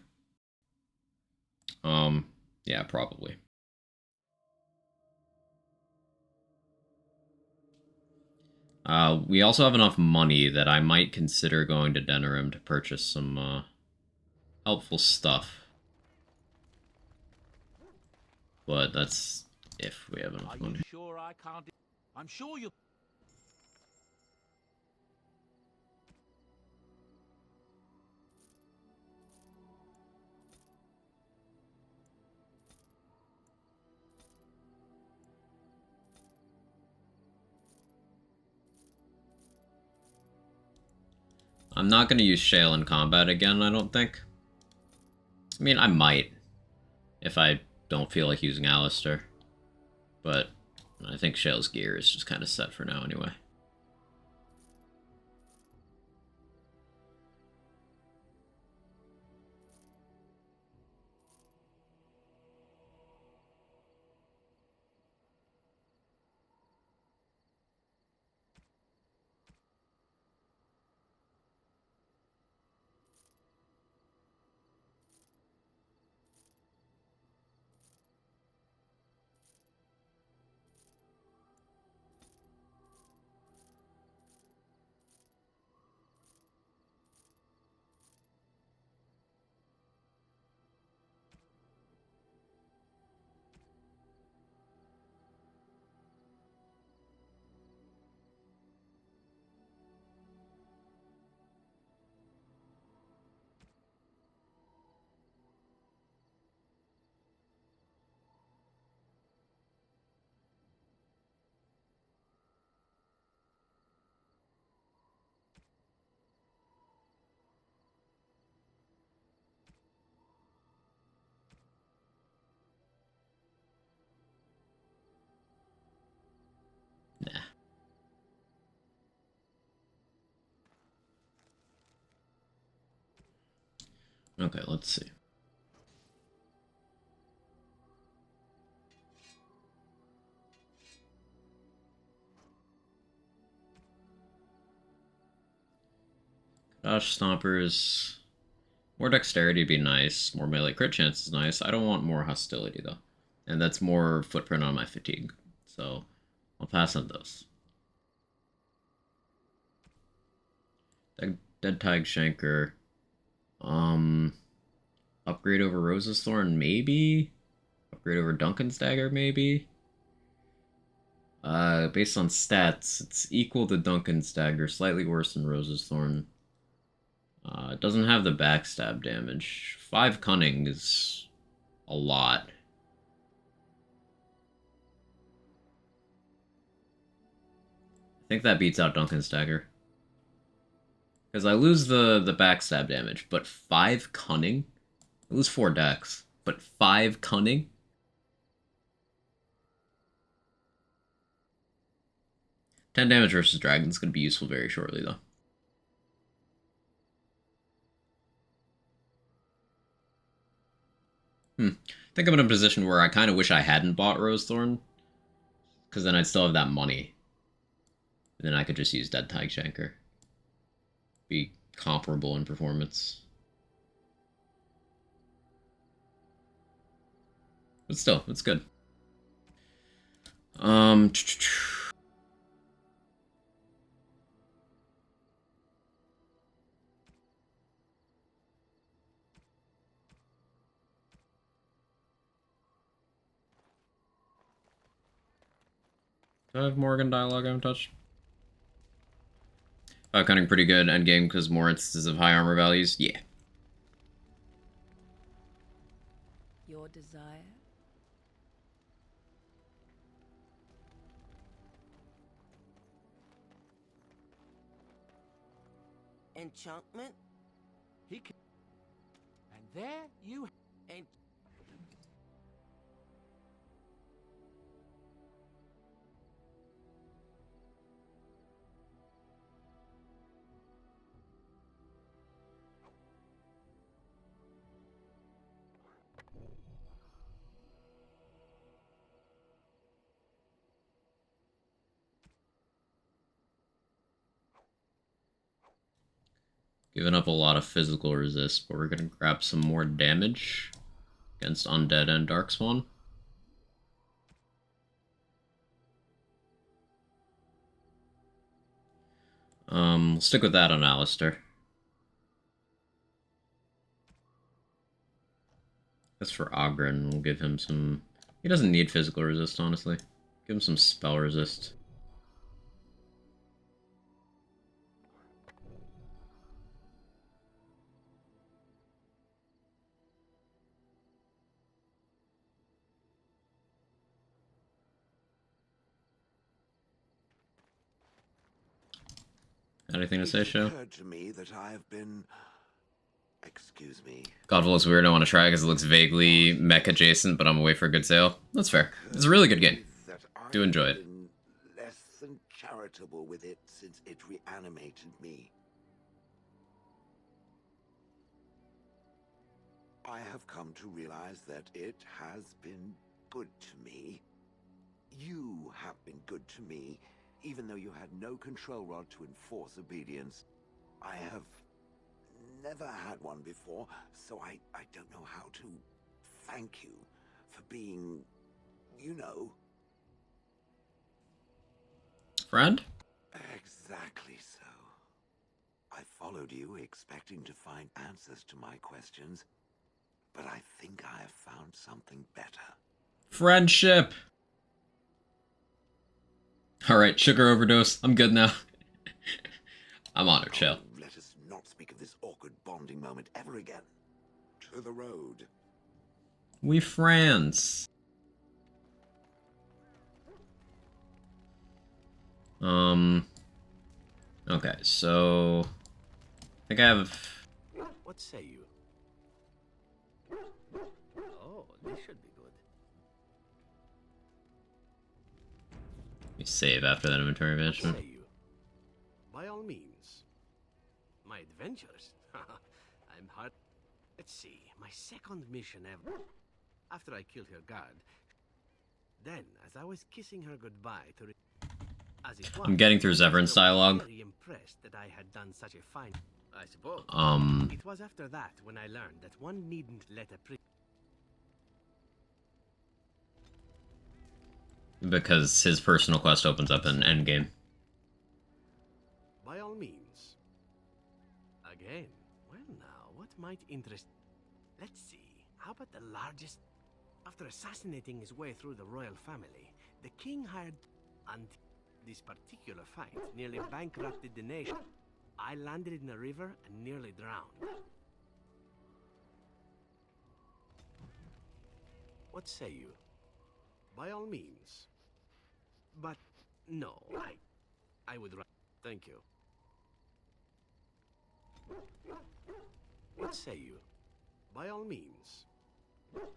Yeah, probably. We also have enough money that I might consider going to Denerim to purchase some helpful stuff. But that's if we have enough money. Are you sure I can't? I'm sure you. I'm not going to use Shale in combat again, I don't think. I mean, I might, if I don't feel like using Alistair. But I think Shale's gear is just kind of set for now anyway. Nah. Okay, let's see. Dodge Stompers. More dexterity would be nice. More melee crit chance is nice. I don't want more hostility, though. And that's more footprint on my fatigue. So, I'll pass on those. Dead Tag Shanker. Upgrade over Rose's Thorn, maybe? Upgrade over Duncan's Dagger, maybe? Based on stats, it's equal to Duncan's Dagger, slightly worse than Rose's Thorn. It doesn't have the backstab damage. 5 cunning is a lot. I think that beats out Duncan's Dagger. Because I lose the backstab damage, but 5 cunning? I lose 4 dex, but 5 cunning? $10 damage versus Dragon's going to be useful very shortly, though. I think I'm in a position where I kind of wish I hadn't bought Rosethorn, because then I'd still have that money. And then I could just use Dead Tag Shanker. Be comparable in performance. But still, it's good. Do I have Morgan dialogue I haven't touched? Cunning pretty good endgame because more instances of high armor values. Yeah. Your desire? Enchantment? He can... And there you... And... Giving up a lot of physical resist, but we're gonna grab some more damage against Undead and Darkspawn. We'll stick with that on Alistair. As for Ogren, we'll give him some... He doesn't need physical resist, honestly. Give him some spell resist. Anything to say, Sho? It occurred to me that I have been... Excuse me. Godfall looks weird, I want to try because it looks vaguely mech adjacent, but I'm away for a good sale. That's fair. It's a really good game. Do enjoy it. Less than charitable with it since it reanimated me. I have come to realize that it has been good to me. You have been good to me, even though you had no control rod to enforce obedience. I have never had one before, so I don't know how to thank you for being, you know... Friend? Exactly so. I followed you, expecting to find answers to my questions, but I think I have found something better. Friendship! Alright, sugar overdose. I'm good now. I'm on it, chill. Let us not speak of this awkward bonding moment ever again. To the road. We friends. Okay, so... I think I have... What say you? Oh, this should be good. Let me save after that inventory management. What say you? By all means. My adventures? I'm hard. Let's see, my second mission ever. After I killed her guard. Then, as I was kissing her goodbye to... As it was, I'm getting through Zevran's dialogue. very impressed that I had done such a fine... I suppose. It was after that when I learned that one needn't let a because his personal quest opens up in Endgame. By all means. Again, well now, what might interest... Let's see, how about the largest... After assassinating his way through the royal family, the king hired... And this particular fight nearly bankrupted the nation. I landed in a river and nearly drowned. What say you? By all means. But no, I would rather... Thank you. What say you? By all means.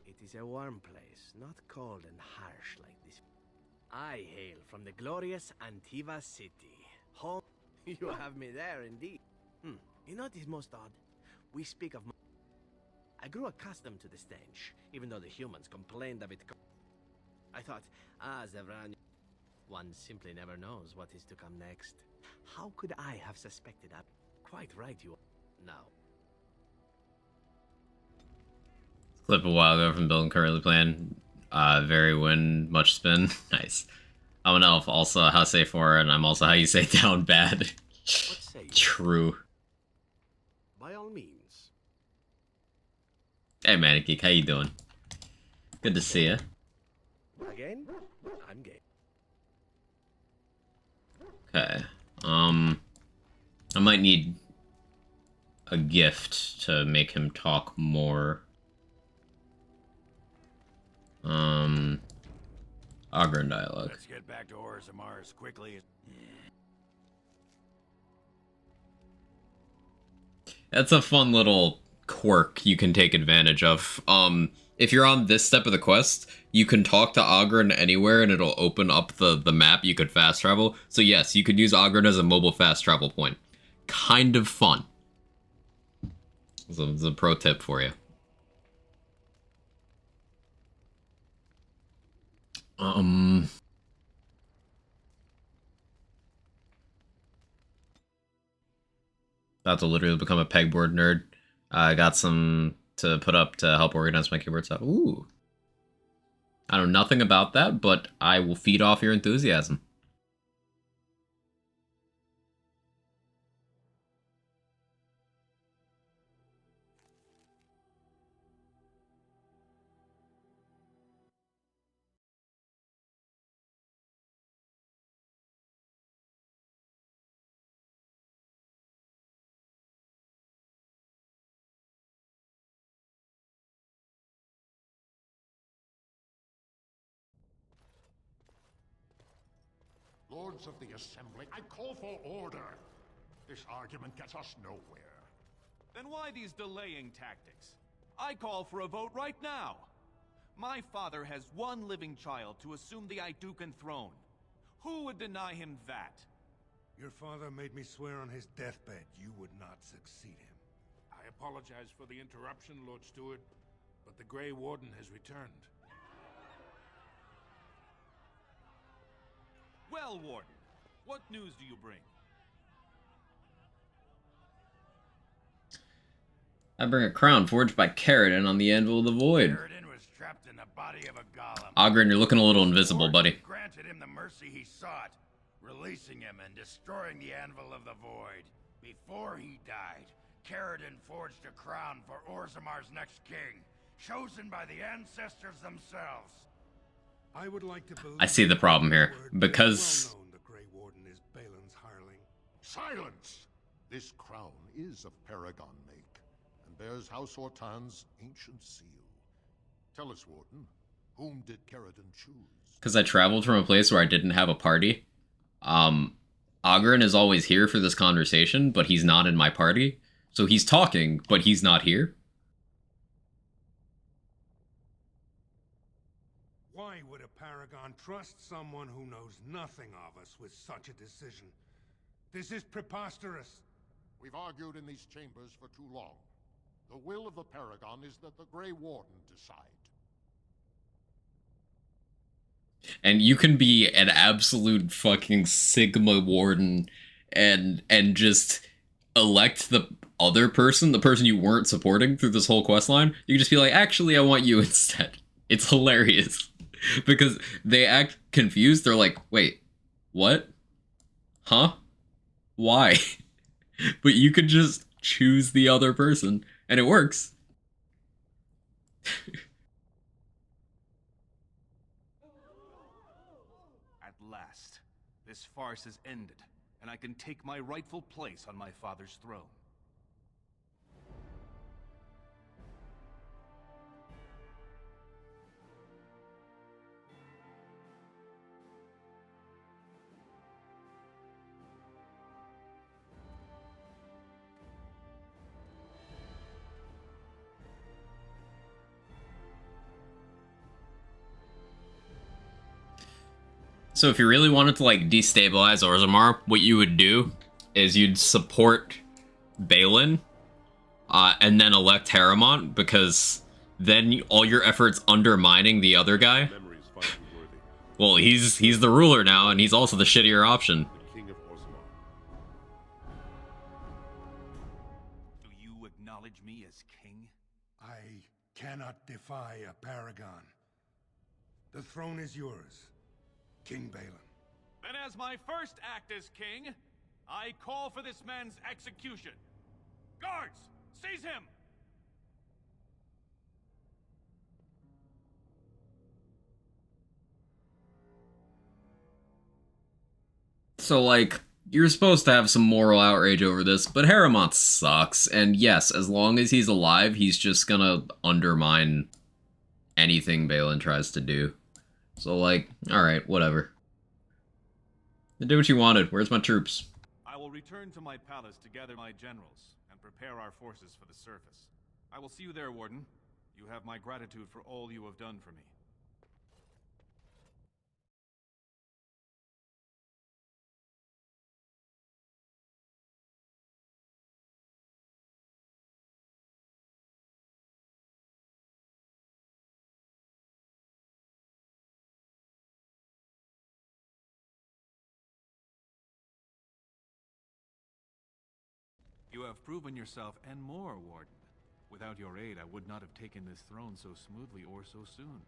It is a warm place, not cold and harsh like this. I hail from the glorious Antiva city. Home... You have me there, indeed. You know what is most odd? We speak of... I grew accustomed to the stench, even though the humans complained of it. I thought, Zevran... One simply never knows what is to come next. How could I have suspected that? Quite right, you are. Now. Clip a while ago from Bill and Curly playing. Very win, much spin. Nice. I'm an elf, also how say for, and I'm also how you say down bad. True. By all means. Hey Manigeek, how you doing? Good to see you. Again? I'm gay. Okay. I might need a gift to make him talk more. Ogren dialogue. Let's get back to Orzammar as quickly as... That's a fun little quirk you can take advantage of. If you're on this step of the quest, you can talk to Ogren anywhere and it'll open up the map you could fast travel. So yes, you could use Ogren as a mobile fast travel point. Kind of fun. It's a pro tip for you. About to literally become a pegboard nerd. I got some to put up to help organize my keyboard stuff. Ooh. I know nothing about that, but I will feed off your enthusiasm. Lords of the Assembly, I call for order. This argument gets us nowhere. Then why these delaying tactics? I call for a vote right now. My father has one living child to assume the Idukan throne. Who would deny him that? Your father made me swear on his deathbed you would not succeed him. I apologize for the interruption, Lord Steward, but the Grey Warden has returned. Well, Warden, what news do you bring? I bring a crown forged by Carradine on the anvil of the void. Carradine was trapped in the body of a golem. Ogren, you're looking a little invisible, buddy. Granted him the mercy he sought, releasing him and destroying the anvil of the void. Before he died, Carradine forged a crown for Orzammar's next king, chosen by the ancestors themselves. I would like to believe I see the problem here, because... well known the Grey Warden is Balin's hireling. Silence! This crown is of Paragon make, and bears House Ortan's ancient seal. Tell us, Warden, whom did Carradine choose? Because I traveled from a place where I didn't have a party. Ogren is always here for this conversation, but he's not in my party. So he's talking, but he's not here. Why would a Paragon trust someone who knows nothing of us with such a decision? This is preposterous. We've argued in these chambers for too long. The will of the Paragon is that the Grey Warden decide. And you can be an absolute fucking Sigma Warden and just elect the other person, the person you weren't supporting through this whole questline. You can just be like, actually, I want you instead. It's hilarious. Because they act confused. They're like, wait, what? Huh? Why? But you could just choose the other person, and it works. At last, this farce is ended, and I can take my rightful place on my father's throne. So if you really wanted to, like, destabilize Orzammar, what you would do is you'd support Balin, and then elect Harrimont, because then all your efforts undermining the other guy... Well, he's the ruler now, and he's also the shittier option. The King of Orzammar. Do you acknowledge me as king? I cannot defy a Paragon. The throne is yours, King Balin. Then as my first act as king, I call for this man's execution. Guards, seize him! So, like, you're supposed to have some moral outrage over this, but Harrimont sucks, and yes, as long as he's alive, he's just gonna undermine anything Balin tries to do. So, like, alright, whatever. I did what you wanted. Where's my troops? I will return to my palace to gather my generals and prepare our forces for the surface. I will see you there, Warden. You have my gratitude for all you have done for me. You have proven yourself and more, Warden. Without your aid, I would not have taken this throne so smoothly or so soon.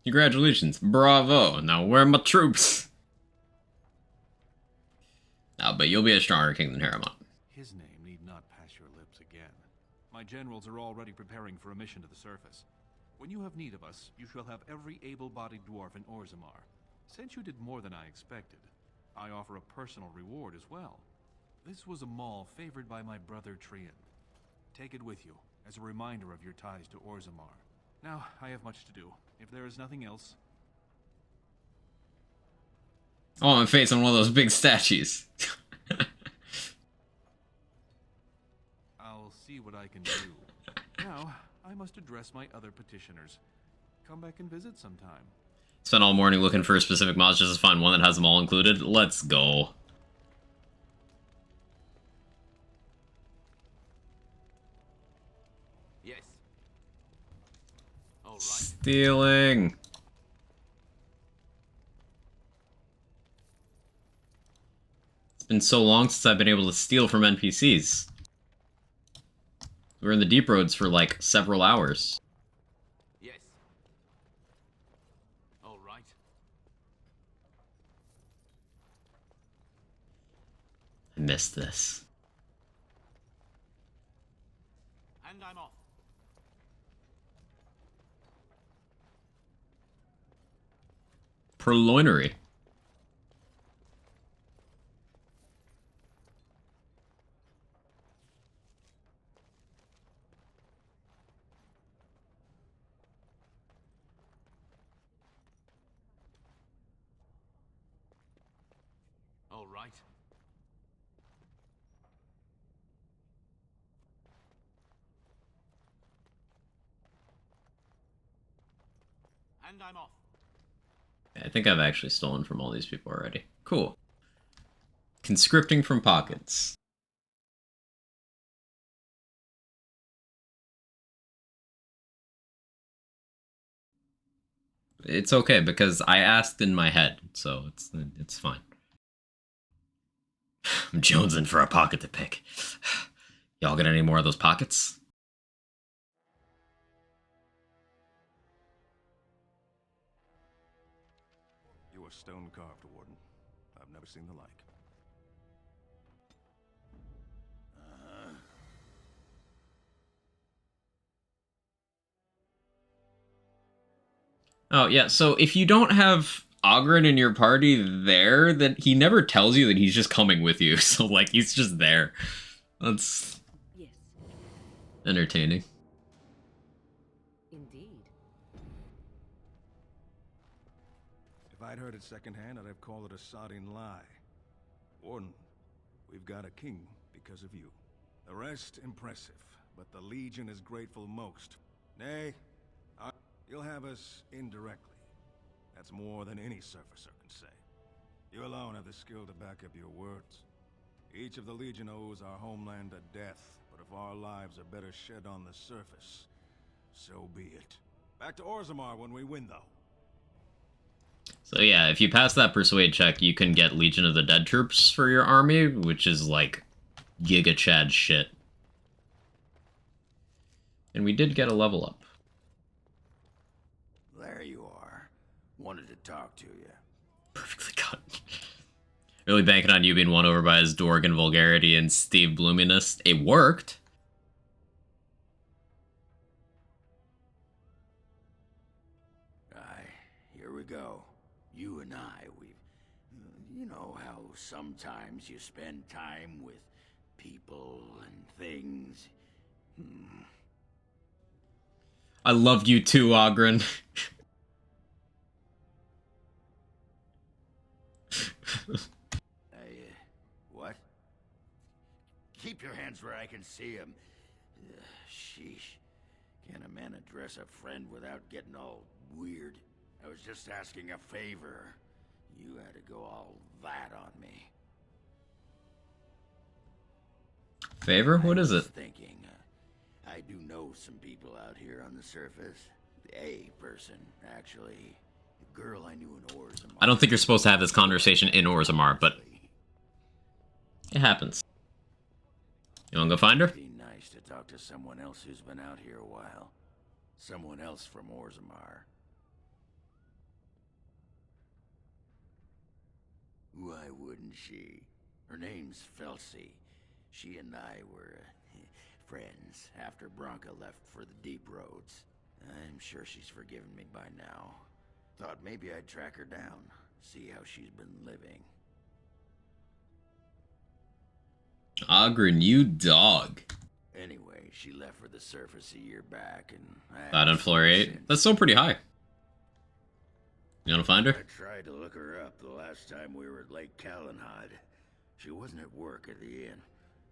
Congratulations. Bravo. Now where are my troops? Oh, but you'll be a stronger king than Harriman. His name need not pass your lips again. My generals are already preparing for a mission to the surface. When you have need of us, you shall have every able-bodied dwarf in Orzammar. Since you did more than I expected, I offer a personal reward as well. This was a mall favored by my brother Trian. Take it with you, as a reminder of your ties to Orzammar. Now, I have much to do. If there is nothing else... Oh, I'm facing one of those big statues. I'll see what I can do. Now, I must address my other petitioners. Come back and visit sometime. Spent all morning looking for specific mods just to find one that has them all included. Let's go. Yes. All right. Stealing. It's been so long since I've been able to steal from NPCs. We were in the deep roads for like several hours. Yes. All right. I missed this. And I'm off. Purloinery. All right. And I'm off. I think I've actually stolen from all these people already. Cool. Conscripting from pockets. It's okay because I asked in my head, so it's fine. I'm jonesing for a pocket to pick. Y'all got any more of those pockets? You are stone carved, Warden. I've never seen the like. Oh, yeah, so if you don't have Ogren in your party there, then he never tells you that he's just coming with you. So, like, he's just there. That's entertaining. Indeed. If I'd heard it secondhand, I'd have called it a sodding lie. Warden, we've got a king because of you. The rest, impressive, but the Legion is grateful most. Nay, you'll have us indirectly. That's more than any surfacer can say. You alone have the skill to back up your words. Each of the Legion owes our homeland a death, but if our lives are better shed on the surface, so be it. Back to Orzammar when we win, though. So yeah, if you pass that persuade check, you can get Legion of the Dead troops for your army, which is like Giga Chad shit. And we did get a level up. There you are. Wanted to talk to you. Perfectly cut. Really banking on you being won over by his Dworgen vulgarity and Steve bloominess. It worked. Here we go. You and I, you know how sometimes you spend time with people and things. I love you too, Ogren. What? Keep your hands where I can see them. Sheesh. Can a man address a friend without getting all weird? I was just asking a favor. You had to go all that on me. Favor? What is it? Thinking, I do know some people out here on the surface. A person, actually. A girl I knew in Orzammar. I don't think you're supposed to have this conversation in Orzammar, but It happens. You wanna go find her? Be nice to talk to someone else who's been out here a while. Someone else from Orzammar. Why wouldn't she? Her name's Felsi. She and I were friends after Bronca left for the deep roads. I'm sure she's forgiven me by now. Thought maybe I'd track her down, see how she's been living. Ogren, you dog. Anyway, she left for the surface a year back, and That on floor 8? That's still pretty high. You wanna find her? I tried to look her up the last time we were at Lake Calenhad. She wasn't at work at the inn.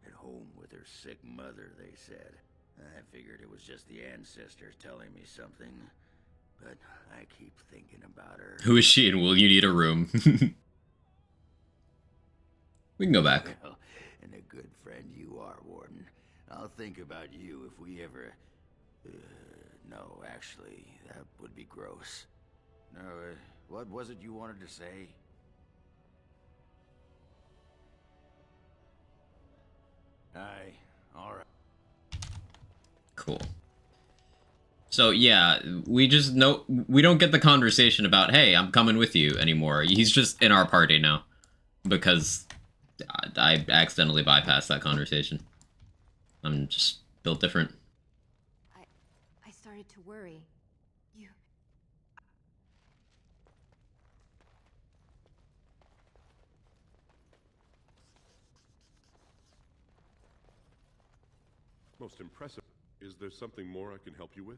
At home with her sick mother, they said. I figured it was just the ancestors telling me something. But I keep thinking about her. Who is she and will you need a room? We can go back. Well, and a good friend you are, Warden. I'll think about you if we ever... no, actually, that would be gross. No, what was it you wanted to say? Aye, alright. Cool. So yeah, we don't get the conversation about, hey, I'm coming with you anymore. He's just in our party now. Because I accidentally bypassed that conversation. I'm just built different. I started to worry. Most impressive. Is there something more I can help you with?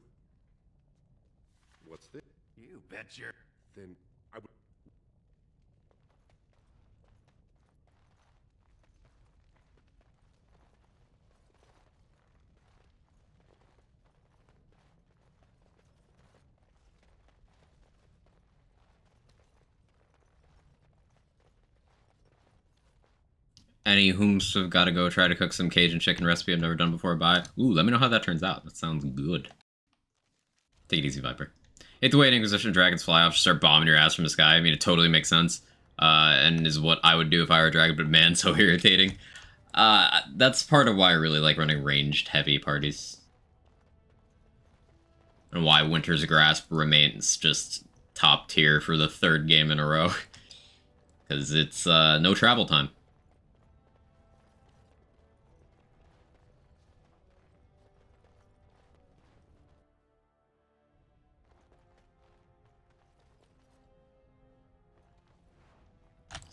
What's this? You bet your... Then I would... Any whom's have got to go try to cook some Cajun chicken recipe I've never done before. Bye. Ooh, let me know how that turns out. That sounds good. Take it easy, Viper. Hate the way an Inquisition dragons fly off, just start bombing your ass from the sky. I mean, it totally makes sense. And is what I would do if I were a dragon, but man, so irritating. That's part of why I really like running ranged heavy parties. And why Winter's Grasp remains just top tier for the 3rd game in a row. Because it's no travel time.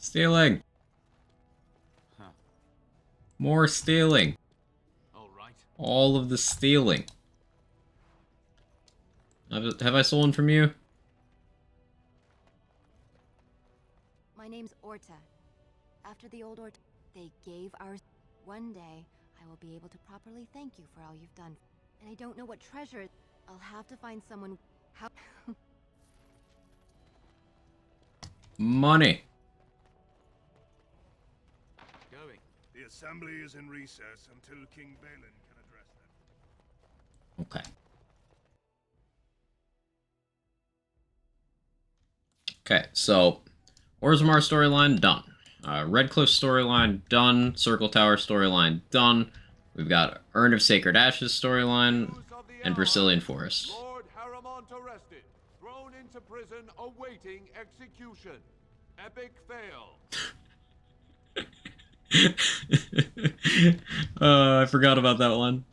Stealing. Huh. More stealing. All right. All of the stealing. Have I stolen from you? My name's Orta. After the old Orta, they gave our... One day, I will be able to properly thank you for all you've done. And I don't know what treasure... I'll have to find someone... How... Money. Going. The assembly is in recess until King Balin can address them. Okay. Okay, so Orzammar storyline done. Red Cliff storyline done. Circle Tower storyline done. We've got Urn of Sacred Ashes storyline and Brazilian Forest. Lord Haramont arrested, thrown into prison, awaiting execution. Epic fail. I forgot about that one.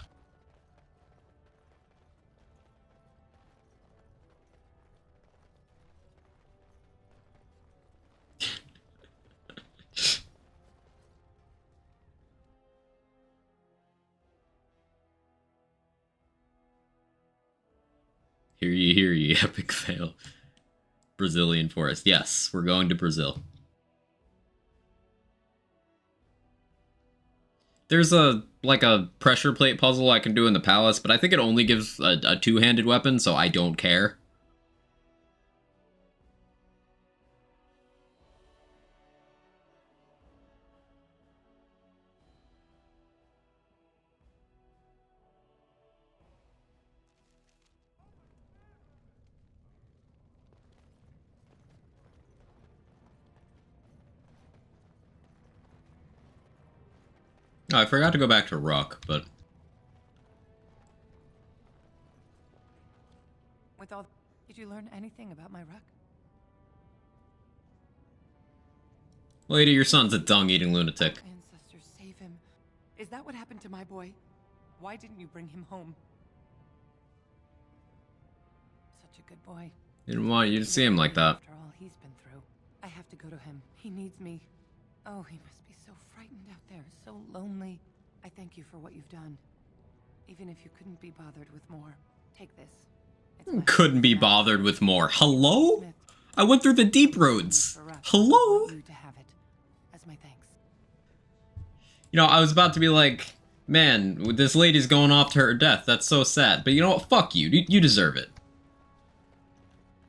Hear ye, epic fail. Brazilian Forest. Yes, we're going to Brazil. There's a pressure plate puzzle I can do in the palace, but I think it only gives a two-handed weapon, so I don't care. Oh, I forgot to go back to Rook, but... With all... Did you learn anything about my Ruck? Lady, your son's a dung-eating lunatic. Ancestors, save him. Is that what happened to my boy? Why didn't you bring him home? Such a good boy. Didn't want you to see him like that. After all he's been through, I have to go to him. He needs me. Oh, he must be so frightened out there, so lonely. I thank you for what you've done. Even if you couldn't be bothered with more, take this. Couldn't be bothered with more. Hello? I went through the deep roads. Hello? You to have it as my thanks. You know, I was about to be like, man, this lady's going off to her death. That's so sad. But you know what? Fuck you. You deserve it.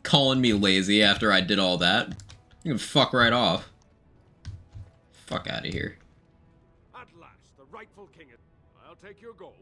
Calling me lazy after I did all that. You can fuck right off. Fuck out of here. At last, the rightful king. I'll take your gold.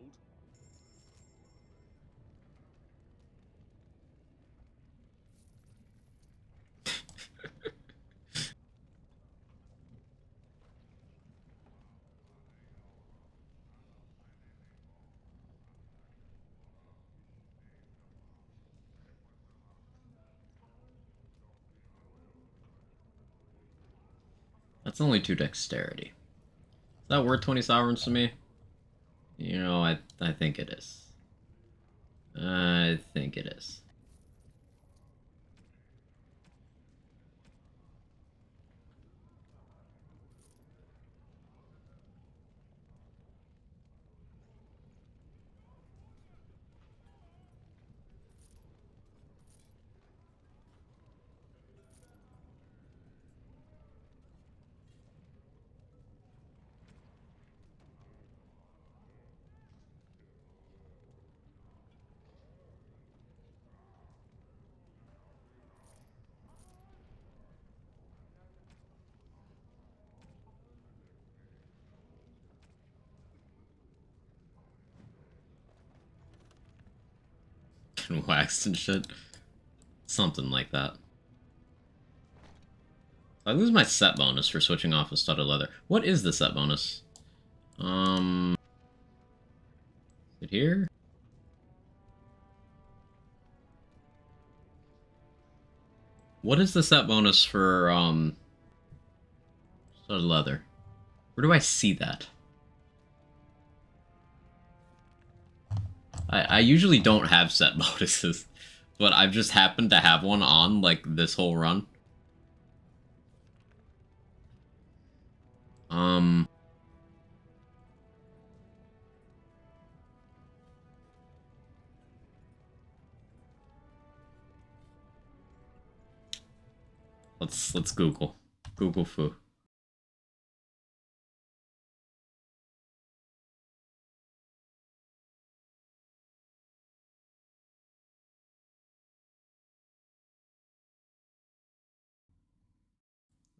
That's only 2 dexterity. Is that worth 20 sovereigns to me? You know, I think it is. I think it is. Waxed and shit. Something like that. I lose my set bonus for switching off of studded leather. What is the set bonus? Is it here? What is the set bonus for, studded leather? Where do I see that? I usually don't have set bonuses, but I've just happened to have one on, like, this whole run. Let's Google. Google foo.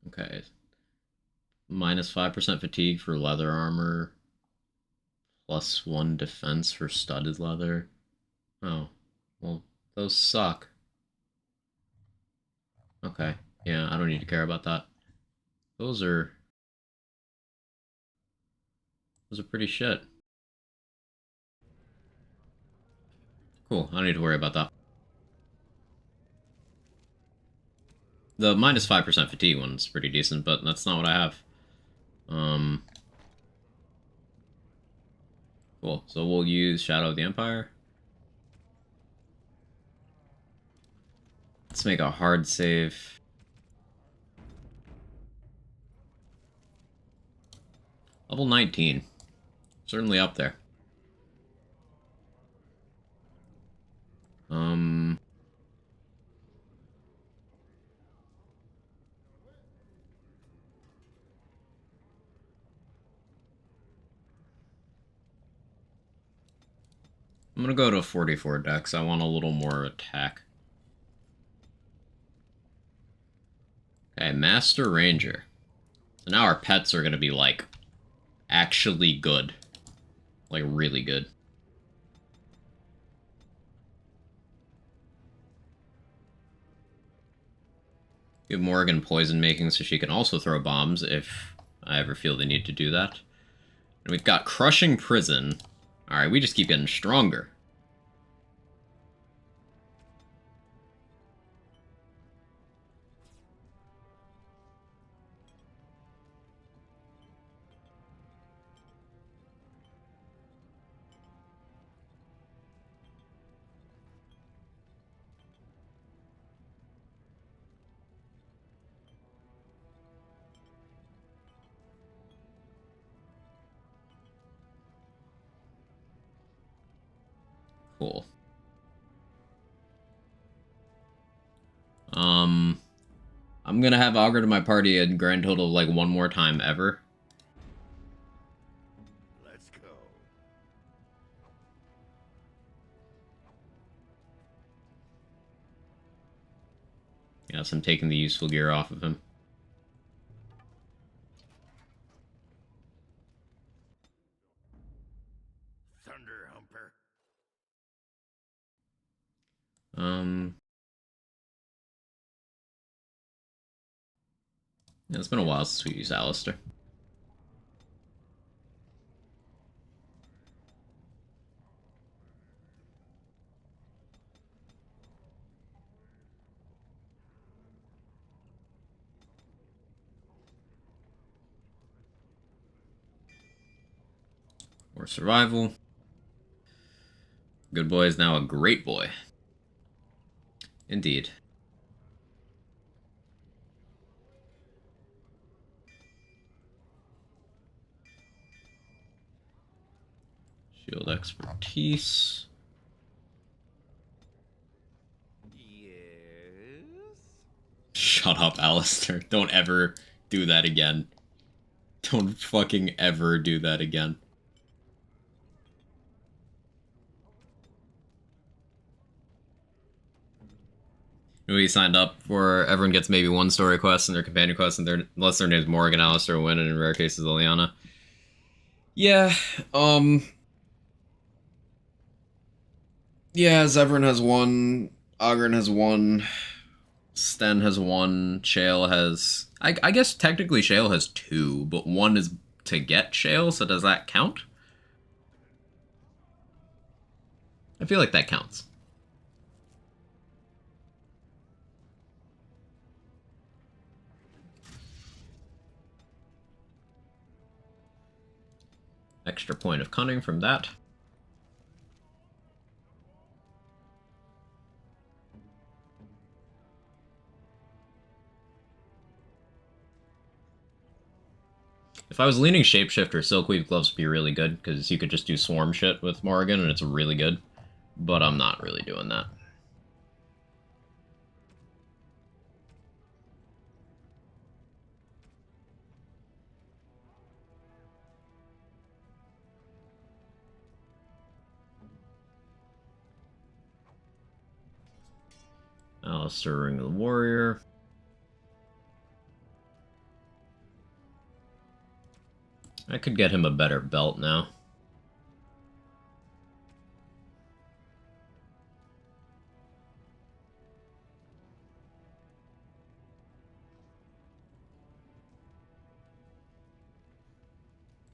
Okay. Minus 5% fatigue for leather armor. Plus 1 defense for studded leather. Oh. Well, those suck. Okay. Yeah, I don't need to care about that. Those are pretty shit. Cool, I don't need to worry about that. The minus 5% fatigue one's pretty decent, but that's not what I have. Cool, so we'll use Shadow of the Empire. Let's make a hard save. Level 19. Certainly up there. I'm gonna go to a 44 dex. I want a little more attack. Okay, Master Ranger. So now our pets are gonna be, like, actually good. Like, really good. Give Morgan poison making so she can also throw bombs if I ever feel the need to do that. And we've got Crushing Prison. Alright, we just keep getting stronger. Cool. I'm gonna have Augur to my party a grand total of like one more time ever. Let's go. Yes, I'm taking the useful gear off of him. Thunder Humper. Yeah, it's been a while since we used Alistair. Or survival. Good boy is now a great boy. Indeed. Shield expertise. Yes? Shut up, Alistair. Don't ever do that again. Don't fucking ever do that again. We signed up for everyone gets maybe one story quest and their companion quest, and unless their name's Morgan, Alistair, Wynn, and in rare cases, Liliana. Yeah, yeah, Zevran has one, Ogren has one, Sten has one, Shale has... I guess technically Shale has two, but one is to get Shale, so does that count? I feel like that counts. Extra point of cunning from that. If I was leaning Shapeshifter, Silkweave Gloves would be really good, because you could just do swarm shit with Morrigan, and it's really good. But I'm not really doing that. Alistair, Ring of the Warrior. I could get him a better belt now.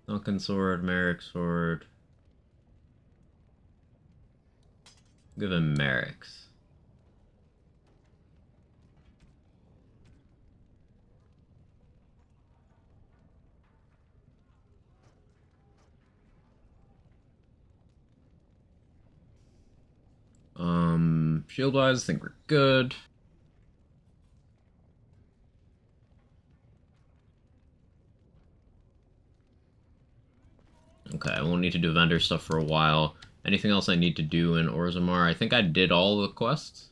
Duncan Sword, Merrick Sword. Give him Merrick's. Shield-wise, I think we're good. Okay, I won't need to do vendor stuff for a while. Anything else I need to do in Orzammar? I think I did all the quests.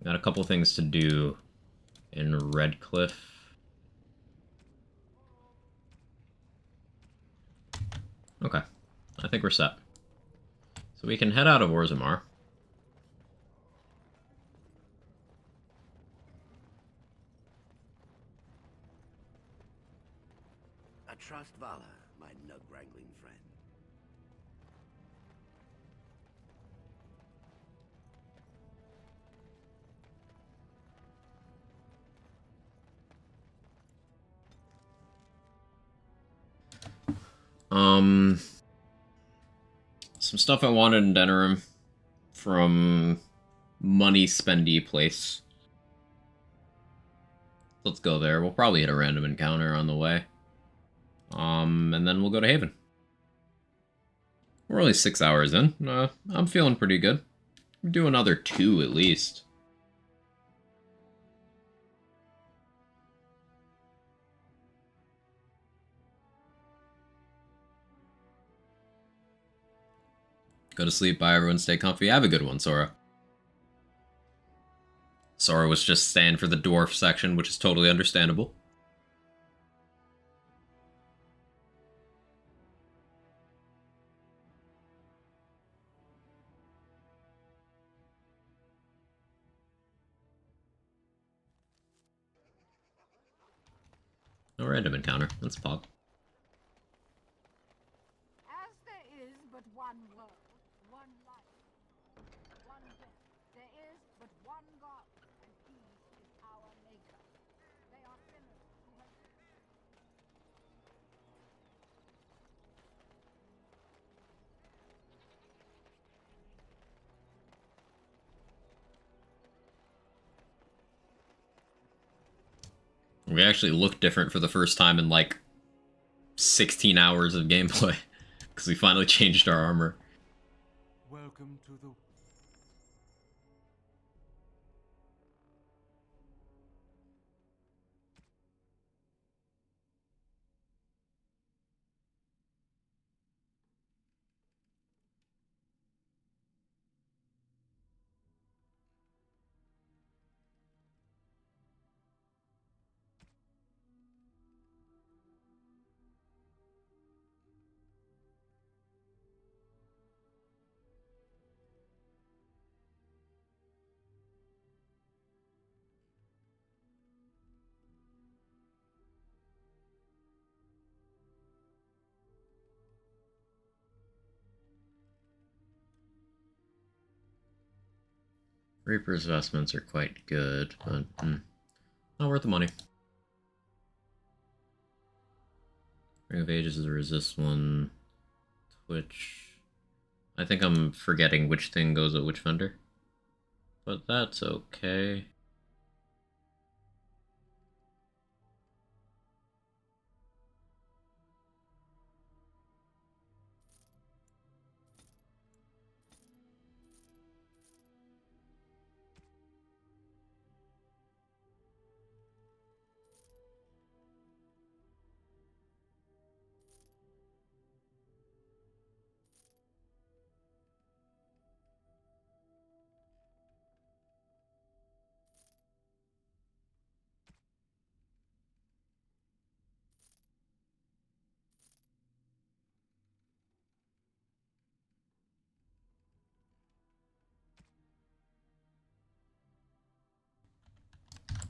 Got a couple things to do in Redcliffe. Okay, I think we're set. So we can head out of Orzammar. A trust Vala, my nug-wrangling friend. Some stuff I wanted in Denerim from money spendy place. Let's go there. We'll probably hit a random encounter on the way. And then we'll go to Haven. We're only 6 hours in. I'm feeling pretty good. Do another 2 at least. Go to sleep. Bye, everyone. Stay comfy. Have a good one, Sora. Sora was just staying for the dwarf section, which is totally understandable. No random encounter. Let's pop. As there is but one world, one life, one death, there is but one God, and He is our Maker. They are sinners who have... We actually look different for the first time in like 16 hours of gameplay. Because we finally changed our armor. Welcome to the... Reaper's vestments are quite good, but not worth the money. Ring of Ages is a resist one. Twitch. I think I'm forgetting which thing goes at which vendor. But that's okay.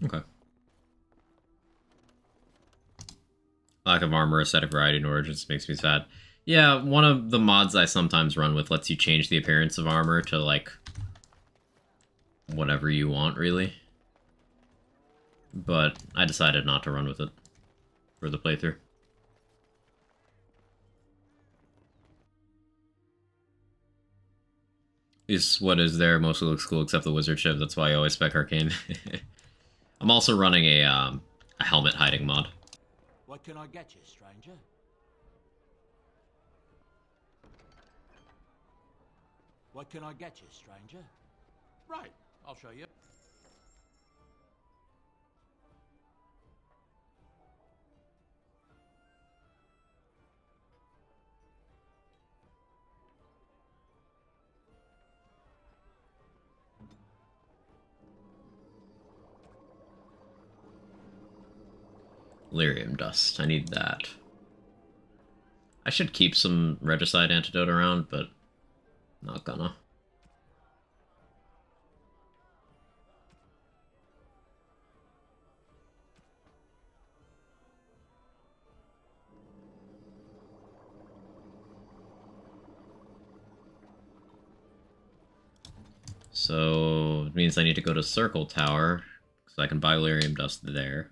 Okay. Lack of armor, aesthetic variety, and origins makes me sad. Yeah, one of the mods I sometimes run with lets you change the appearance of armor to, like, whatever you want, really. But I decided not to run with it for the playthrough. Is what is there mostly looks cool except the wizard ship. That's why I always spec arcane. I'm also running a helmet hiding mod. What can I get you, stranger? What can I get you, stranger? Right, I'll show you. Lyrium dust. I need that. I should keep some regicide antidote around, but not gonna. So it means I need to go to Circle Tower, because I can buy lyrium dust there.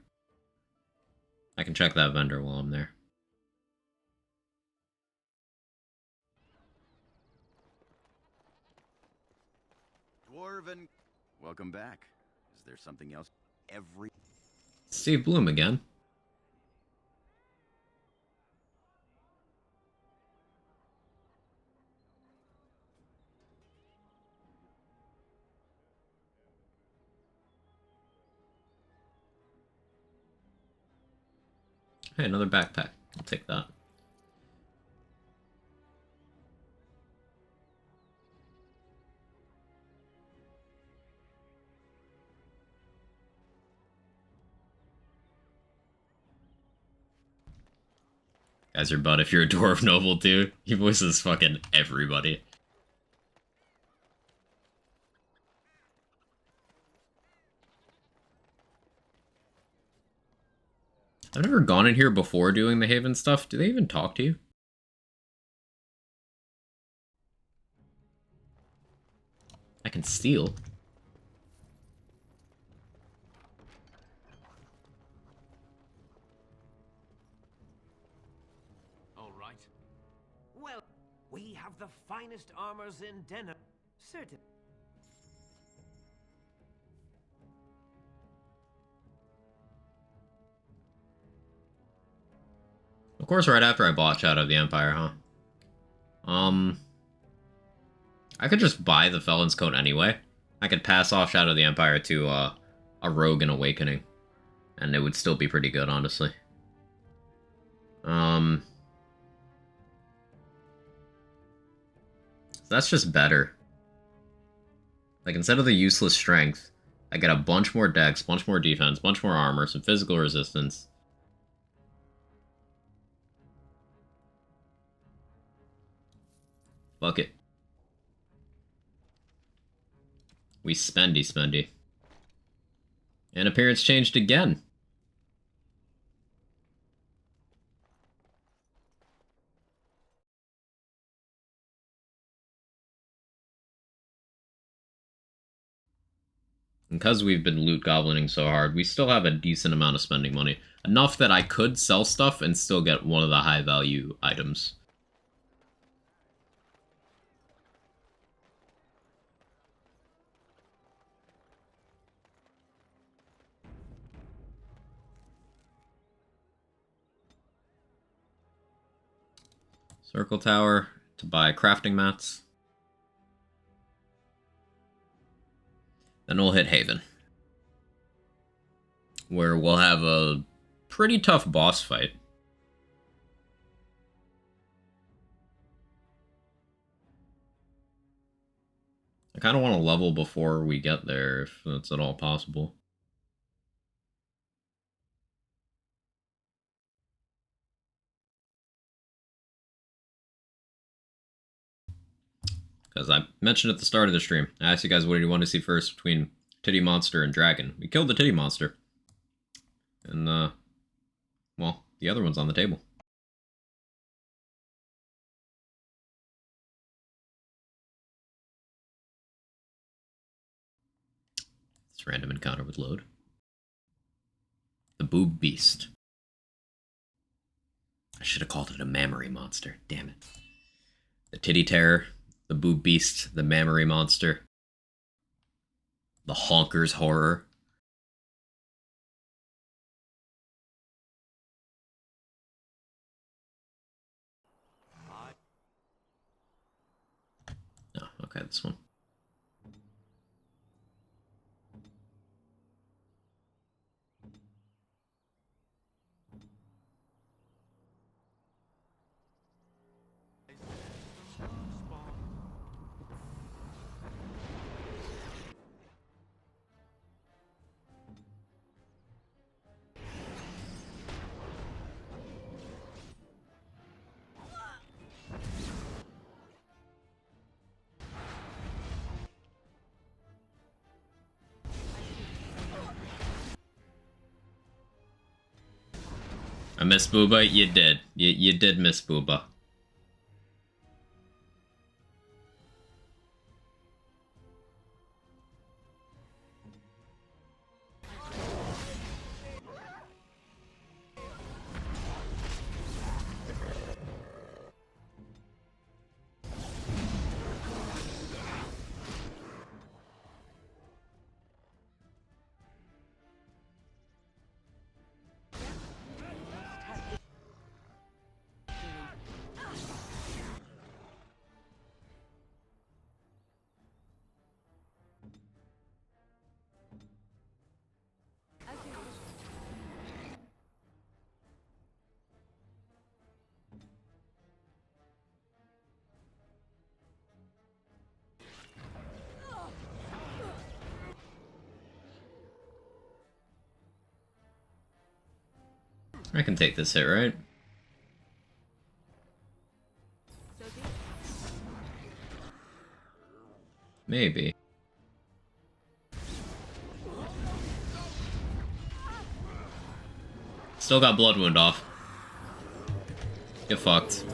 I can check that vendor while I'm there. Dwarven, welcome back. Is there something else? Steve Bloom again. Hey, another backpack. I'll take that. Guys are butt if you're a dwarf noble too. He voices fucking everybody. I've never gone in here before doing the Haven stuff. Do they even talk to you? I can steal. All right. Well, we have the finest armors in Denham. Certain. Of course, right after I bought Shadow of the Empire, huh? I could just buy the Felon's Coat anyway. I could pass off Shadow of the Empire to a Rogue and Awakening, and it would still be pretty good, honestly. So that's just better. Like, instead of the useless strength, I get a bunch more dex, bunch more defense, bunch more armor, some physical resistance. Fuck it. We spendy. And appearance changed again. Because we've been loot goblining so hard, we still have a decent amount of spending money. Enough that I could sell stuff and still get one of the high value items. Circle Tower to buy crafting mats. Then we'll hit Haven, where we'll have a pretty tough boss fight. I kind of want to level before we get there, if that's at all possible. Because I mentioned at the start of the stream, I asked you guys what do you want to see first between Titty Monster and Dragon. We killed the Titty Monster. And, well, the other one's on the table. This random encounter would load. The Boob Beast. I should have called it a Mammary Monster. Damn it. The Titty Terror, the Boob Beast, the Mammary Monster, the Honkers Horror. Oh, okay, this one. I missed Booba? You did. You did miss Booba. I can take this hit, right? Maybe. Still got blood wound off. Get fucked.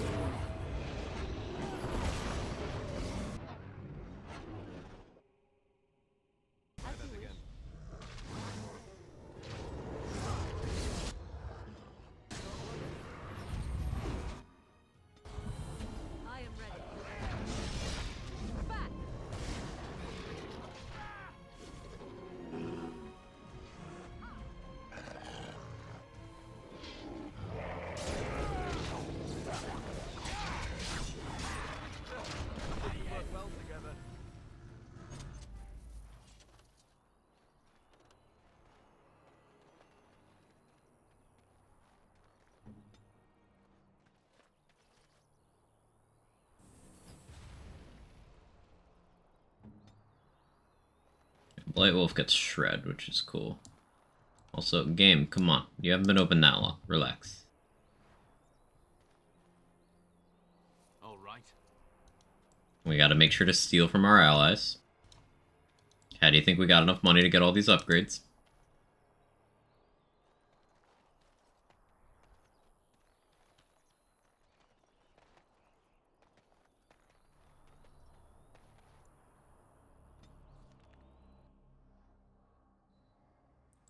Blight Wolf gets shred, which is cool. Also, game, come on. You haven't been open that long. Relax. Alright. We gotta make sure to steal from our allies. How do you think we got enough money to get all these upgrades?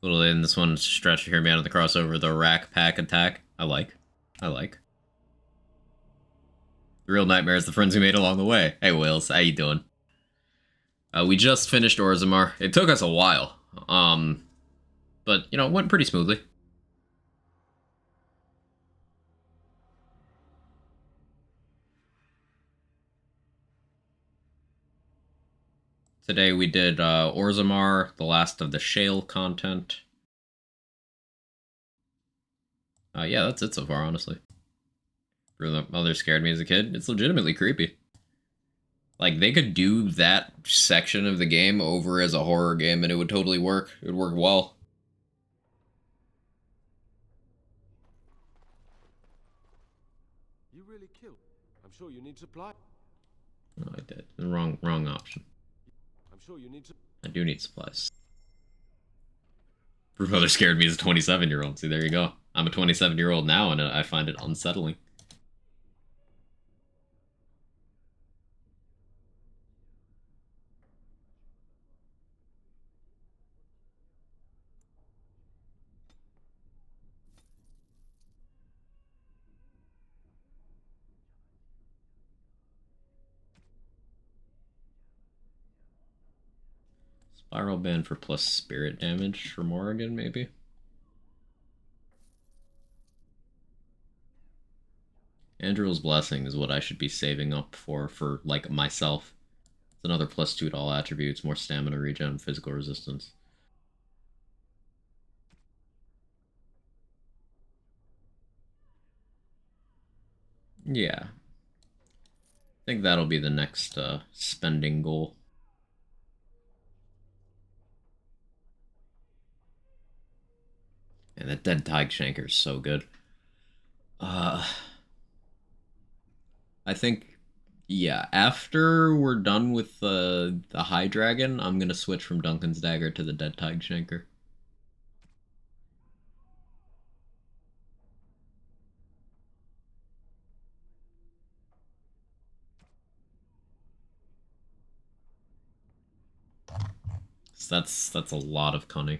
A little in this one stretch here, man, of the crossover, the rack pack attack. I like. The real nightmare is the friends we made along the way. Hey, Wales, how you doing? We just finished Orzammar. It took us a while. But, you know, it went pretty smoothly. Today we did Orzammar, the last of the Shale content. Yeah, that's it so far, honestly. For the mother scared me as a kid, it's legitimately creepy. Like, they could do that section of the game over as a horror game and it would totally work. It would work well. You really killed. I'm sure you need supply. No, I did. The wrong option. I'm sure you need to. I do need supplies. Your brother scared me as a 27-year-old. See, there you go. I'm a 27-year-old now, and I find it unsettling. Spiral band for plus spirit damage for Morrigan, maybe? Andrew's Blessing is what I should be saving up for like, myself. It's another plus 2 to all attributes, more stamina regen, physical resistance. Yeah. I think that'll be the next spending goal. And that Dead Tig Shanker is so good. I think, yeah, after we're done with the High Dragon, I'm gonna switch from Duncan's Dagger to the Dead Tig Shanker. So that's a lot of cunning.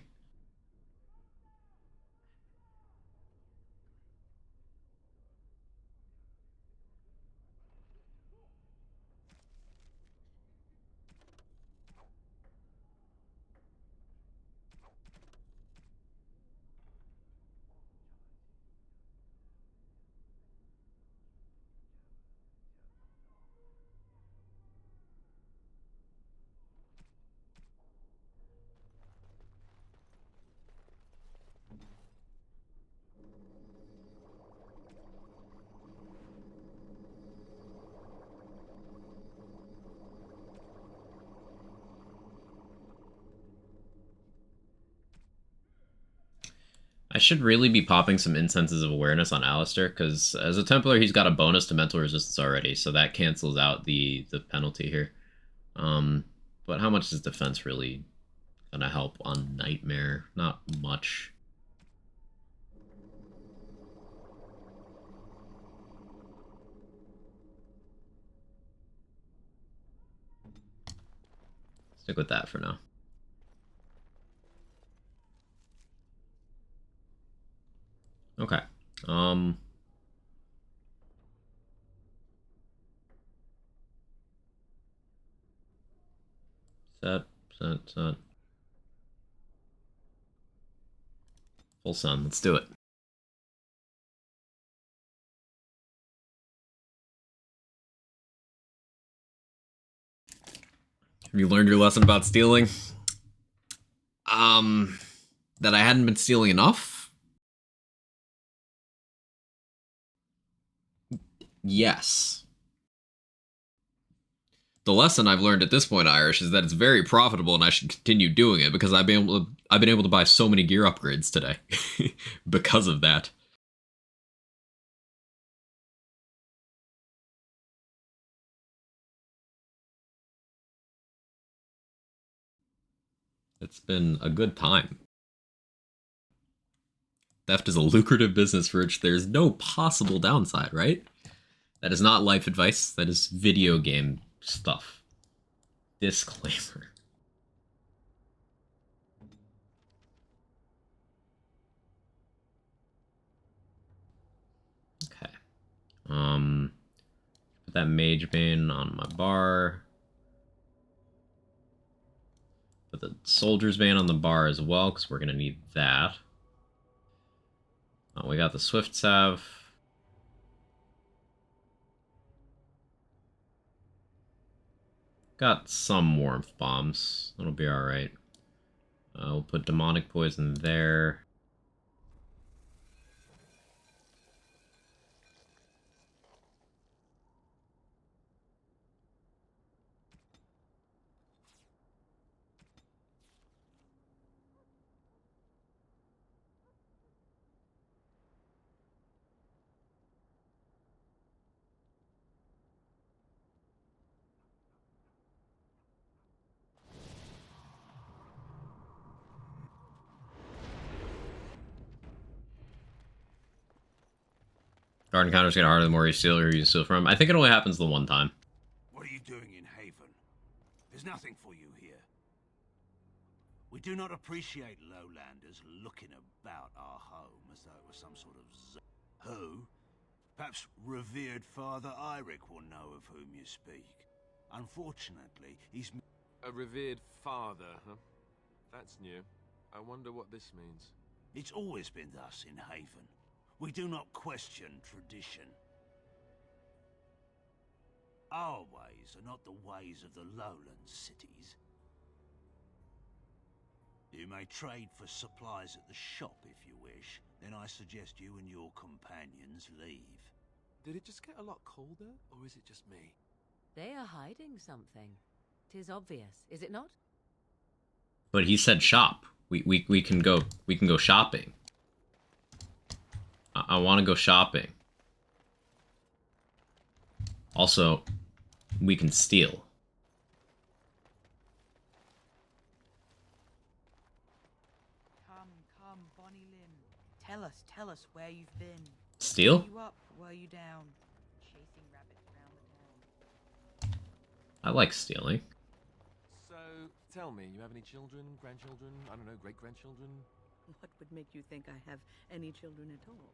should really be popping some Incenses of Awareness on Alistair, because as a Templar, he's got a bonus to mental resistance already, so that cancels out the penalty here. But how much is defense really gonna help on Nightmare? Not much. Stick with that for now. Okay. Set. Full sun. Let's do it. Have you learned your lesson about stealing? That I hadn't been stealing enough? Yes. The lesson I've learned at this point, Irish, is that it's very profitable and I should continue doing it because I've been able to buy so many gear upgrades today because of that. It's been a good time. Theft is a lucrative business for which there's no possible downside, right? That is not life advice. That is video game stuff. Disclaimer. Okay. Put that Mage Bane on my bar. Put the Soldier's Bane on the bar as well, because we're going to need that. We got the Swift Salve. Got some Warmth Bombs. That'll be alright. We'll put Demonic Poison there. Guard encounters get harder the more you steal or you steal from. I think it only happens the one time. What are you doing in Haven? There's nothing for you here. We do not appreciate lowlanders looking about our home as though it was some sort of who? Perhaps revered Father Eirik will know of whom you speak. Unfortunately, he's... A revered father, huh? That's new. I wonder what this means. It's always been thus in Haven. We do not question tradition. Our ways are not the ways of the lowland cities. You may trade for supplies at the shop if you wish. Then I suggest you and your companions leave. Did it just get a lot colder, or is it just me? They are hiding something. 'Tis obvious, is it not? But he said shop. We can go shopping. I want to go shopping. Also, we can steal. Come, Bonnie Lynn. Tell us where you've been. Steal? Were you up? Were you down? Chasing rabbits around the town. I like stealing. So, tell me, you have any children, grandchildren, I don't know, great-grandchildren? What would make you think I have any children at all?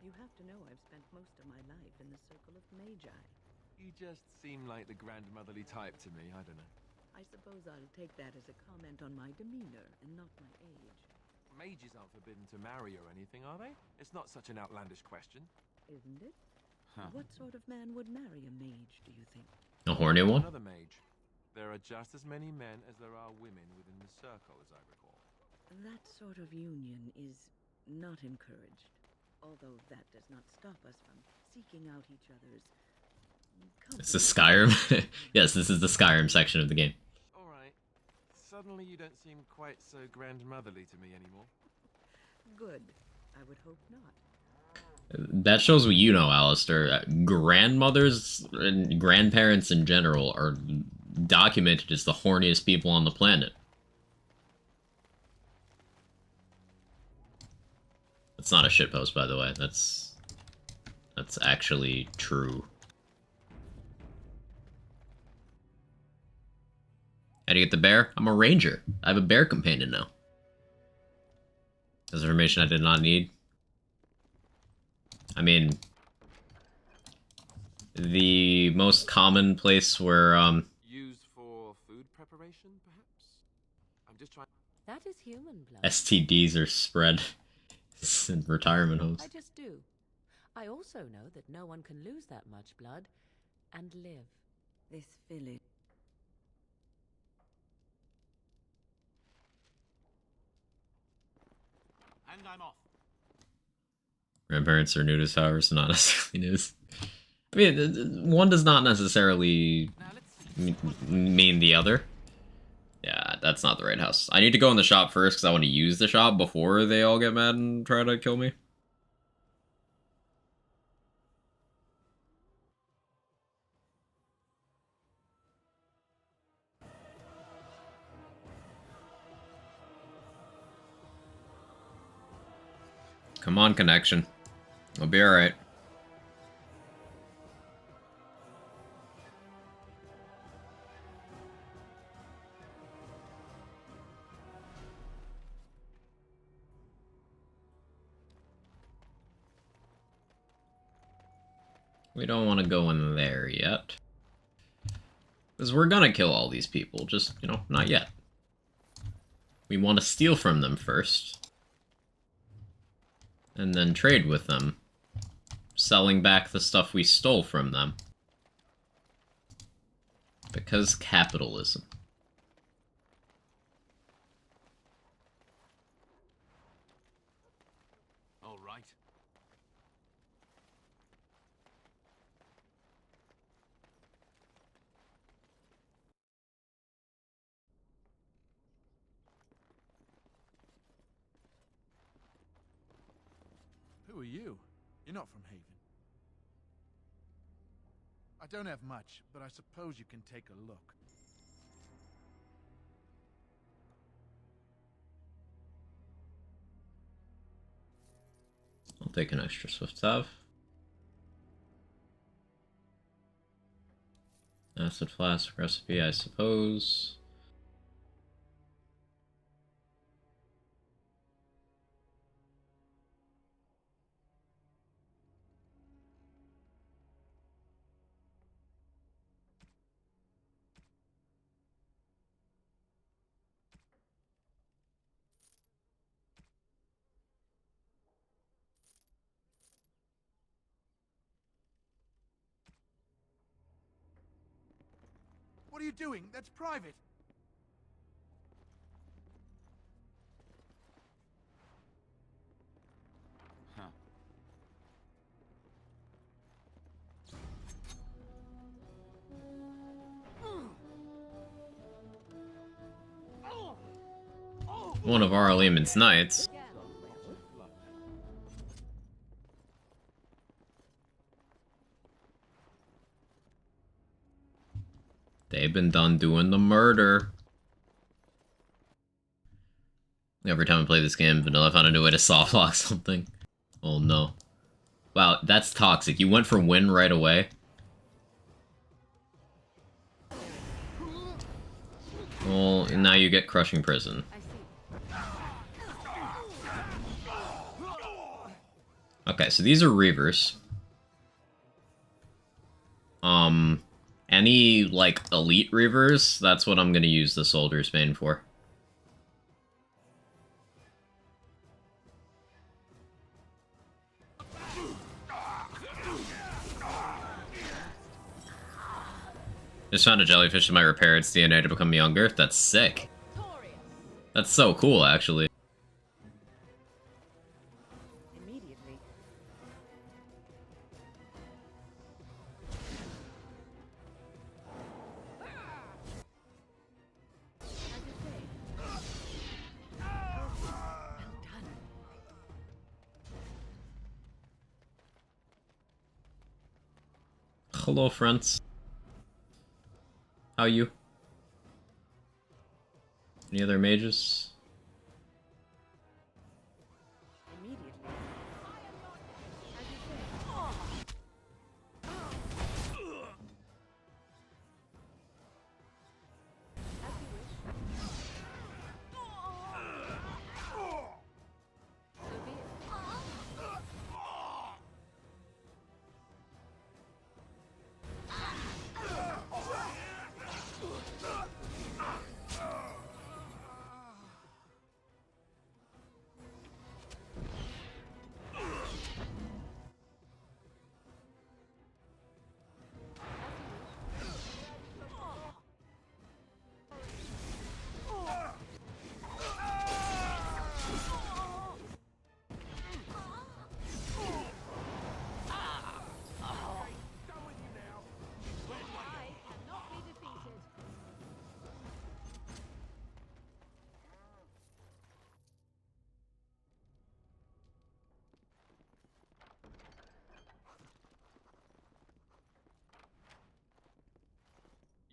You have to know I've spent most of my life in the circle of magi. You just seem like the grandmotherly type to me, I don't know. I suppose I'll take that as a comment on my demeanor and not my age. Mages aren't forbidden to marry or anything, are they? It's not such an outlandish question. Isn't it? What sort of man would marry a mage, do you think? A horny one? Another mage. There are just as many men as there are women within the circle, as I recall. That sort of union is not encouraged. Although that does not stop us from seeking out each other's... It's the Skyrim? Yes, this is the Skyrim section of the game. Alright. Suddenly you don't seem quite so grandmotherly to me anymore. Good. I would hope not. That shows what you know, Alistair. Grandmothers and grandparents in general are documented as the horniest people on the planet. That's not a shitpost, by the way. That's actually true. How do you get the bear? I'm a ranger. I have a bear companion now. That's information I did not need. I mean, the most common place where, Used for food preparation, perhaps? I'm just trying. That is human blood. STDs are spread in retirement homes. I just do. I also know that no one can lose that much blood and live. This village. And I'm off. Grandparents are nudist, however, so not necessarily news. I mean, one does not necessarily mean the other. Yeah, that's not the right house. I need to go in the shop first because I want to use the shop before they all get mad and try to kill me. Come on, connection. I'll be alright. We don't want to go in there yet. Because we're gonna kill all these people, just, you know, not yet. We want to steal from them first. And then trade with them. Selling back the stuff we stole from them. Because capitalism. All right. Who are you? You're not from Haven. I don't have much, but I suppose you can take a look. I'll take an extra swift salve. Acid flask recipe, I suppose. What are you doing? That's private. Huh. One of our Lehman's knights. They've been done doing the murder. Every time I play this game, Vanilla found a new way to softlock something. Oh no. Wow, that's toxic. You went for win right away. Well, now you get crushing prison. Okay, so these are Reavers. Any, like, elite Reavers, that's what I'm gonna use the Soldier's Bane for. Just found a jellyfish in my repair its DNA to become younger. That's sick. That's so cool, actually. Immediately. hello, friends. How you? Any other mages?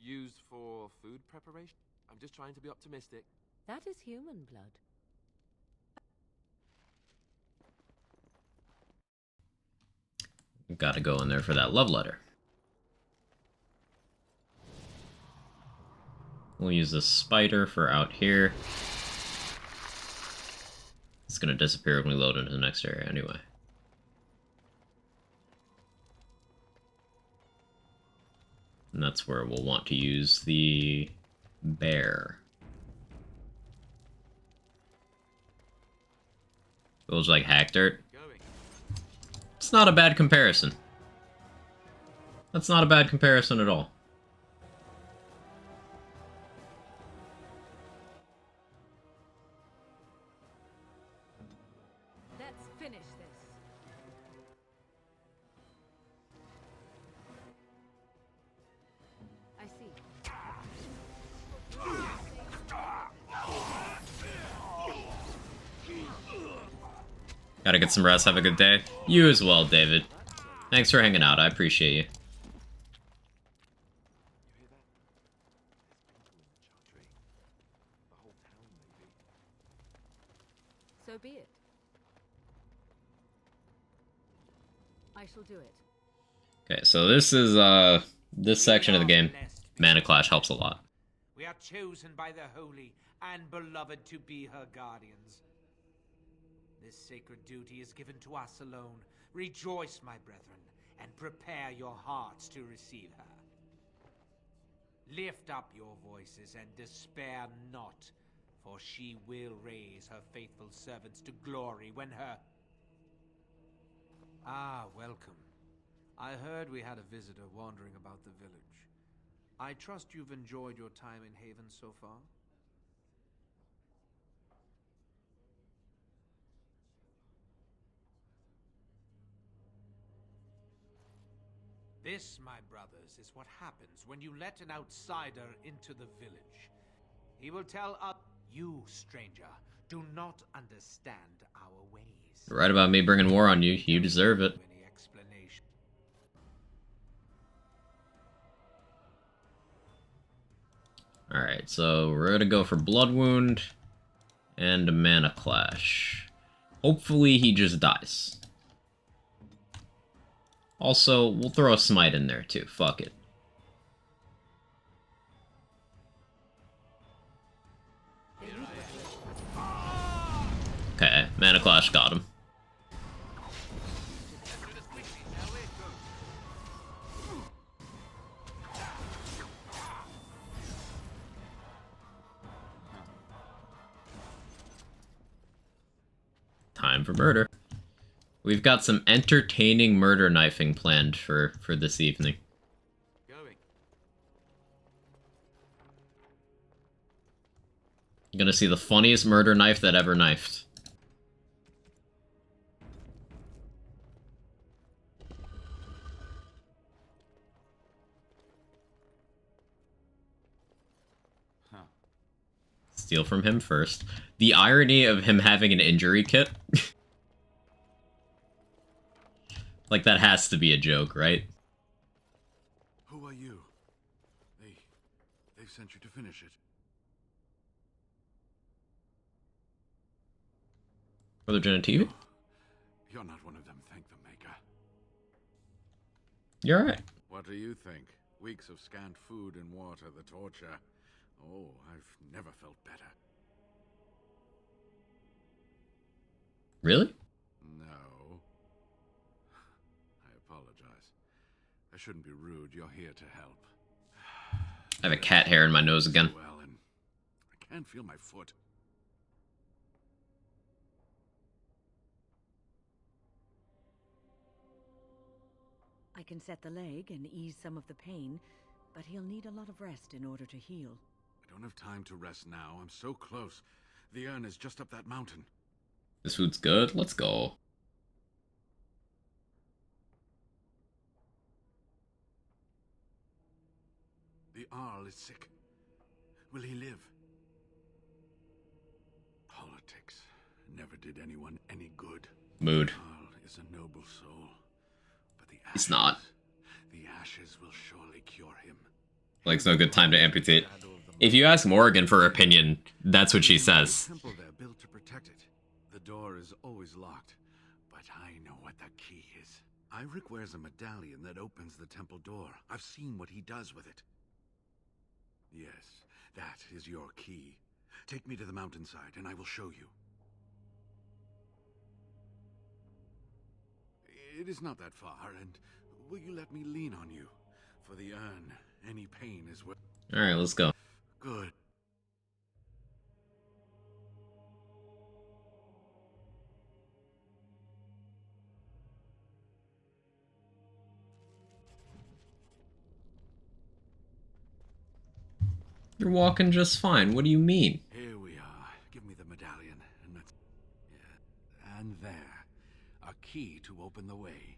Used for food preparation? I'm just trying to be optimistic. That is human blood. Gotta go in there for that love letter. We'll use the spider for out here. It's gonna disappear when we load into the next area anyway. And that's where we'll want to use the bear. Feels like hack dirt. It's not a bad comparison. That's not a bad comparison at all. Let's finish this. I see. Gotta get some rest, have a good day. You as well, David. Thanks for hanging out, I appreciate you. So be it. I shall do it. Okay, so this is, this section of the game, Mana Clash helps a lot. We are chosen by the holy and beloved to be her guardians. This sacred duty is given to us alone. Rejoice, my brethren, and prepare your hearts to receive her. Lift up your voices and despair not, for she will raise her faithful servants to glory when her... Ah, welcome. I heard we had a visitor wandering about the village. I trust you've enjoyed your time in Haven so far? This, my brothers, is what happens when you let an outsider into the village. He will tell us, you, stranger, do not understand our ways. You're right about me bringing war on you. You deserve it. Any explanation? Alright, so we're gonna go for Blood Wound and a Mana Clash. Hopefully he just dies. Also, we'll throw a Smite in there too. Fuck it. Okay, Mana Clash got him. Time for murder. We've got some entertaining murder knifing planned for this evening. Going. You're gonna see the funniest murder knife that ever knifed. Huh. Steal from him first. The irony of him having an injury kit. Like, that has to be a joke, right? sent you to finish it. Brother Genitivi? You're not one of them, thank the Maker. You're alright. What do you think? Weeks of scant food and water, the torture. Oh, I've never felt better. Really? No. I apologize. I shouldn't be rude. You're here to help. I have a cat hair in my nose again. Well, and I can't feel my foot. I can set the leg and ease some of the pain, but he'll need a lot of rest in order to heal. I don't have time to rest now. I'm so close. The urn is just up that mountain. This food's good. Let's go. The Arl is sick. Will he live? Politics never did anyone any good. Mood. Arl is a noble soul, but the ashes, He's not. The ashes will surely cure him. Like, it's no good time to amputate. If you ask Morgan for her opinion, that's what she says. Temple there built to protect it. The door is always locked, but I know what the key is. Iric wears a medallion that opens the temple door. I've seen what he does with it. Yes, that is your key. Take me to the mountainside, and I will show you. It is not that far, and will you let me lean on you? For the urn, any pain is worth... Alright, let's go. Good. You're walking just fine. What do you mean? Here we are. Give me the medallion, and that's... Yeah. And there. A key to open the way.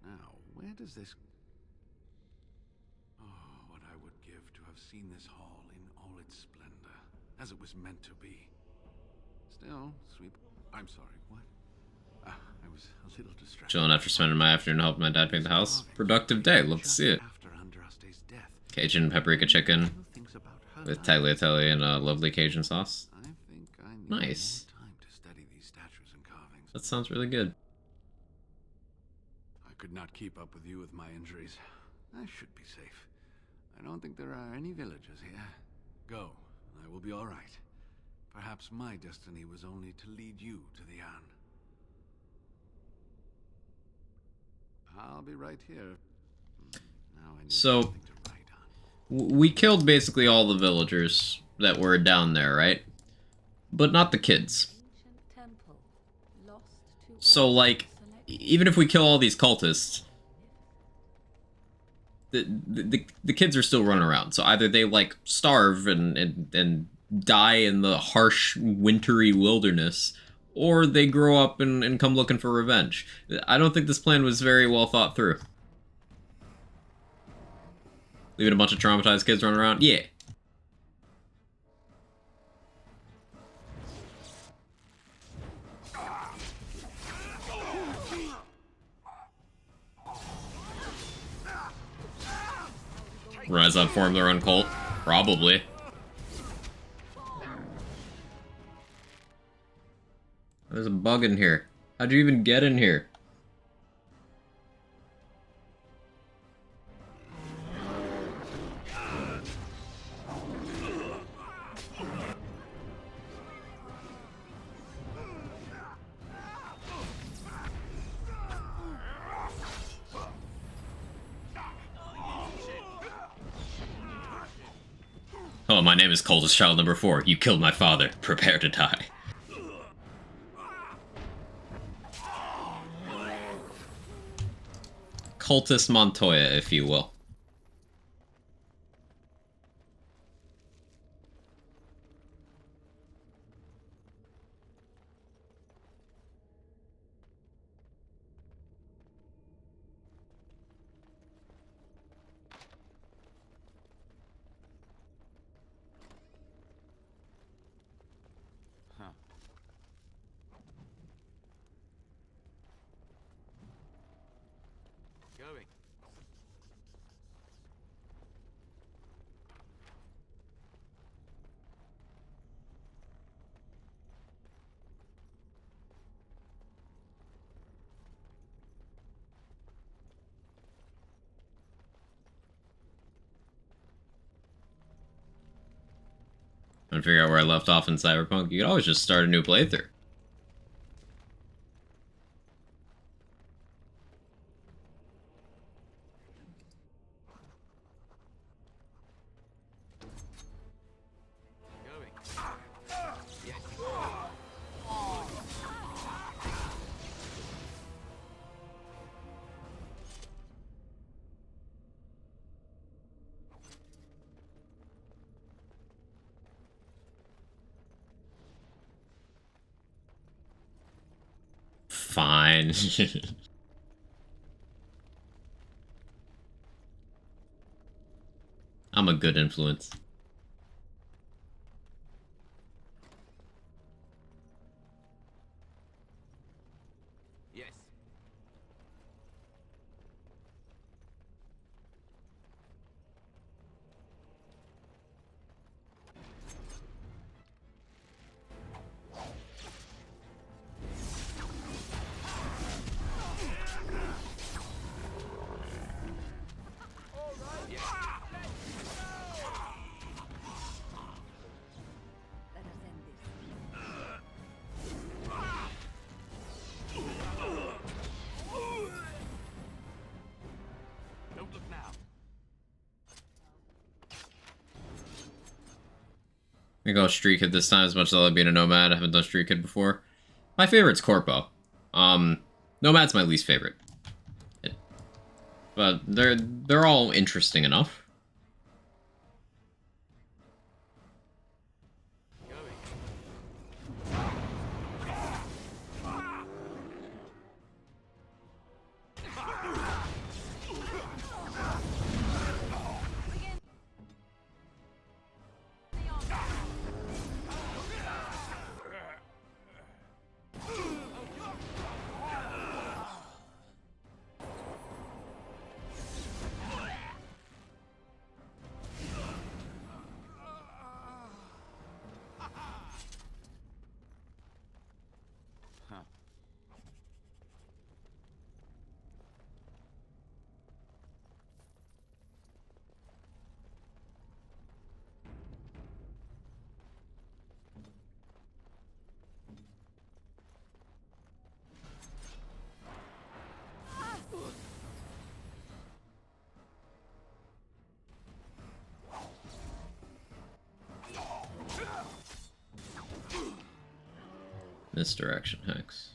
Now, where does this... Oh, what I would give to have seen this hall in all its splendor, as it was meant to be. Still, sweet... I'm sorry, what? I was a little distracted. Chilling after spending my afternoon helping my dad paint the house. Productive day. Love to see it. Cajun paprika chicken with tagliatelle and a lovely Cajun sauce. Nice. That sounds really good. I could not keep up with you with my injuries. I should be safe. I don't think there are any villagers here. Go, I will be all right. Perhaps my destiny was only to lead you to the urn. I'll be right here. Now I need So, we killed basically all the villagers that were down there, right? But not the kids. So, like, even if we kill all these cultists, the kids are still running around. So either they, like, starve and die in the harsh, wintry wilderness, or they grow up and come looking for revenge. I don't think this plan was very well thought through. Leaving a bunch of traumatized kids running around? Yeah. Rise up, form their own cult? Probably. There's a bug in here. How'd you even get in here? Oh, my name is Cultist Child Number 4. You killed my father. Prepare to die. Cultist Montoya, if you will. Going. Trying to figure out where I left off in Cyberpunk. You could always just start a new playthrough. Fine. I'm a good influence. Yes. Don't look now. I'm gonna go Street Kid this time as much as I love being a Nomad. I haven't done Street Kid before. My favorite's Corpo. Nomad's my least favorite. But they're all interesting enough. Misdirection hex.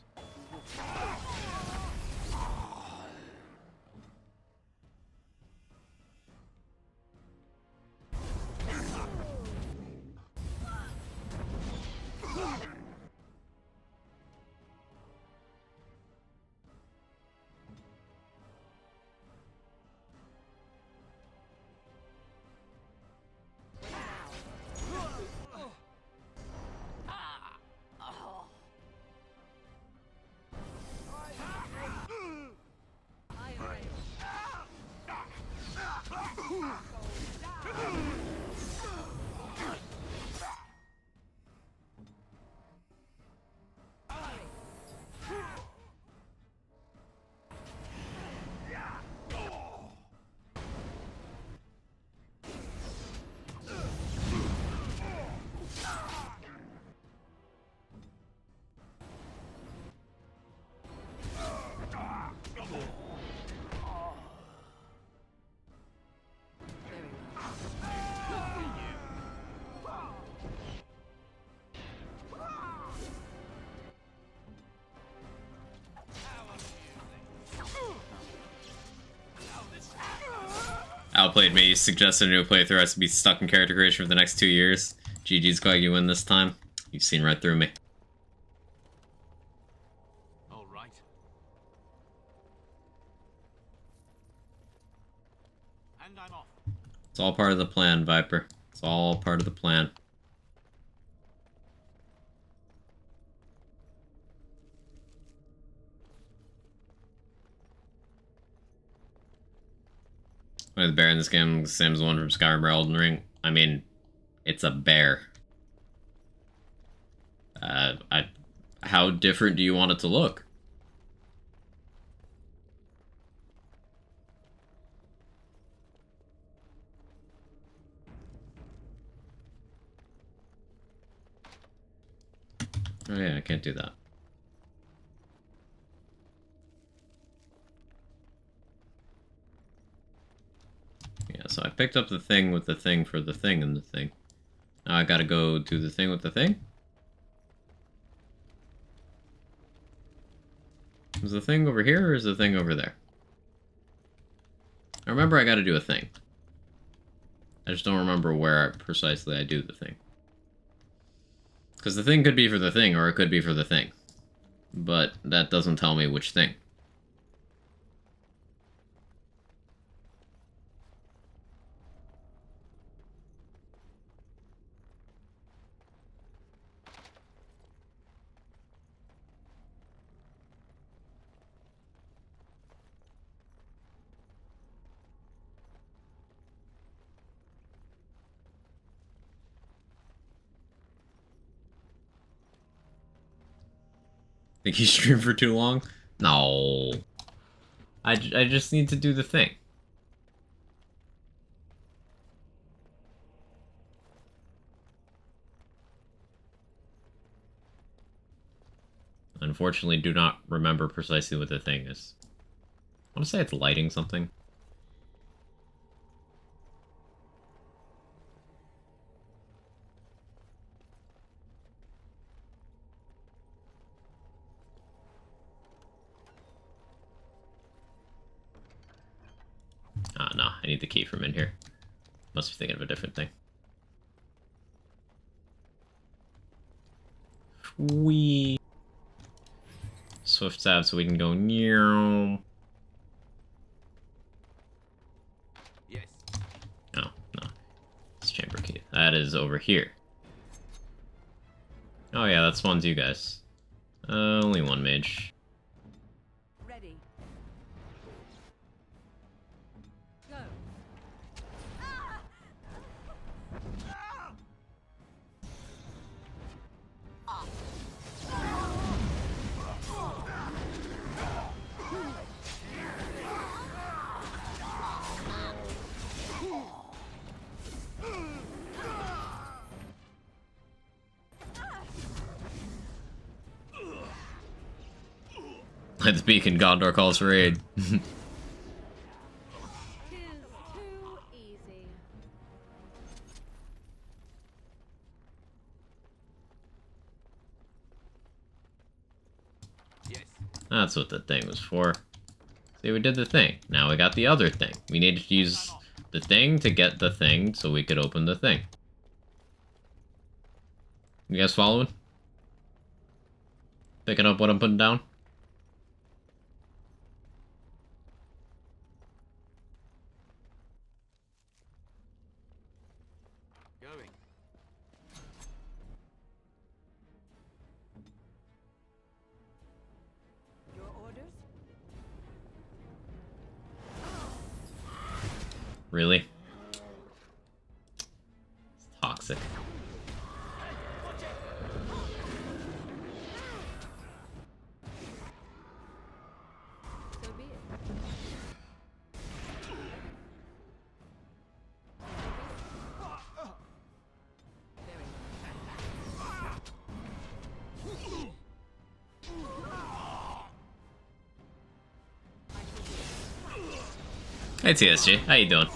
Outplayed me. Suggested a new playthrough has to be stuck in character creation for the next 2 years. GG's glad you win this time. You've seen right through me. All right. And I'm off. It's all part of the plan, Viper. It's all part of the plan. The bear in this game, the same as the one from Skyrim or Elden Ring. I mean, it's a bear. How different do you want it to look? Oh yeah, I can't do that. Yeah, so I picked up the thing with the thing for the thing and the thing. Now I gotta go do the thing with the thing? Is the thing over here or is the thing over there? I remember I gotta do a thing. I just don't remember where precisely I do the thing. Because the thing could be for the thing or it could be for the thing. But that doesn't tell me which thing. Think you streamed for too long? No. I just need to do the thing. Unfortunately, do not remember precisely what the thing is. I want to say it's lighting something. Ah, no, I need the key from in here. Must be thinking of a different thing. Wee. Swift stab so we can go near. Yes. Oh, no. It's chamber key. That is over here. Oh yeah, that spawns you guys. Only one mage. Ready. Go. Light the beacon, Gondor calls for aid. Too easy. Yes. That's what the thing was for. See, we did the thing. Now we got the other thing. We needed to use the thing to get the thing so we could open the thing. You guys following? Picking up what I'm putting down? Going. Your orders? Really? It's toxic. So be it. Hey TSG, how you doing?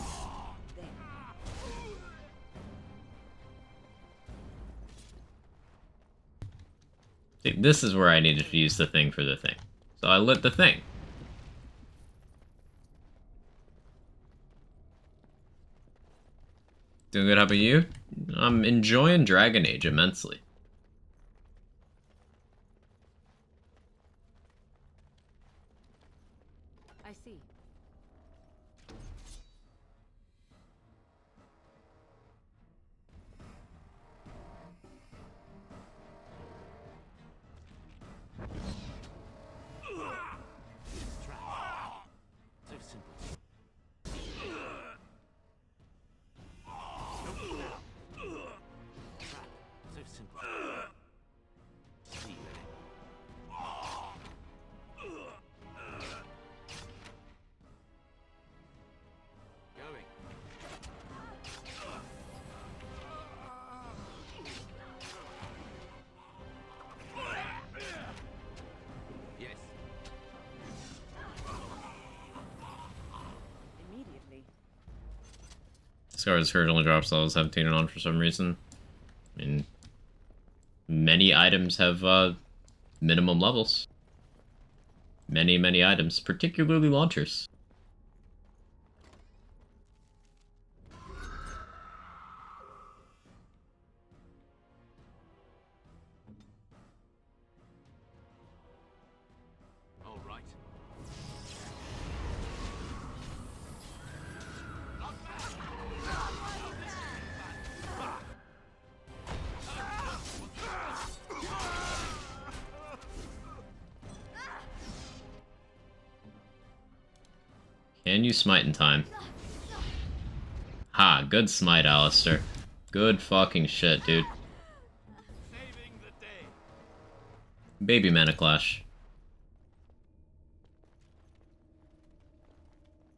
See, this is where I needed to use the thing for the thing. So I lit the thing. Doing good, how about you? I'm enjoying Dragon Age immensely. I see. So simple. Trap. So simple. See you in it. Scar's Courage only drops level 17 and on for some reason. I mean, many items have minimum levels. Many items, particularly launchers. All right. Can you smite in time? Ha, good smite, Alistair. Good fucking shit, dude. Baby Mana Clash.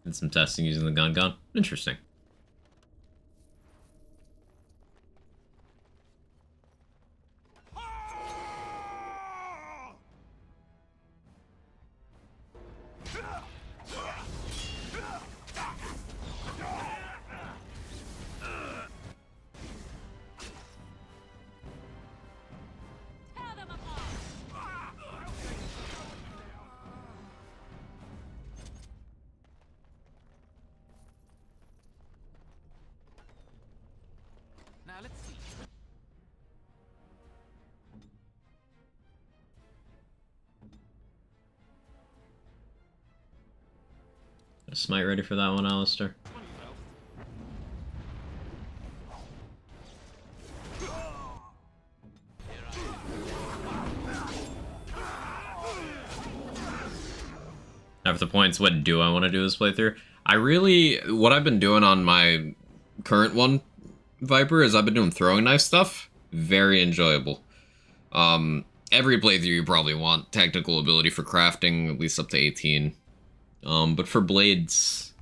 Did some testing using the gun. Interesting. Now let's see. Smite ready for that one, Alistair. Now for the points, what do I want to do this playthrough? What I've been doing on my current one, Viper, is I've been doing throwing knife stuff. Very enjoyable. Every playthrough you probably want technical ability for crafting, at least up to 18. But for blades,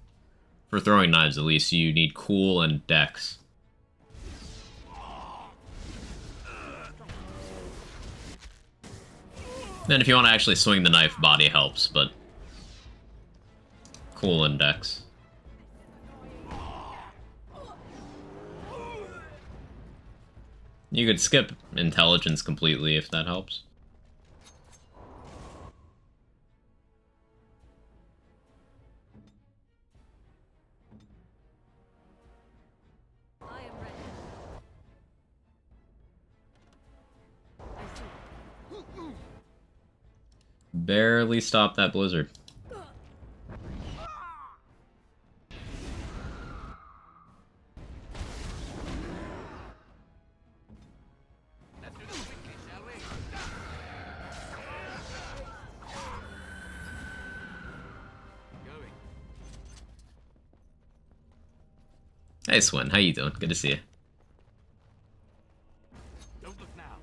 for throwing knives at least, you need cool and dex. Then if you want to actually swing the knife, body helps, but cool and dex. You could skip intelligence completely if that helps. Barely stopped that blizzard. Hey Swin, how you doing? Good to see you. Don't look now.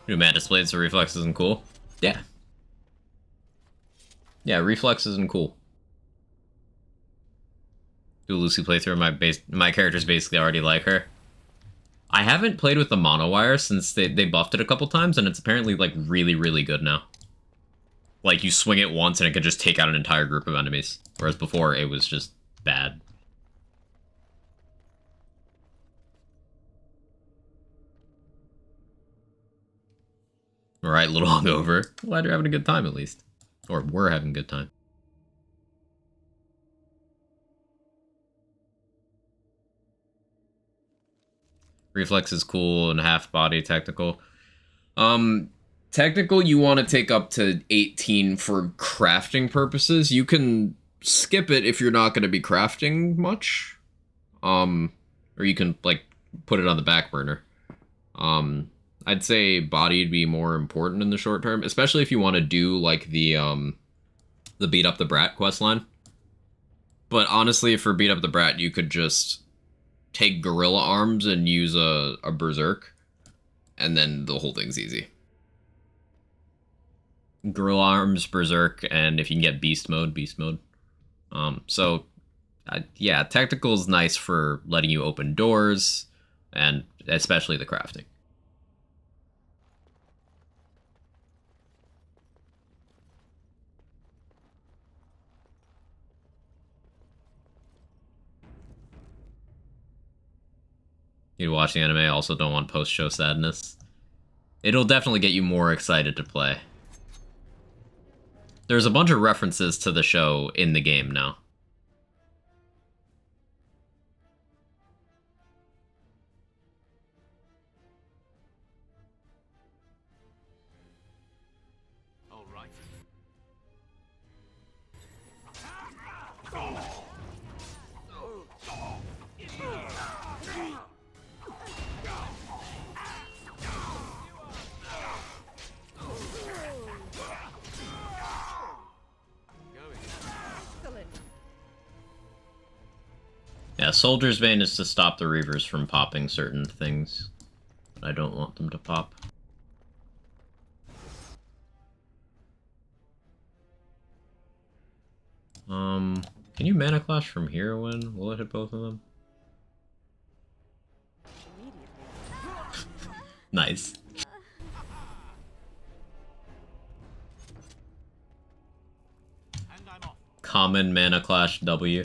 New man displayed so reflex isn't cool. Yeah. Yeah, reflex isn't cool. Do a Lucy playthrough, my character's basically already like her. I haven't played with the mono wire since they buffed it a couple times, and it's apparently like really good now. Like you swing it once and it can just take out an entire group of enemies. Whereas before it was just bad. Alright, little hungover. Glad you're having a good time at least. Or we're having a good time. Reflex is cool and half body technical. Technical you want to take up to 18 for crafting purposes. You can skip it if you're not going to be crafting much. Or you can like put it on the back burner. I'd say body would be more important in the short term, especially if you want to do like the beat up the brat questline. But honestly, for beat up the brat, you could just take gorilla arms and use a berserk, and then the whole thing's easy. Gorilla arms, berserk, and if you can get beast mode, beast mode. So Yeah, technical is nice for letting you open doors, and especially the crafting. You watch the anime, also don't want post-show sadness. It'll definitely get you more excited to play. There's a bunch of references to the show in the game now. All right. Yeah, Soldier's Vein is to stop the Reavers from popping certain things. But I don't want them to pop. Can you Mana Clash from here when? Will it hit both of them? Nice. Common Mana Clash W.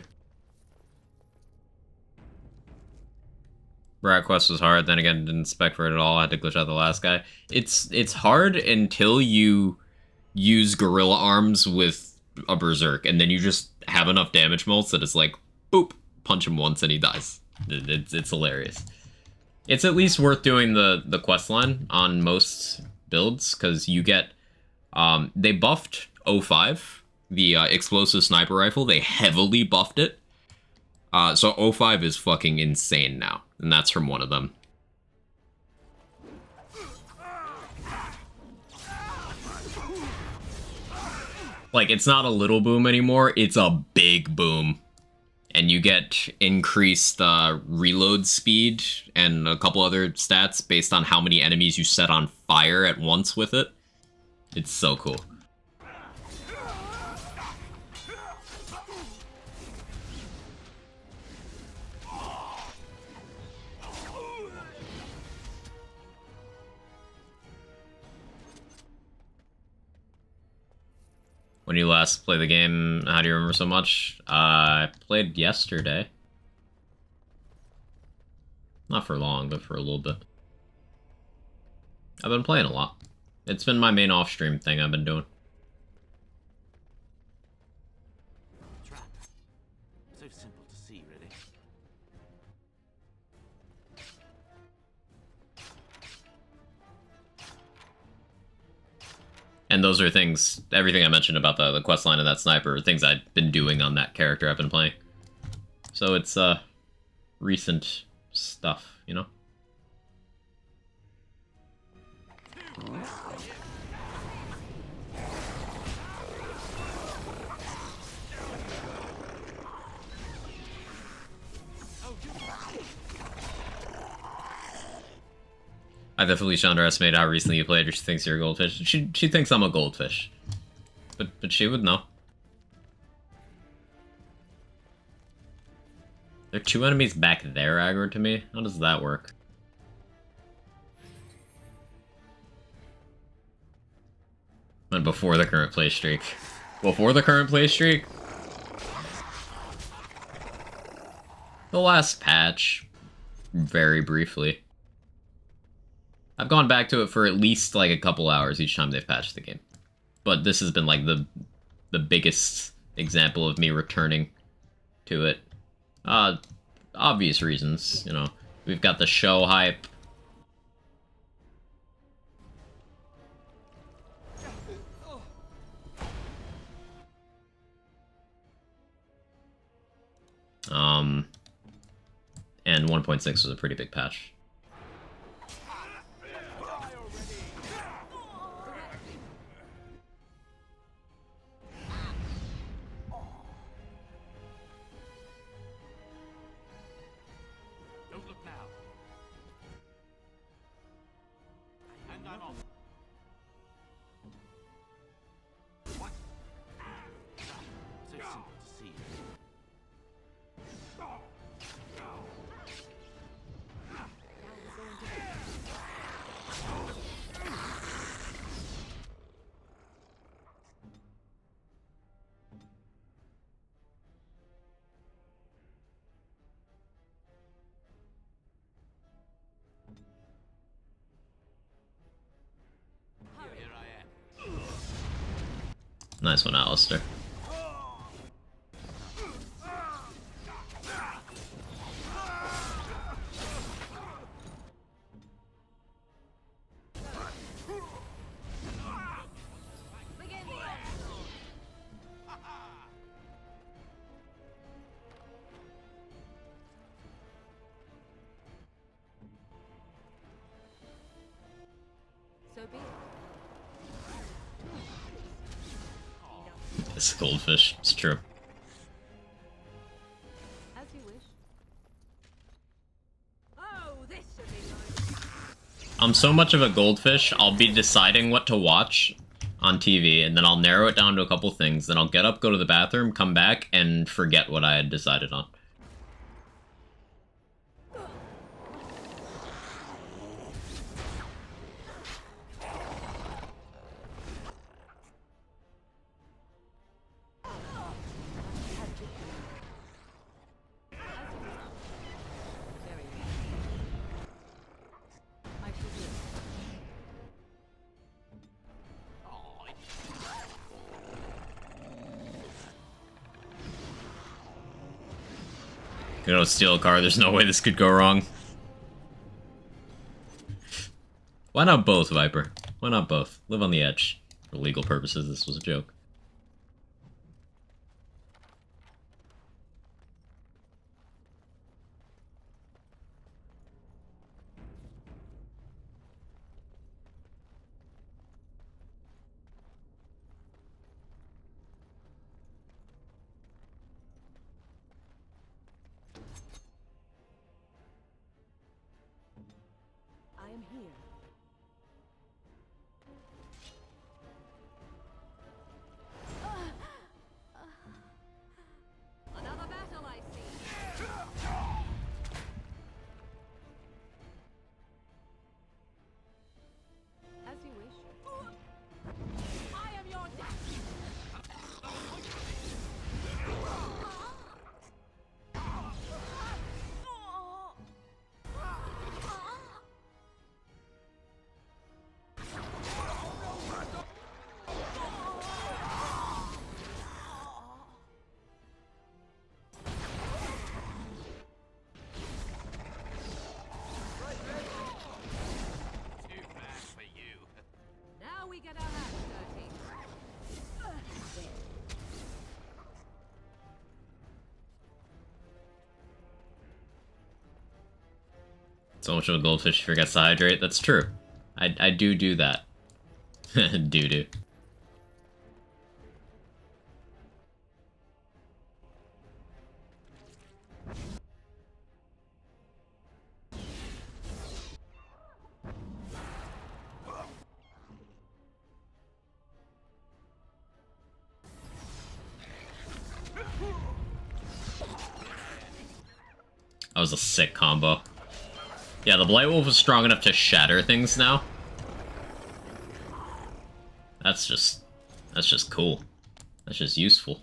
Brat Quest was hard, then again didn't spec for it at all. I had to glitch out the last guy. It's hard until you use Gorilla Arms with a Berserk, and then you just have enough damage mults that it's like, boop, punch him once and he dies. It's hilarious. It's at least worth doing the quest line on most builds, because you get, they buffed 05, the explosive sniper rifle. They heavily buffed it. So 05 is fucking insane now, and that's from one of them. Like, it's not a little boom anymore, it's a big boom. And you get increased reload speed and a couple other stats based on how many enemies you set on fire at once with it. It's so cool. When you last played the game, how do you remember so much? I played yesterday. Not for long, but for a little bit. I've been playing a lot. It's been my main off-stream thing I've been doing. Trap. So simple to see, really. And those are things, everything I mentioned about the questline of that sniper, are things I've been doing on that character I've been playing. So it's, recent stuff, you know? I definitely underestimated how recently you played, or she thinks you're a goldfish. She thinks I'm a goldfish. But she would know. There are two enemies back there aggroed to me? How does that work? And before the current play streak. Before the current play streak? The last patch. Very briefly. I've gone back to it for at least like a couple hours each time they've patched the game. But this has been like the biggest example of me returning to it. Obvious reasons, you know. We've got the show hype. And 1.6 was a pretty big patch. Don't look now. And I'm off. What? So simple to see. Nice one, Alistair. So be it. This goldfish, it's true. As you wish. Oh, this should be nice. I'm so much of a goldfish, I'll be deciding what to watch on TV, and then I'll narrow it down to a couple things, then I'll get up, go to the bathroom, come back, and forget what I had decided on. You know, steal a car, there's no way this could go wrong. Why not both, Viper? Why not both? Live on the edge. For legal purposes, this was a joke. I am here. Another battle, I see. As you wish. I am your death. Too bad for you. Now we get our hands dirty. So much of a goldfish forgets to hydrate, that's true. I do that. Do. That was a sick combo. Yeah, the Blight Wolf is strong enough to shatter things now. That's just cool. That's just useful.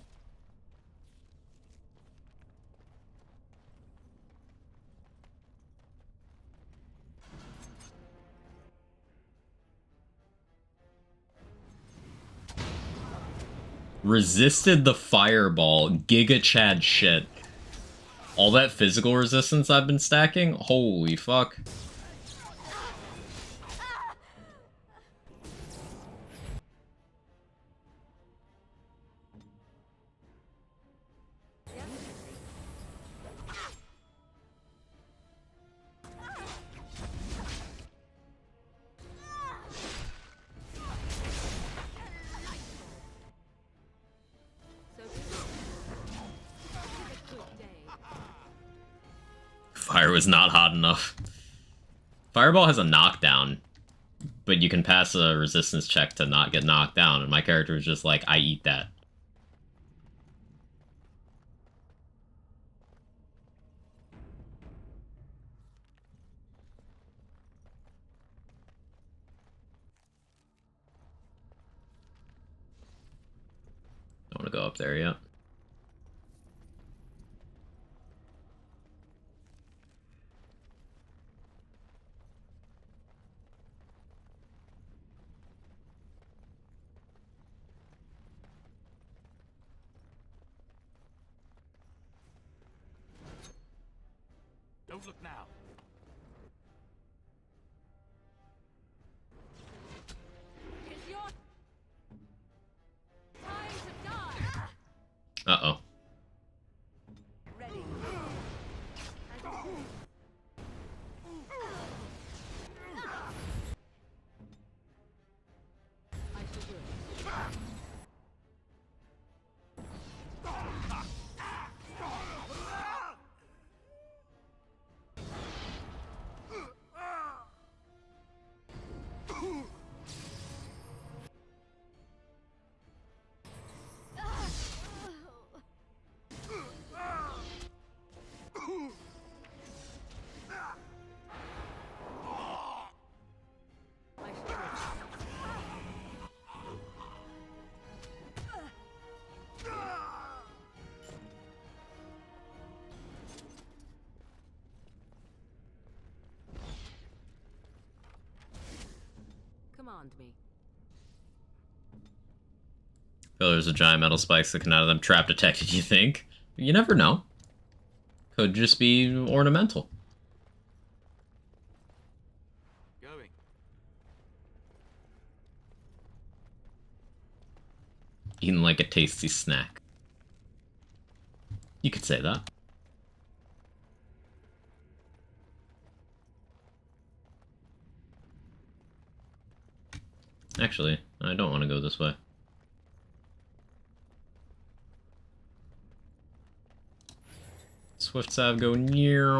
Resisted the fireball. Giga Chad shit. All that physical resistance I've been stacking? Holy fuck. Fire was not hot enough. Fireball has a knockdown, but you can pass a resistance check to not get knocked down, and my character was just like, I eat that. Don't want to go up there yet. Don't look now. Is your time to die? Uh-oh. Ready. I shall do it. Command me. Oh, there's a giant metal spikes that come out of them. Trap detected, you think? You never know. Could just be ornamental. Going. Eaten like a tasty snack. You could say that. Actually, I don't want to go this way. Swift Sav go near.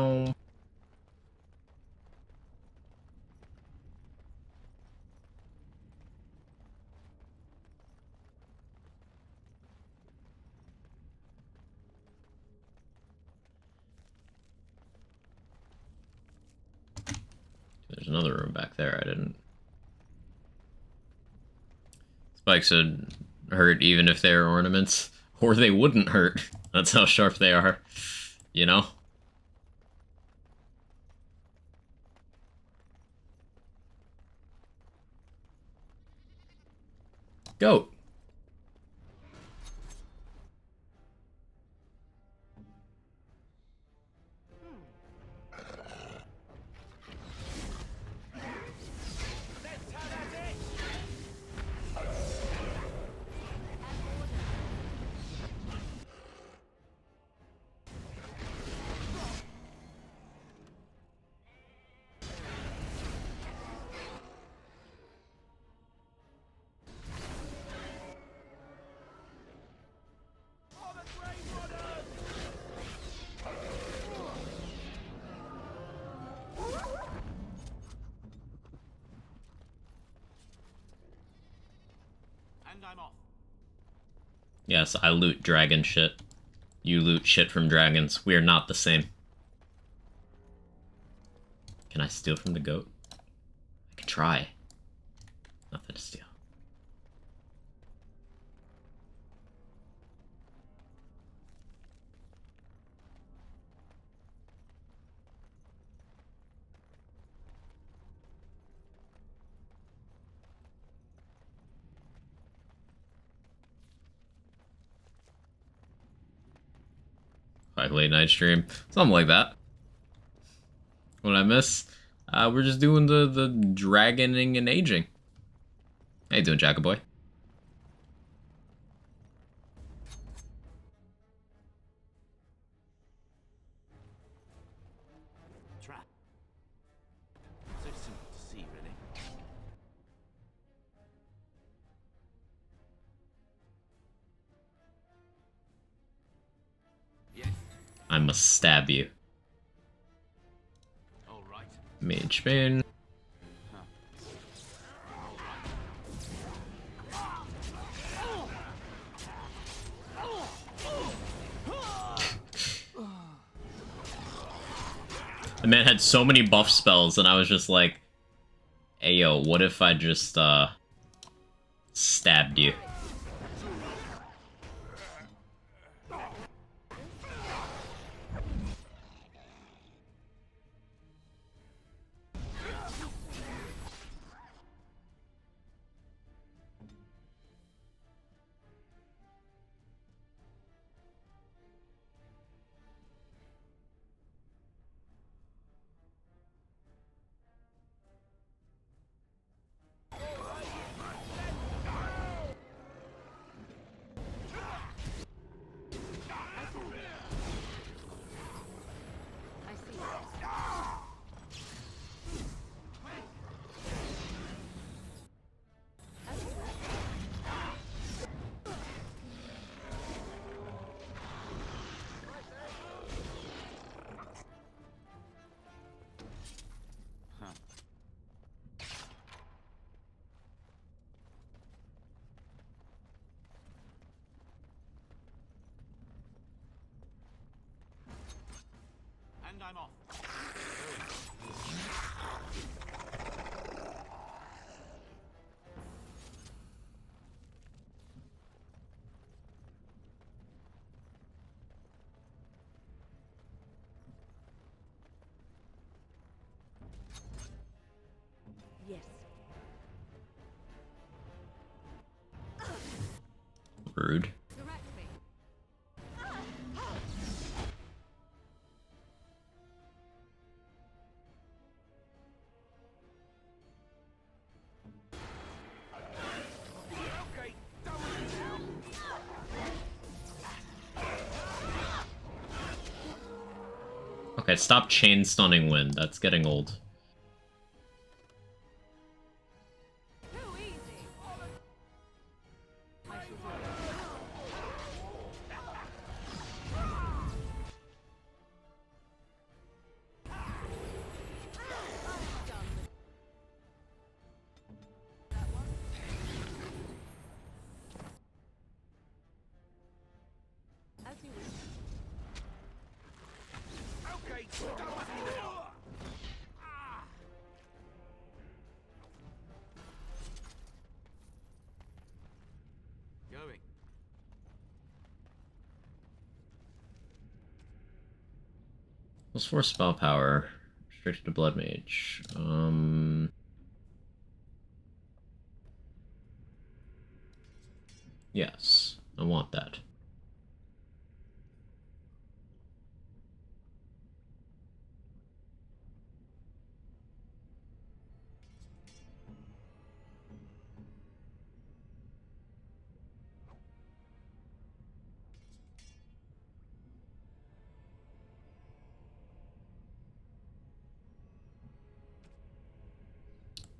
There's another room back there. I didn't. Spikes would hurt even if they're ornaments, or they wouldn't hurt. That's how sharp they are, you know? Goat. And I'm off. Yes, I loot dragon shit. You loot shit from dragons. We are not the same. Can I steal from the goat? I can try. Nothing to steal. Like late night stream. Something like that. What I miss? We're just doing the dragoning and aging. How you doing, Jackaboy? Trap. So simple to see, really. Yes. I must stab you. All right. Mage Bane. The man had so many buff spells, and I was just like, hey yo, what if I just, stabbed you? and I'm off. Yes. Rude. Direct me. Okay, stop chain stunning wind. That's getting old. Going. +4 spell power. Restricted to Blood Mage. Yes, I want that.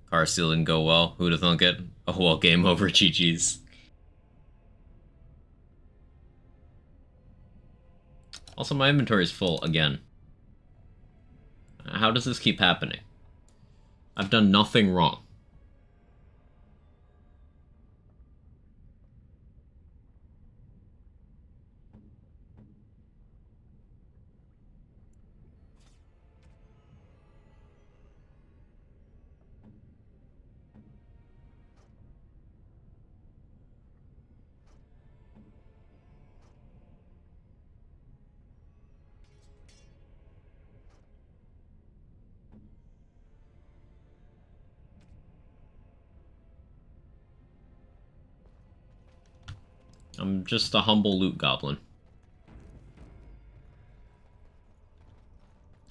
Car seal didn't go well. Who'd have thunk it? Oh well, game over, GG's. Also, my inventory is full again. How does this keep happening? I've done nothing wrong. I'm just a humble loot goblin.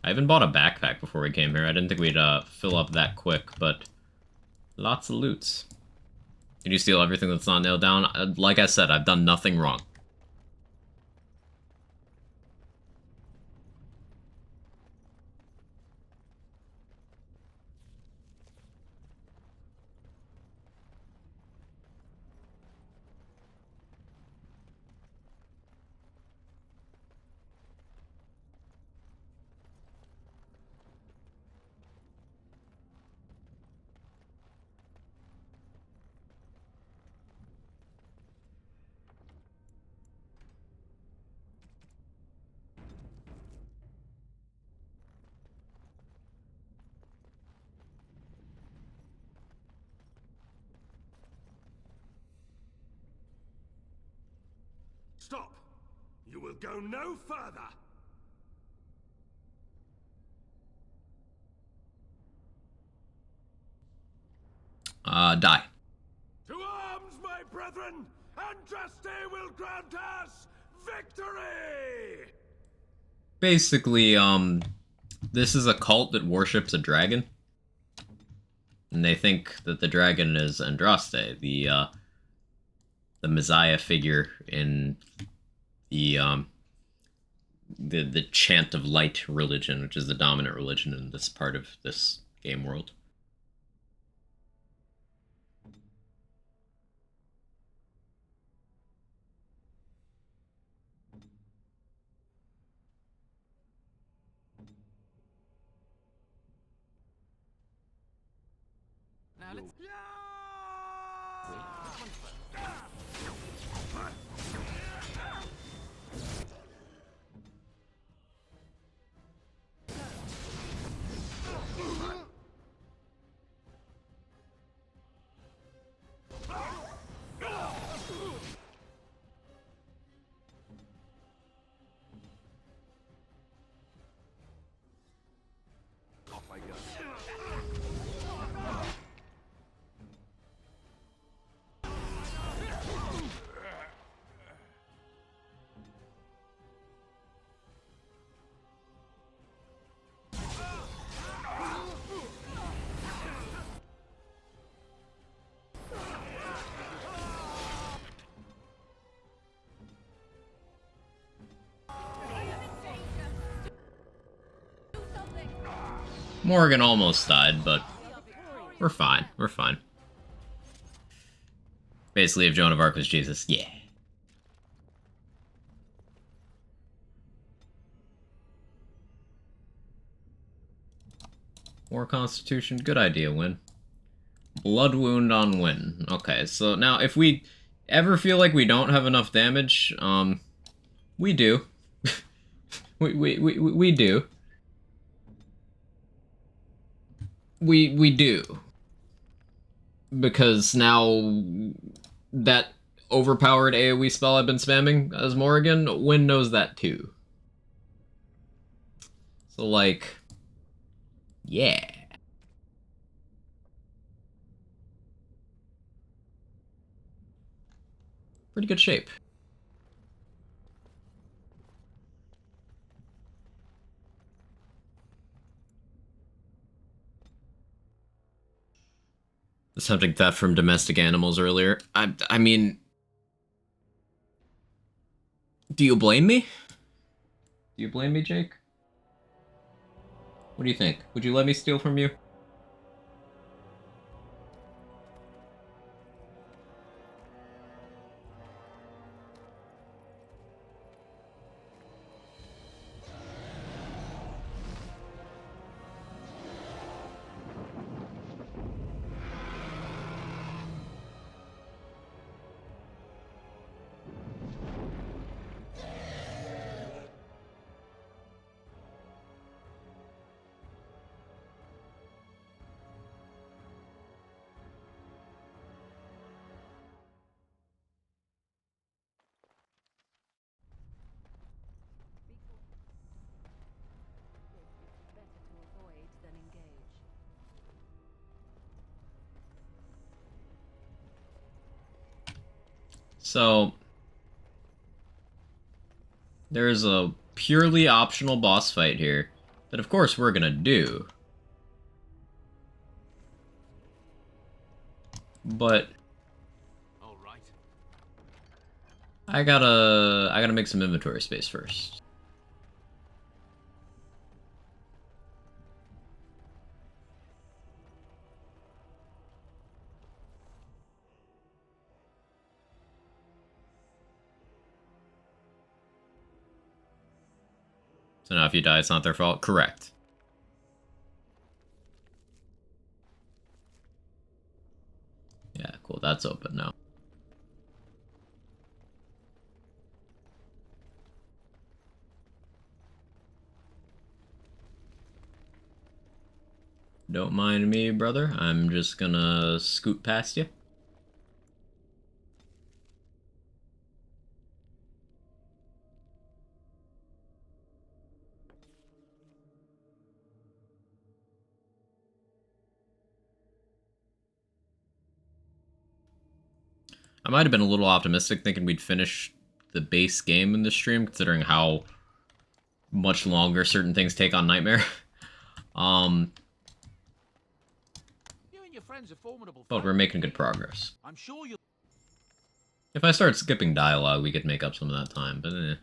I even bought a backpack before we came here. I didn't think we'd fill up that quick, but lots of loots. Did you steal everything that's not nailed down? Like I said, I've done nothing wrong. Stop! You will go no further! Die. To arms, my brethren! Andraste will grant us victory! Basically, this is a cult that worships a dragon. And they think that the dragon is Andraste, the Messiah figure in the Chant of Light religion, which is the dominant religion in this part of this game world. Now let's... Morgan almost died, but we're fine. We're fine. Basically, if Joan of Arc was Jesus, yeah. War Constitution, good idea, Win. Blood wound on Win. Okay, so now if we ever feel like we don't have enough damage, we do. we do. We do. Because now that overpowered AoE spell I've been spamming as Morrigan, Win knows that too. So like, yeah. Pretty good shape. Attempting theft from domestic animals earlier. I mean, do you blame me? Do you blame me, Jake? What do you think? Would you let me steal from you? So, there's a purely optional boss fight here that of course we're gonna do. But I gotta make some inventory space first. So now if you die, it's not their fault? Correct. Yeah, cool, that's open now. Don't mind me, brother. I'm just gonna scoot past you. I might have been a little optimistic thinking we'd finish the base game in this stream, considering how much longer certain things take on Nightmare. But we're making good progress. I'm sure you. If I start skipping dialogue, we could make up some of that time, but eh.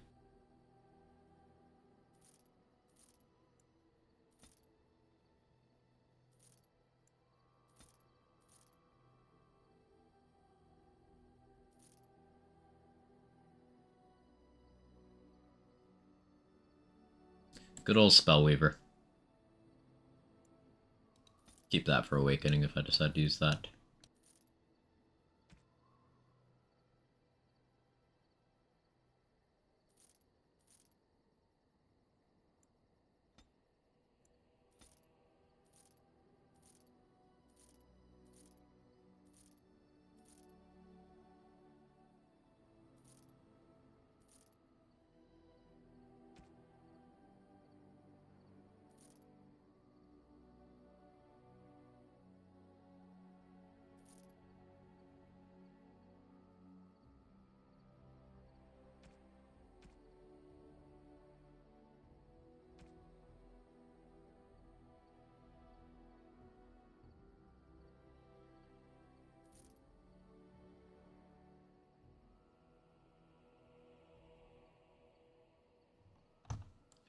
Good old Spellweaver. Keep that for Awakening if I decide to use that.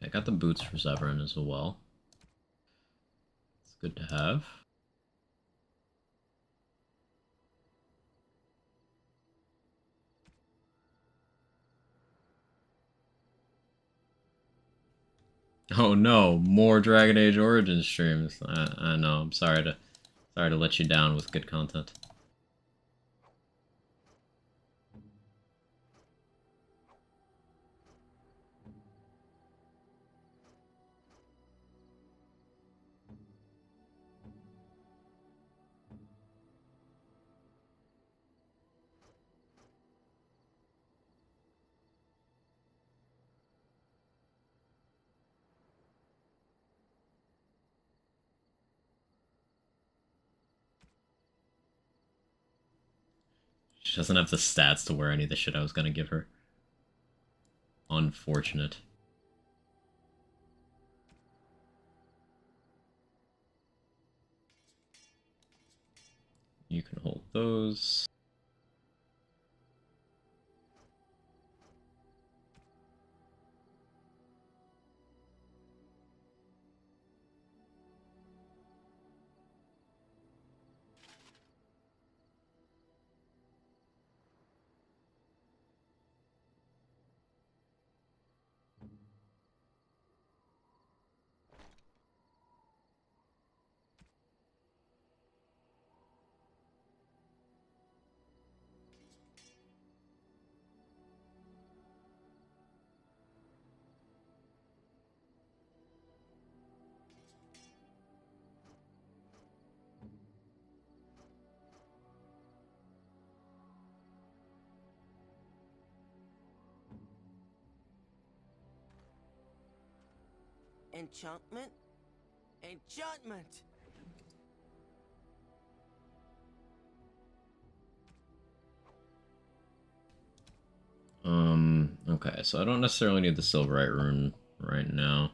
I got the boots for Severin as well. Good to have. Oh no, more Dragon Age Origins streams. I know. I'm sorry to let you down with good content. She doesn't have the stats to wear any of the shit I was gonna give her. Unfortunate. You can hold those. Enchantment? Enchantment! Okay, so I don't necessarily need the Silverite rune right now.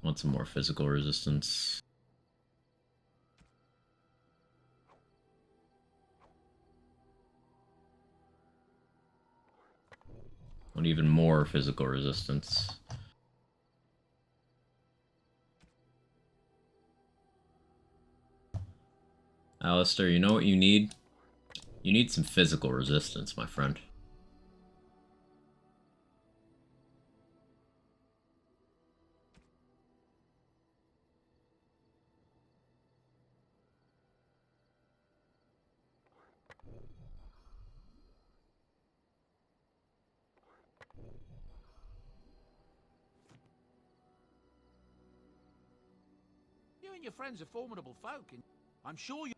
Want some more physical resistance. Want even more physical resistance. Alistair, you know what you need? You need some physical resistance, my friend. You and your friends are formidable folk, and I'm sure you...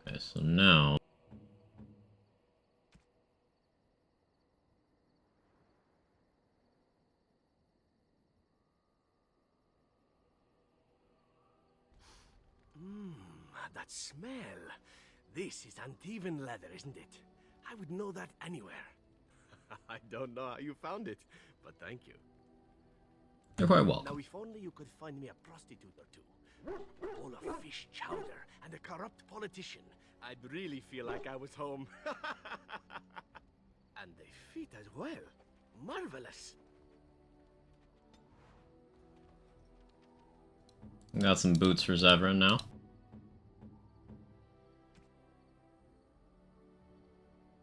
Okay, so now... That smell. This is Antivan leather, isn't it? I would know that anywhere. I don't know how you found it, but thank you. You're quite welcome. Now, if only you could find me a prostitute or two, a bowl of fish chowder, and a corrupt politician, I'd really feel like I was home. And they fit as well. Marvelous. Got some boots for Zevran now.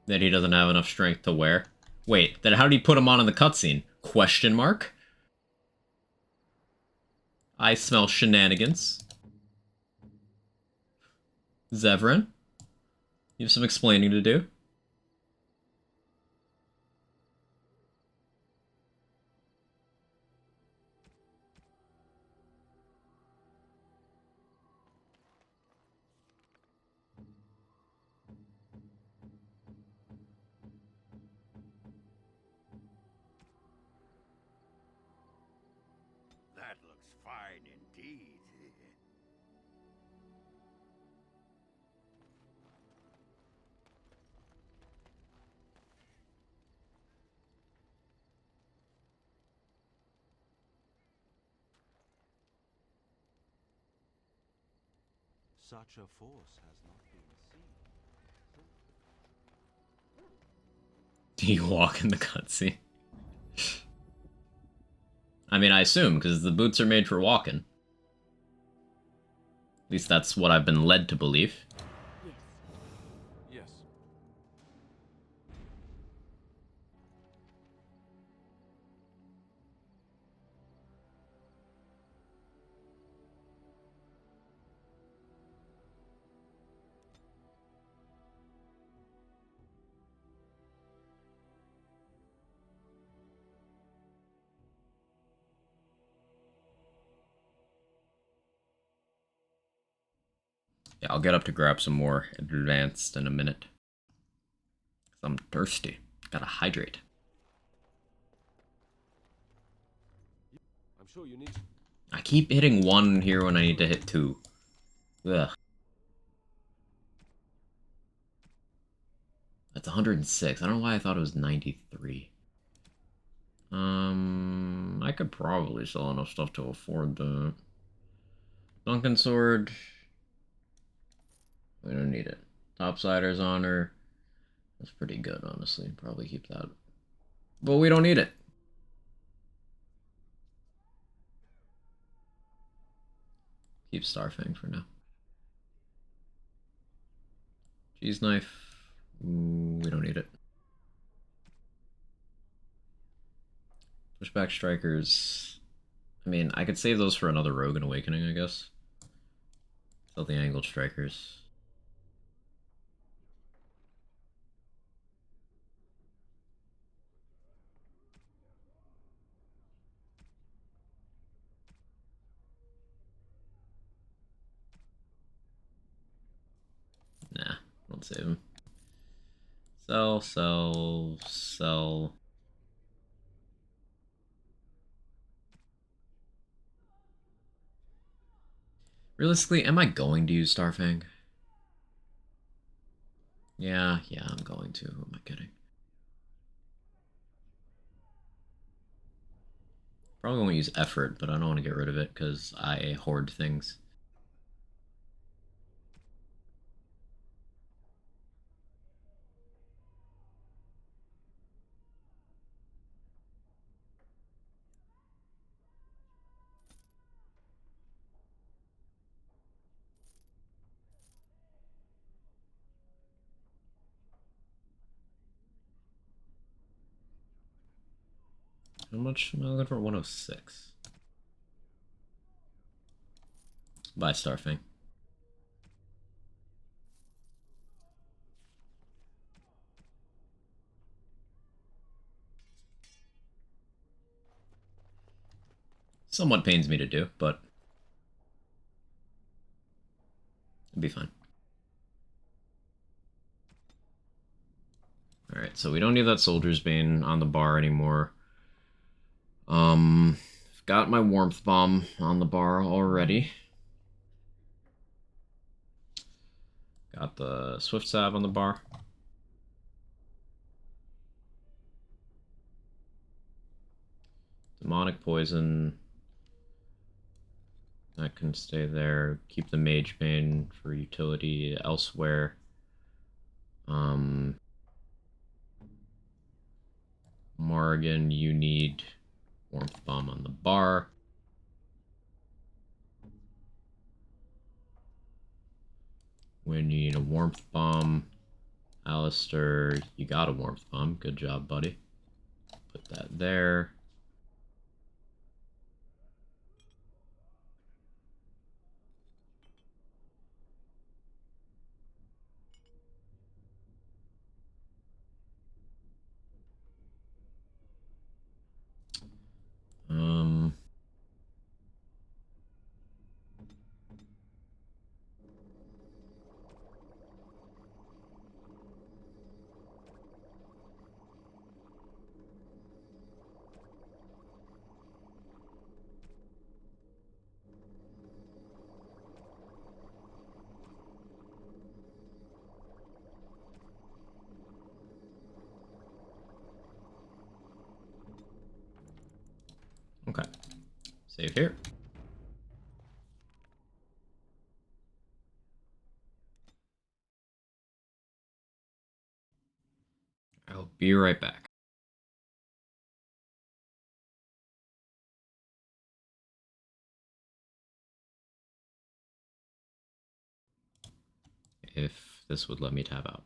That he doesn't have enough strength to wear. Wait, then how did he put him on in the cutscene? Question mark? I smell shenanigans. Zevran? You have some explaining to do. Such a force has not been seen. Do you walk in the cutscene? I mean, I assume, because the boots are made for walking. At least that's what I've been led to believe. Yes. Yeah, I'll get up to grab some more advanced in a minute. I'm thirsty. Gotta hydrate. I'm sure you need. I keep hitting 1 here when I need to hit 2. Ugh. That's 106. I don't know why I thought it was 93. I could probably sell enough stuff to afford that. Duncan Sword. We don't need it. Topsider's Honor. That's pretty good, honestly. Probably keep that. But we don't need it. Keep Starfang for now. Cheese Knife. We don't need it. Pushback Strikers. I mean, I could save those for another Rogue and Awakening, I guess. Sell the Angled Strikers. Nah, don't save him. Sell, sell, sell. Realistically, am I going to use Starfang? Yeah, I'm going to. Who am I kidding? Probably won't use Effort, but I don't want to get rid of it because I hoard things. How much am I looking for? 106. Buy Starfang. Somewhat pains me to do, but it'd be fine. Alright, so we don't need that Soldier's Bane on the bar anymore. Got my Warmth Bomb on the bar already. Got the Swift Salve on the bar. Demonic Poison. That can stay there. Keep the Mage Bane for utility elsewhere. Morrigan, you need Warmth Bomb on the bar. When you need a Warmth Bomb, Alistair, you got a Warmth Bomb. Good job, buddy. Put that there. Okay. Save here. Be right back. If this would let me tab out.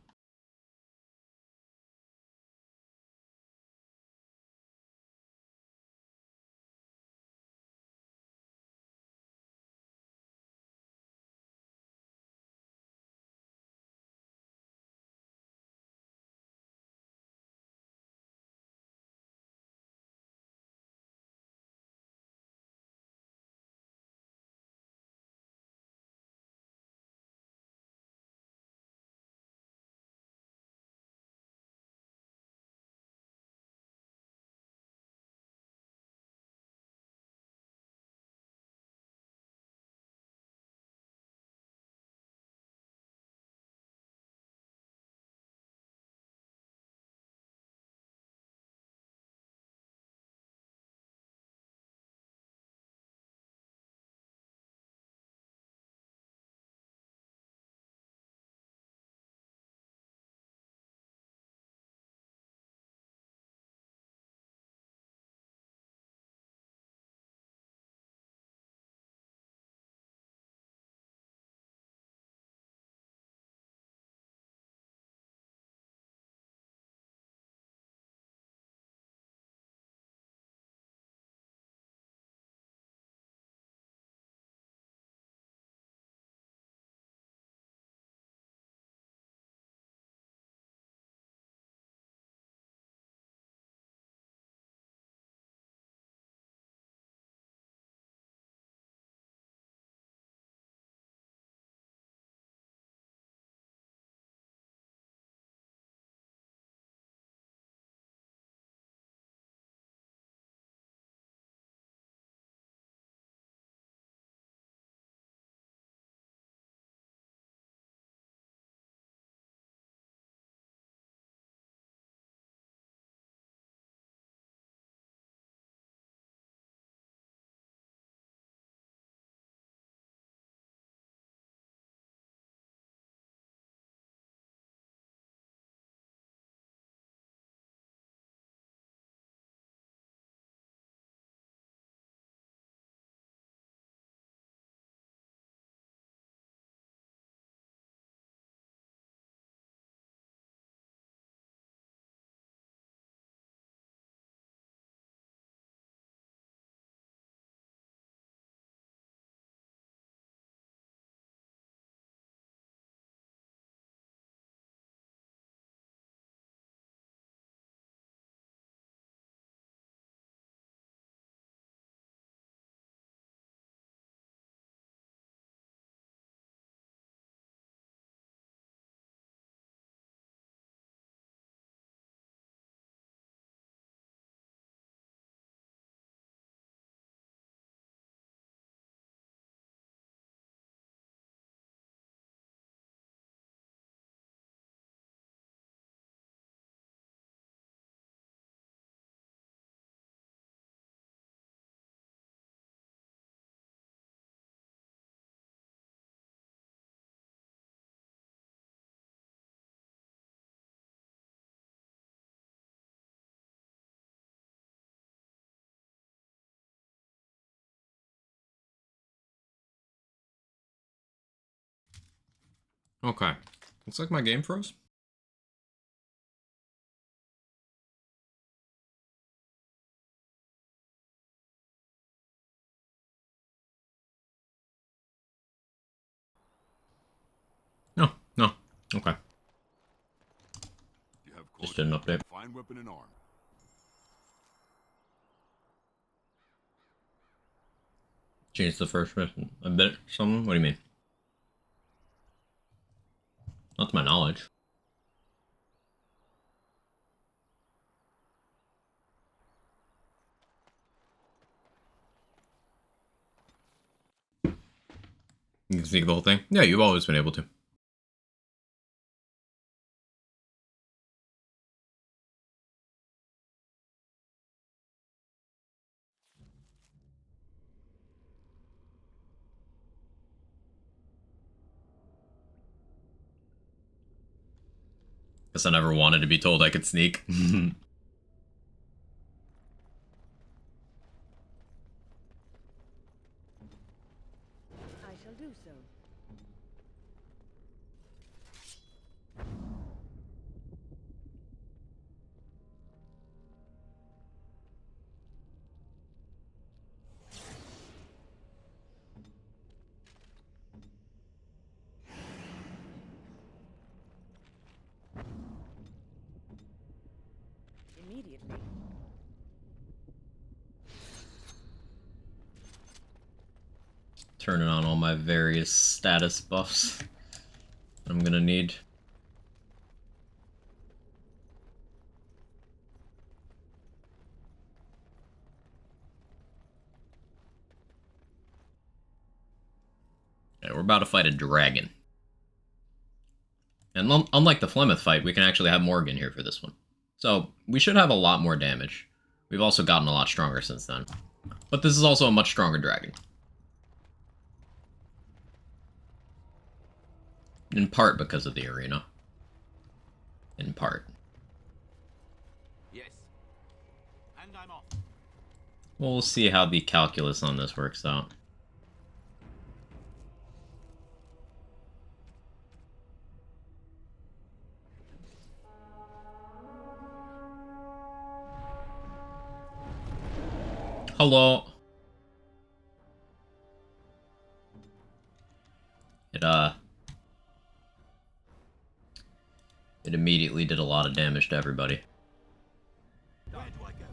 Okay. Looks like my game froze. No, no. Okay. You have Just did an update. fine weapon and arm. Change the first mission a bit. Something? What do you mean? Not to my knowledge. You can sneak the whole thing? Yeah, you've always been able to. Guess I never wanted to be told I could sneak. I shall do so. Immediately. Turning on all my various status buffs I'm gonna need. Okay, we're about to fight a dragon. And unlike the Flemeth fight, we can actually have Morgan here for this one. So, we should have a lot more damage. We've also gotten a lot stronger since then. But this is also a much stronger dragon. In part because of the arena. In part. Yes. And I'm off. We'll see how the calculus on this works out. Hello. It immediately did a lot of damage to everybody. Where do I go?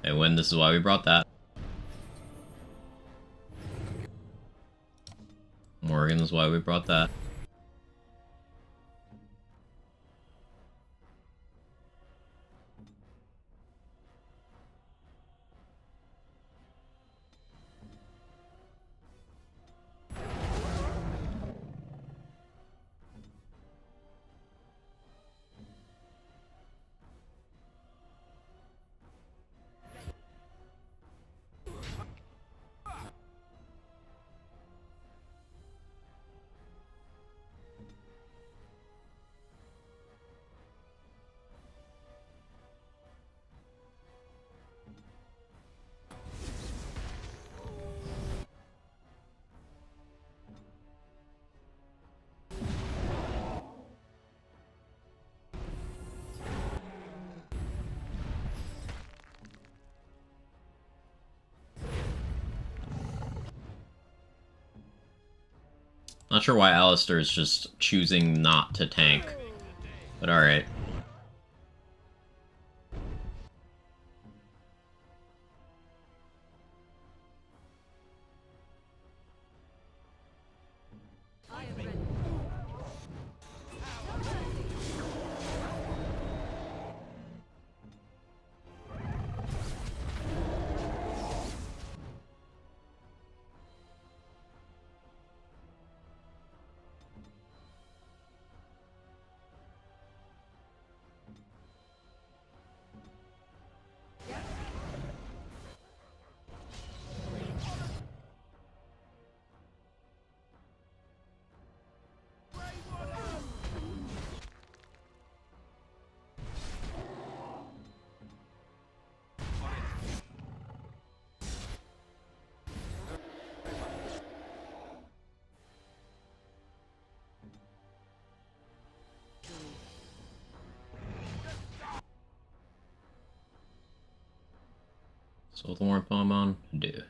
Hey, Win, this is why we brought that. Morgan is why we brought that. Not sure why Alistair is just choosing not to tank, but alright. So the warp bomb on, do.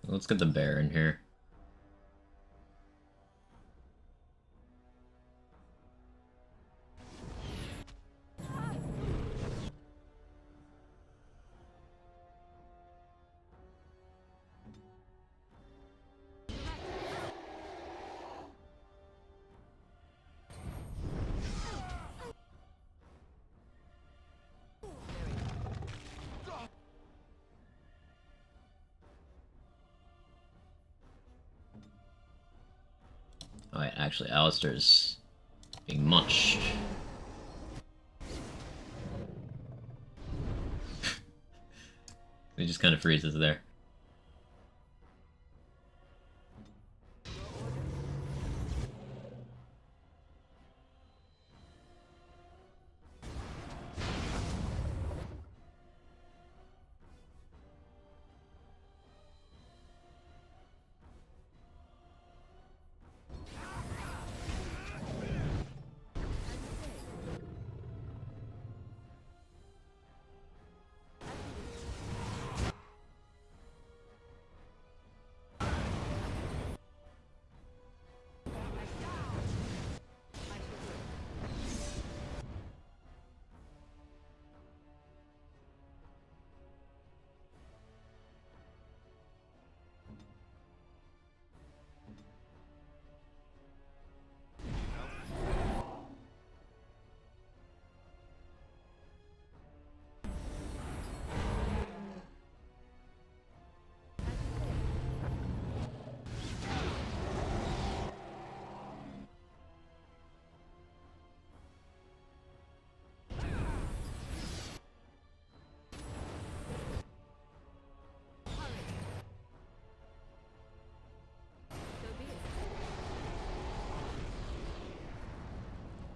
Let's get the bear in here. Actually, Alistair's being munched. He just kind of freezes there.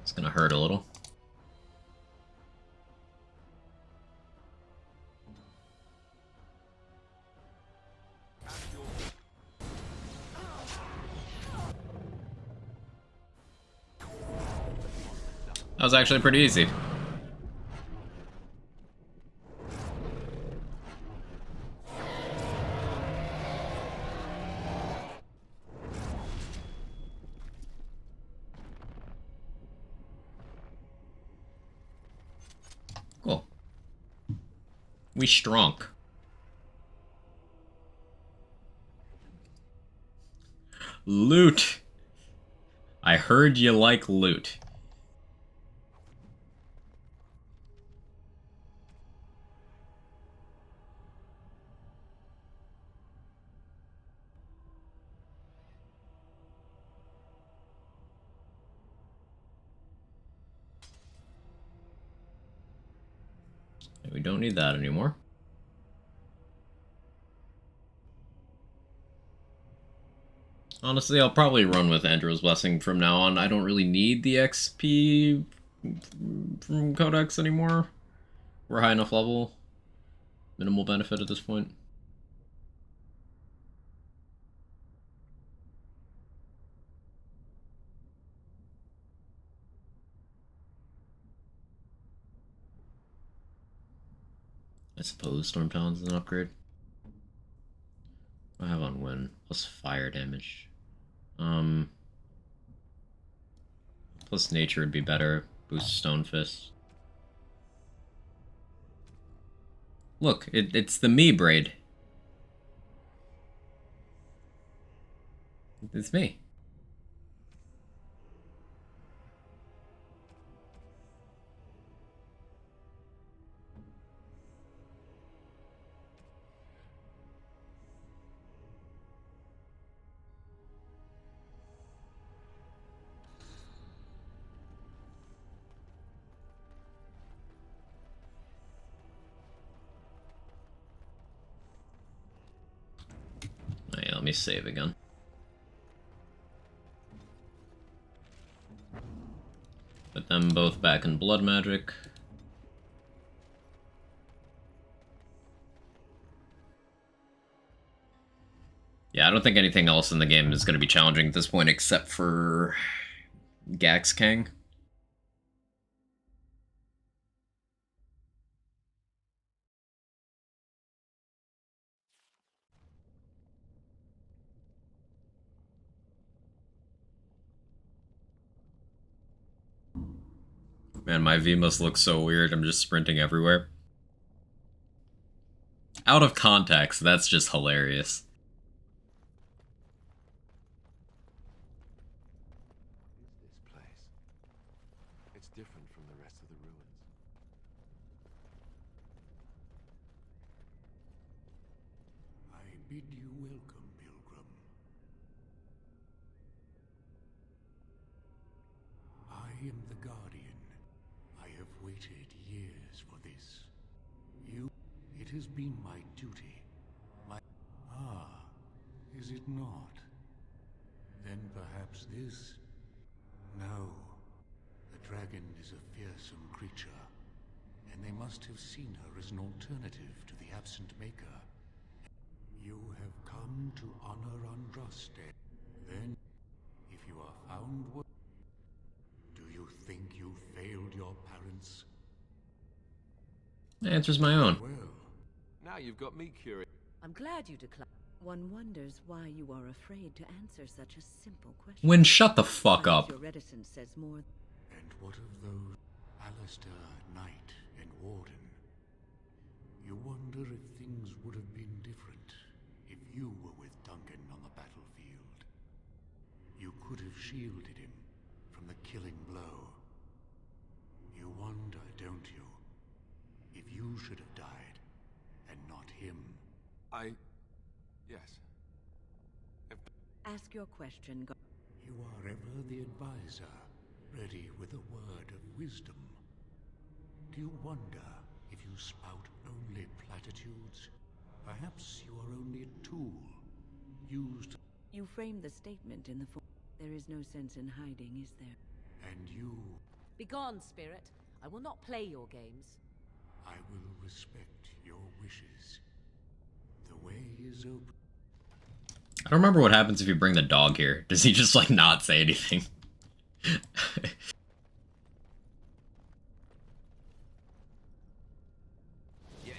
It's gonna hurt a little. That was actually pretty easy. Cool. We strong. Loot. I heard you like loot. We don't need that anymore. Honestly, I'll probably run with Andrew's Blessing from now on. I don't really need the XP from Codex anymore. We're high enough level. Minimal benefit at this point. I suppose Storm Talon's an upgrade. I have on win plus fire damage. Plus nature would be better. Boost Stone Fist. Look, it's the me braid. It's me. Alright, let me save again. Put them both back in blood magic. Yeah, I don't think anything else in the game is going to be challenging at this point except for Gax Kang. Man, my V must look so weird. I'm just sprinting everywhere. Out of context, that's just hilarious. This place. It's different from the rest of the ruins. I bid you welcome, pilgrim. him the Guardian. I have waited years for this. It has been my duty. Is it not? Then perhaps this? No. The dragon is a fearsome creature, and they must have seen her as an alternative to the absent Maker. You have come to honor Andraste. Then, if you are found do you think you failed your parents? The answer's my own. Well, Now you've got me curious. I'm glad you declined. One wonders why you are afraid to answer such a simple question. Win, shut the fuck up. Your reticence says more. and what of those Alistair, Knight, and Warden? You wonder if things would have been different if you were with Duncan on the battlefield. You could have shielded him from the killing blow. You wonder, don't you, if you should have died and not him? Yes. Ask your question. You are ever the advisor, ready with a word of wisdom. Do you wonder if you spout only platitudes? Perhaps you are only a tool, used... You framed the statement in the form. There is no sense in hiding, is there? And you... Begone, spirit. I will not play your games. I will respect your wishes. The way is open. I don't remember what happens if you bring the dog here. Does he just, like, not say anything? Yes.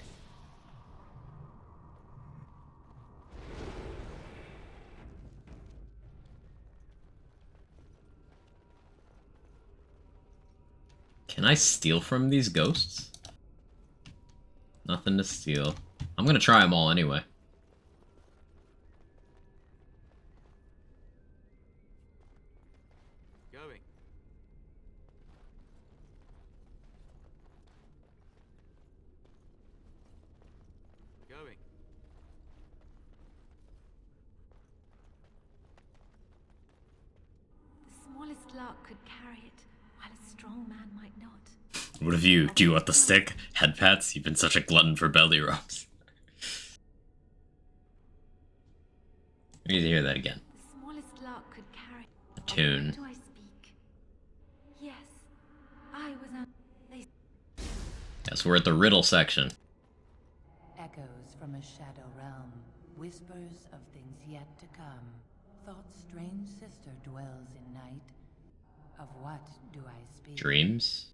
Can I steal from these ghosts? Nothing to steal. I'm gonna try them all anyway. Going. Going. The smallest lark could carry it, while a strong man might not. What of you? Do you want the stick? Head pats? You've been such a glutton for belly rubs. I need to hear that again. The smallest lark could carry. A tune. Do I speak? Yes, I was on. They. Yes, we're at the riddle section. Echoes from a shadow realm, whispers of things yet to come. Thought's strange sister dwells in night. Of what do I speak? Dreams?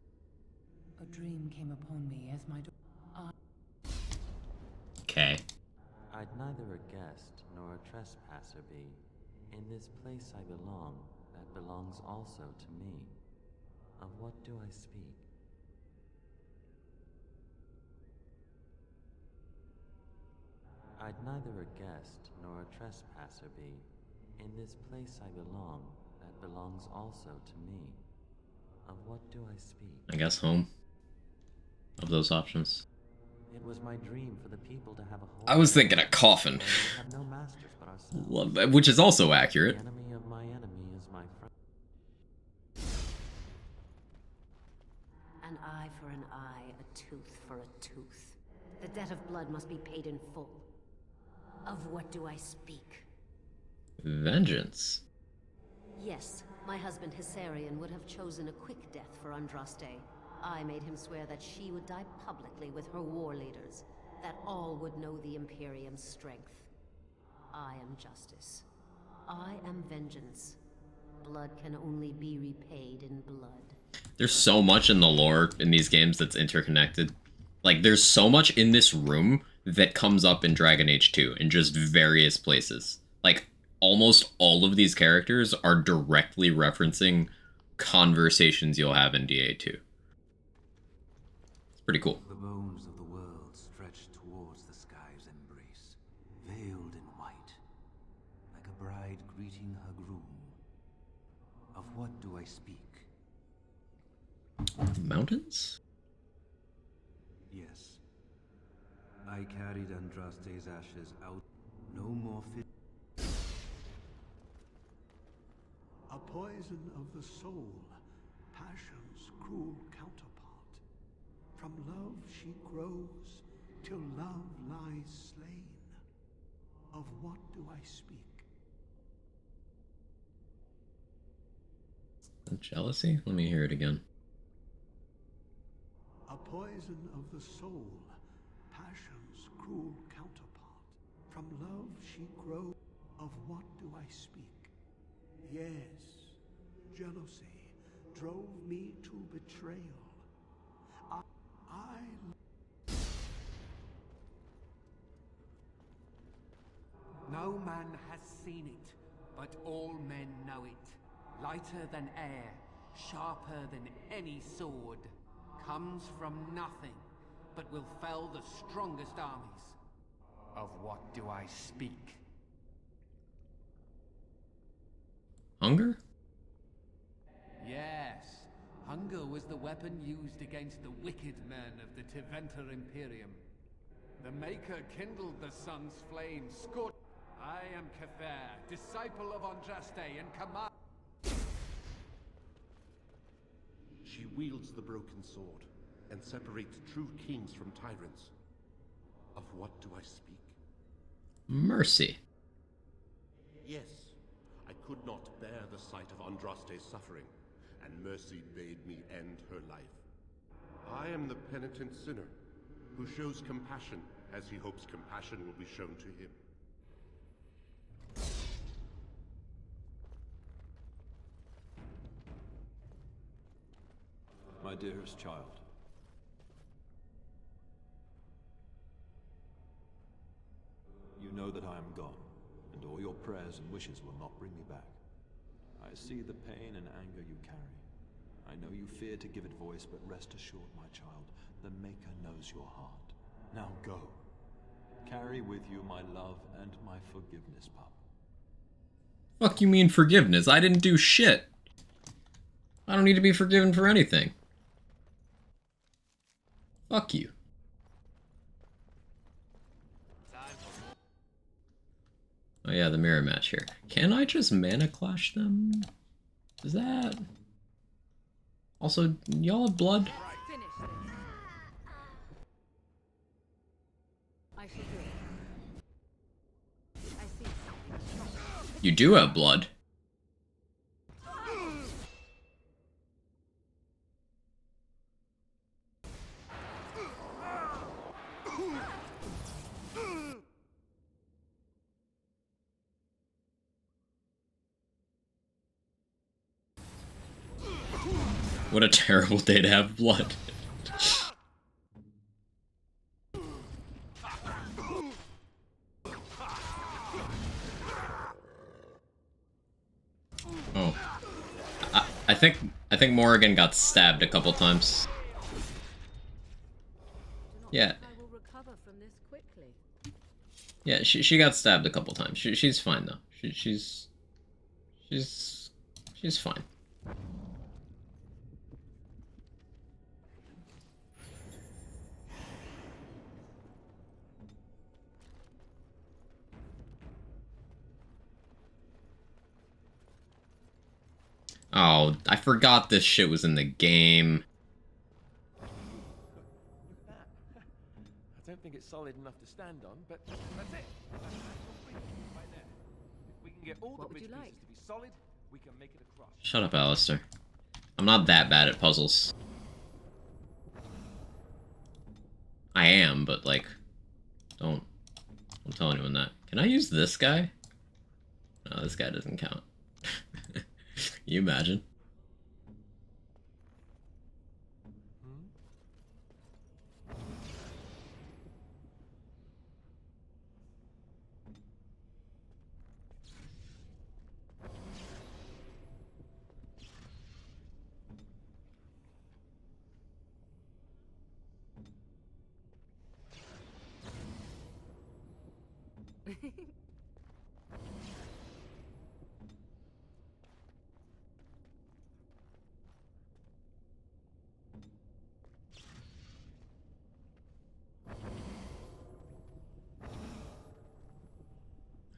A dream came upon me as my Okay. I'd neither a guest nor a trespasser be. In this place I belong, that belongs also to me. Of what do I speak? I'd neither a guest nor a trespasser be. In this place I belong, that belongs also to me. Of what do I speak? I guess home. Of those options. It was my dream for the people to have a home. I was thinking a coffin. We have no masters but ourselves. Well, which is also accurate. The enemy of my enemy is my friend. An eye for an eye, a tooth for a tooth. The debt of blood must be paid in full. Of what do I speak? Vengeance. Yes, my husband Hysarion would have chosen a quick death for Andraste. I made him swear that she would die publicly with her war leaders, that all would know the Imperium's strength. I am justice. I am vengeance. Blood can only be repaid in blood. There's so much in the lore in these games that's interconnected. Like, there's so much in this room that comes up in Dragon Age 2 in just various places. Like, almost all of these characters are directly referencing conversations you'll have in DA2. It's pretty cool. The bones of the world stretch towards the sky's embrace, veiled in white, like a bride greeting her groom. Of what do I speak? Mountains? Yes. I carried Andraste's ashes out. No more fit. A poison of the soul. passion's cruel counterpart. From love she grows, till love lies slain. Of what do I speak? Jealousy? Let me hear it again. A poison of the soul, passion's cruel counterpart. From love she grows. Of what do I speak? Yes, jealousy drove me to betrayal. No man has seen it, but all men know it. Lighter than air, sharper than any sword. Comes from nothing, but will fell the strongest armies. Of what do I speak? Hunger? Yes, hunger was the weapon used against the wicked men of the Tiventer Imperium. The Maker kindled the sun's flame, scorched. I am Kefir, disciple of Andraste and command. She wields the broken sword and separates true kings from tyrants. Of what do I speak? Mercy. Yes, I could not bear the sight of Andraste's suffering, and Mercy bade me end her life. I am the penitent sinner, who shows compassion as he hopes compassion will be shown to him. My dearest child. You know that I am gone, and all your prayers and wishes will not bring me back. I see the pain and anger you carry. I know you fear to give it voice, but rest assured, my child, the Maker knows your heart. Now go. Carry with you my love and my forgiveness, pup. Fuck you mean forgiveness? I didn't do shit. I don't need to be forgiven for anything. Fuck you. Oh yeah, the mirror match here. Can I just mana clash them? Is that... Also, y'all have blood? You do have blood. What a terrible day to have blood. Oh. I think Morrigan got stabbed a couple times. Yeah. Yeah, she got stabbed a couple times. She's fine though. She's fine. Oh, I forgot this shit was in the game. I don't think it's solid enough to stand on, but that's it. Right there. If we can get all the bridge pieces to be solid, we can make it across. Shut up, Alistair. I'm not that bad at puzzles. I am, but like, don't tell anyone that. Can I use this guy? No, this guy doesn't count. Can you imagine?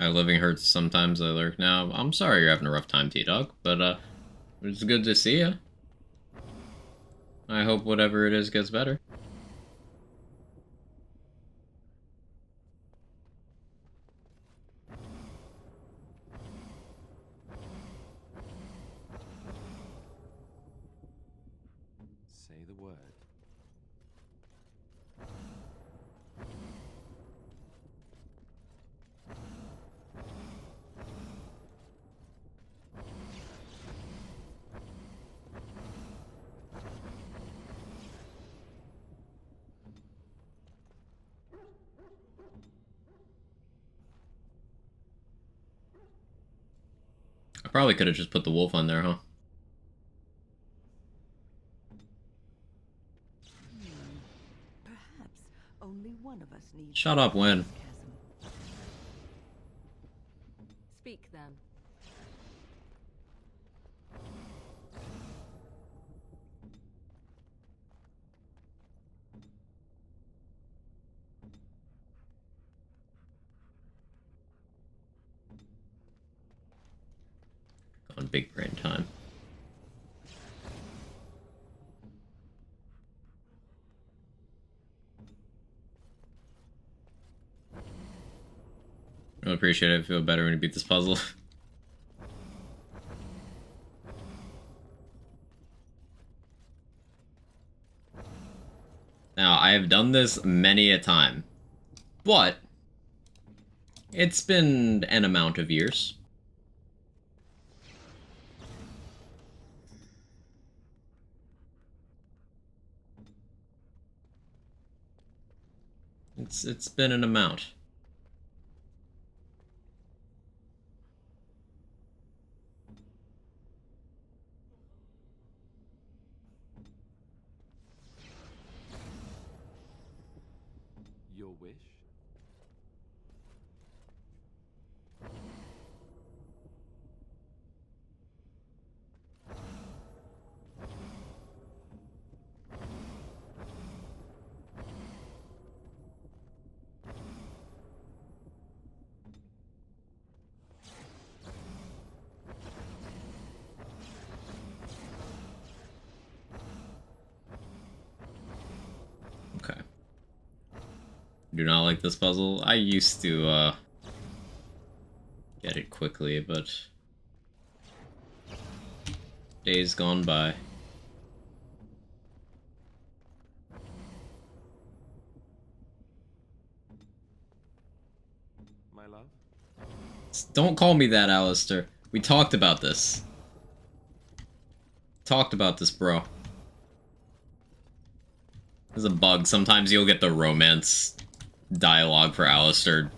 Living hurts sometimes. I lurk now. I'm sorry you're having a rough time, T-Dog, but it's good to see you. I hope whatever it is gets better. Say the word. I probably could have just put the wolf on there, huh? Perhaps only one of us needs. Shut up, Win. Speak then. On big brain time. I appreciate it. I feel better when you beat this puzzle. Now, I have done this many a time, but it's been an amount of years. It's been an amount. Your wish? Okay. Do not like this puzzle. I used to, get it quickly, but days gone by. My love? Don't call me that, Alistair. We talked about this. Talked about this, bro. There's a bug. Sometimes you'll get the romance dialogue for Alistair,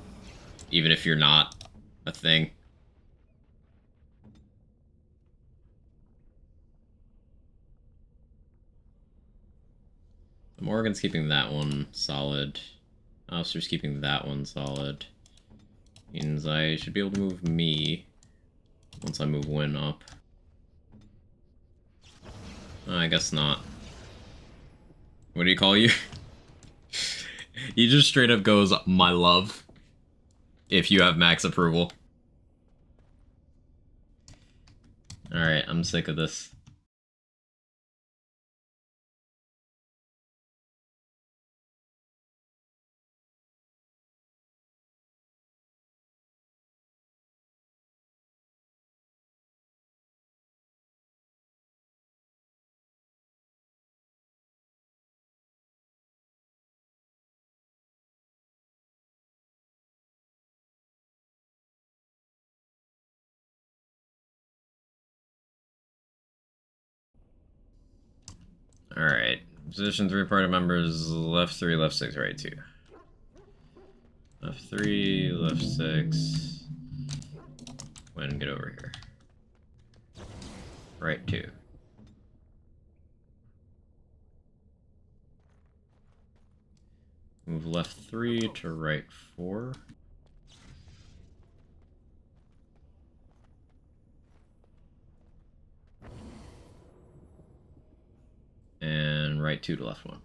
even if you're not a thing. Morgan's keeping that one solid. Alistair's keeping that one solid. Means I should be able to move me once I move Win up. I guess not. What do you call you? He just straight up goes, my love. If you have max approval. Alright, I'm sick of this. Alright. Position 3 party members, left 3, left 6, right 2. Left 3, left 6. Win, get over here. Right 2. Move left 3 to right 4. And right 2 to left 1.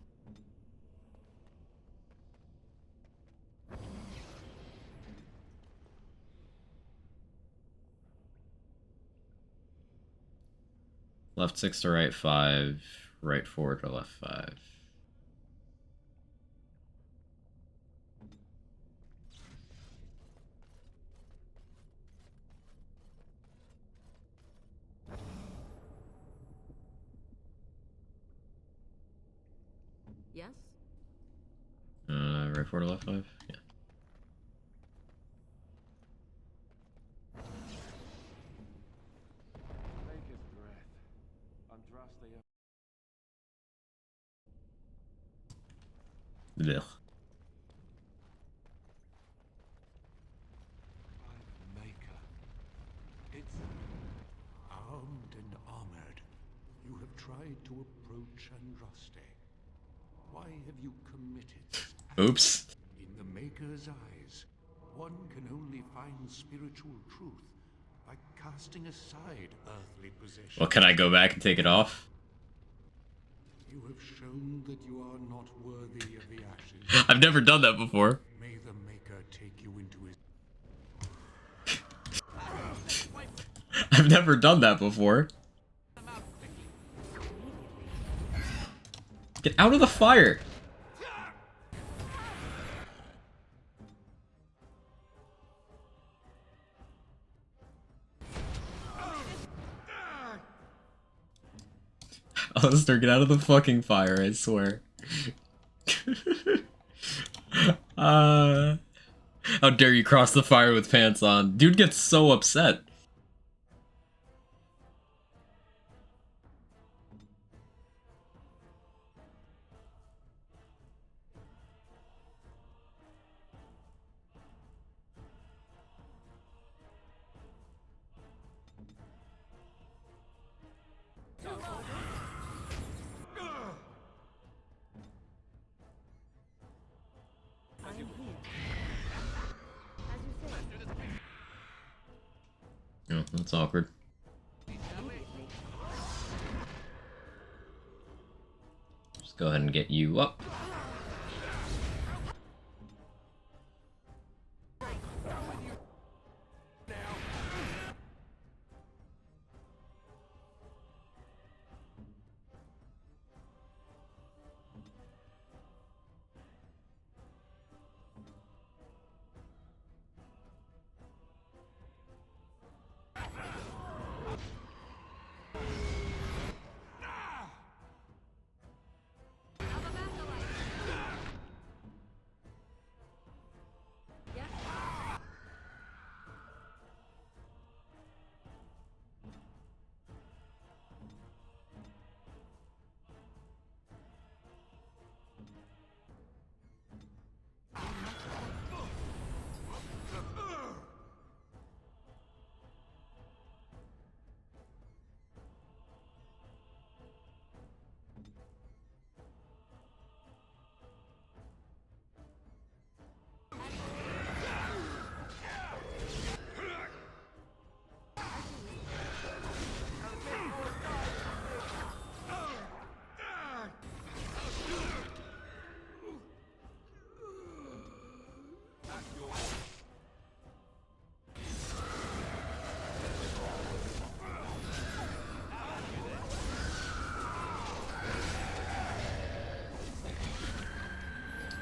Left 6 to right 5. right 4 to left 5. Yes? Right 4 to left 5? Yeah. Take a breath. Andraste. Ugh. By the Maker. It's armed and armored. You have tried to approach Andraste. Why have you committed this act? Oops. In the Maker's eyes, one can only find spiritual truth by casting aside earthly possessions. Well, can I go back and take it off? You have shown that you are not worthy of the ashes. I've never done that before. May the Maker take you into his... I've never done that before. Get out of the fire! Alistair, get out of the fucking fire, I swear. How dare you cross the fire with pants on? Dude gets so upset. Oh, that's awkward. Just go ahead and get you up.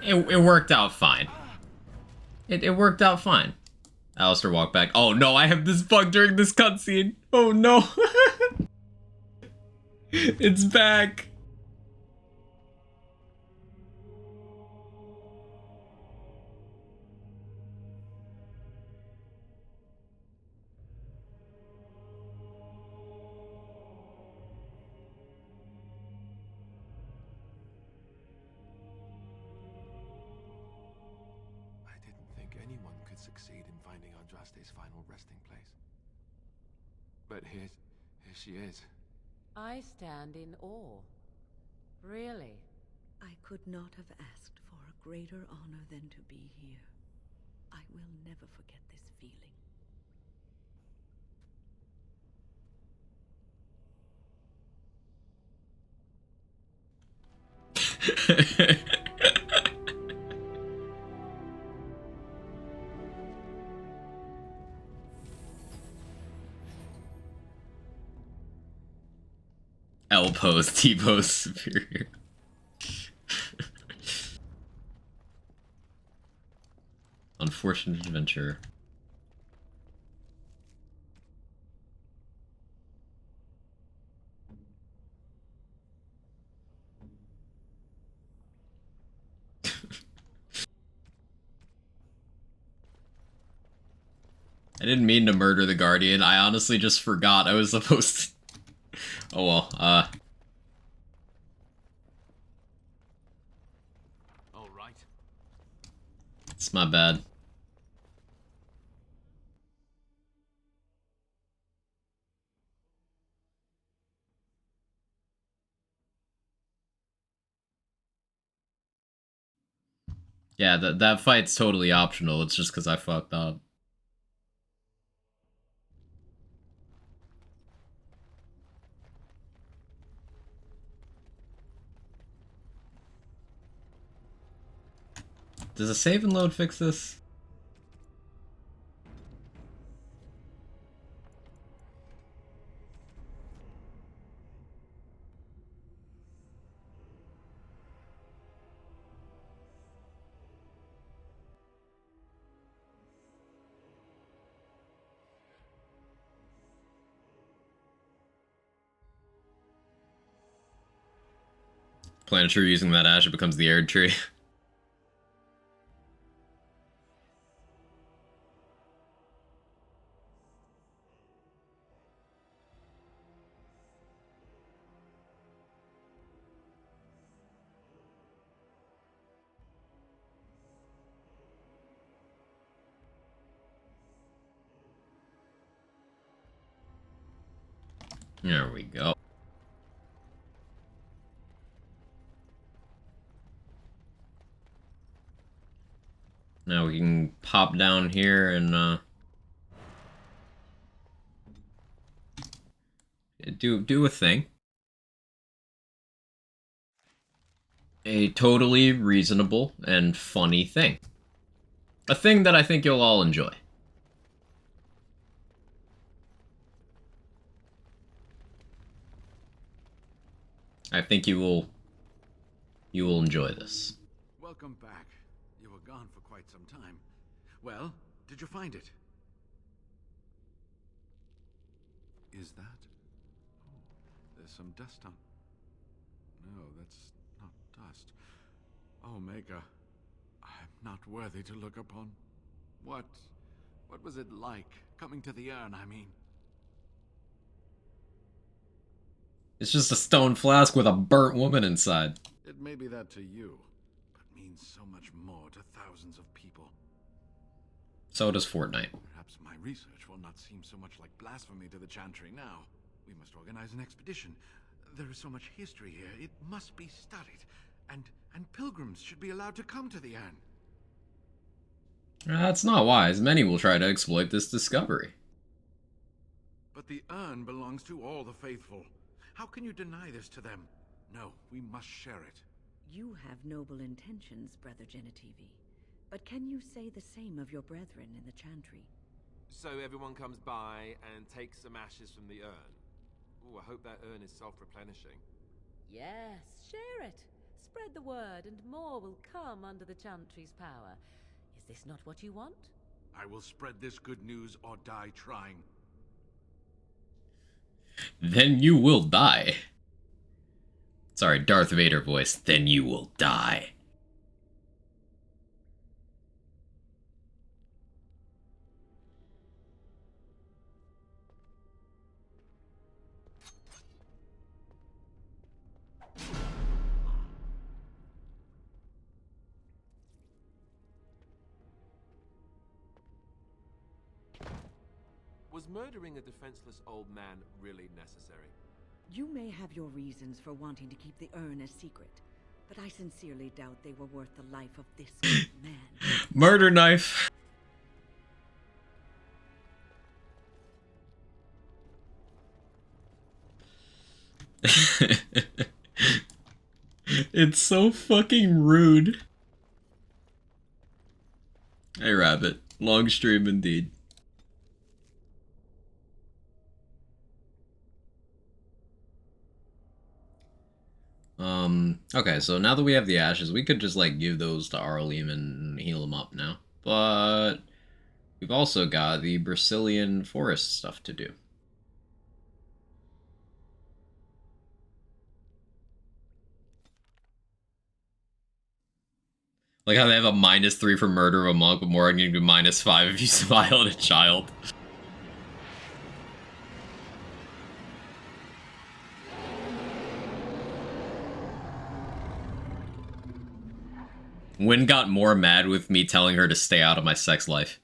It worked out fine. It worked out fine. Alistair walked back. Oh no, I have this bug during this cutscene. Oh no. It's back. Anyone could succeed in finding Andraste's final resting place. But here she is. I stand in awe. Really? I could not have asked for a greater honor than to be here. I will never forget this feeling. L pose, T pose superior. Unfortunate adventure. I didn't mean to murder the Guardian. I honestly just forgot I was supposed to. Oh well, All right. it's my bad. Yeah, that fight's totally optional. It's just because I fucked up. Does a save and load fix this? Planeteer using that ash, it becomes the Arid tree. There we go. Now we can pop down here and do a thing. A totally reasonable and funny thing. A thing that I think you'll all enjoy. I think you will enjoy this. Welcome back. You were gone for quite some time. Well, did you find it? Is that? Oh, there's some dust on. No, that's not dust. Omega, I'm not worthy to look upon. What was it like, coming to the urn, I mean? It's just a stone flask with a burnt woman inside. It may be that to you, but means so much more to thousands of people. So does Fortnite. Perhaps my research will not seem so much like blasphemy to the Chantry now. We must organize an expedition. There is so much history here, it must be studied. And pilgrims should be allowed to come to the urn. That's not wise. Many will try to exploit this discovery. But the urn belongs to all the faithful. How can you deny this to them? No, we must share it. You have noble intentions, Brother Genitivi. But can you say the same of your brethren in the Chantry? So everyone comes by and takes some ashes from the urn. Ooh, I hope that urn is self-replenishing. Yes, share it. Spread the word, and more will come under the Chantry's power. Is this not what you want? I will spread this good news or die trying. Then you will die. Sorry, Darth Vader voice. Then you will die. Was murdering a defenseless old man really necessary? You may have your reasons for wanting to keep the urn a secret, but I sincerely doubt they were worth the life of this man. Murder knife. It's so fucking rude. Hey, Rabbit. Long stream indeed. Okay, so now that we have the ashes, we could just, like, give those to Arlim and heal him up now. But we've also got the Brazilian forest stuff to do. Like how they have a -3 for murder of a monk, but more going to be -5 if you smile at a child. Wynn got more mad with me telling her to stay out of my sex life.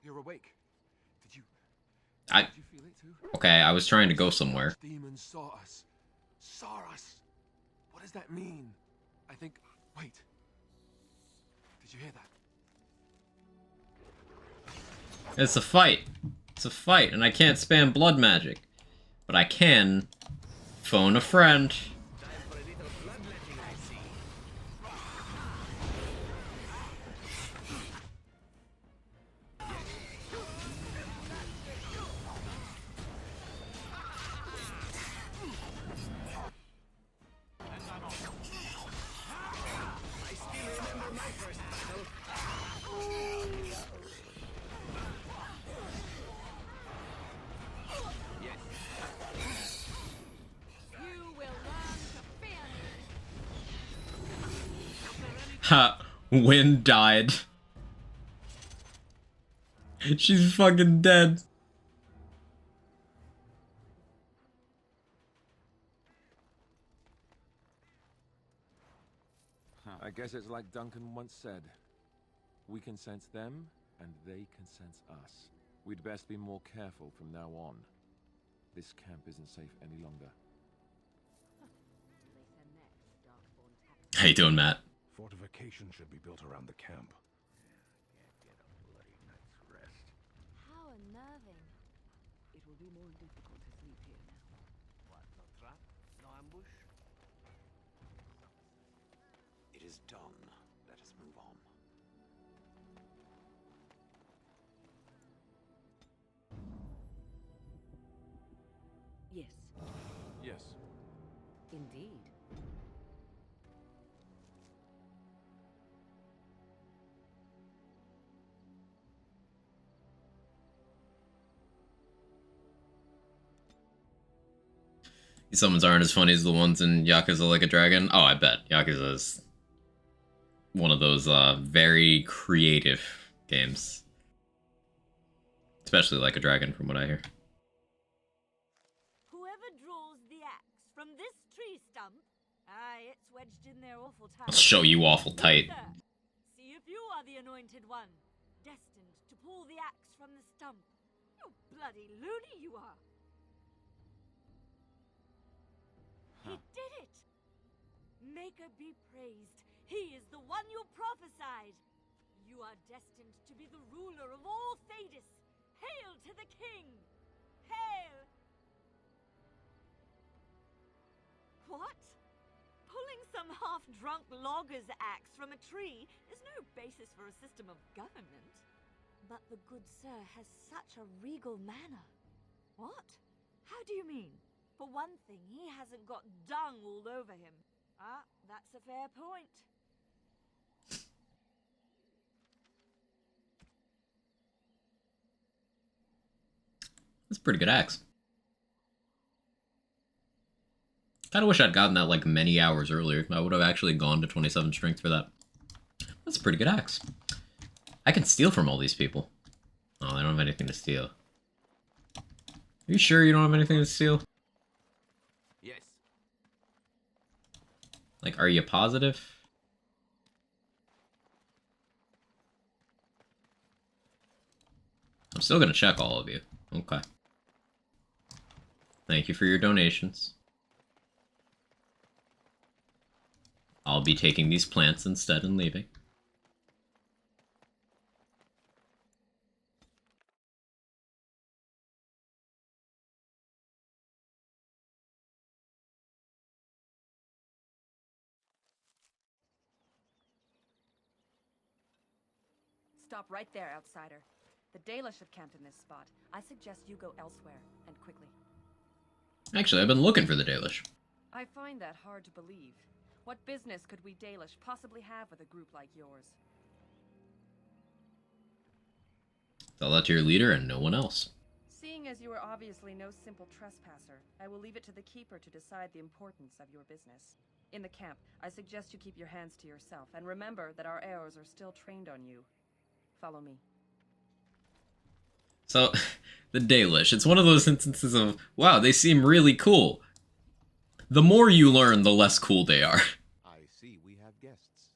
You're awake. Did you feel it too? Okay, I was trying to go somewhere. Demons saw us. Saw us. What does that mean? I think. Wait. Did you hear that? It's a fight. It's a fight, and I can't spam blood magic. But I can phone a friend. Ha! Wynn died. She's fucking dead. I guess it's like Duncan once said. We can sense them, and they can sense us. We'd best be more careful from now on. This camp isn't safe any longer. How you doing, Matt? Fortification should be built around the camp. Can't get a bloody night's rest. How unnerving. It will be more difficult to sleep here now. What, no trap? No ambush? It is done. Let us move on. Yes. Yes. Indeed. These summons aren't as funny as the ones in Yakuza Like a Dragon. Oh, I bet. Yakuza is one of those very creative games. Especially Like a Dragon, from what I hear. Whoever draws the axe from this tree stump, aye, it's wedged in there awful tight. I'll show you awful tight. See if you are the anointed one, destined to pull the axe from the stump. You bloody loony you are. He did it! Maker be praised. He is the one you prophesied. You are destined to be the ruler of all Thedas. Hail to the king! Hail! What? Pulling some half-drunk logger's axe from a tree is no basis for a system of government. But the good sir has such a regal manner. What? How do you mean? For one thing, he hasn't got dung all over him. Ah, that's a fair point. That's a pretty good axe. Kinda wish I'd gotten that like many hours earlier. I would have actually gone to 27 strength for that. That's a pretty good axe. I can steal from all these people. Oh, I don't have anything to steal. Are you sure you don't have anything to steal? Yes. Like, are you positive? I'm still gonna check all of you. Okay. Thank you for your donations. I'll be taking these plants instead and leaving. Stop right there, outsider. The Dalish have camped in this spot. I suggest you go elsewhere, and quickly. Actually, I've been looking for the Dalish. I find that hard to believe. What business could we Dalish possibly have with a group like yours? Tell that to your leader and no one else. Seeing as you are obviously no simple trespasser, I will leave it to the Keeper to decide the importance of your business. In the camp, I suggest you keep your hands to yourself, and remember that our arrows are still trained on you. Follow me. So, the Dalish, it's one of those instances of, wow, they seem really cool. The more you learn, the less cool they are. I see we have guests.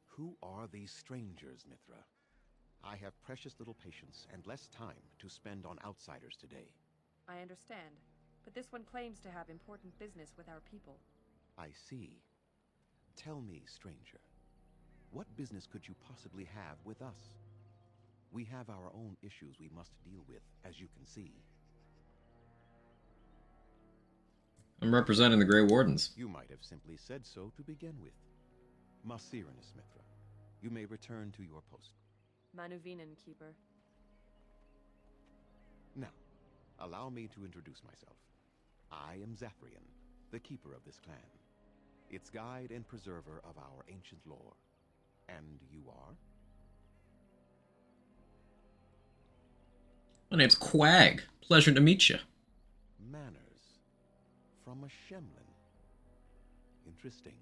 Who are these strangers, Mithra? I have precious little patience and less time to spend on outsiders today. I understand, but this one claims to have important business with our people. I see. Tell me, stranger, what business could you possibly have with us? We have our own issues we must deal with, as you can see. I'm representing the Grey Wardens. You might have simply said so to begin with. Masiranus, Mithra, you may return to your post. Manuvinen, Keeper. Now, allow me to introduce myself. I am Zathrian, the keeper of this clan, its guide and preserver of our ancient lore. And you are? My name's Quag. Pleasure to meet you. Manners. From a Shemlin. Interesting.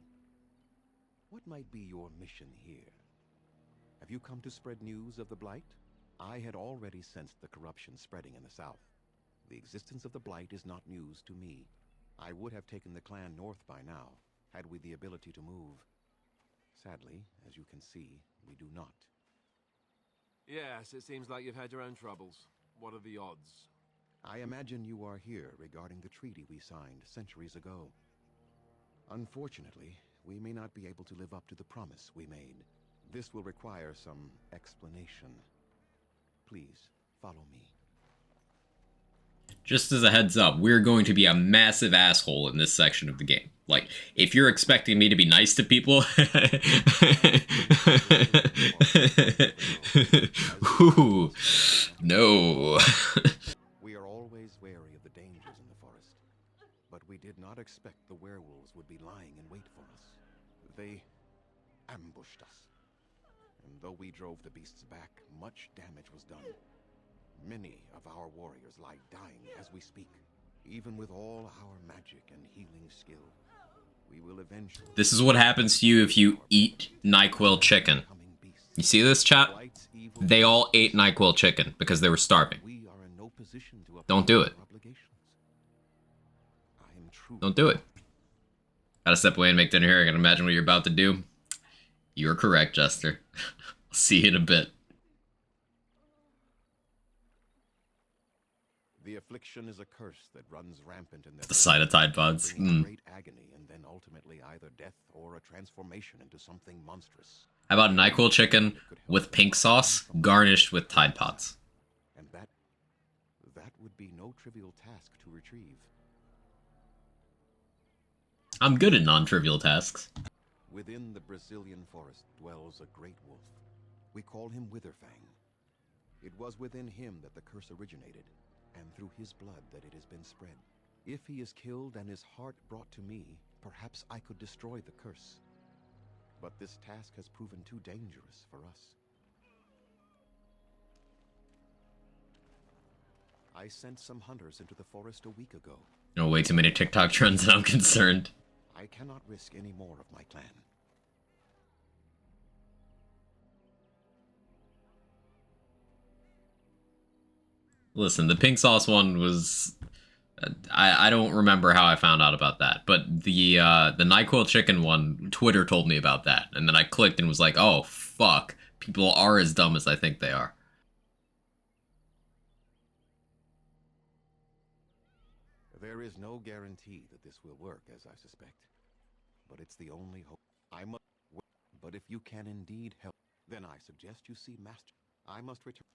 What might be your mission here? Have you come to spread news of the Blight? I had already sensed the corruption spreading in the south. The existence of the Blight is not news to me. I would have taken the clan north by now, had we the ability to move. Sadly, as you can see, we do not. Yes, it seems like you've had your own troubles. What are the odds? I imagine you are here regarding the treaty we signed centuries ago. Unfortunately, we may not be able to live up to the promise we made. This will require some explanation. Please, follow me. Just as a heads up, we're going to be a massive asshole in this section of the game. Like, if you're expecting me to be nice to people... Ooh, no. We are always wary of the dangers in the forest, but we did not expect the werewolves would be lying in wait for us. They ambushed us, and though we drove the beasts back, much damage was done. Many of our warriors lie dying as we speak. Even with all our magic and healing skill, we will eventually... This is what happens to you if you eat NyQuil chicken. You see this, chat? They all ate NyQuil chicken because they were starving. Don't do it. Don't do it. Gotta step away and make dinner here. I can imagine what you're about to do. You're correct, Jester. I'll see you in a bit. The affliction is a curse that runs rampant in their... The sight of Tide Pods. Great agony and then ultimately either death or a transformation into something monstrous. How about NyQuil chicken with pink sauce garnished with Tide Pods? And that would be no trivial task to retrieve. I'm good at non-trivial tasks. Within the Brazilian forest dwells a great wolf. We call him Witherfang. It was within him that the curse originated, and through his blood that it has been spread. If he is killed and his heart brought to me, perhaps I could destroy the curse. But this task has proven too dangerous for us. I sent some hunters into the forest a week ago. No, way too many TikTok trends and I'm concerned. I cannot risk any more of my clan. Listen, the pink sauce one was... I don't remember how I found out about that, but the NyQuil chicken one, Twitter told me about that, and then I clicked and was like, oh, fuck. People are as dumb as I think they are. There is no guarantee that this will work, as I suspect. But it's the only hope. But if you can indeed help, then I suggest you see Master. I must return.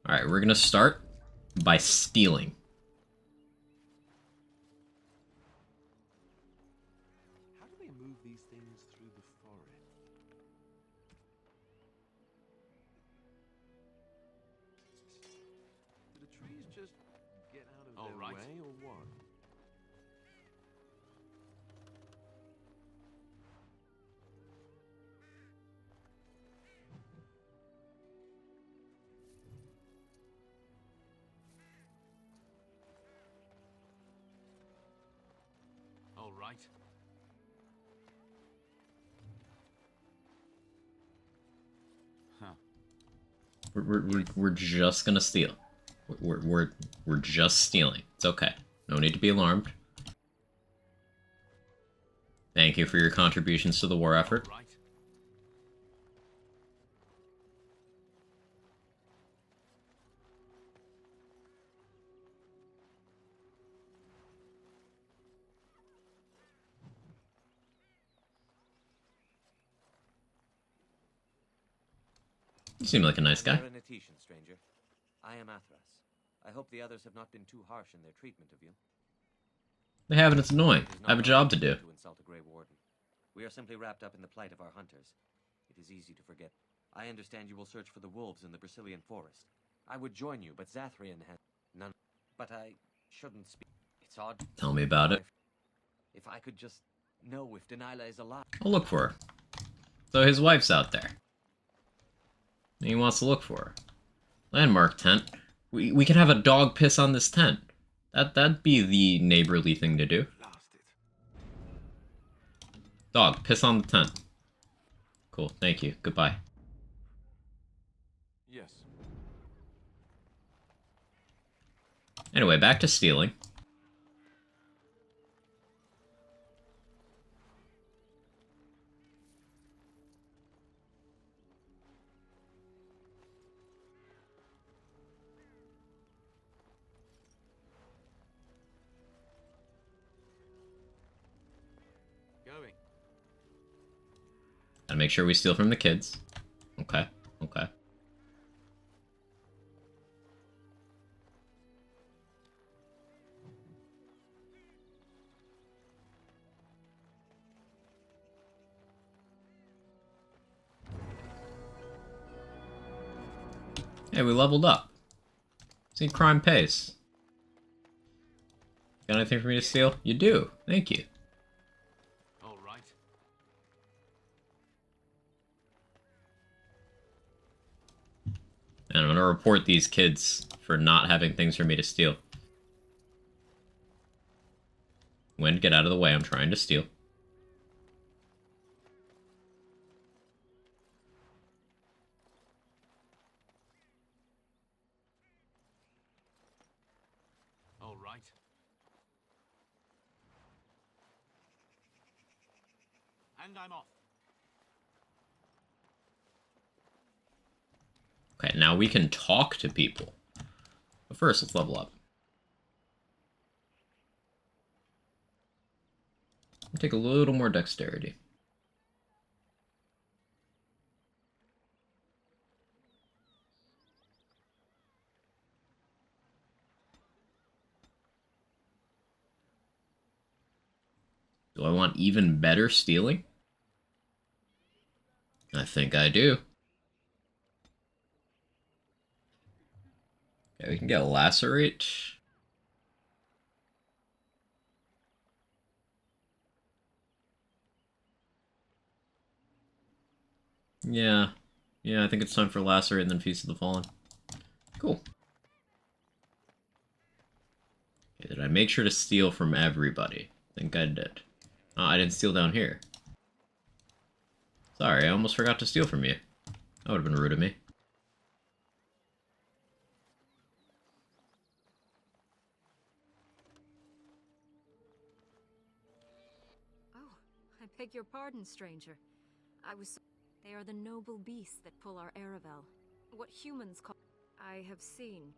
Alright, we're gonna start by stealing. How do they move these things through the forest? Do the trees just All their right. way or what? All right. We're just gonna steal. We're just stealing. It's okay. No need to be alarmed. Thank you for your contributions to the war effort. Right. You seem like a nice guy. Merenetician, stranger. I am Athras. I hope the others have not been too harsh in their treatment of you. They haven't. It's annoying. It is I have a not job to our do. intention to insult a Grey Warden. We are simply wrapped up in the plight of our hunters. It is easy to forget. I understand you will search for the wolves in the Brazilian forest. I would join you, but Zathrian has none. But I shouldn't speak. It's odd. Tell me about it. If I could just know if Delilah is alive. I'll look for her. So his wife's out there. And he wants to look for her. Landmark tent. We can have a dog piss on this tent. That'd be the neighborly thing to do. Dog, piss on the tent. Cool, thank you. Goodbye. Yes. Anyway, back to stealing. Going. Gotta make sure we steal from the kids. Okay, okay. Hey, we leveled up. See, crime pays. Got anything for me to steal? You do. Thank you. All right. And I'm gonna report these kids for not having things for me to steal. Wind, get out of the way. I'm trying to steal. All right. And I'm off. Okay, now we can talk to people. But first, let's level up. Take a little more dexterity. Do I want even better stealing? I think I do. Okay, we can get a lacerate. Yeah. Yeah, I think it's time for lacerate and then Feast of the Fallen. Cool. Okay, did I make sure to steal from everybody? I think I did. Oh, I didn't steal down here. Sorry, I almost forgot to steal from you. That would have been rude of me. Oh, I beg your pardon, stranger. They are the noble beasts that pull our Aravel. What humans call... I have seen.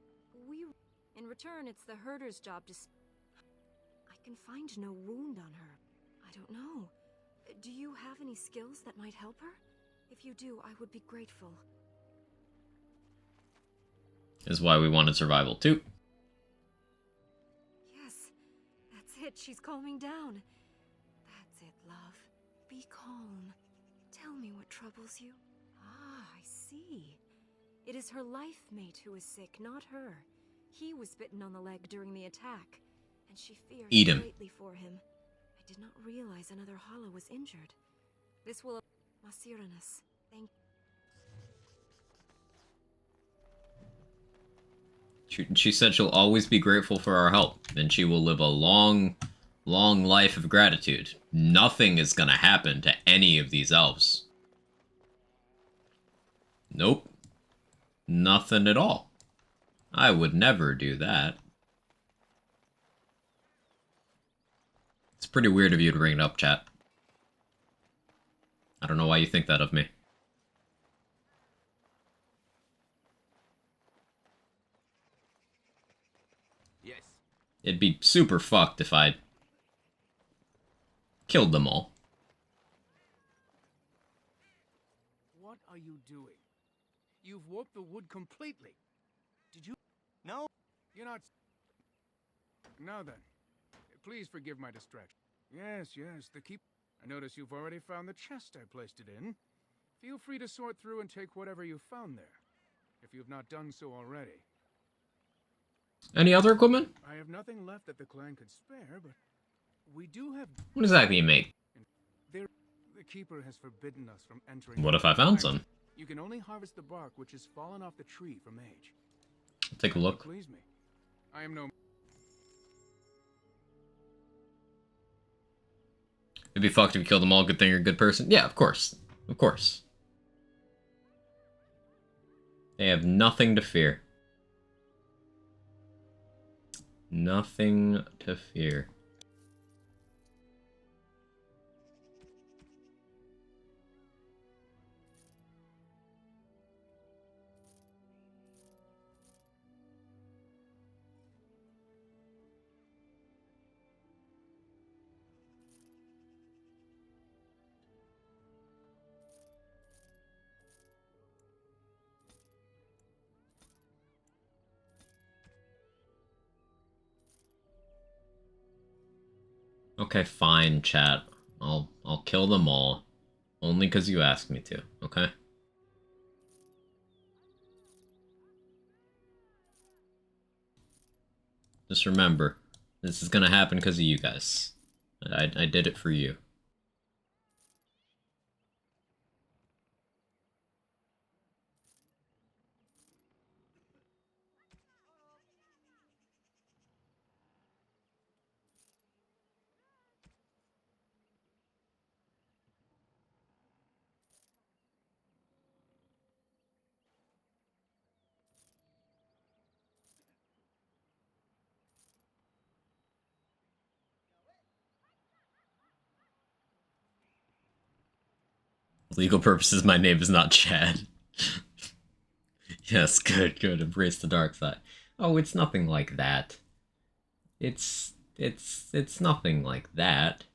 In return, it's the herder's job to... I can find no wound on her. I don't know. Do you have any skills that might help her? If you do, I would be grateful. Is why we wanted survival too. Yes, that's it. She's calming down. That's it, love. Be calm. Tell me what troubles you. Ah, I see. It is her life mate who is sick, not her. He was bitten on the leg during the attack, and she feared Eat him. greatly for him. I did not realize another hollow was injured. This will... Masiranus, thank... She said she'll always be grateful for our help, and she will live a long, long life of gratitude. Nothing is gonna happen to any of these elves. Nope. Nothing at all. I would never do that. It's pretty weird of you to bring it up, chat. I don't know why you think that of me. Yes. It'd be super fucked if I killed them all. What are you doing? You've warped the wood completely. Did you? No. You're not... Now then, please forgive my distraction. Yes, the keep... I notice you've already found the chest I placed it in. Feel free to sort through and take whatever you found there, if you've not done so already. Any other equipment? I have nothing left that the clan could spare, but we do have... What exactly you make? There, the keeper has forbidden us from entering... What if I found some? You can only harvest the bark which has fallen off the tree from age. Take a look. Please me. I am no... It'd be fucked if you killed them all. Good thing you're a good person. Yeah, of course. Of course. They have nothing to fear. Nothing to fear. Okay, fine, chat. I'll kill them all. Only because you asked me to, okay? Just remember, this is gonna happen because of you guys. I did it for you. Legal purposes, my name is not Chad. Yes, good. Embrace the dark side. Oh, it's nothing like that. It's nothing like that.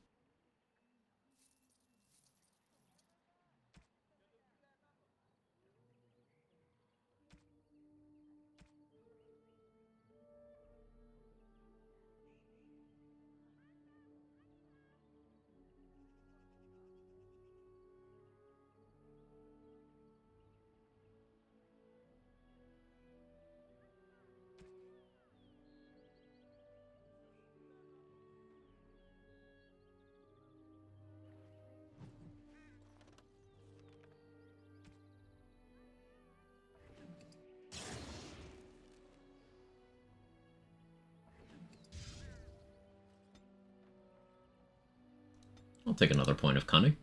I'll take another point of cunning.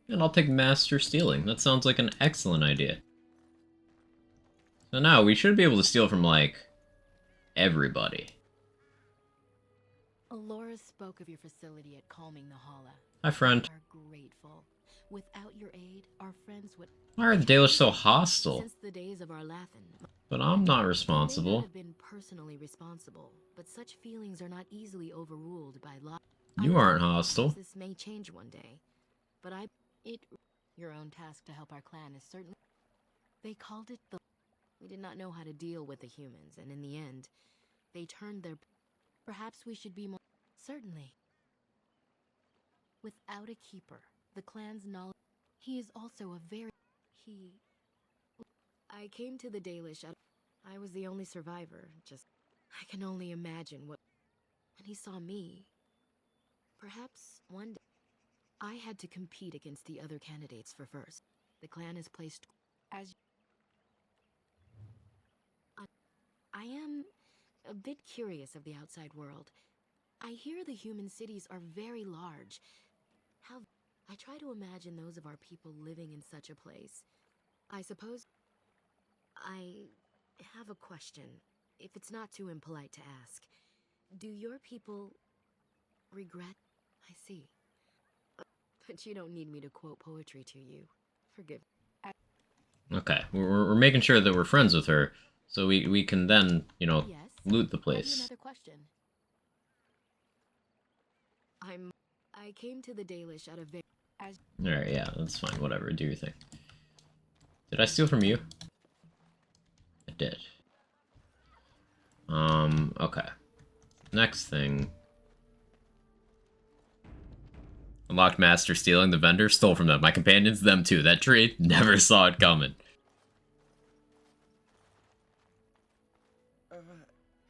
And I'll take master stealing. That sounds like an excellent idea. So now we should be able to steal from, like, everybody. Alora spoke of your facility at Calming the Hollow. Hi, friend. We are grateful. Without your aid, our friends would... Why are the Dalish so hostile? Since the days of our Lathan. But I'm not They may responsible. not have been personally responsible, but such feelings are not easily overruled by law. You aren't hostile. This may change one day, but your own task to help our clan is certainly... They called it the... We did not know how to deal with the humans, and in the end, they turned their... Perhaps we should be more... Certainly. Without a keeper, the clan's knowledge... He is also a very... I came to the Dalish out... I was the only survivor. Just, I can only imagine what... When he saw me, perhaps one day, I had to compete against the other candidates for first. The clan is placed as... I am a bit curious of the outside world. I hear the human cities are very large. How... I try to imagine those of our people living in such a place. I suppose... I have a question, if it's not too impolite to ask. Do your people regret? I see. But you don't need me to quote poetry to you. Forgive me. Okay, we're making sure that we're friends with her, so we can then, you know, Yes? loot the Have you place. another question? I came to the Dalish out of very... Alright, yeah, that's fine, whatever, do your thing. Did I steal from you? I did. Okay. Next thing. Unlocked master stealing the vendor, stole from them. My companions, them too. That tree, never saw it coming.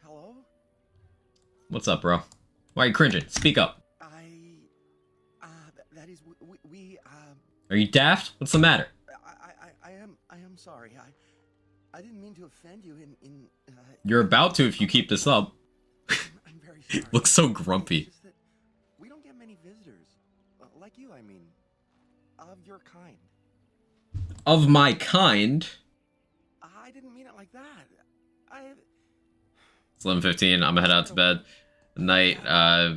Hello? What's up, bro? Why are you cringing? Speak up. That is, Are you daft? What's the matter? I am sorry. I didn't mean to offend you You're about to if you keep this up. I'm very sorry. Looks so grumpy. It's just that we don't get many visitors. Like you, I mean. Of your kind. Of my kind? I didn't mean it like that. It's 11:15. I'm gonna head out to bed. Night,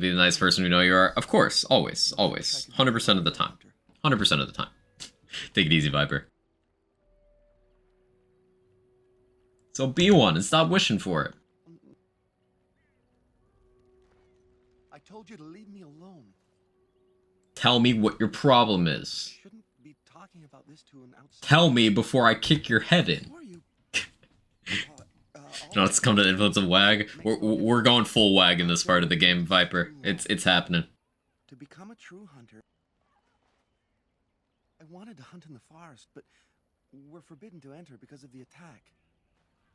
be the nice person we know you are. Of course, always, always. 100% of the time. 100% of the time. Take it easy, Viper. So be one and stop wishing for it. I told you to leave me alone. Tell me what your problem is. Shouldn't be talking about this to an outsider. Tell me before I kick your head in. No, let's come to the influence of WAG. We're going full WAG in this part of the game, Viper. It's happening. To become a true hunter, I wanted to hunt in the forest, but we're forbidden to enter because of the attack.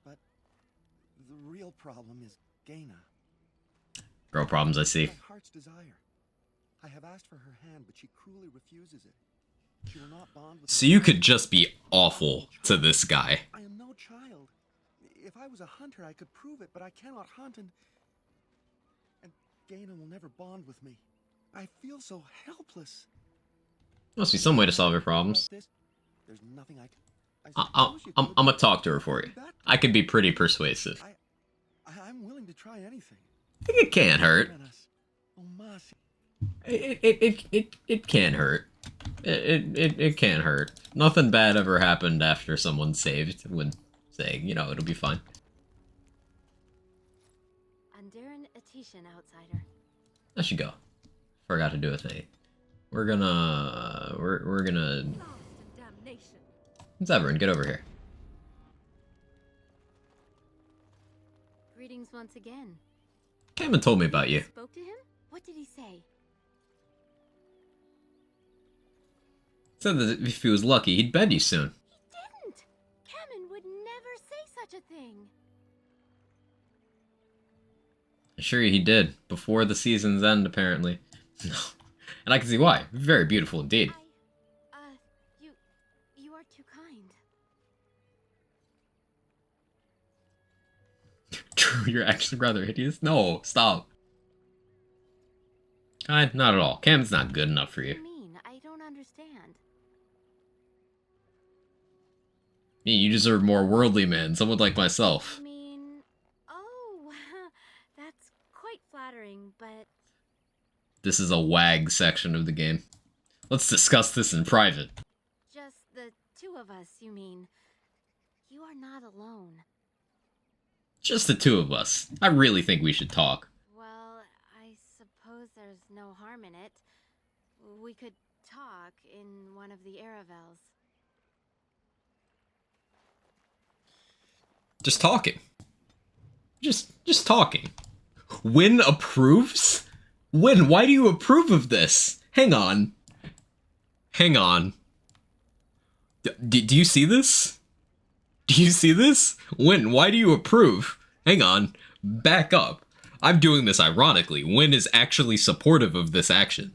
But the real problem is Gaina. Girl problems, I see. My heart's desire. I have asked for her hand, but she cruelly refuses it. She will not bond with So you could just be awful to this guy. I am no child. If I was a hunter, I could prove it, but I cannot hunt, and Gaina will never bond with me. I feel so helpless. Must be some way to solve your problems. There's nothing I'm gonna talk to her for you. I can be pretty persuasive. I'm willing to try anything. It can't hurt. It can hurt. It can't hurt. Nothing bad ever happened after someone saved when saying, you know, it'll be fine. Andaran Atishan, outsider. I should go. Forgot to do a thing. We're gonna Zevran, get over here. Greetings once again. Cameron told me about you. Spoke to him? What did he say? Said that if he was lucky, he'd bed you soon. He didn't! Cameron would never say such a thing. Sure, he did. Before the season's end, apparently. And I can see why. Very beautiful indeed. You are too kind. True, you're actually rather hideous. No, stop. Not at all. Cam's not good enough for you. I don't understand. You deserve more worldly men, someone like myself. Oh, that's quite flattering, but... This is a WAG section of the game. Let's discuss this in private. Just the two of us, you mean? You are not alone. Just the two of us. I really think we should talk. Well, I suppose there's no harm in it. We could talk in one of the Aravels. Just talking. Just talking. Win approves? Win, why do you approve of this? Hang on. Hang on. Do you see this? Do you see this? Win, why do you approve? Hang on. Back up. I'm doing this ironically. Win is actually supportive of this action.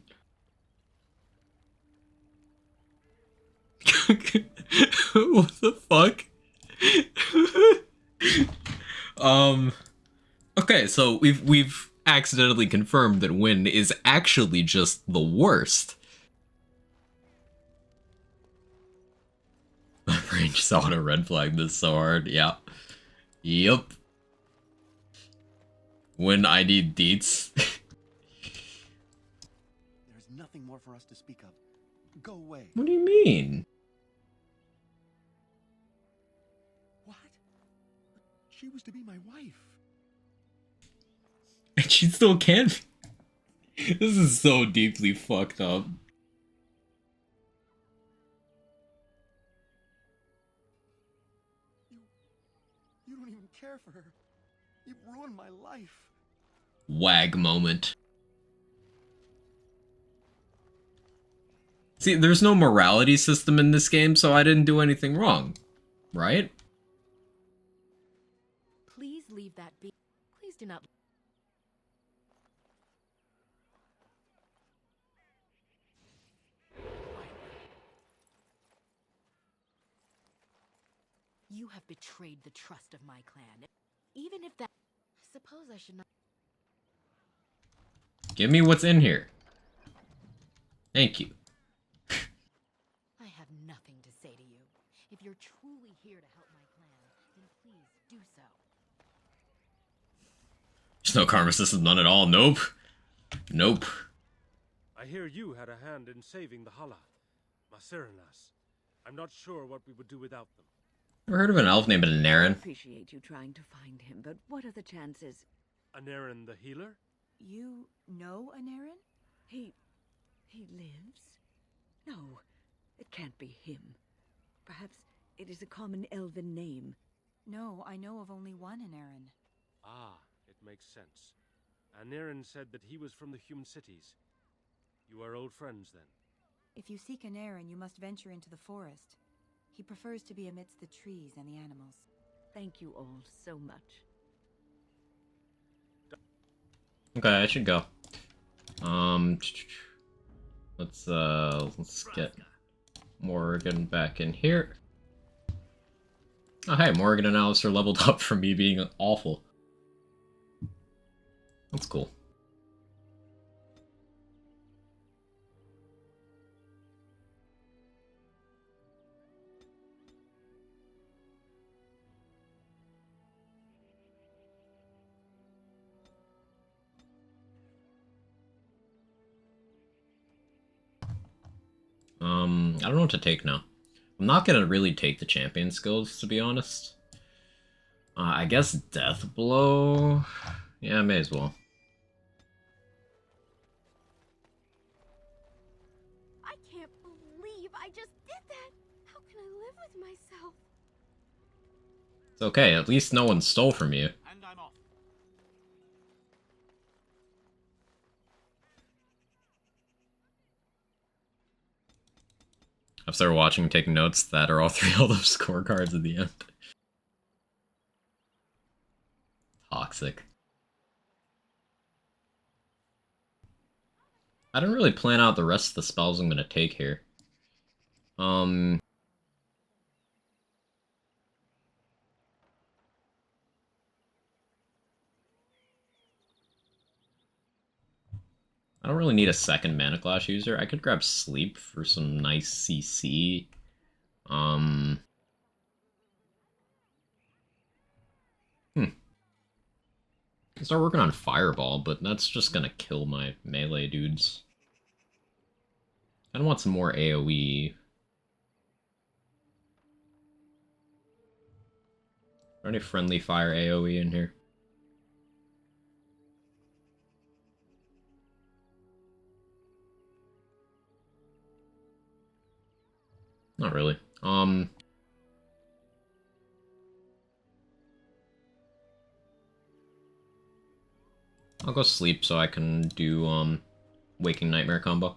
What the fuck? Okay, so we've accidentally confirmed that Win is actually just the worst. My brain just auto red flag this so hard. Yeah. Yup. When I need deets. There's nothing more for us to speak of. Go away. What do you mean? What? She was to be my wife. And she still can't be. This is so deeply fucked up. You don't even care for her. You've ruined my life. Wag moment. See, there's no morality system in this game, so I didn't do anything wrong. Right? Please leave that be. Please do not. You have betrayed the trust of my clan. Even if that... I suppose I should not... Give me what's in here. Thank you. I have nothing to say to you. If you're truly here to help my clan, then please do so. There's no karma system, none at all. Nope. Nope. I hear you had a hand in saving the Hala. Masirinas. I'm not sure what we would do without them. Ever heard of an elf named Naren? I appreciate you trying to find him, but what are the chances? Anarin the healer? You know Anarin? He lives? No, it can't be him. Perhaps it is a common elven name. No, I know of only one Anarin. Ah, it makes sense. Anarin said that he was from the human cities. You are old friends, then? If you seek Anarin, you must venture into the forest. He prefers to be amidst the trees and the animals. Thank you all so much. Okay, I should go. Let's get Morgan back in here. Oh, hey, Morgan and Alistair leveled up from me being awful. That's cool. I don't know what to take now. I'm not gonna really take the champion skills, to be honest. I guess Death Blow? Yeah, I may as well. I can't believe I just did that! How can I live with myself? It's okay, at least no one stole from you. And I'm off. I've started watching and taking notes. That are all three of those scorecards at the end. Toxic. I didn't really plan out the rest of the spells I'm gonna take here. I don't really need a second Mana Clash user. I could grab Sleep for some nice CC. I start working on Fireball, but that's just gonna kill my melee dudes. I want some more AoE. Are there any friendly fire AoE in here? Not really. I'll go sleep so I can do, Waking Nightmare combo.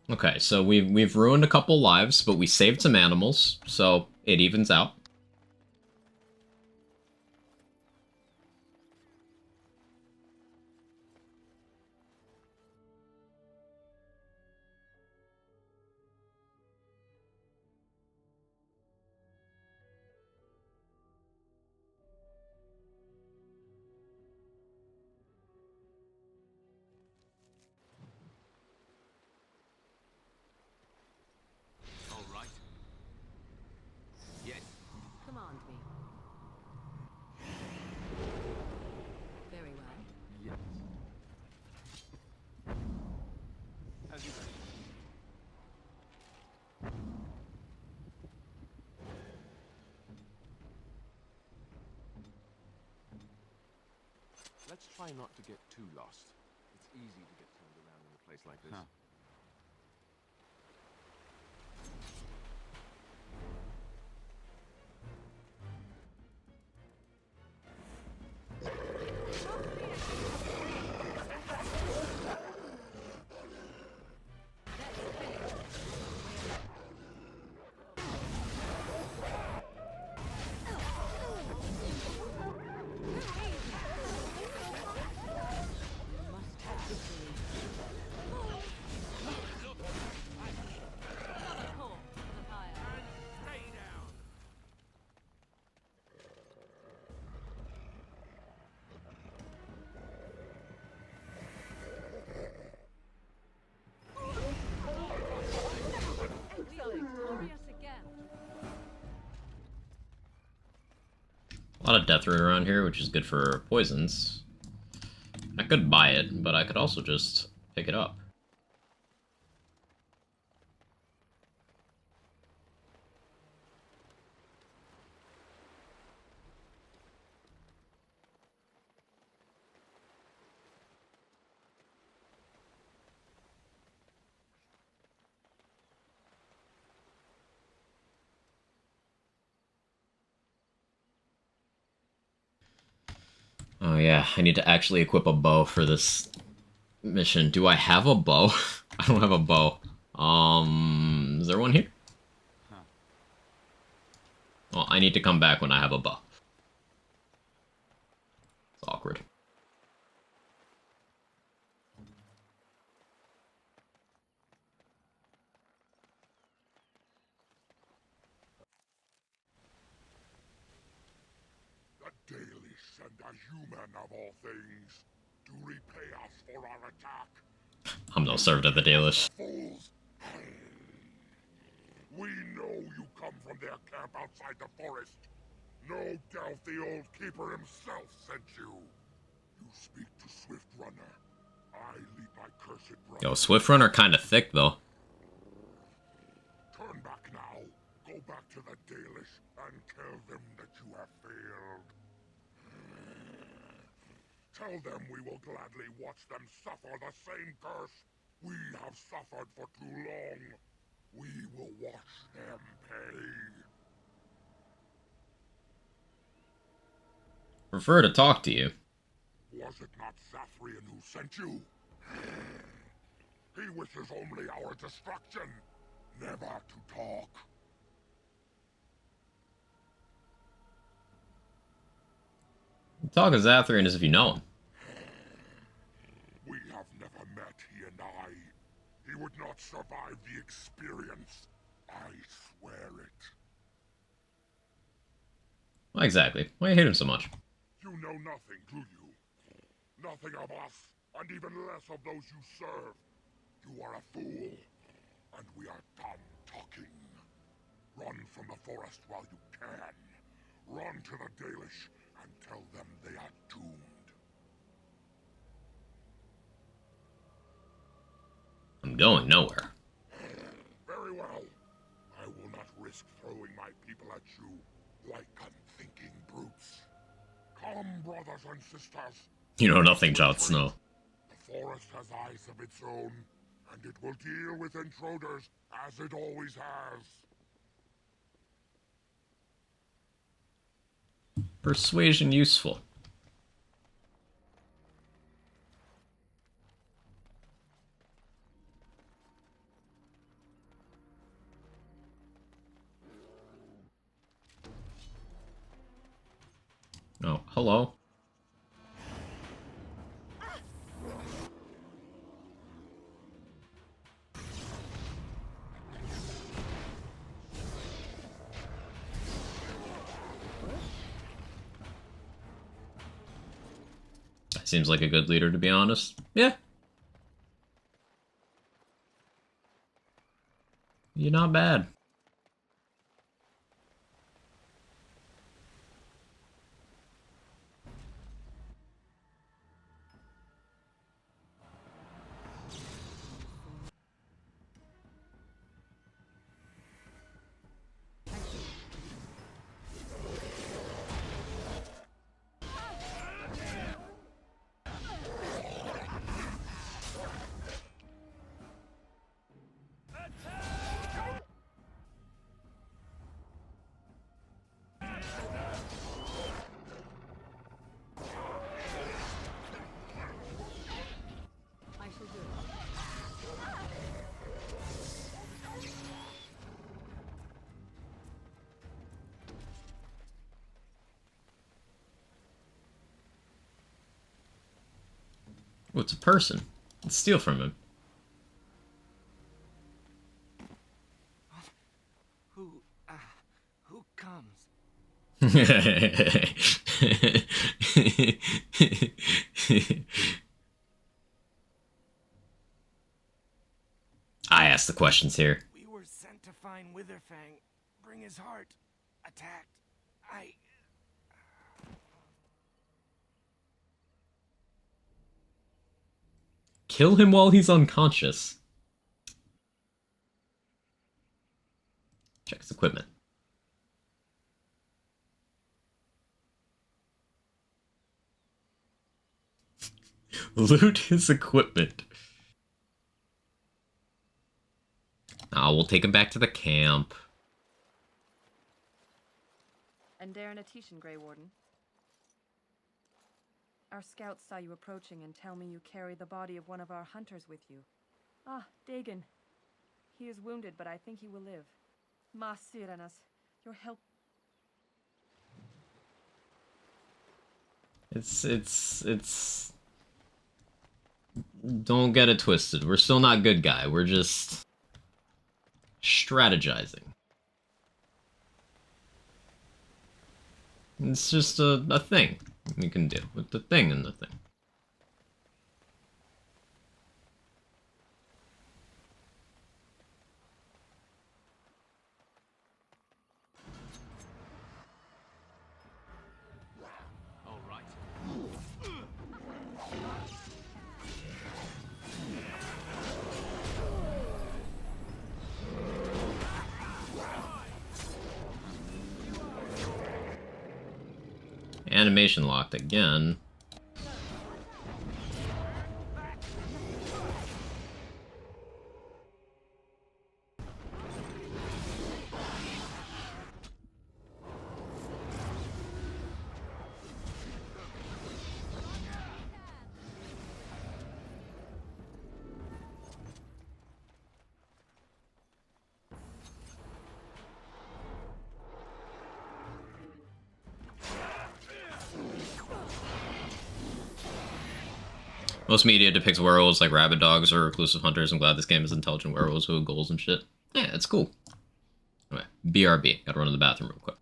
Okay, so we've ruined a couple lives, but we saved some animals, so it evens out. All right. Yes. Command me. Very well. Yes. As you wish. Let's try not to get too lost. It's easy to get turned around in a place like this. A lot of death root around here, which is good for poisons. I could buy it, but I could also just pick it up. Oh yeah, I need to actually equip a bow for this mission. Do I have a bow? I don't have a bow. Is there one here? Well, I need to come back when I have a bow. It's awkward. The Dalish and a human of all things to repay us for our attack. I'm no servant of the Dalish. Fools! We know you come from their camp outside the forest. No doubt the old keeper himself sent you. You speak to Swift Runner. I lead my cursed brother. Yo, Swift Runner kinda thick, though. Turn back now. Go back to the Dalish and tell them that you have failed. Tell them we will gladly watch them suffer the same curse we have suffered for too long. We will watch them pay. Prefer to talk to you. Was it not Zathrian who sent you? He wishes only our destruction, never to talk. Talk of Zathrian as if you know him. We have never met, he and I. He would not survive the experience. I swear it. Why exactly? Why you hate him so much? You know nothing, do you? Nothing of us, and even less of those you serve. You are a fool, and we are done talking. Run from the forest while you can. Run to the Dalish and tell them they are doomed. I'm going nowhere. Very well. I will not risk throwing my people at you like unthinking brutes. Come, brothers and sisters. You know nothing, Jon Snow. The forest has eyes of its own, and it will deal with intruders as it always has. Persuasion useful. Oh, hello. Seems like a good leader, to be honest. Yeah. You're not bad. Oh, it's a person. Let's steal from him. Who comes? I asked the questions here. We were sent to find Witherfang, bring his heart, attacked. Kill him while he's unconscious. Check his equipment. Loot his equipment. Oh, we'll take him back to the camp. And Darren Atishan, Grey Warden. Our scouts saw you approaching and tell me you carry the body of one of our hunters with you. Ah, Dagon. He is wounded, but I think he will live. Mas Siranas, your help. It's... Don't get it twisted. We're still not good guy. We're just... strategizing. It's just a thing we can do with the thing and the thing. All right. Animation locked again. Most media depicts werewolves like rabid dogs or reclusive hunters. I'm glad this game is intelligent werewolves who have goals and shit. Yeah, it's cool. Anyway, BRB. Gotta run to the bathroom real quick.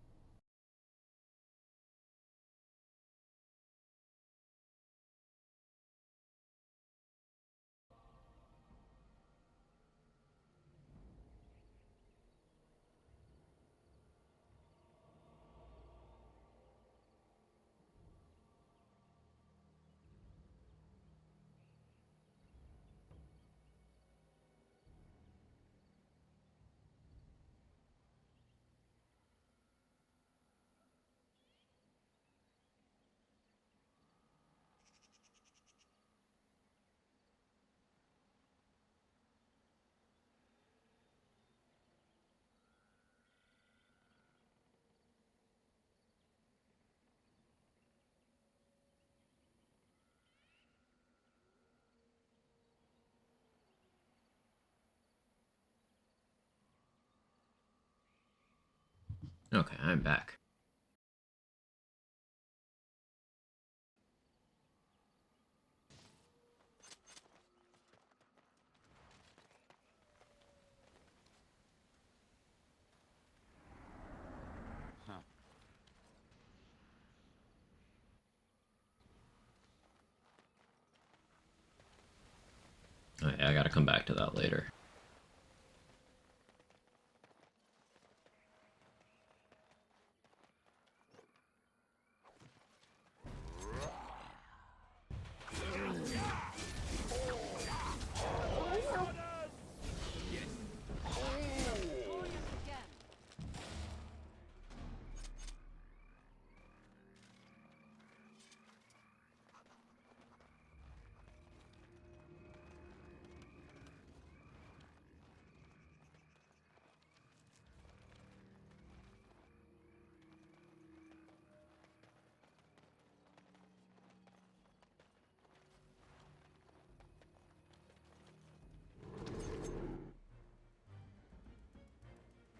Okay, I'm back. Oh, yeah, I gotta come back to that later.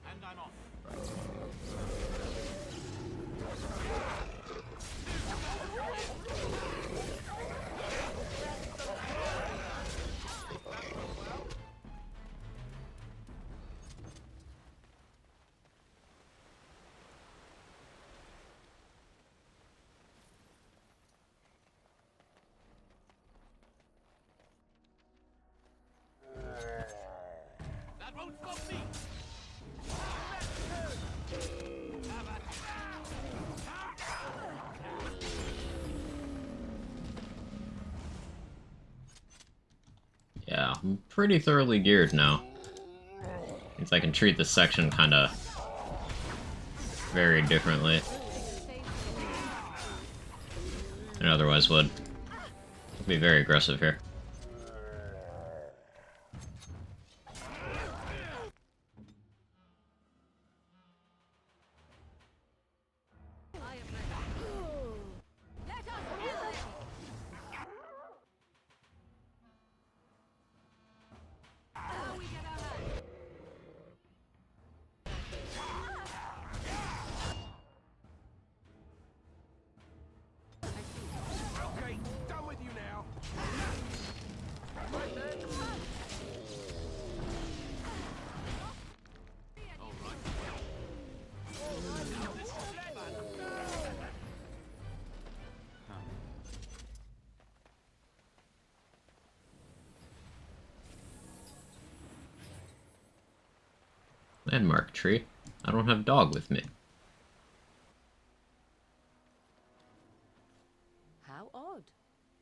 And I'm off. That won't stop me! Yeah, I'm pretty thoroughly geared now. Means I can treat this section kinda very differently than otherwise would. I'll be very aggressive here. Okay, done with you now. Landmark tree. I don't have dog with me. How odd.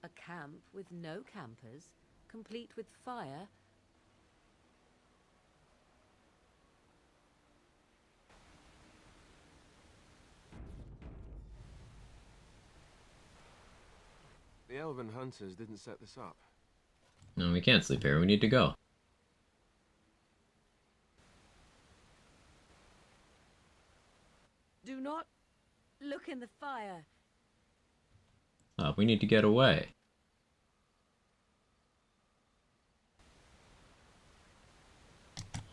A camp with no campers, complete with fire. The Elven Hunters didn't set this up. No, we can't sleep here. We need to go. Do not look in the fire. We need to get away.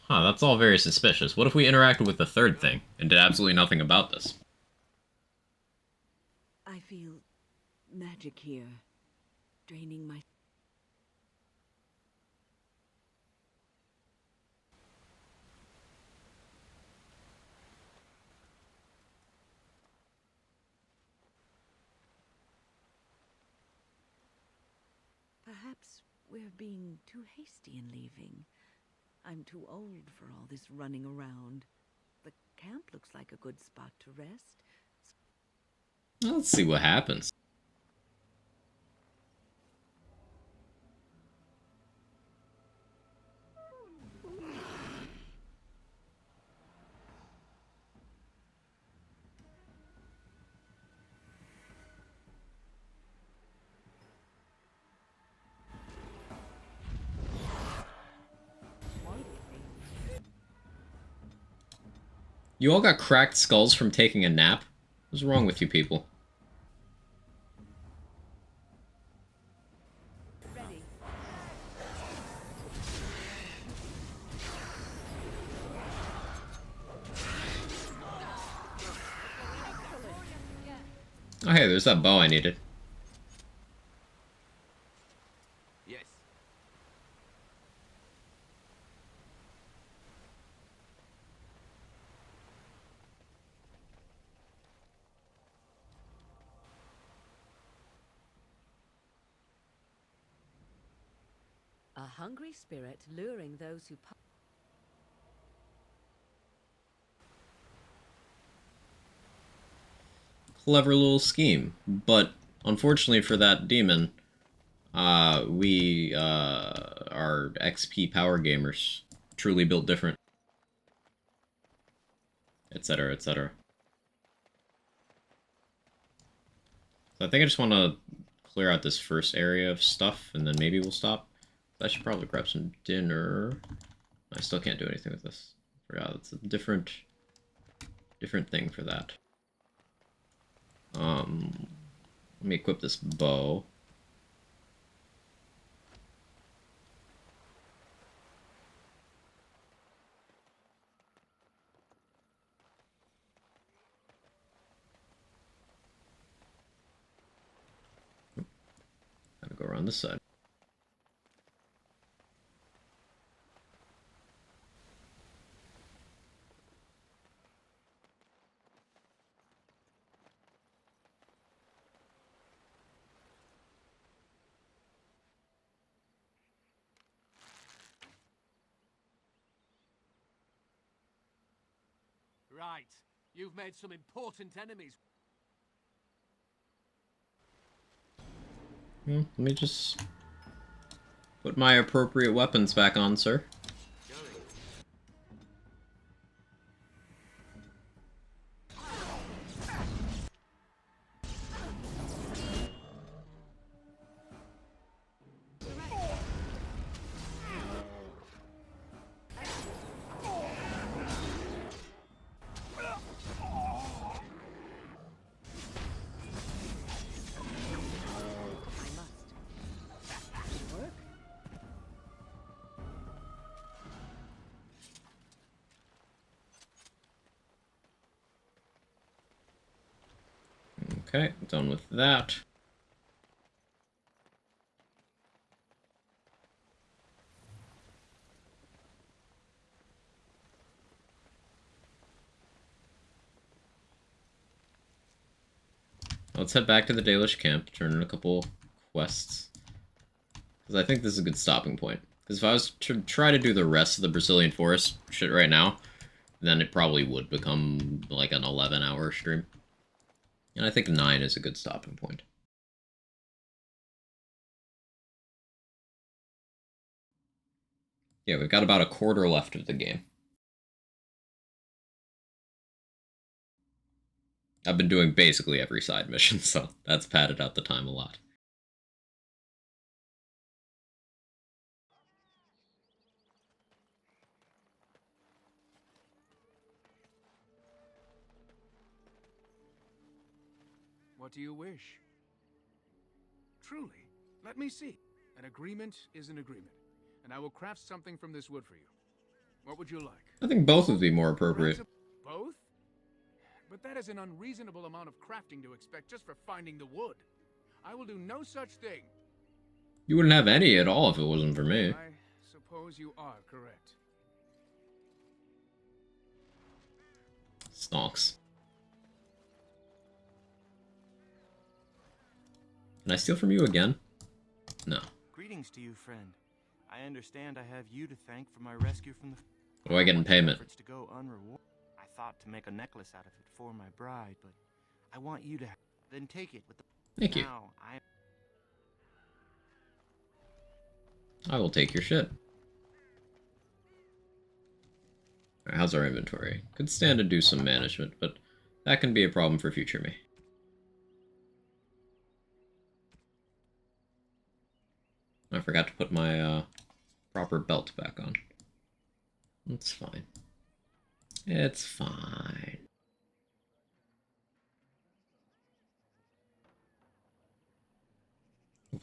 Huh, that's all very suspicious. What if we interacted with the third thing and did absolutely nothing about this? I feel magic here, draining my... Perhaps we're being too hasty in leaving. I'm too old for all this running around. The camp looks like a good spot to rest. Let's see what happens. You all got cracked skulls from taking a nap? What's wrong with you people? Ready. Oh hey, there's that bow I needed. Yes. A hungry spirit luring those who... Clever little scheme, but unfortunately for that demon, we are XP power gamers, truly built different, etc., etc. So I think I just want to clear out this first area of stuff, and then maybe we'll stop. I should probably grab some dinner. I still can't do anything with this. Forgot it's a different thing for that. Let me equip this bow. Gotta go around this side. Right. You've made some important enemies. Let me just put my appropriate weapons back on, sir. Okay, done with that. Let's head back to the Dalish camp, turn in a couple quests. Because I think this is a good stopping point. Because if I was to try to do the rest of the Brazilian forest shit right now, then it probably would become like an 11-hour stream. And I think 9 is a good stopping point. Yeah, we've got about a quarter left of the game. I've been doing basically every side mission, so that's padded out the time a lot. What do you wish? Truly, let me see. An agreement is an agreement, and I will craft something from this wood for you. What would you like? I think both would be more appropriate. Both? But that is an unreasonable amount of crafting to expect just for finding the wood. I will do no such thing. You wouldn't have any at all if it wasn't for me. I suppose you are correct. Stonks. Can I steal from you again? No. Greetings to you, friend. I understand I have you to thank for my rescue from the... What do I get in payment? Efforts to go unrewarded. I thought to make a necklace out of it for my bride, but I want you to then take it with the... Thank you. Now, I will take your shit. Alright, how's our inventory? Could stand to do some management, but that can be a problem for future me. I forgot to put my proper belt back on. It's fine. It's fine.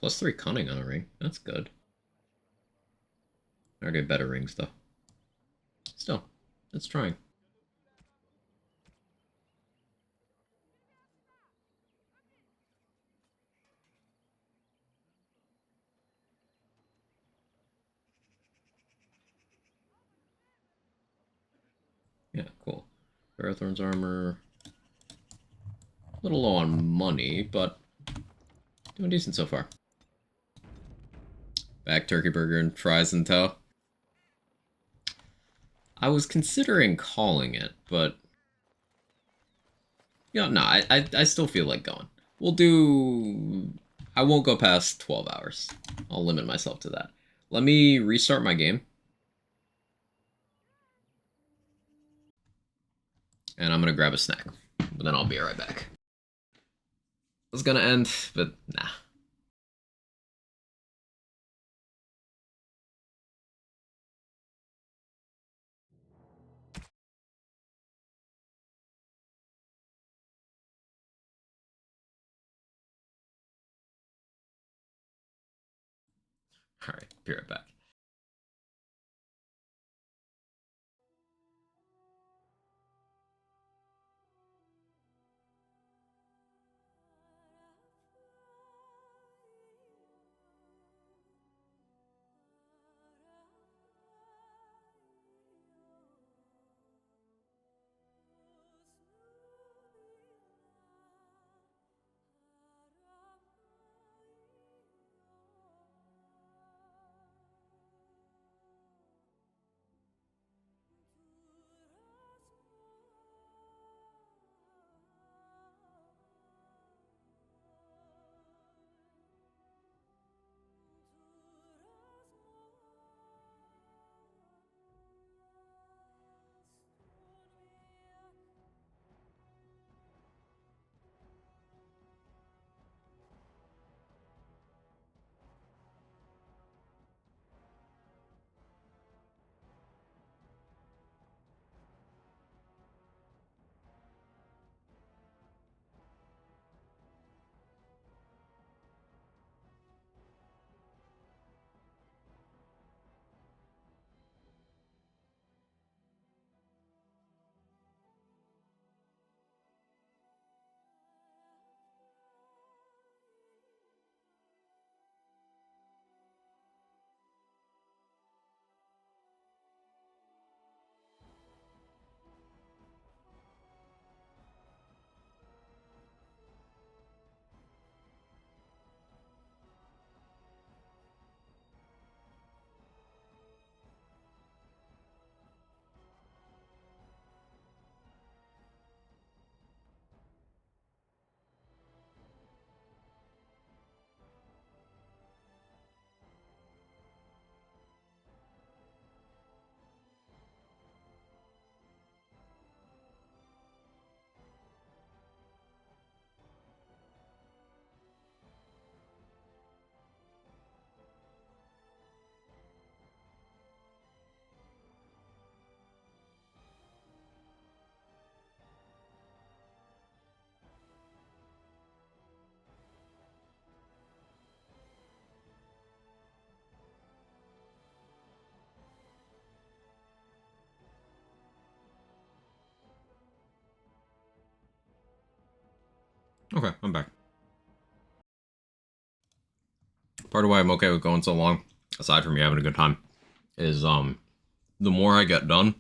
+3 cunning on a ring. That's good. I already have better rings, though. Still, it's trying. Yeah, cool. Barathorn's armor. A little low on money, but doing decent so far. Back turkey burger and fries and tow. I was considering calling it, but no, I still feel like going. We'll do. I won't go past 12 hours. I'll limit myself to that. Let me restart my game. And I'm gonna grab a snack. But then I'll be right back. I was gonna end, but nah. Alright, be right back. Okay, I'm back. Part of why I'm okay with going so long, aside from me having a good time, is the more I get done,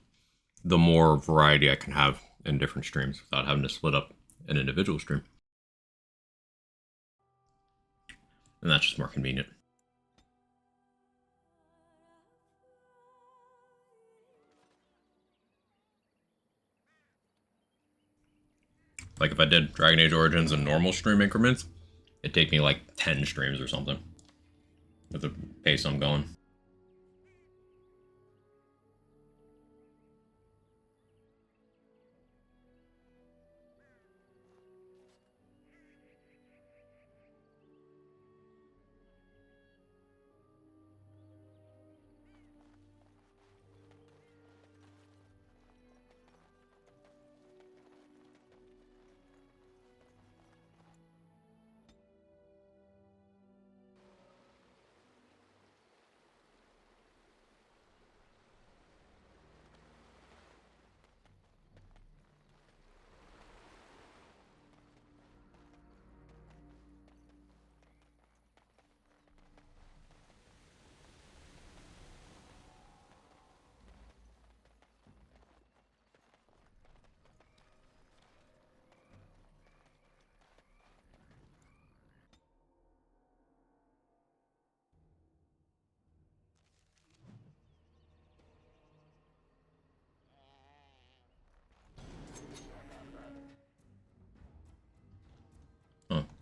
the more variety I can have in different streams without having to split up an individual stream. And that's just more convenient. Like if I did Dragon Age Origins in normal stream increments, it'd take me like 10 streams or something. With the pace I'm going.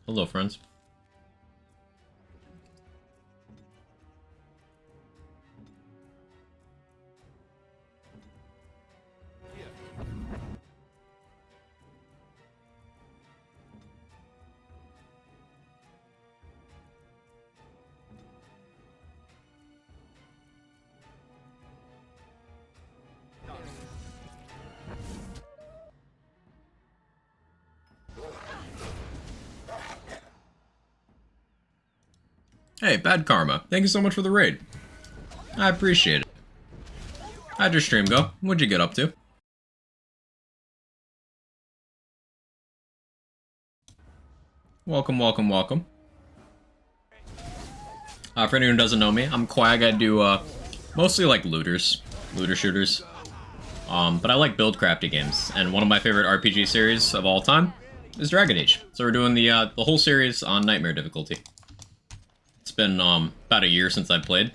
Hello, friends. Hey, Bad Karma. Thank you so much for the raid. I appreciate it. How'd your stream go? What'd you get up to? Welcome, welcome, welcome. For anyone who doesn't know me, I'm Quag. I do, mostly like looter shooters. But I like build crafty games, and one of my favorite RPG series of all time is Dragon Age. So we're doing the whole series on Nightmare difficulty. It's been, about a year since I played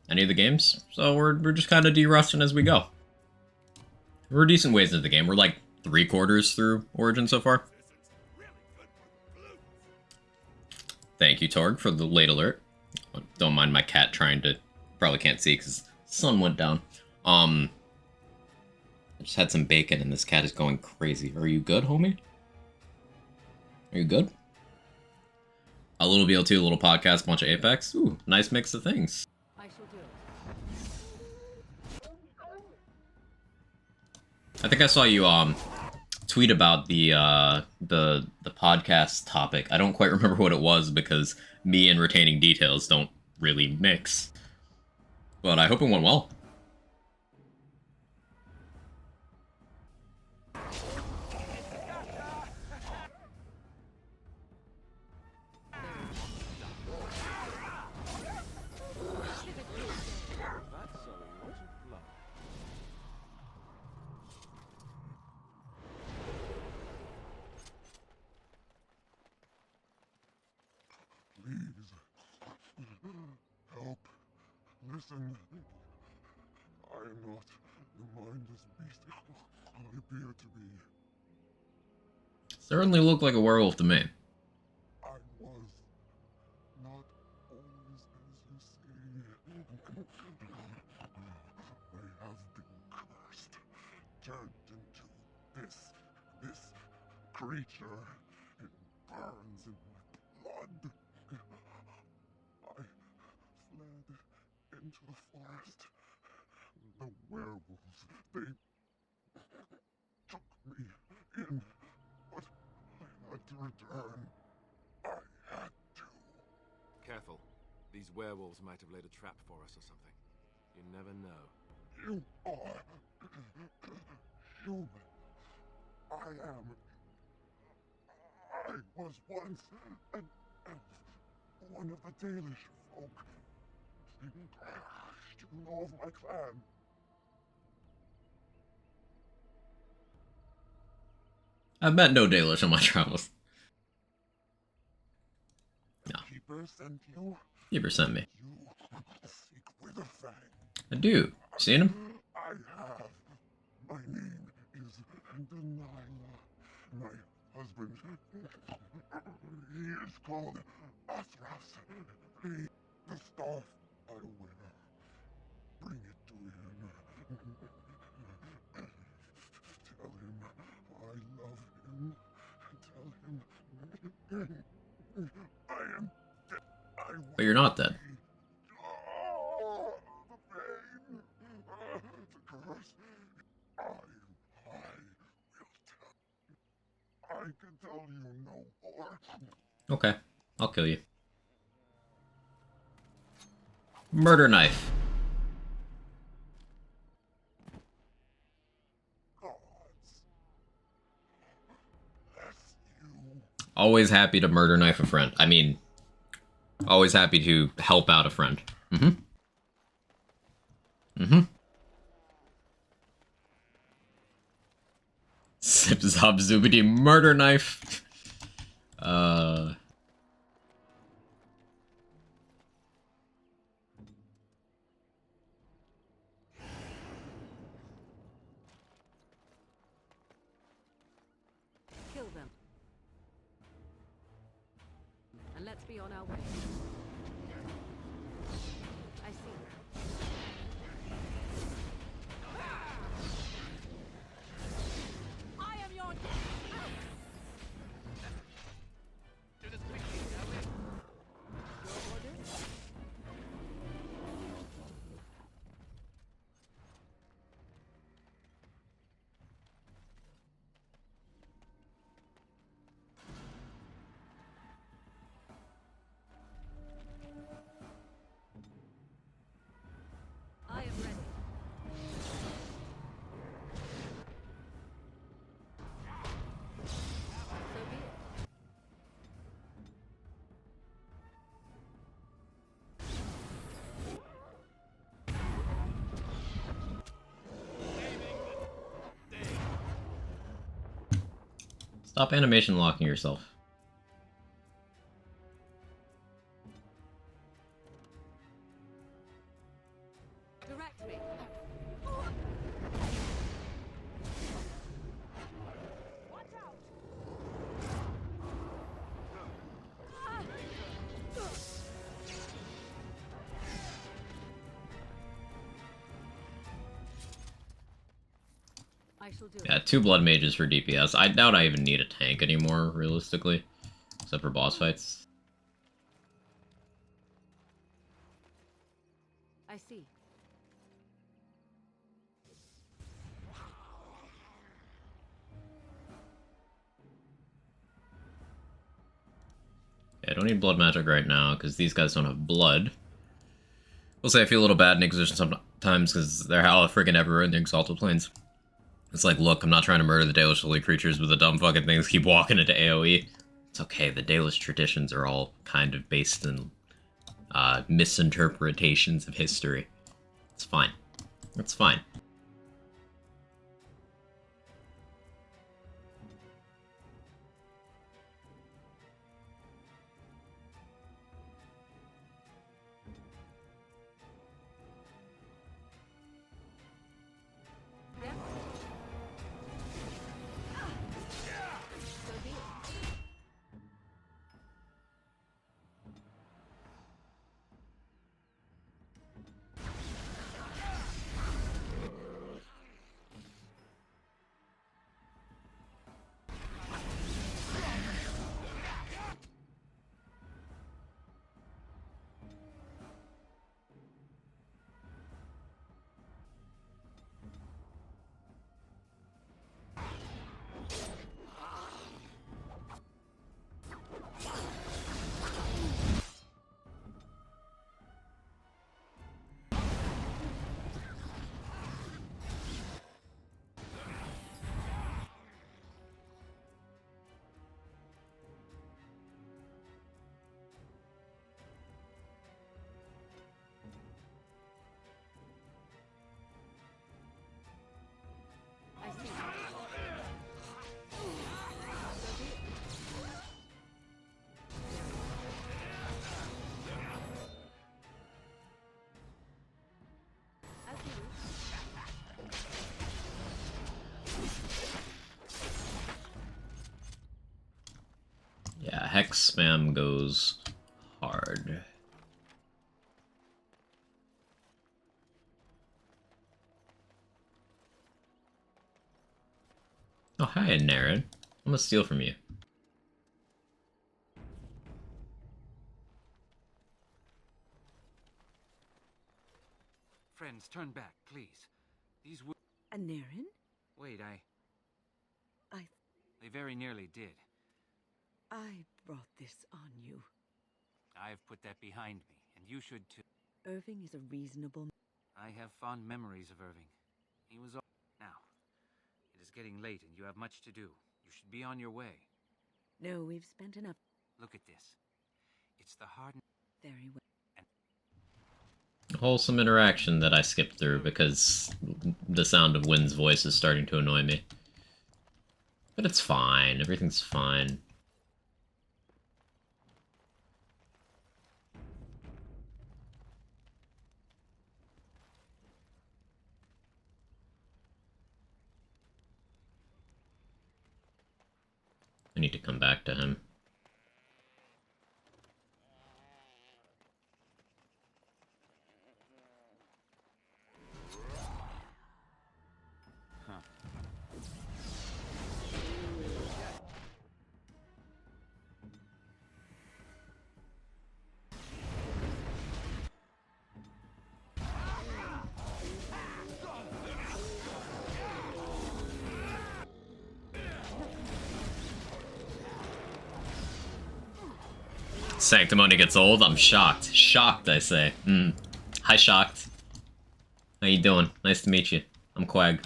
any of the games, so we're just kind of de-rusting as we go. We're decent ways into the game. We're like 3/4 through Origin so far. Thank you, Torg, for the late alert. Don't mind my cat trying to... Probably can't see because the sun went down. I just had some bacon and this cat is going crazy. Are you good, homie? Are you good? A little BL2, a little podcast, bunch of Apex. Ooh, nice mix of things. I shall do it. I think I saw you tweet about the podcast topic. I don't quite remember what it was because me and retaining details don't really mix. But I hope it went well. Please. Help. Listen. I am not the mindless beast I appear to be. Certainly looked like a werewolf to me. I was not always as you say. I have been cursed, turned into this creature. It burns in my blood. I fled into the forest. The werewolves, they took me in, but I had to return. I had to. Careful. These werewolves might have laid a trap for us or something. You never know. You are human. I am. I was once an elf, one of the Dalish folk. You know of my clan. I've met no Dalish on my travels. No. Keeper sent you? Keeper sent me. You seek Witherfang. I do. Seen him? I have. My name is Delilah. My husband, he is called Athras. The staff I wear. Bring it to him. Tell him I love him. Tell him I am dead. But you're not dead. Oh, the pain. The curse. I can tell you no more. Okay. I'll kill you. Murder knife. Always happy to murder knife a friend. I mean, always happy to help out a friend. Mm-hmm. Mm-hmm. Zip zop zoobity murder knife. Kill them. be on our way. I see. I am your Do this quickly, shall we? Your orders? I am ready. So be it. Stop animation locking yourself. Direct me. Watch out. I shall do it. Yeah, 2 blood mages for DPS. I doubt I even need a tank anymore, realistically. Except for boss fights. I see. Yeah, I don't need blood magic right now, because these guys don't have blood. We'll say I feel a little bad in Inquisition sometimes, because they're hella freaking everywhere in the Exalted Plains. It's like, look, I'm not trying to murder the Daedalus holy creatures, but the dumb fucking things keep walking into AoE. It's okay, the Daedalus traditions are all kind of based in misinterpretations of history. It's fine. It's fine. Yeah, Hex spam goes hard. Oh, hi, Naren. I'm gonna steal from you. Friends, turn back, please. These wo- Anarin? Wait, I They very nearly did. brought this on you. I've put that behind me, and you should too. Irving is a reasonable... I have fond memories of Irving. He was all... Now, it is getting late and you have much to do. You should be on your way. No, we've spent enough... Look at this. It's the hardened... Very well. A wholesome interaction that I skipped through because the sound of Wynn's voice is starting to annoy me. But it's fine. Everything's fine. I need to come back to him. Sanctimony gets old? I'm shocked. Shocked, I say. Hi, Shocked. How you doing? Nice to meet you. I'm Quag.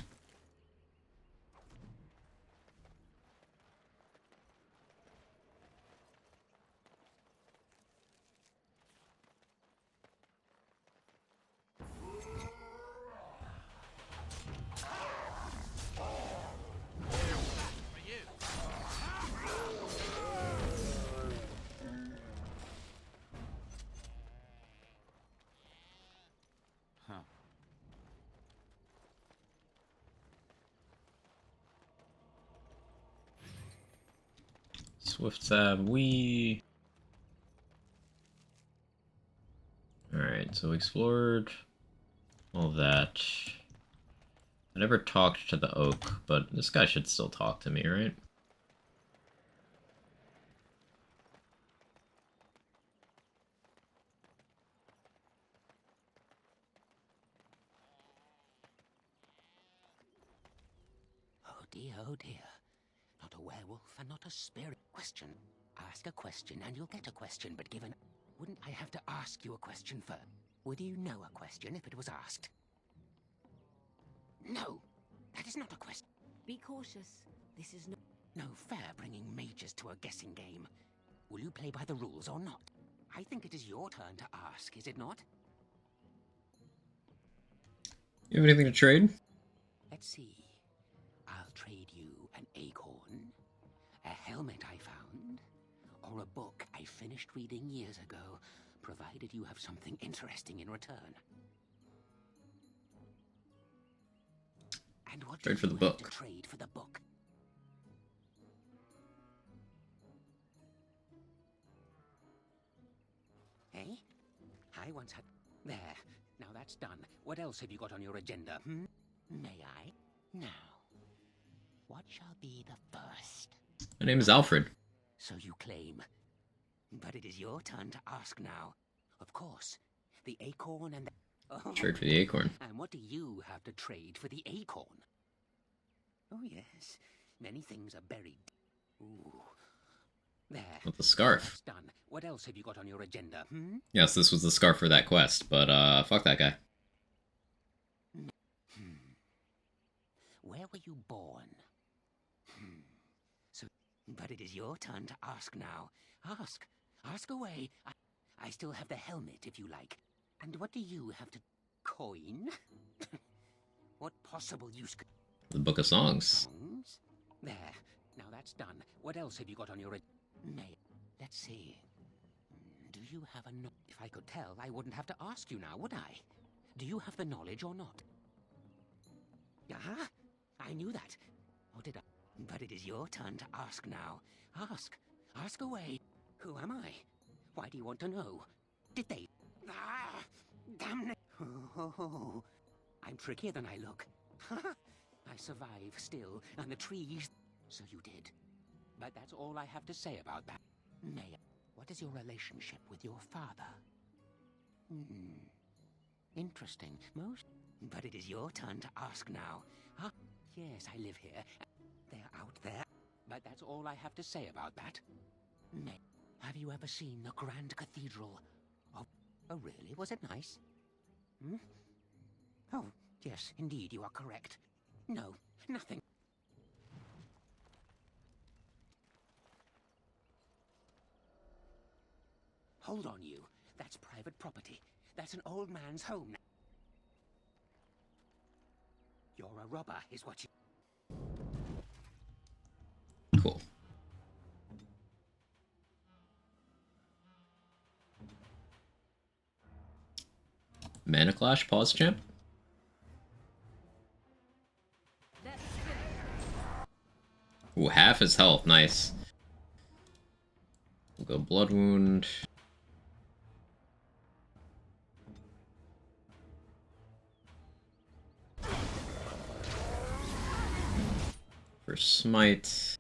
Swift Sab, we. Alright, so we explored all that. I never talked to the oak, but this guy should still talk to me, right? Oh dear. Not a werewolf and not a spirit. Question. Ask a question and you'll get a question, but given... Wouldn't I have to ask you a question first? Would you know a question if it was asked? No, that is not a question. Be cautious. This is no fair bringing mages to a guessing game. Will you play by the rules or not? I think it is your turn to ask, is it not? You have anything to trade? Let's see. I'll trade you an acorn, a helmet I found, or a book I finished reading years ago, provided you have something interesting in return. And what Trade for the do you have book. to trade for the book? Eh? I once had... There. Now that's done. What else have you got on your agenda, May I? Now, what shall be the first? My name is Alfred. So you claim. But it is your turn to ask now. Of course. The acorn and the... Oh. Trade for the acorn. And what do you have to trade for the acorn? Oh yes. Many things are buried. Ooh. There. With the scarf. That's done. What else have you got on your agenda, Yes, this was the scarf for that quest, but fuck that guy. Where were you born? So, but it is your turn to ask now. Ask. Ask away. I still have the helmet, if you like. And what do you have to... Coin? What possible use could... The Book of Songs. Songs? There. Now that's done. What else have you got on your... Nay, let's see. Do you have a... If I could tell, I wouldn't have to ask you now, would I? Do you have the knowledge or not? Ah, I knew that. Or did I? But it is your turn to ask now. Ask. Ask away. Who am I? Why do you want to know? Did they... Ah! Damn it! Oh, I'm trickier than I look. I survive still, and the trees... So you did. But that's all I have to say about that. Nay, what is your relationship with your father? Interesting. Most... But it is your turn to ask now. Huh? Yes, I live here. They're out there. But that's all I have to say about that. Nay, have you ever seen the Grand Cathedral? Oh, really? Was it nice? Oh, yes, indeed, you are correct. No, nothing. Hold on, you. That's private property. That's an old man's home. You're a robber, is what you... Cool. Mana Clash, pause champ. Ooh, half his health, nice. We'll go Blood Wound. For Smite.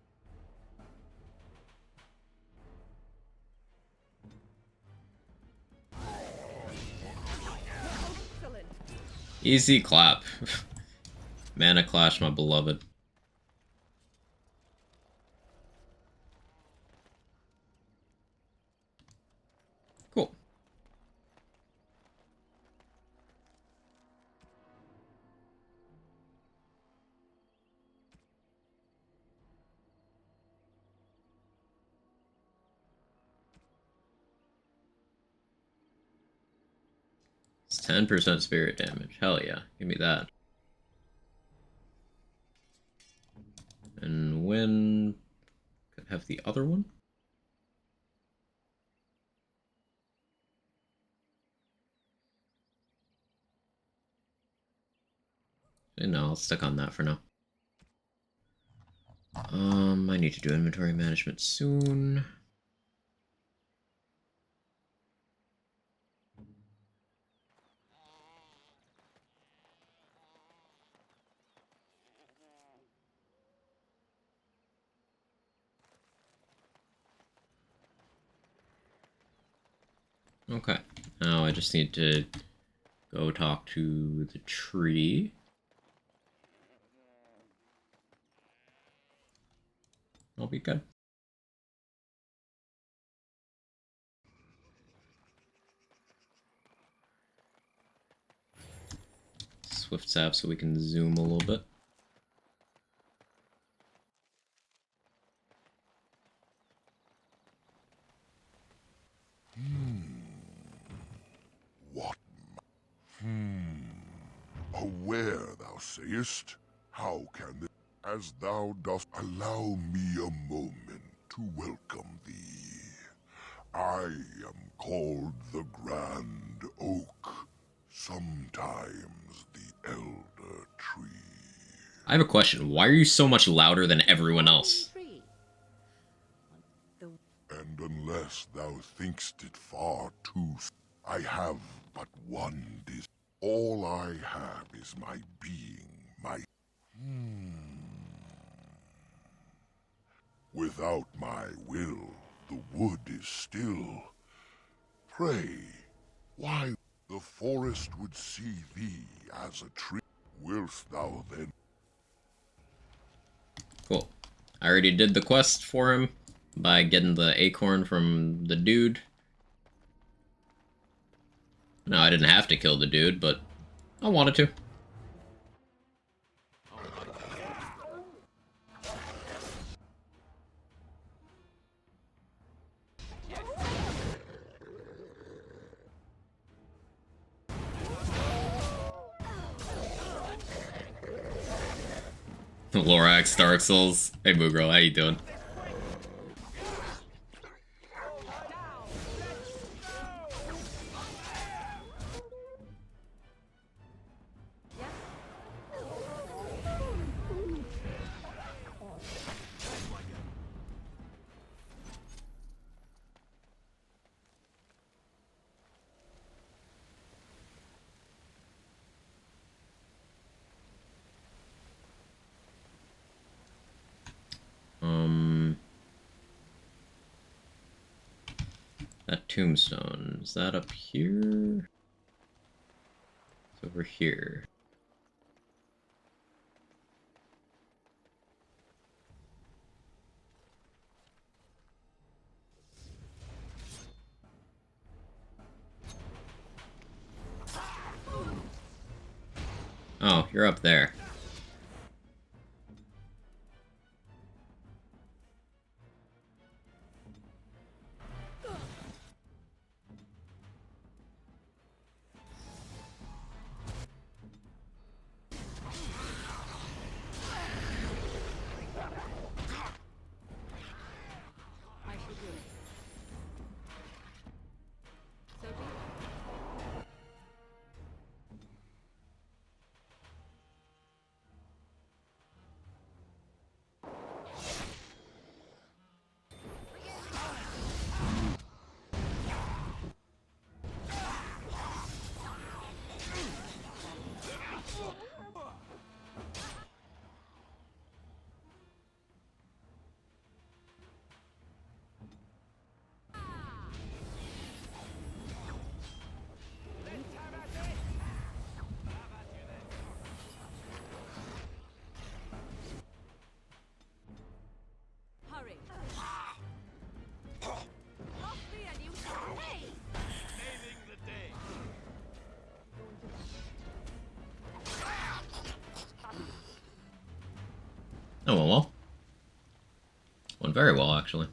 Easy clap. Mana Clash, my beloved. It's 10% spirit damage. Hell yeah. Give me that. And when... Could have the other one? No, I'll stick on that for now. I need to do inventory management soon. Okay, now I just need to go talk to the tree. I'll be good. Swift sap so we can zoom a little bit. What? Aware, thou sayest? How can this, as thou dost, allow me a moment to welcome thee? I am called the Grand Oak, sometimes the Elder Tree. I have a question. Why are you so much louder than everyone else? And unless thou thinkst it far too, I have but one desire. All I have is my being, my... Without my will, the wood is still. Pray, why the forest would see thee as a tree? Wilt thou then... Cool. I already did the quest for him by getting the acorn from the dude. No, I didn't have to kill the dude, but I wanted to. Lorax, Dark Souls. Hey, Boo Girl, how you doing? That tombstone, is that up here? It's over here. Oh, you're up there. Oh, well. Went very well, actually.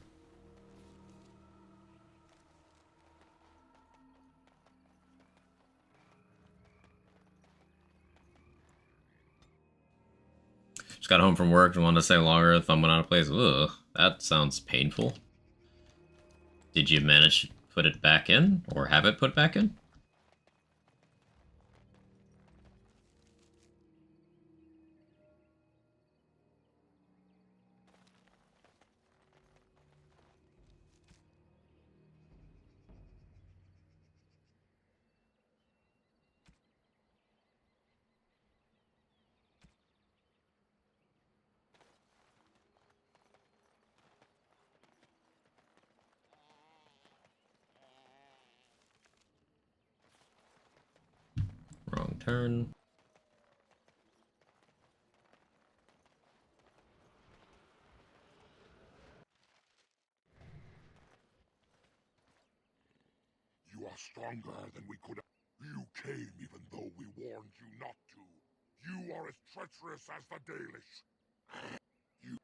Just got home from work and wanted to stay longer. Thumb went out of place. Ugh, that sounds painful. Did you manage to put it back in? Or have it put back in? Wrong turn. You are stronger than we could. You came even though we warned you not to. You are as treacherous as the Dalish. You.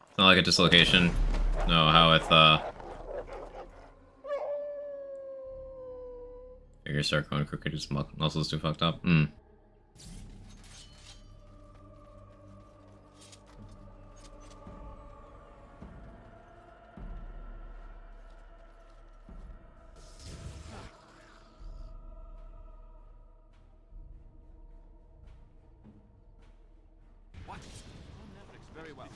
It's not like a dislocation. No, how with fingers start going crooked, his muscles too fucked up. What? Very well.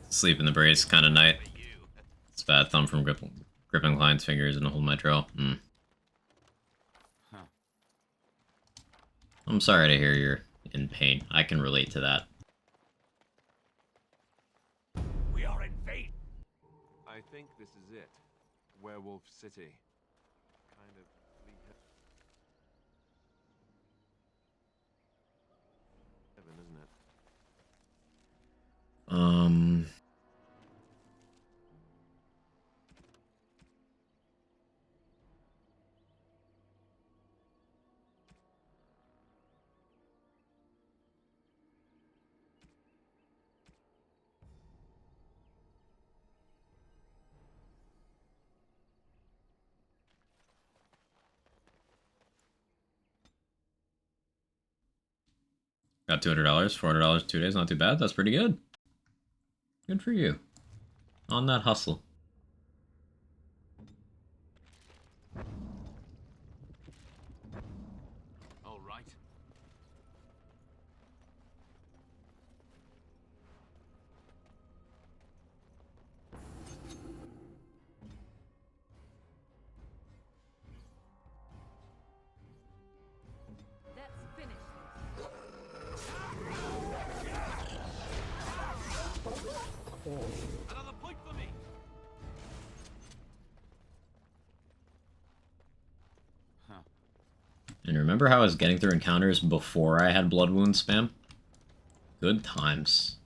Sleep in the brace kind of night. It's bad thumb from gripping client's fingers and holding my drill. I'm sorry to hear you're in pain. I can relate to that. We are in vain. I think this is it. Werewolf City. Kind of bleak heaven, isn't it? Got $200, $400, 2 days, not too bad. That's pretty good. Good for you. On that hustle. All right. Let's finish Another point for me. And remember how I was getting through encounters before I had blood wound spam? Good times.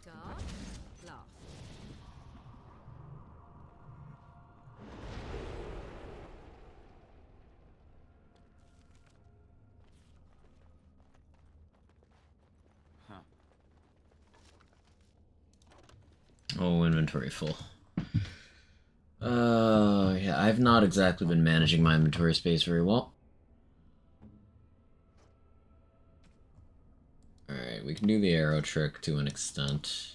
Start. Blast. Oh, inventory full. Yeah, I've not exactly been managing my inventory space very well. Alright, we can do the arrow trick to an extent.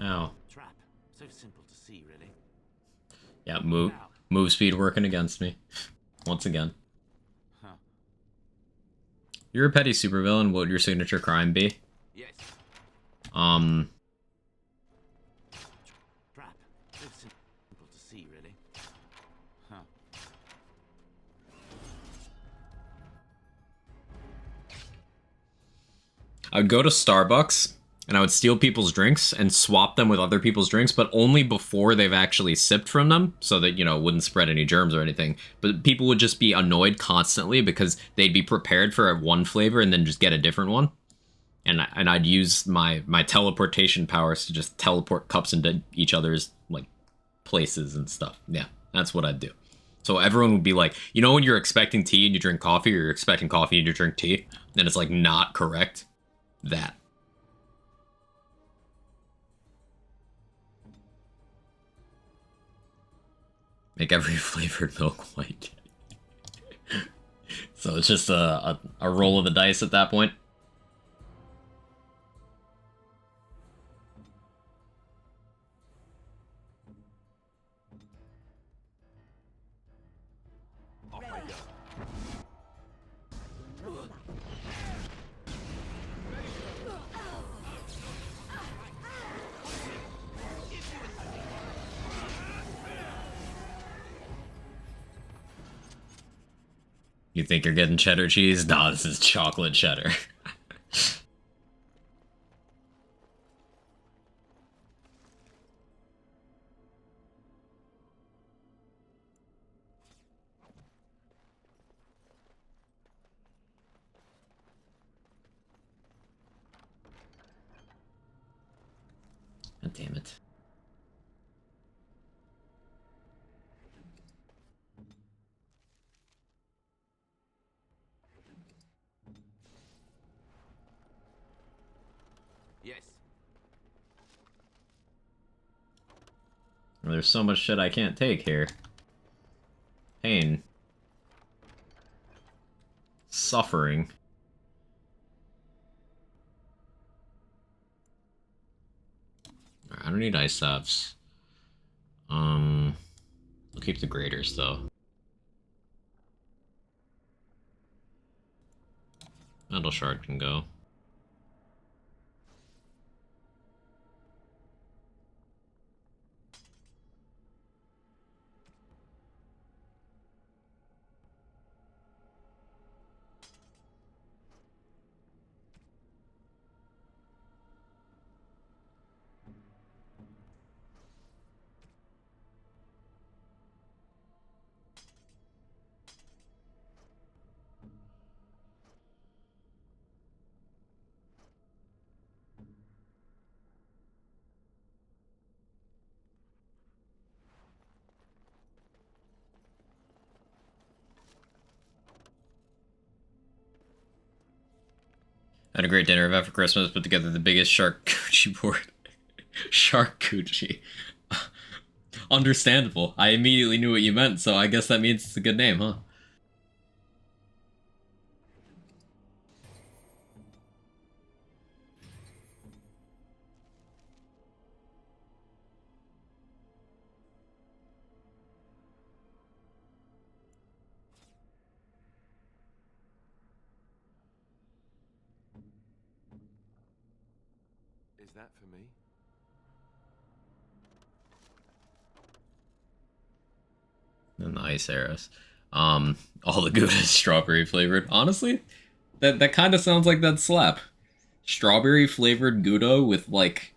Ow. Trap. So simple to see, really. Yeah, move speed working against me. Once again. Huh. You're a petty supervillain. What would your signature crime be? Yes. Trap. So simple to see, really. Huh. I would go to Starbucks and I would steal people's drinks and swap them with other people's drinks, but only before they've actually sipped from them, so that, you know, it wouldn't spread any germs or anything. But people would just be annoyed constantly because they'd be prepared for one flavor and then just get a different one. And I'd use my teleportation powers to just teleport cups into each other's, like, places and stuff. Yeah, that's what I'd do. So everyone would be like, you know when you're expecting tea and you drink coffee, or you're expecting coffee and you drink tea, and it's, like, not correct? That. Make every flavored milk white. So it's just a roll of the dice at that point. Off I go. You think you're getting cheddar cheese? Nah, this is chocolate cheddar. God damn it. Yes. There's so much shit I can't take here. Pain. Suffering. I don't need ice salves. I'll keep the graders though. Metal shard can go. Had a great dinner event for Christmas, put together the biggest charcuterie board. Charcuterie. Understandable. I immediately knew what you meant, so I guess that means it's a good name, huh? Is that for me? Nice, Eris. All the Gouda is strawberry flavored. Honestly, that kind of sounds like that slap. Strawberry flavored Gouda with like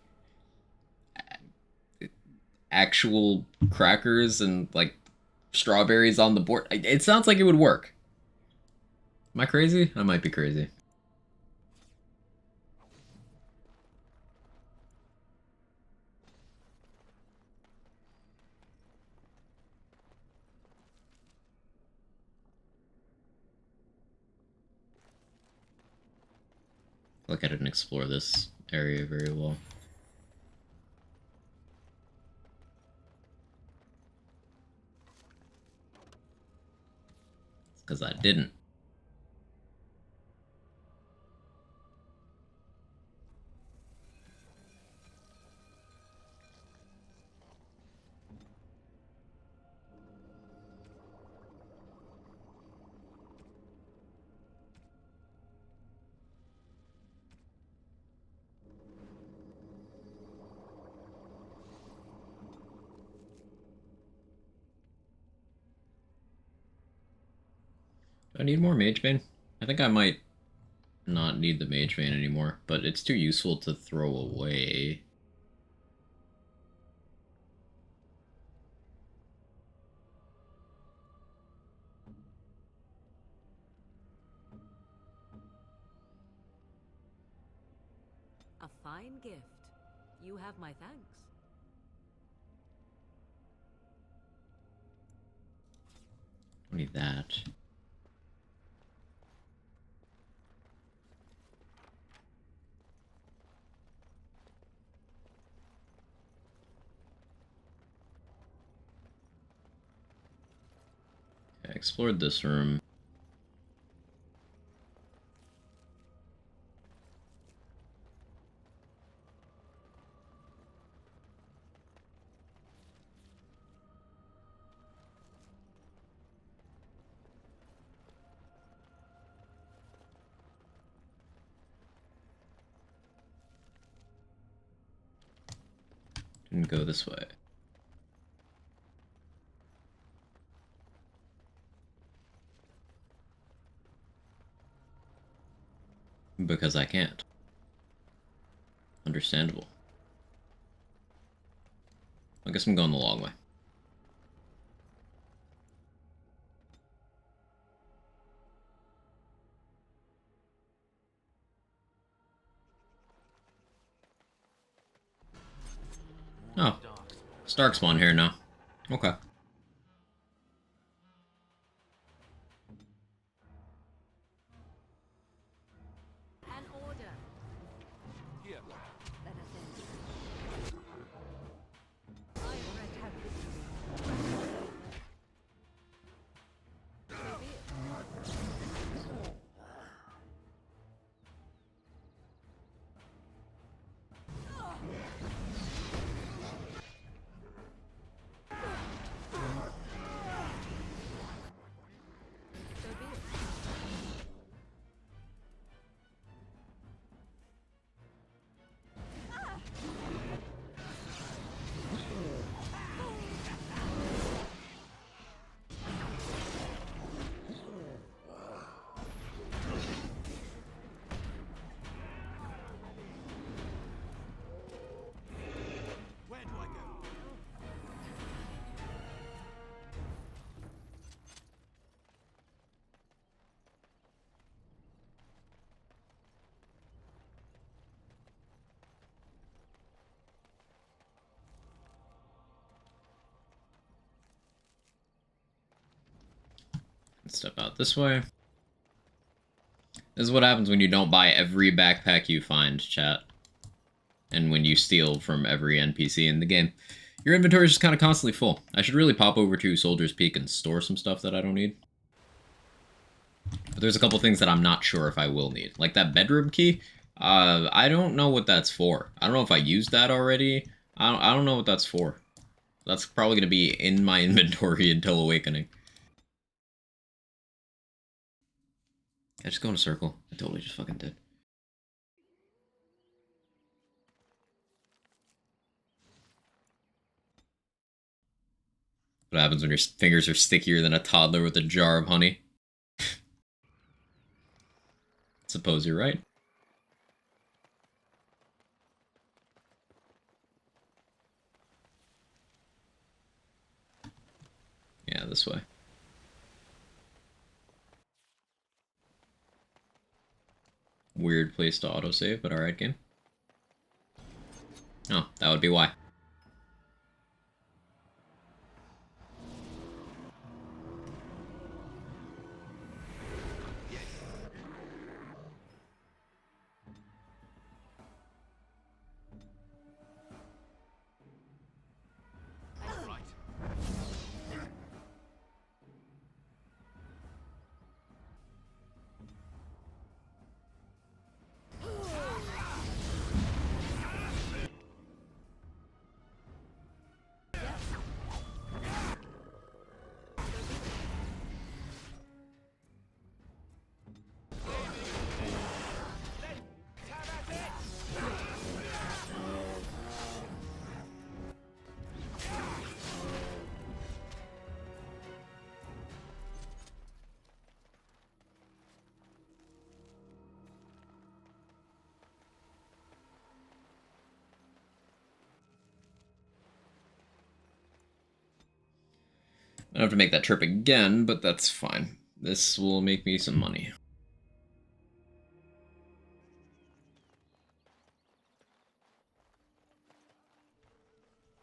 actual crackers and like strawberries on the board. It sounds like it would work. Am I crazy? I might be crazy. Like I didn't explore this area very well. Because I didn't. Do I need more Mage Bane? I think I might not need the Mage Bane anymore, but it's too useful to throw away. A fine gift. You have my thanks. Don't need that. I explored this room. Didn't go this way. Because I can't. Understandable. I guess I'm going the long way. Oh. Stark spawn here now. Okay. An order. Here. Let us in. I regret have victory. So be it. So be it. Where do I go? Step out this way. This is what happens when you don't buy every backpack you find, chat. And when you steal from every NPC in the game. Your inventory is just kind of constantly full. I should really pop over to Soldier's Peak and store some stuff that I don't need. But there's a couple things that I'm not sure if I will need. Like that bedroom key. I don't know what that's for. I don't know if I used that already. I don't know what that's for. That's probably going to be in my inventory until Awakening. I just go in a circle. I totally just fucking did. What happens when your fingers are stickier than a toddler with a jar of honey? Suppose you're right. Yeah, this way. Weird place to autosave, but alright, game. Oh, that would be why. I don't have to make that trip again, but that's fine. This will make me some money.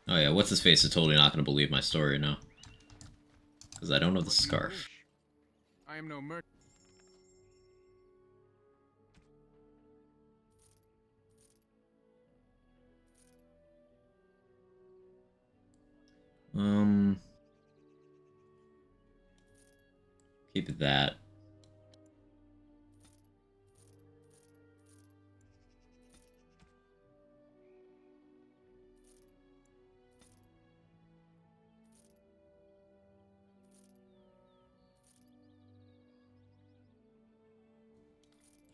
Oh yeah, what's his face is totally not going to believe my story now. Because I don't know the scarf. I am no merchant. Keep that.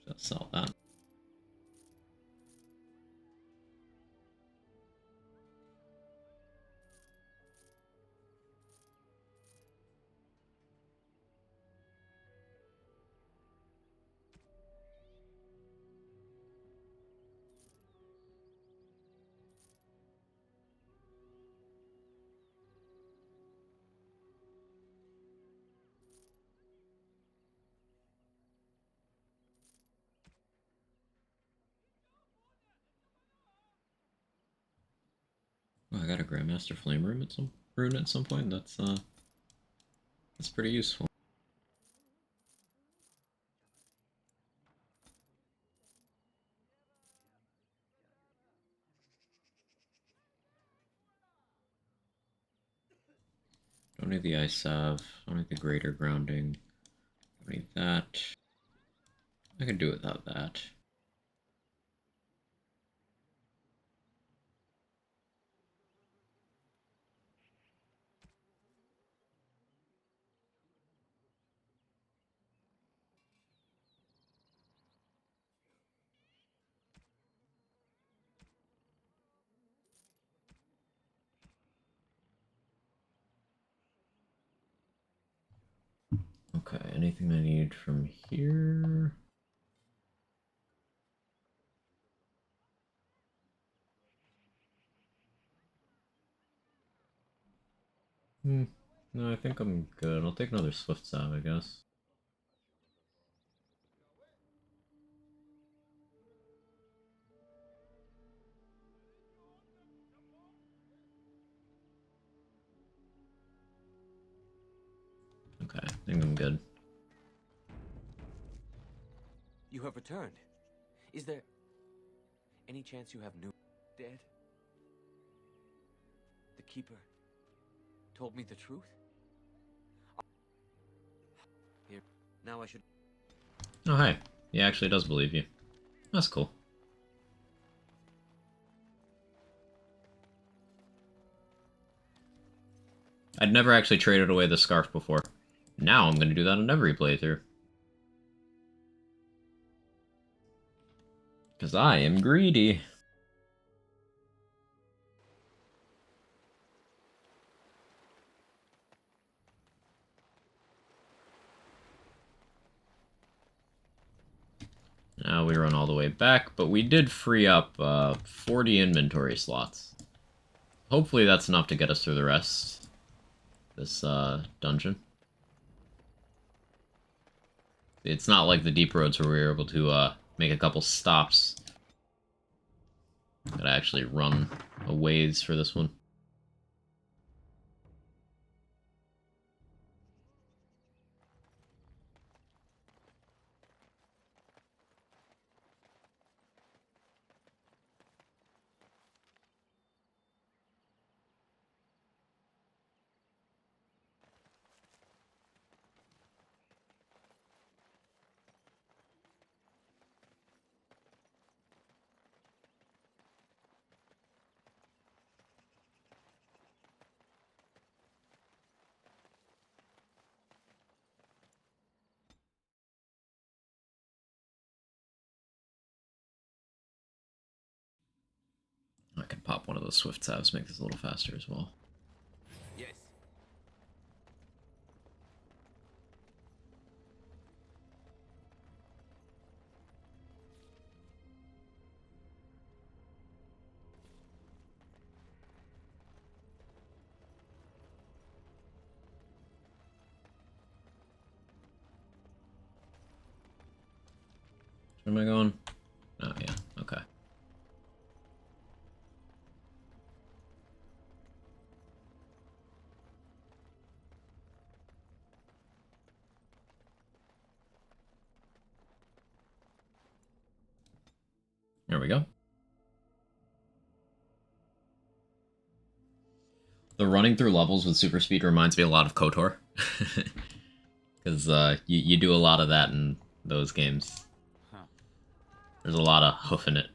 Just sell that. Oh, I got a Grandmaster Flame rune at some point. That's pretty useful. Don't need the ice salve. Don't need the greater grounding. Don't need that. I can do without that. Okay, anything I need from here? No, I think I'm good. I'll take another Swift Salve, I guess. Okay, I think I'm good. You have returned. Is there any chance you have new dead? The Keeper told me the truth? Here, now I should... Oh, hey. He actually does believe you. That's cool. I'd never actually traded away the scarf before. Now I'm going to do that on every playthrough. Because I am greedy. Now we run all the way back, but we did free up 40 inventory slots. Hopefully that's enough to get us through the rest of this dungeon. It's not like the deep roads where we were able to make a couple stops. Gotta actually run a ways for this one. I can pop one of those swift tabs, make this a little faster as well. Yes. Where am I going? Oh, yeah, okay. There we go. The running through levels with super speed reminds me a lot of KOTOR. Because you do a lot of that in those games. There's a lot of hoofing it.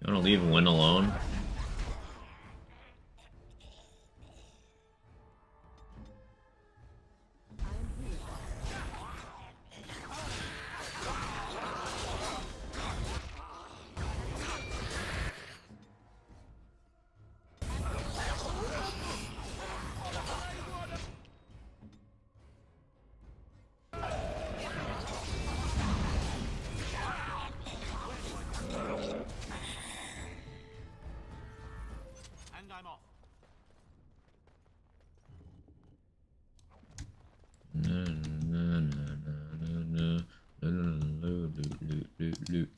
You wanna leave Win alone? loot.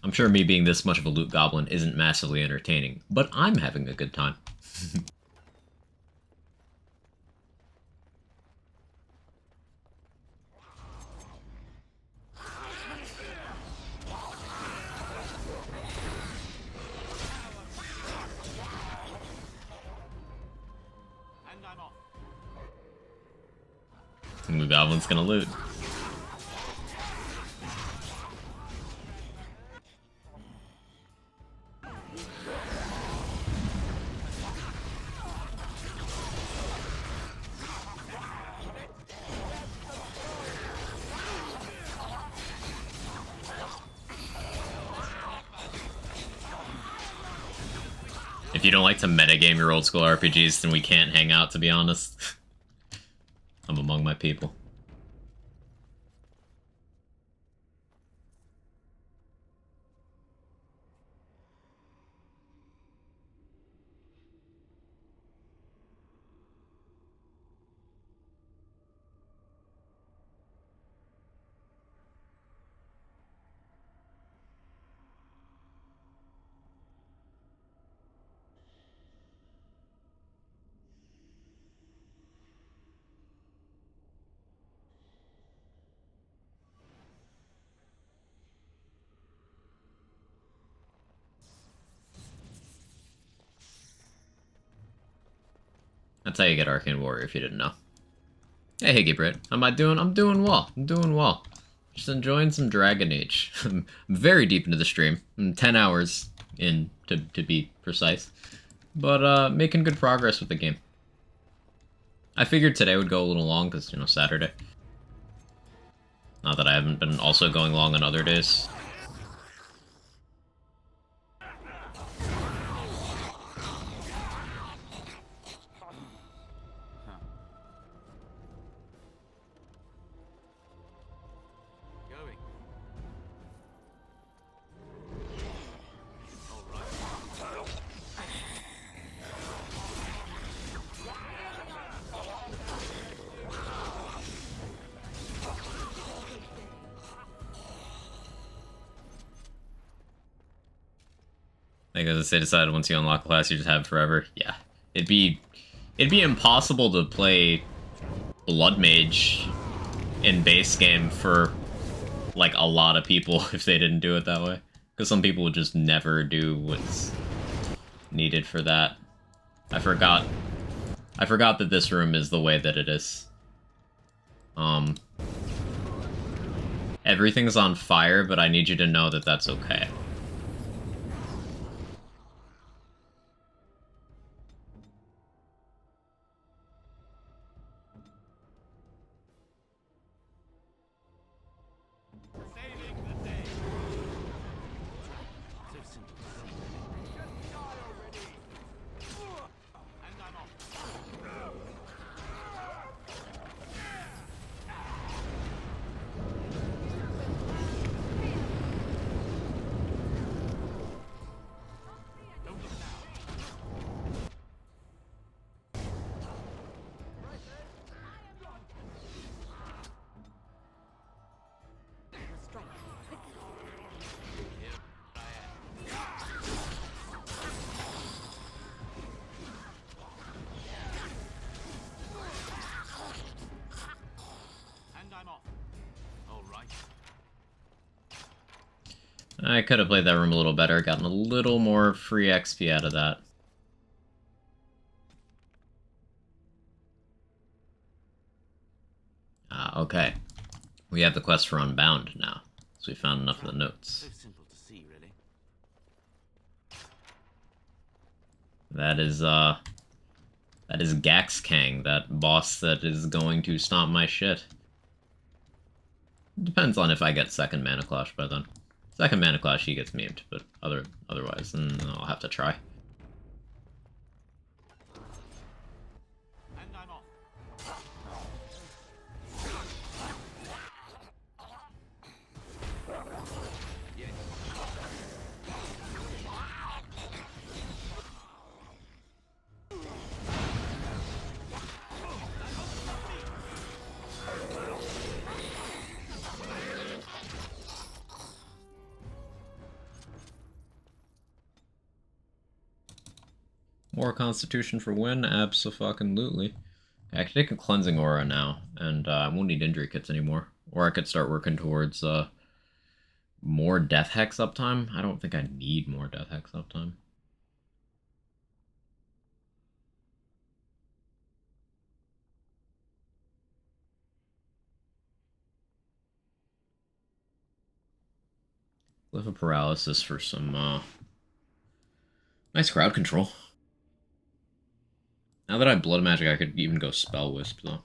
I'm sure me being this much of a loot goblin isn't massively entertaining, but I'm having a good time. And the goblin's gonna loot. If you don't like to metagame your old school RPGs, then we can't hang out, to be honest. I'm among my people. That's how you get Arcane Warrior if you didn't know. Hey Higgy Brit, how am I doing? I'm doing well. I'm doing well. Just enjoying some Dragon Age. I'm very deep into the stream. I'm 10 hours in, to be precise. But making good progress with the game. I figured today would go a little long because, you know, Saturday. Not that I haven't been also going long on other days. Like as they decided once you unlock a class you just have forever. Yeah. It'd be impossible to play Blood Mage in base game for like a lot of people if they didn't do it that way. Because some people would just never do what's needed for that. I forgot that this room is the way that it is. Everything's on fire, but I need you to know that that's okay. I could have played that room a little better, gotten a little more free XP out of that. Ah, okay. We have the quest for Unbound now, so we found enough of the notes. So simple to see, really. That is Gaxkang, that boss that is going to stomp my shit. Depends on if I get second Mana Clash by then. Second Mana Clash, he gets memed, but otherwise, I'll have to try. And I'm off. More Constitution for win? Abso-fucking-lutely. I can take a Cleansing Aura now, and I won't need injury kits anymore. Or I could start working towards more Death Hex uptime. I don't think I need more Death Hex uptime. Glyph of Paralysis for some nice crowd control. Now that I have Blood Magic, I could even go Spell Wisp, though.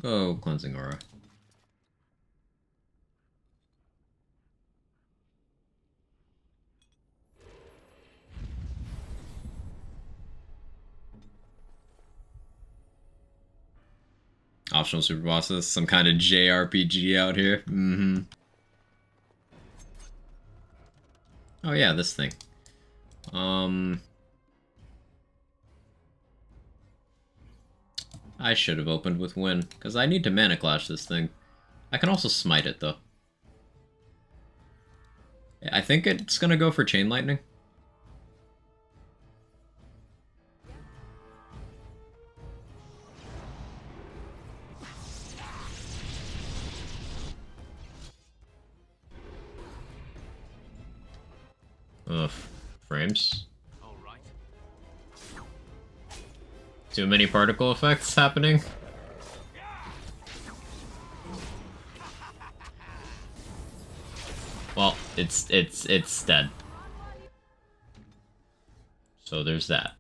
Go Cleansing Aura. Optional super bosses, some kind of JRPG out here. Mm-hmm. Oh yeah, this thing. I should have opened with Win, because I need to Mana Clash this thing. I can also smite it, though. I think it's gonna go for Chain Lightning. Ugh. Frames. Too many particle effects happening. Well, it's dead. So there's that.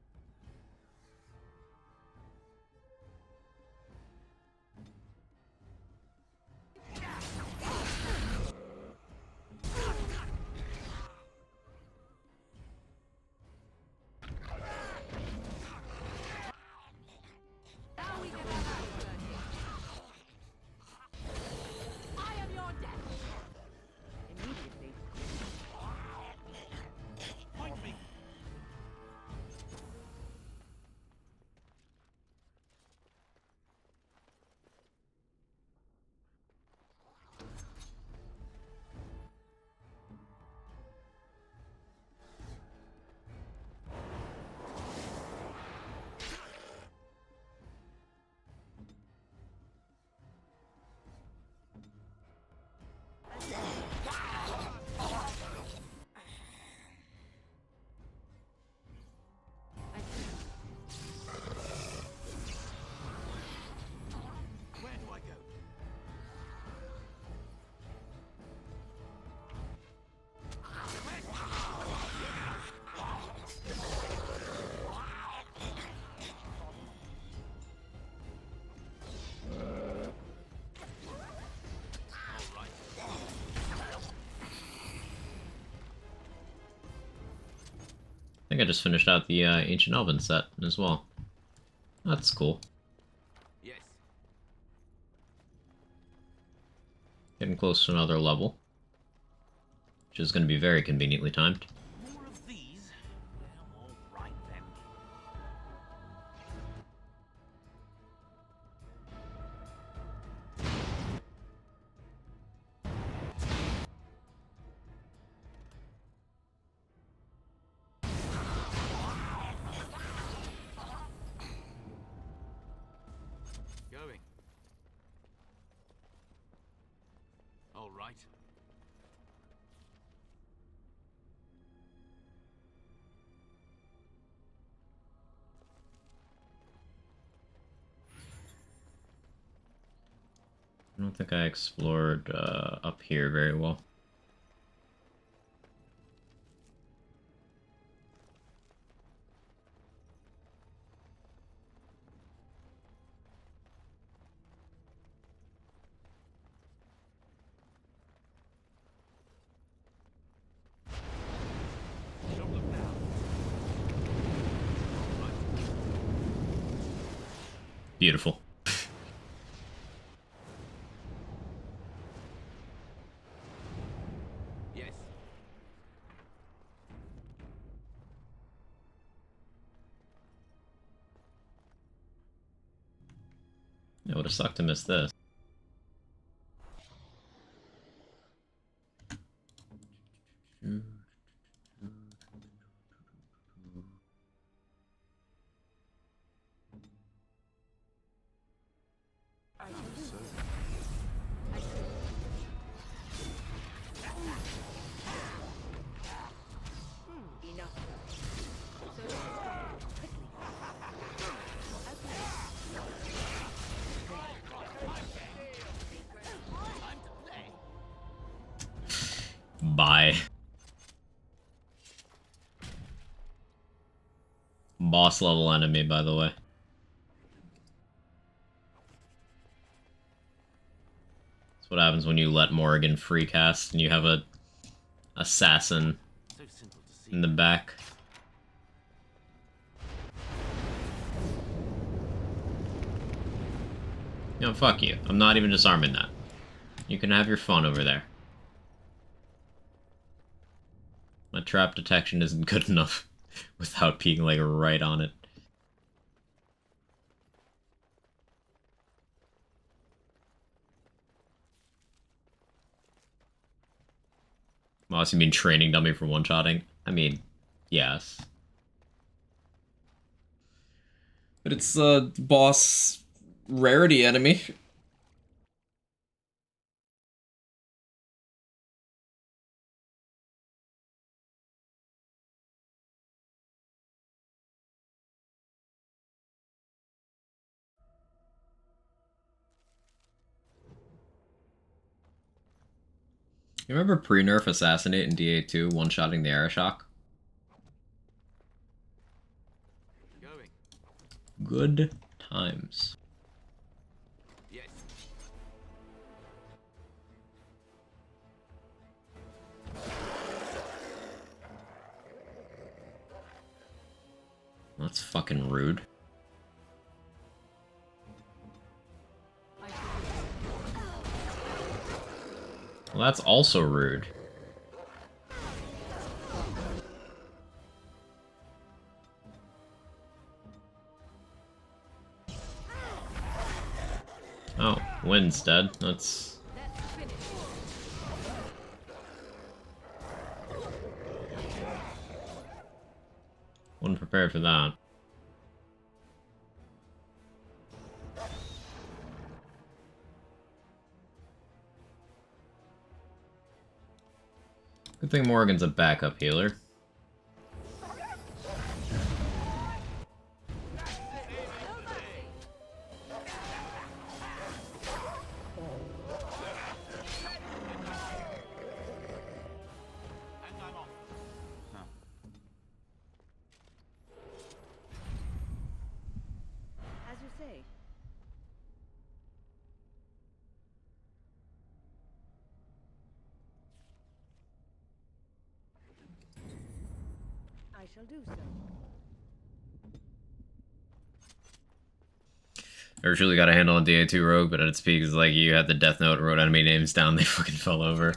I think I just finished out the Ancient Elven set as well. That's cool. Yes. Getting close to another level. Which is going to be very conveniently timed. More of these? Well, all right then. Going. All right. I don't think I explored up here very well. Beautiful. Yes. It would have sucked to miss this. Bye. Boss level enemy, by the way. That's what happens when you let Morrigan free cast and you have a assassin in the back. No, fuck you. I'm not even disarming that. You can have your fun over there. My trap detection isn't good enough without being, like, right on it. Moss, you mean training dummy for one-shotting? I mean, yes. But it's a boss rarity enemy. You remember pre-nerf Assassinate in DA2 one-shotting the Aeroshock? Good times. Yes. That's fucking rude. Well, that's also rude. Oh, Wynn's dead. That's... wasn't prepared for that. Good thing Morgan's a backup healer. As you say. I shall do so. I really got a handle on DA2 Rogue, but at its peak, it's like you had the Death Note and wrote enemy names down, they fucking fell over.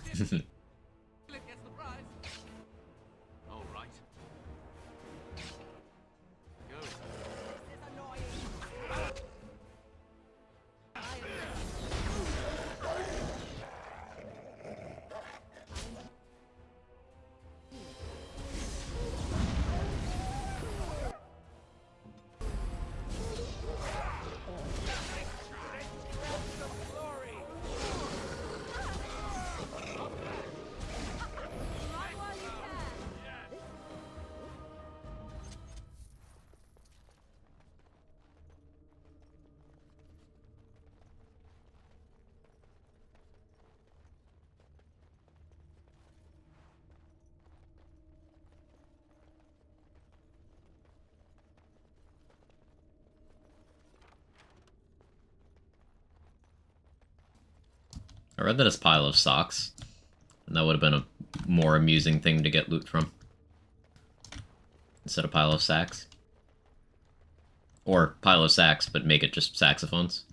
I read that as pile of socks, and that would have been a more amusing thing to get loot from. Instead of pile of sacks. Or pile of sacks, but make it just saxophones.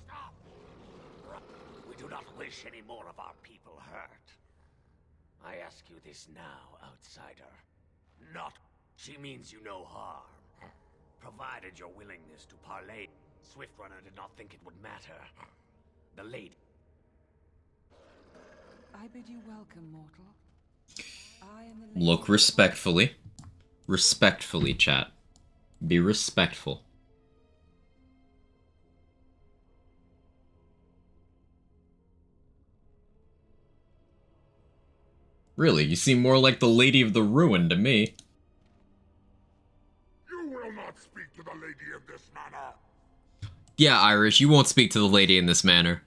Stop! We do not wish any more of our people hurt. I ask you this now, outsider. Not. She means you no harm. Provided your willingness to parley. Swiftrunner did not think it would matter. The lady. I bid you welcome, mortal. I am the Look respectfully. Respectfully, chat. Be respectful. Really, you seem more like the Lady of the Ruin to me. You the lady in this manner. Yeah, Irish, you won't speak to the lady in this manner.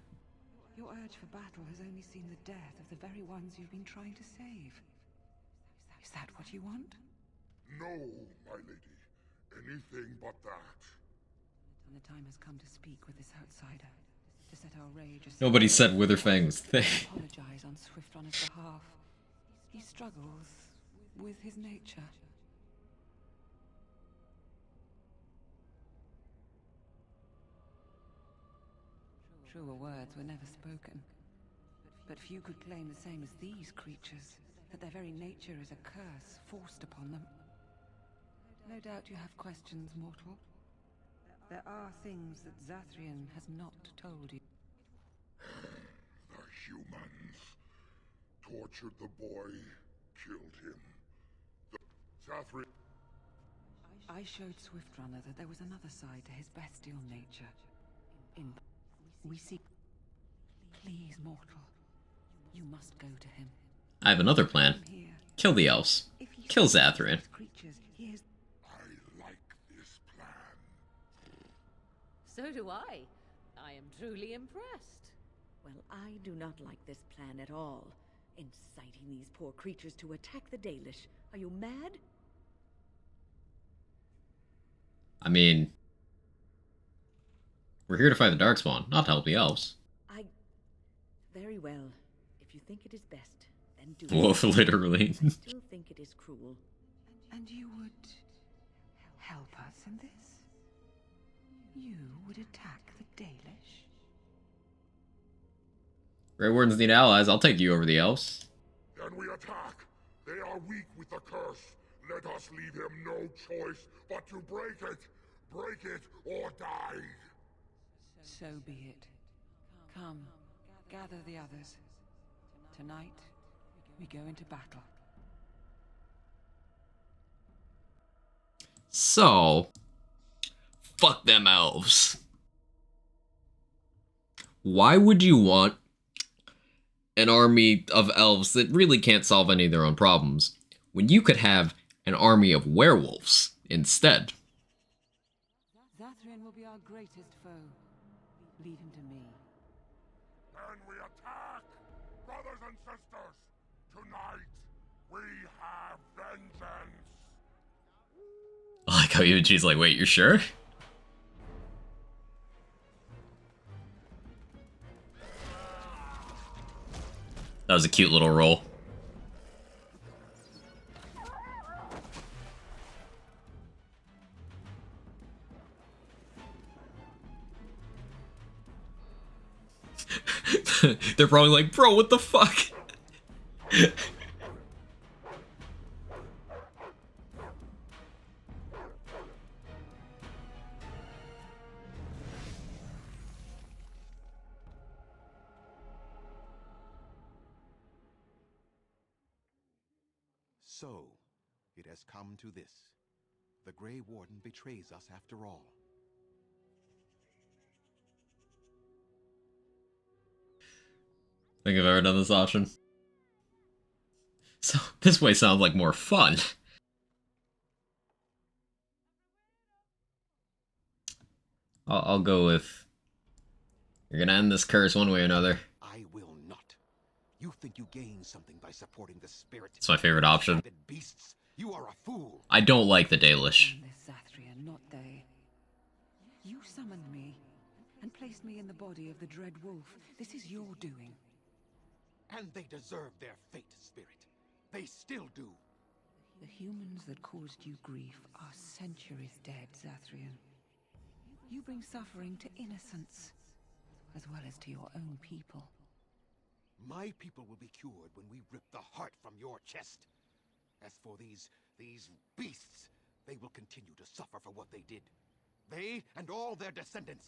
Your urge for battle has only seen the death of the very ones you've been trying to save. Is that what you want? No, my lady. Anything but that. And the time has come to speak with this outsider. To set our rage aside. Nobody said Witherfang was thick. Apologize on Swiftrunner's behalf. He struggles with his nature. Truer words were never spoken. But few could claim the same as these creatures, that their very nature is a curse forced upon them. No doubt you have questions, mortal. There are things that Zathrian has not told you. The humans tortured the boy, killed him. Zathrian... I showed Swiftrunner that there was another side to his bestial nature. We seek... Please, mortal. You must go to him. I have another plan. Kill the elves. Kill Zathrian. I like this plan. So do I. I am truly impressed. Well, I do not like this plan at all. Inciting these poor creatures to attack the Dalish. Are you mad? I mean, we're here to fight the Darkspawn, not to help the elves. Very well. If you think it is best, then do Wolf, it. literally. I still think it is cruel. And you would... help us in this? You would attack the Dalish? Grey Wardens need allies. I'll take you over the elves. Then we attack. They are weak with the curse. Let us leave him no choice but to break it. Break it or die. So be it. Come, gather the others. Tonight, we go into battle. So, fuck them elves. Why would you want an army of elves that really can't solve any of their own problems when you could have an army of werewolves instead? Zathrian will be our greatest foe. Leave him to me. And we attack! Brothers and sisters, tonight we have vengeance! I like how Yuji's like, wait, you're sure? That was a cute little roll. They're probably like, bro, what the fuck? So, it has come to this. The Grey Warden betrays us after all. Think I've ever done this option. So, this way sounds like more fun. I'll go with... You're gonna end this curse one way or another. I will not. You think you gain something by supporting the spirit? It's my favorite option. Beasts, you are a fool. I don't like the Dalish. Zathrian, not they. You summoned me and placed me in the body of the Dread Wolf. This is your doing. And they deserve their fate, spirit. They still do. The humans that caused you grief are centuries dead, Zathrian. You bring suffering to innocents, as well as to your own people. My people will be cured when we rip the heart from your chest. As for these beasts, they will continue to suffer for what they did. They and all their descendants.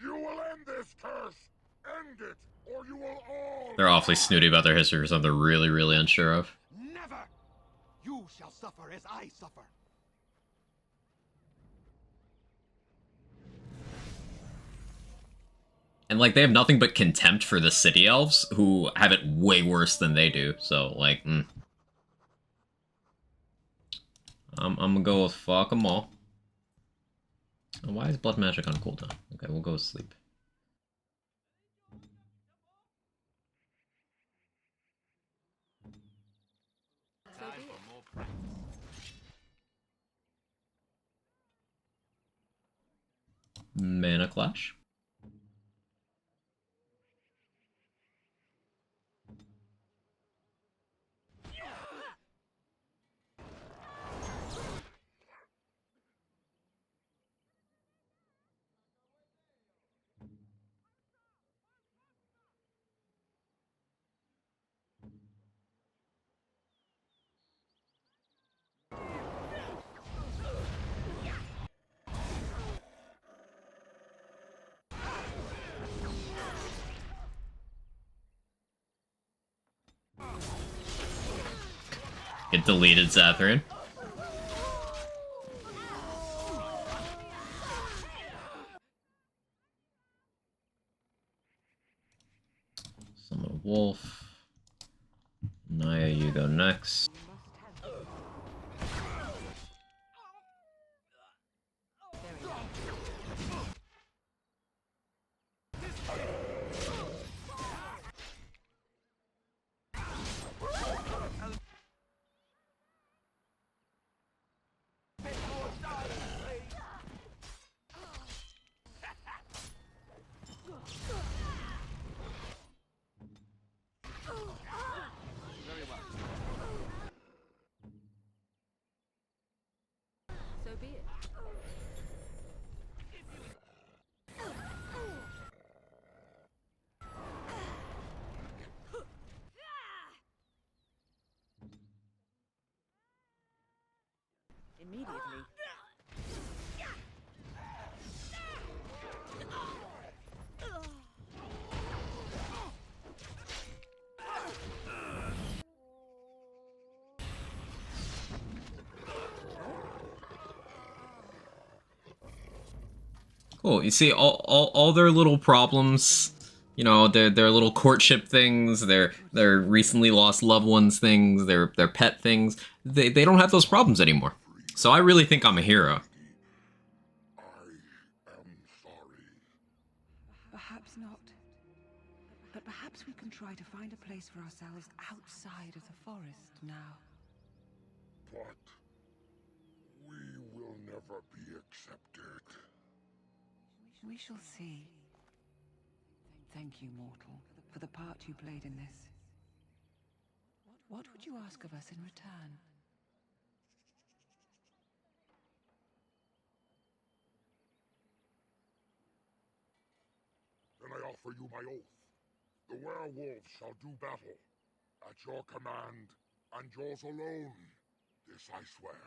You will end this curse! End it, or you will all... They're awfully snooty about their history or something they're really, really unsure of. Never! You shall suffer as I suffer. And, like, they have nothing but contempt for the city elves, who have it way worse than they do, so, like, I'm gonna go with fuck them all. Oh, why is blood magic on cooldown? Okay, we'll go with sleep. Mana Clash. It deleted Zathrian. Summon a wolf. Naya, you go next. So be it. Immediately. Cool. You see, all their little problems, you know, their little courtship things, their recently lost loved ones things, their pet things. They don't have those problems anymore. So I really think I'm a hero. Perhaps not. But perhaps we can try to find a place for ourselves outside of the forest now. But we will never be accepted. We shall see. Thank you, mortal, for the part you played in this. What would you ask of us in return? Then I offer you my oath. The werewolves shall do battle. At your command, and yours alone. This I swear.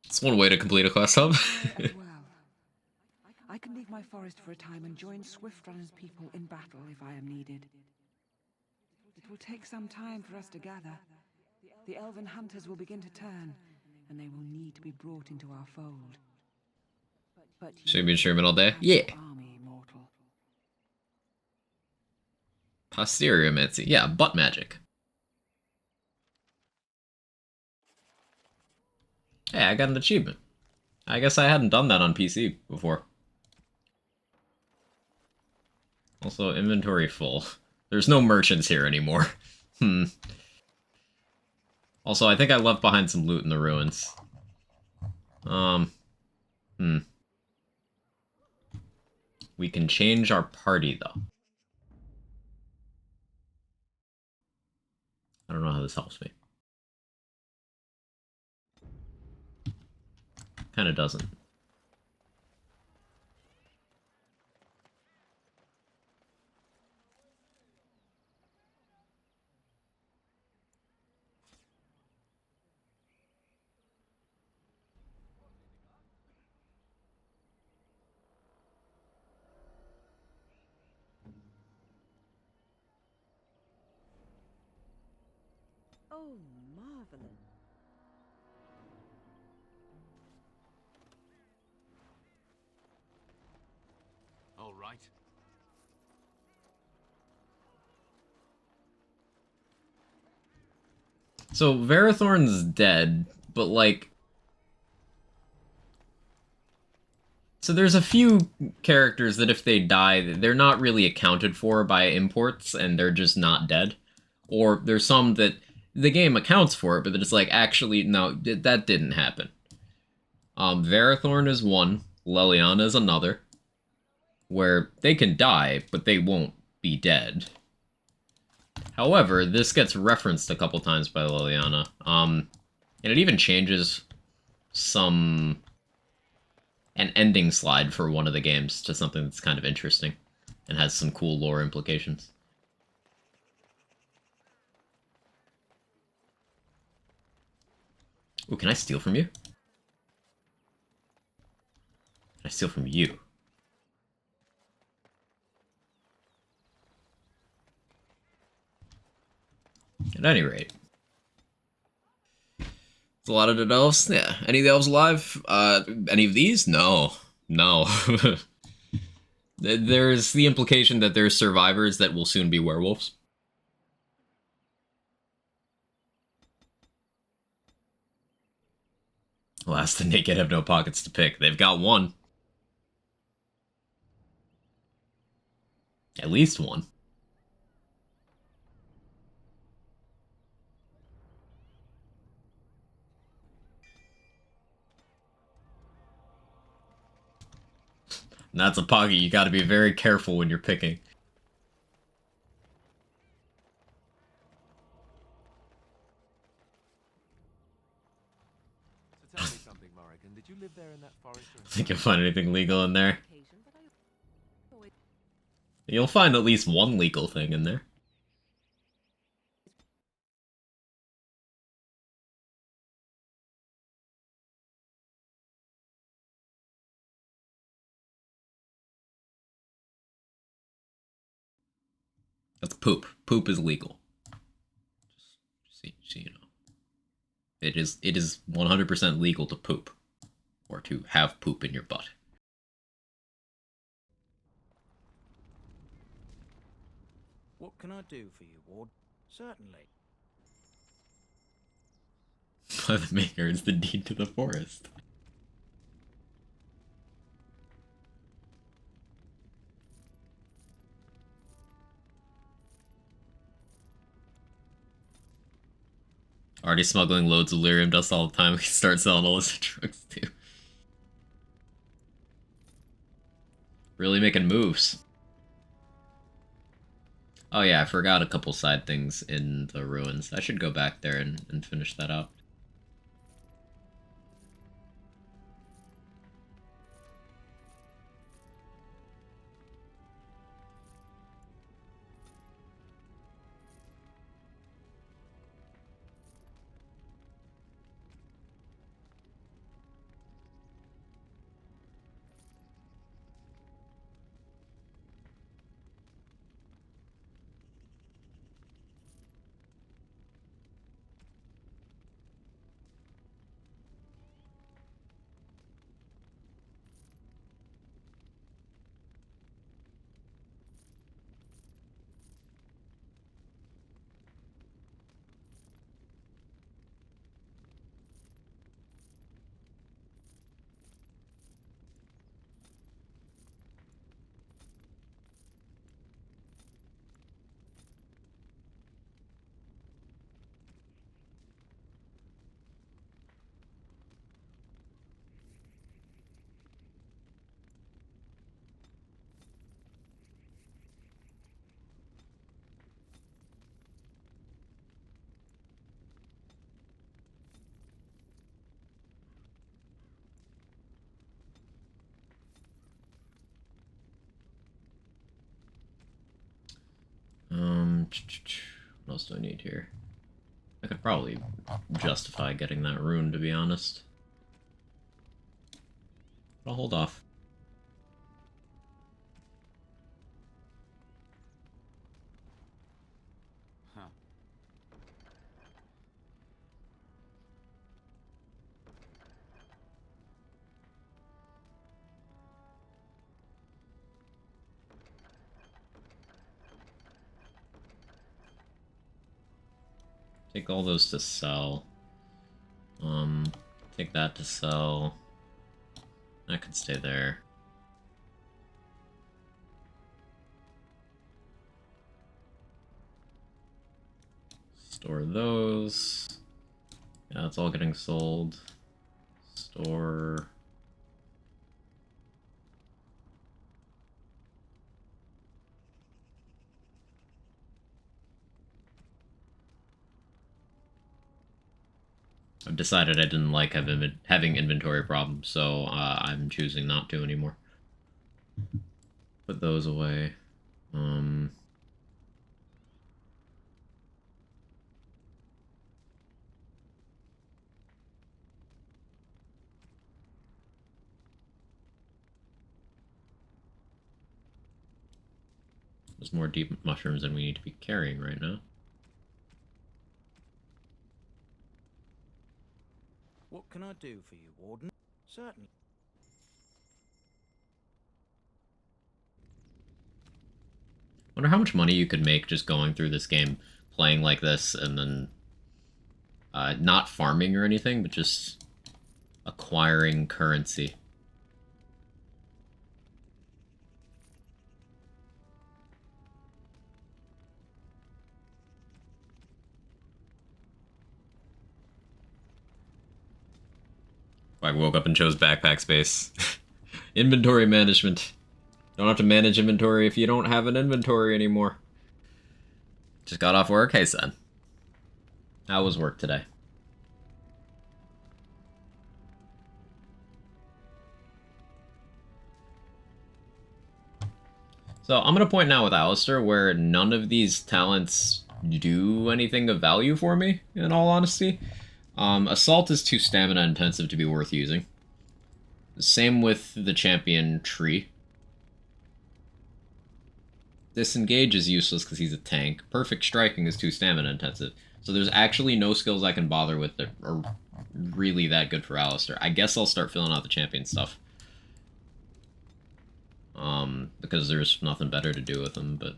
It's one way to complete a quest hub. Well, I can leave my forest for a time and join Swiftrunner's people in battle if I am needed. It will take some time for us to gather. The elven hunters will begin to turn, and they will need to be brought into our fold. But Should we be streaming all day? Yeah. Army, mortal. Posteriomancy. Yeah, butt magic. Hey, I got an achievement. I guess I hadn't done that on PC before. Also, inventory full. There's no merchants here anymore. Also, I think I left behind some loot in the ruins. We can change our party, though. I don't know how this helps me. Kinda doesn't. Oh, marvelous. All right. So, Varathorn's dead, but, like, So there's a few characters that if they die, they're not really accounted for by imports, and they're just not dead. Or there's some that the game accounts for it, but it's like, actually, no, that didn't happen. Varathorn is one, Leliana is another, where they can die, but they won't be dead. However, this gets referenced a couple times by Leliana, and it even changes an ending slide for one of the games to something that's kind of interesting and has some cool lore implications. Ooh, can I steal from you? Can I steal from you? At any rate. It's a lot of the elves. Yeah. Any of the elves alive? Any of these? No. No. There's the implication that there's survivors that will soon be werewolves. Alas, the naked have no pockets to pick. They've got one. At least one. And that's a pocket you gotta be very careful when you're picking. So tell me something, Morrigan. Did you live there in that forest? Think you'll find anything legal in there? You'll find at least one legal thing in there. That's poop. Poop is legal. Just so you know. It is 100% legal to poop. Or to have poop in your butt. What can I do for you, Ward? Certainly. By the maker is the deed to the forest. Already smuggling loads of lyrium dust all the time. We can start selling illicit drugs too. Really making moves. Oh yeah, I forgot a couple side things in the ruins. I should go back there and finish that up. What else do I need here? I could probably justify getting that rune, to be honest. But I'll hold off. Huh. Take all those to sell. Take that to sell. That could stay there. Store those. Yeah, it's all getting sold. Store. I've decided I didn't like having inventory problems, so I'm choosing not to anymore. Put those away. There's more deep mushrooms than we need to be carrying right now. What can I do for you, Warden? Certainly. Wonder how much money you could make just going through this game, playing like this, and then not farming or anything, but just acquiring currency. I woke up and chose backpack space. Inventory management. Don't have to manage inventory if you don't have an inventory anymore. Just got off work. Hey, son. How was work today? So I'm going to point now with Alistair where none of these talents do anything of value for me, in all honesty. Assault is too stamina intensive to be worth using. Same with the champion tree. Disengage is useless because he's a tank. Perfect striking is too stamina intensive. So there's actually no skills I can bother with that are really that good for Alistair. I guess I'll start filling out the champion stuff. Because there's nothing better to do with him, but...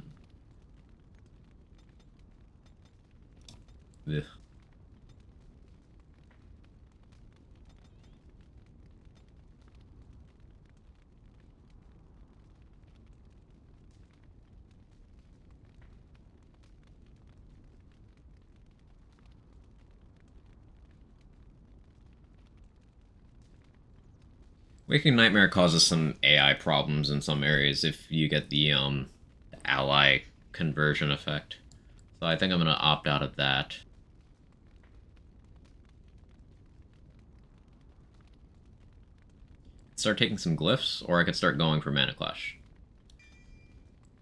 Ugh. Waking Nightmare causes some AI problems in some areas if you get the ally conversion effect. So I think I'm going to opt out of that. Start taking some glyphs, or I could start going for Mana Clash.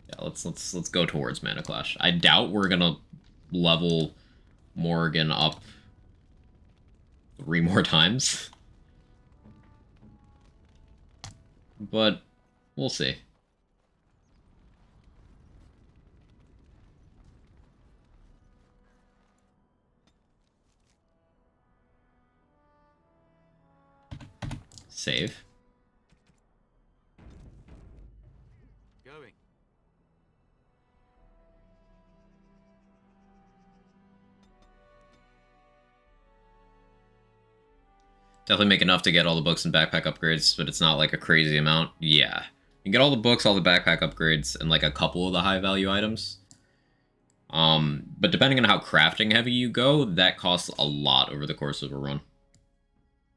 Yeah, let's go towards Mana Clash. I doubt we're gonna level Morrigan up 3 more times. But we'll see. Save. Going. Definitely make enough to get all the books and backpack upgrades, but it's not like a crazy amount. Yeah. You can get all the books, all the backpack upgrades, and like a couple of the high value items. But depending on how crafting heavy you go, that costs a lot over the course of a run.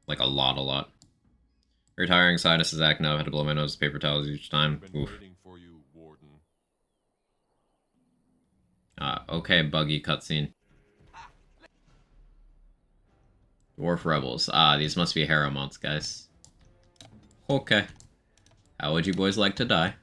Like a lot. Very tiring, sinuses acting up, had to blow my nose with paper towels each time. Oof. For you, Warden. Okay, buggy cutscene. Dwarf Rebels. These must be hero mounts, guys. Okay. How would you boys like to die?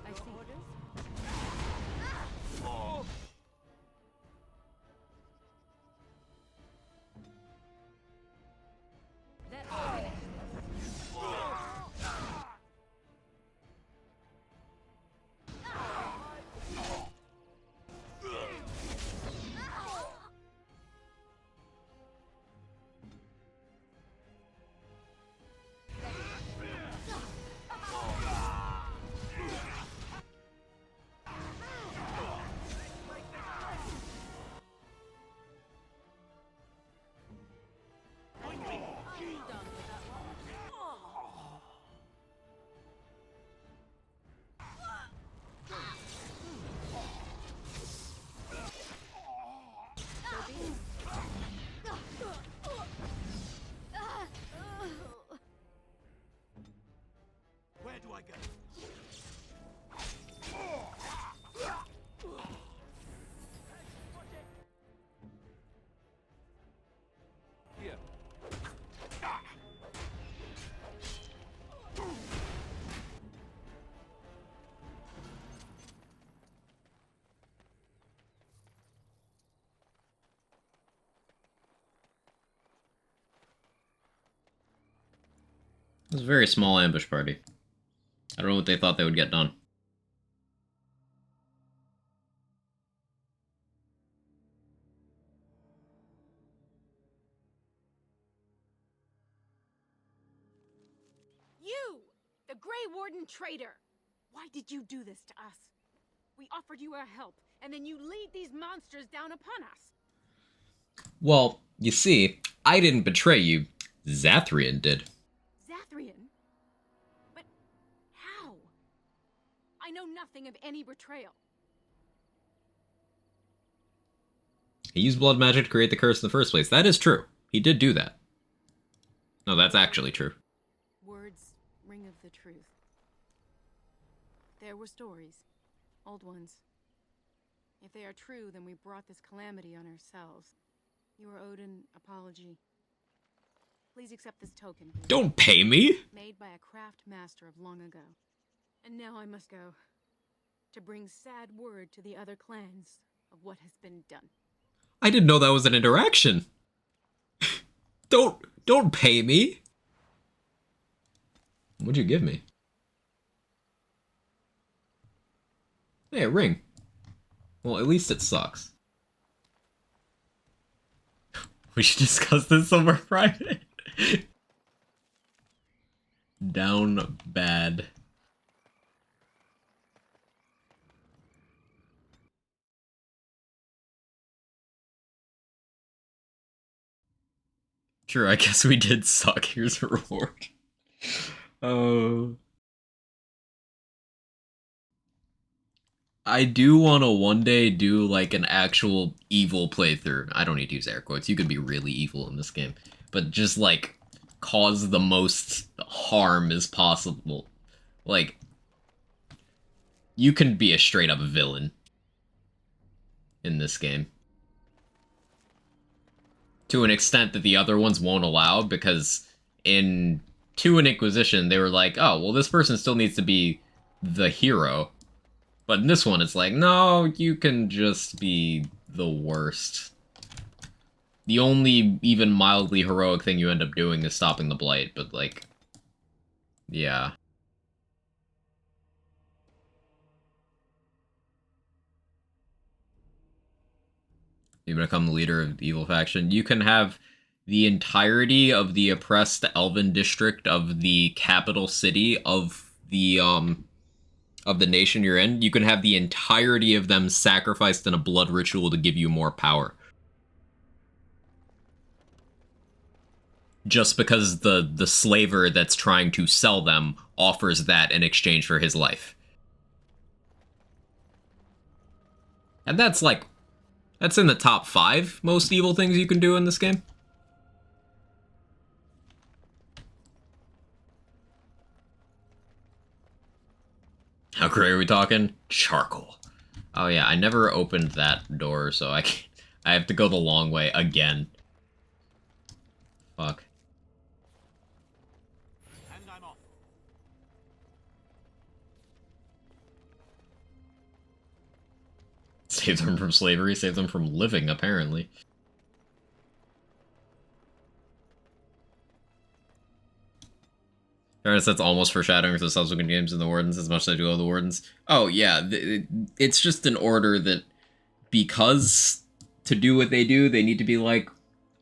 I see. It's a very small ambush party. I don't know what they thought they would get done. You! The Grey Warden traitor! Why did you do this to us? We offered you our help, and then you lead these monsters down upon us. Well, you see, I didn't betray you. Zathrian did. Zathrian? But how? I know nothing of any betrayal. He used blood magic to create the curse in the first place. That is true. He did do that. No, that's actually true. Words ring of the truth. There were stories. Old ones. If they are true, then we brought this calamity on ourselves. You are owed an apology. Please accept this token. Don't pay me! Made by a craft master of long ago. And now I must go. To bring sad word to the other clans of what has been done. I didn't know that was an interaction. Don't pay me. What'd you give me? Hey, a ring. Well, at least it sucks. We should discuss this somewhere private. Down bad. Sure, I guess we did suck. Here's a reward. Oh. I do want to one day do like an actual evil playthrough. I don't need to use air quotes. You can be really evil in this game. But just like cause the most harm as possible. Like, you can be a straight up villain in this game. To an extent that the other ones won't allow, because in 2 and Inquisition, they were like, oh, well, this person still needs to be the hero. But in this one, it's like, no, you can just be the worst. The only even mildly heroic thing you end up doing is stopping the Blight, but like, yeah. You become the leader of the evil faction. You can have the entirety of the oppressed elven district of the capital city of the nation you're in. You can have the entirety of them sacrificed in a blood ritual to give you more power. Just because the slaver that's trying to sell them offers that in exchange for his life. And that's like, that's in the top 5 most evil things you can do in this game. How gray are we talking? Charcoal. Oh yeah, I never opened that door, so I have to go the long way again. Fuck. And I'm off. Save them from slavery, save them from living, apparently. That's almost foreshadowing for the subsequent games in the Wardens as much as I do all the Wardens. Oh, yeah, it's just an order that, because to do what they do, they need to be, like,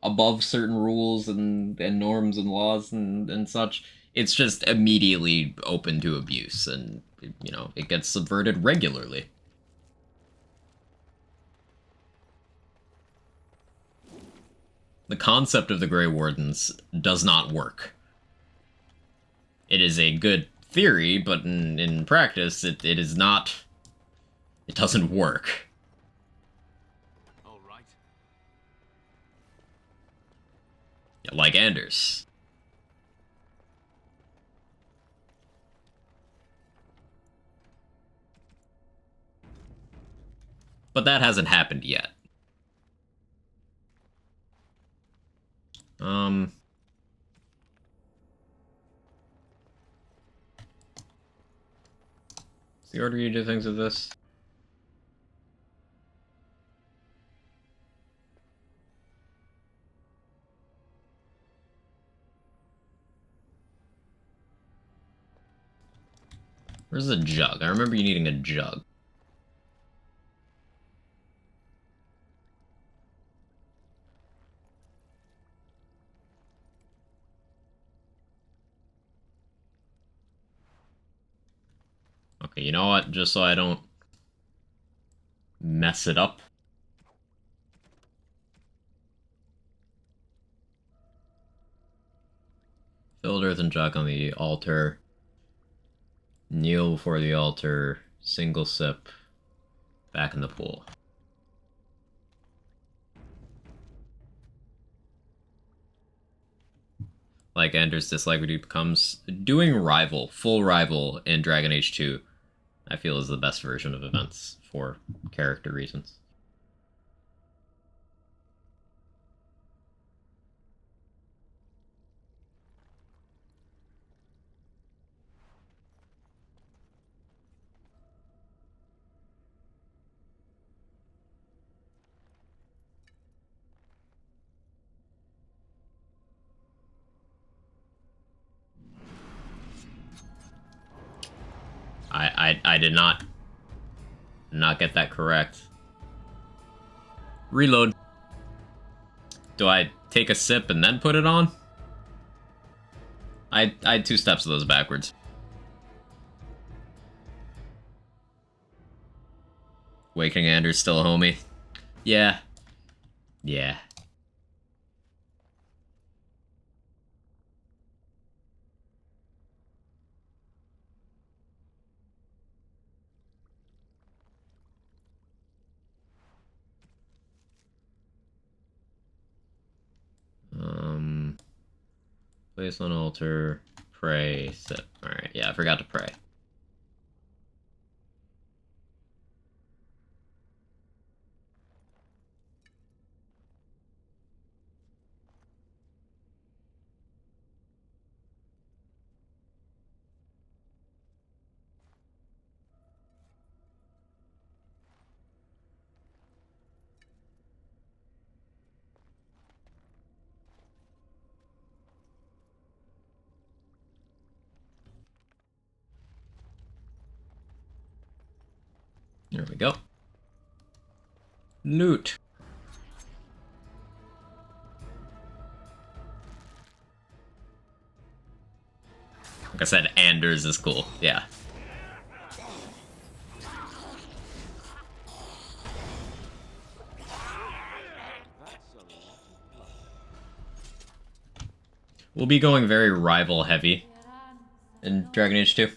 above certain rules and norms and laws and such. It's just immediately open to abuse, and, you know, it gets subverted regularly. The concept of the Grey Wardens does not work. It is a good theory, but in practice, it is not... It doesn't work. All right. Yeah, like Anders. But that hasn't happened yet. Is the order you do things with this? Where's the jug? I remember you needing a jug. Okay, you know what? Just so I don't mess it up. Filled earthen jug on the altar. Kneel before the altar. Single sip. Back in the pool. Like Anders' dislike becomes doing rival, full rival in Dragon Age 2, I feel is the best version of events for character reasons. I did not get that correct. Reload. Do I take a sip and then put it on? I had 2 steps of those backwards. Waking Anders still a homie. Yeah. Yeah. Place on altar, pray, sip. Alright, yeah, I forgot to pray. There we go. Loot. Like I said, Anders is cool. Yeah. We'll be going very rival heavy in Dragon Age 2.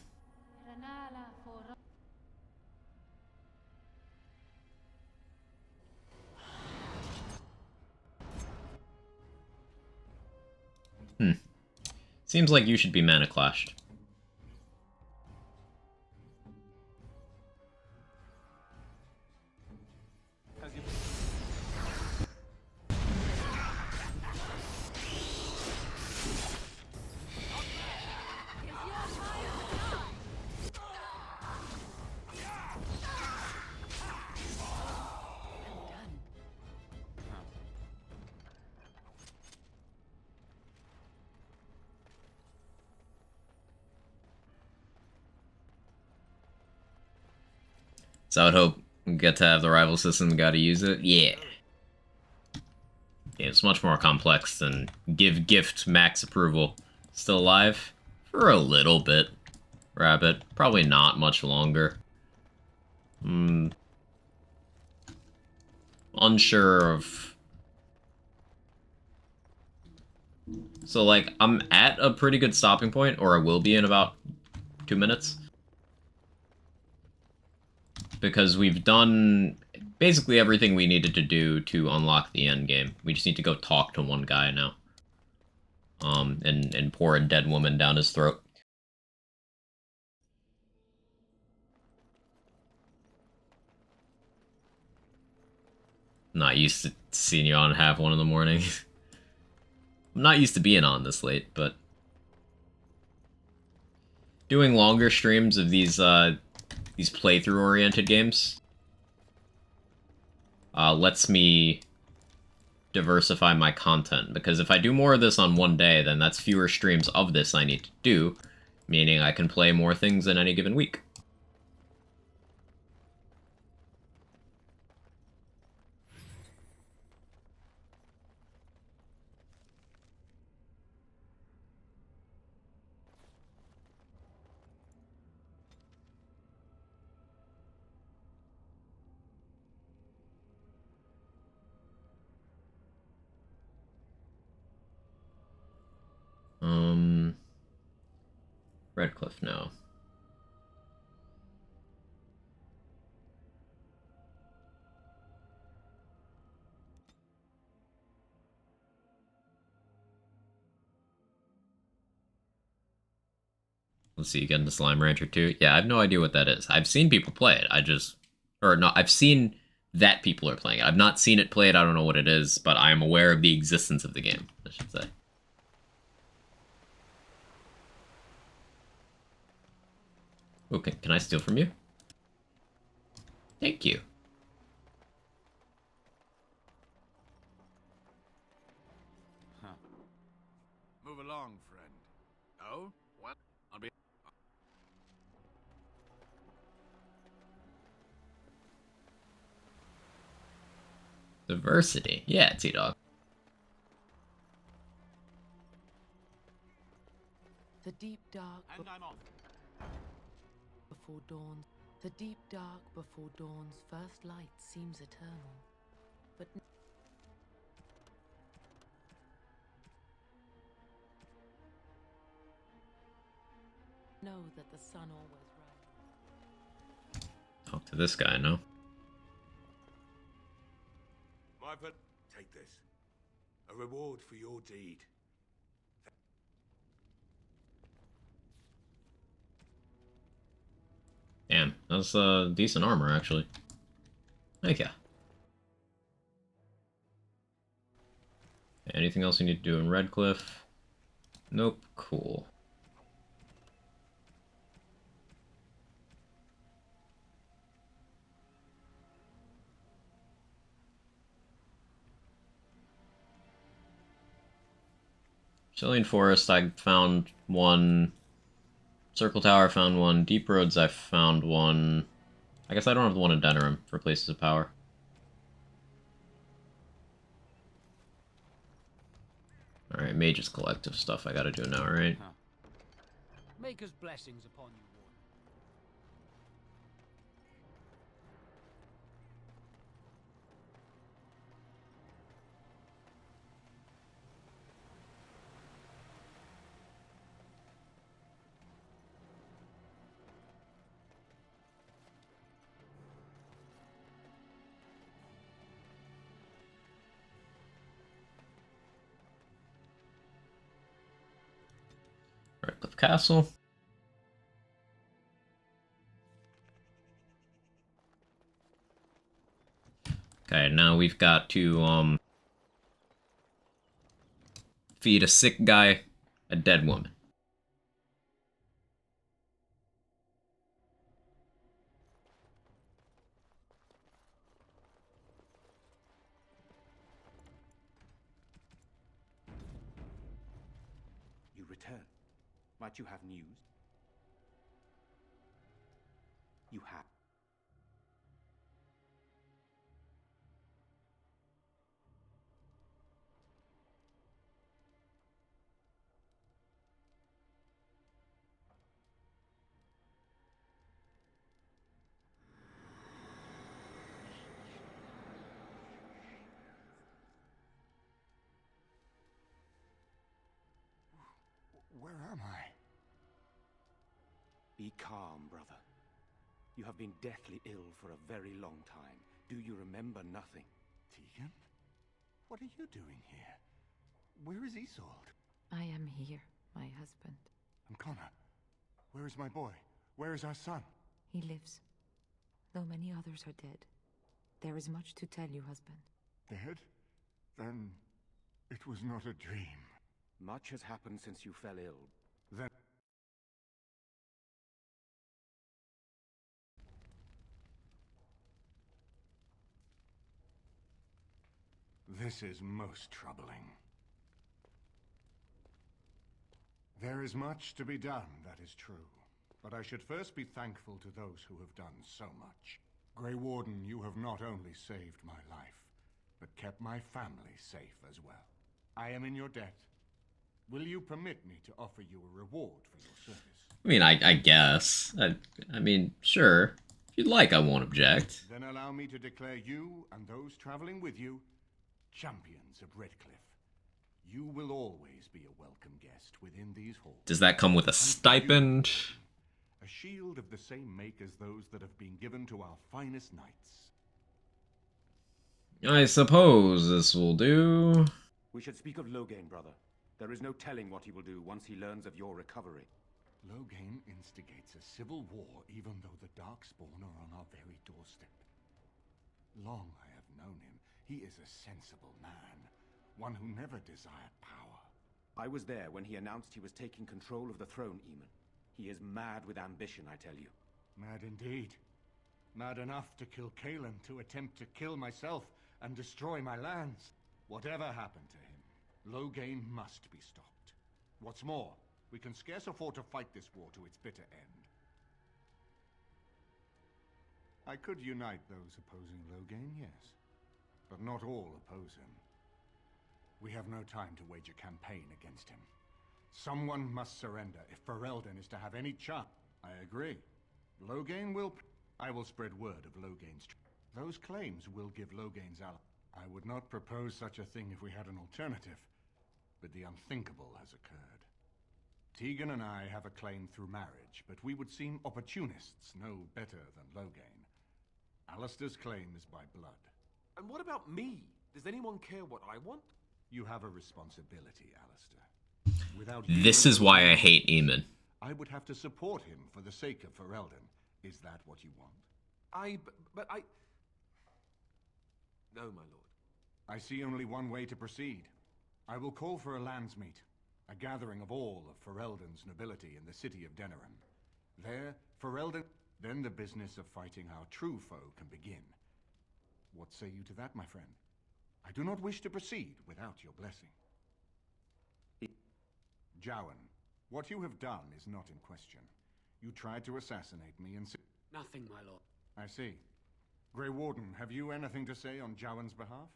Seems like you should be mana clashed. So I would hope we get to have the rival system, gotta use it. Yeah. Yeah, it's much more complex than give gift max approval. Still alive? For a little bit. Rabbit. Probably not much longer. Unsure of... So, like, I'm at a pretty good stopping point, or I will be in about 2 minutes. Because we've done basically everything we needed to do to unlock the end game. We just need to go talk to one guy now. And pour a dead woman down his throat. Not used to seeing you on half 1 in the morning. I'm not used to being on this late, but doing longer streams of these playthrough-oriented games lets me diversify my content, because if I do more of this on one day, then that's fewer streams of this I need to do, meaning I can play more things in any given week. Redcliffe now. Let's see, you get into Slime Rancher 2. Yeah, I have no idea what that is. I've seen people play it. I've seen that people are playing it. I've not seen it played. I don't know what it is, but I am aware of the existence of the game, I should say. Okay, can I steal from you? Thank you. Huh. Move along, friend. Oh? What? I'll be... Diversity. Yeah, T-Dog. The deep dark And I'm off. before dawn. The deep dark before dawn's first light seems eternal. But know that the sun always rises. Talk to this guy, no? Take this. A reward for your deed. Damn, that's decent armor, actually. Thank ya. Anything else we need to do in Redcliffe? Nope, cool. Brazilian Forest, I found one. Circle Tower, found one. Deep Roads, I found one. I guess I don't have the one in Denerim for Places of Power. Alright, Mage's Collective stuff I gotta do now, right? Maker's blessings upon you, Warden. Redcliffe Castle. Okay, now we've got to, feed a sick guy a dead woman. You return. Might you have news? You have. Where am I? Be calm, brother. You have been deathly ill for a very long time. Do you remember nothing? Tegan? What are you doing here? Where is Isolde? I am here, my husband. And Connor? Where is my boy? Where is our son? He lives, though many others are dead. There is much to tell you, husband. Dead? Then it was not a dream. Much has happened since you fell ill. Then... This is most troubling. There is much to be done, that is true. But I should first be thankful to those who have done so much. Grey Warden, you have not only saved my life, but kept my family safe as well. I am in your debt. Will you permit me to offer you a reward for your service? I mean, I guess. I mean, sure. If you'd like, I won't object. Then allow me to declare you and those traveling with you champions of Redcliffe. You will always be a welcome guest within these halls. Does that come with a stipend? A shield of the same make as those that have been given to our finest knights. I suppose this will do. We should speak of Loghain, brother. There is no telling what he will do once he learns of your recovery. Loghain instigates a civil war even though the Darkspawn are on our very doorstep. Long I have known him. He is a sensible man, one who never desired power. I was there when he announced he was taking control of the throne, Eamon. He is mad with ambition, I tell you. Mad indeed. Mad enough to kill Cailan, to attempt to kill myself and destroy my lands. Whatever happened to him, Loghain must be stopped. What's more, we can scarce afford to fight this war to its bitter end. I could unite those opposing Loghain, yes. But not all oppose him. We have no time to wage a campaign against him. Someone must surrender if Ferelden is to have any chance. I agree. Loghain will... I will spread word of Loghain's... Those claims will give Loghain's ally. I would not propose such a thing if we had an alternative, but the unthinkable has occurred. Tegan and I have a claim through marriage, but we would seem opportunists no better than Loghain. Alistair's claim is by blood. And what about me? Does anyone care what I want? You have a responsibility, Alistair. Without This is why I hate Eamon. I would have to support him for the sake of Ferelden. Is that what you want? But I... No, my lord. I see only one way to proceed. I will call for a landsmeet, a gathering of all of Ferelden's nobility in the city of Denerim. There, Ferelden... Then the business of fighting our true foe can begin. What say you to that, my friend? I do not wish to proceed without your blessing. Jowan, what you have done is not in question. You tried to assassinate me and... Nothing, my lord. I see. Grey Warden, have you anything to say on Jowan's behalf?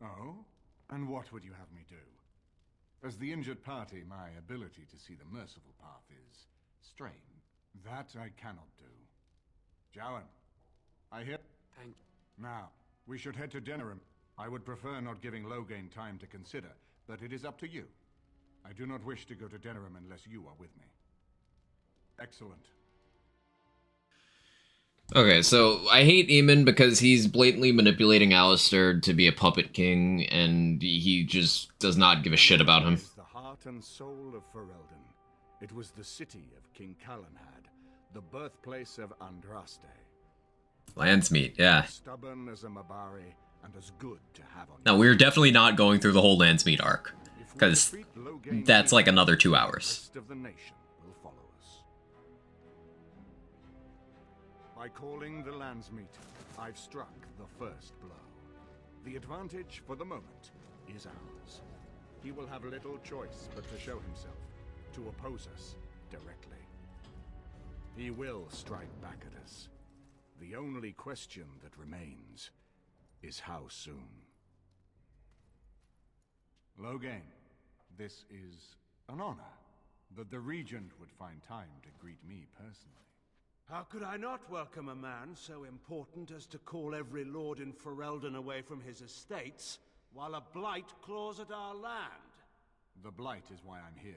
Oh? And what would you have me do? As the injured party, my ability to see the merciful path is strained. That I cannot do. Jowan, I hear... Thank you. Now, we should head to Denerim. I would prefer not giving Loghain time to consider, but it is up to you. I do not wish to go to Denerim unless you are with me. Excellent. Okay, so I hate Eamon because he's blatantly manipulating Alistair to be a puppet king, and he just does not give a shit about him. The heart and soul of Ferelden. It was the city of King Calanhad, the birthplace of Andraste. Landsmeet, yeah. Stubborn as a Mabari, and as good to have on. Now, we're definitely not going through the whole Landsmeet arc, because that's like another 2 hours. The rest of the nation will follow us. By calling the Landsmeet, I've struck the first blow. The advantage, for the moment, is ours. He will have little choice but to show himself, to oppose us directly. He will strike back at us. The only question that remains is how soon. Loghain, this is an honor that the Regent would find time to greet me personally. How could I not welcome a man so important as to call every lord in Ferelden away from his estates, while a blight claws at our land? The blight is why I'm here.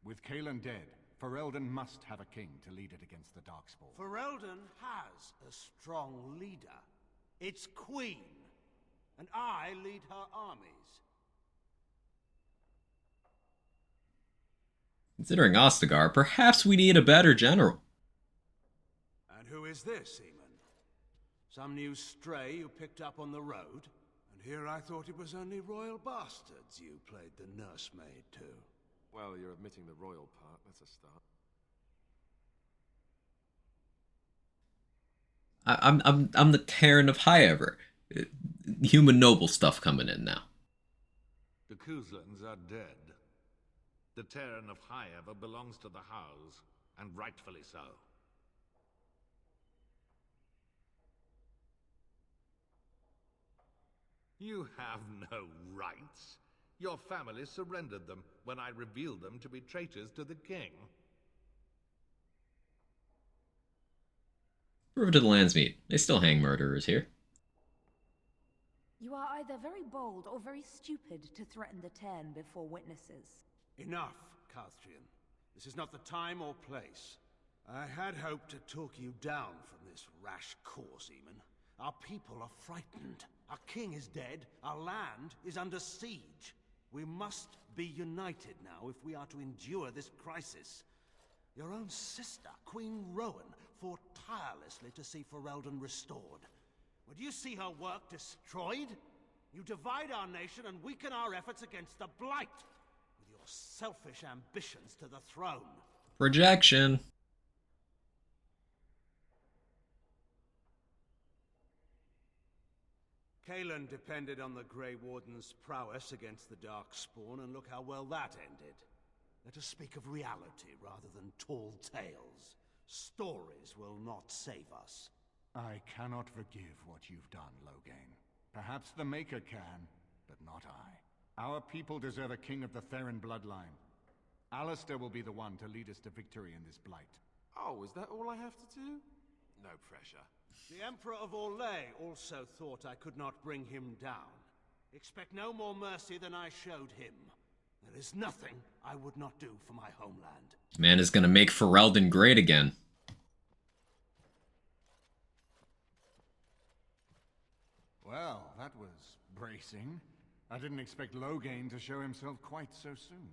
With Cailan dead, Ferelden must have a king to lead it against the Darkspawn. Ferelden has a strong leader. Its queen. And I lead her armies. Considering Ostagar, perhaps we need a better general. And who is this, Eamon? Some new stray you picked up on the road? And here I thought it was only royal bastards you played the nursemaid to. Well, you're admitting the royal part. That's a start. I'm the Terran of Highever. Human noble stuff coming in now. The Kuzlans are dead. The Terran of Highever belongs to the house, and rightfully so. You have no rights. Your family surrendered them when I revealed them to be traitors to the king. Prove to the Landsmeet. They still hang murderers here. You are either very bold or very stupid to threaten the Ten before witnesses. Enough, Calthrian. This is not the time or place. I had hoped to talk you down from this rash course, Eamon. Our people are frightened. Our king is dead. Our land is under siege. We must be united now if we are to endure this crisis. Your own sister, Queen Rowan, fought tirelessly to see Ferelden restored. Would you see her work destroyed? You divide our nation and weaken our efforts against the Blight, with your selfish ambitions to the throne. Projection. Kaelan depended on the Grey Warden's prowess against the Darkspawn, and look how well that ended. Let us speak of reality rather than tall tales. Stories will not save us. I cannot forgive what you've done, Loghain. Perhaps the Maker can, but not I. Our people deserve a king of the Theron bloodline. Alistair will be the one to lead us to victory in this blight. Oh, is that all I have to do? No pressure. The Emperor of Orlais also thought I could not bring him down. Expect no more mercy than I showed him. There is nothing I would not do for my homeland. Man is gonna make Ferelden great again. Well, that was bracing. I didn't expect Loghain to show himself quite so soon.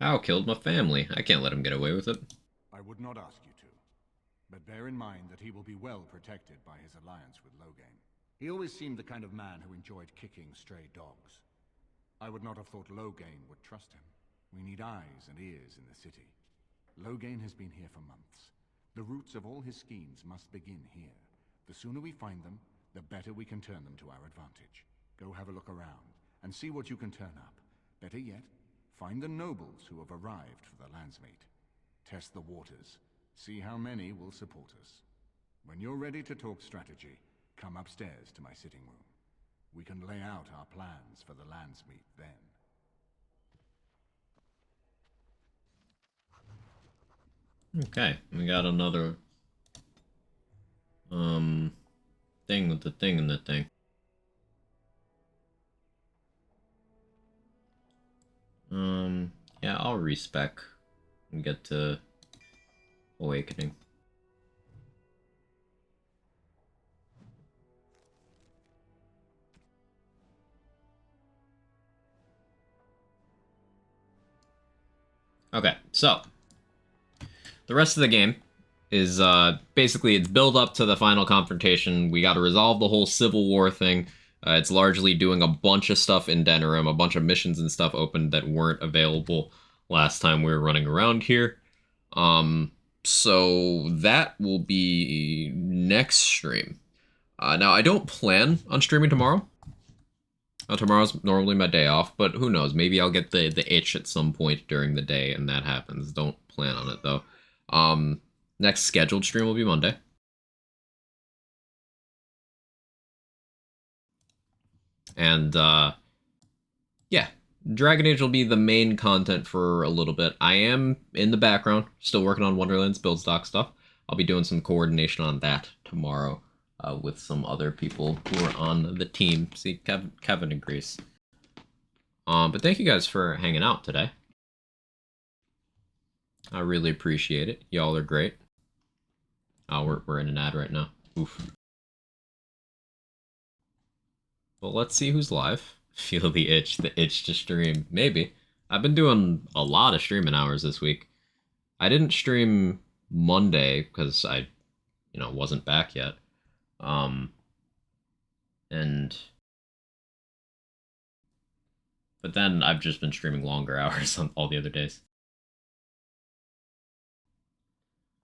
Hal killed my family. I can't let him get away with it. I would not ask you to, but bear in mind that he will be well protected by his alliance with Loghain. He always seemed the kind of man who enjoyed kicking stray dogs. I would not have thought Loghain would trust him. We need eyes and ears in the city. Loghain has been here for months. The roots of all his schemes must begin here. The sooner we find them, the better we can turn them to our advantage. Go have a look around, and see what you can turn up. Better yet, find the nobles who have arrived for the landsmate. Test the waters. See how many will support us. When you're ready to talk strategy, come upstairs to my sitting room. We can lay out our plans for the landsmeet then. Okay, we got another thing with the thing and the thing. Yeah, I'll respec and get to Awakening. Okay, so the rest of the game is basically it's build up to the final confrontation. We got to resolve the whole Civil War thing. It's largely doing a bunch of stuff in Denerim, a bunch of missions and stuff open that weren't available last time we were running around here. So that will be next stream. Now, I don't plan on streaming tomorrow. Tomorrow's normally my day off, but who knows? Maybe I'll get the itch at some point during the day, and that happens. Don't plan on it, though. Next scheduled stream will be Monday. And, yeah. Dragon Age will be the main content for a little bit. I am in the background, still working on Wonderland's build stock stuff. I'll be doing some coordination on that tomorrow with some other people who are on the team. See, Kevin agrees. But thank you guys for hanging out today. I really appreciate it. Y'all are great. Oh, we're in an ad right now. Oof. Well, let's see who's live. Feel the itch to stream. Maybe. I've been doing a lot of streaming hours this week. I didn't stream Monday because I, wasn't back yet. But then I've just been streaming longer hours on all the other days.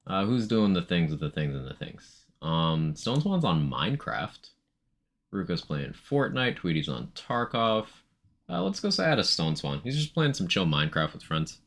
Who's doing the things with the things and the things? Stone Swan's on Minecraft. Ruka's playing Fortnite. Tweety's on Tarkov. Let's go say hi to Stone Swan. He's just playing some chill Minecraft with friends.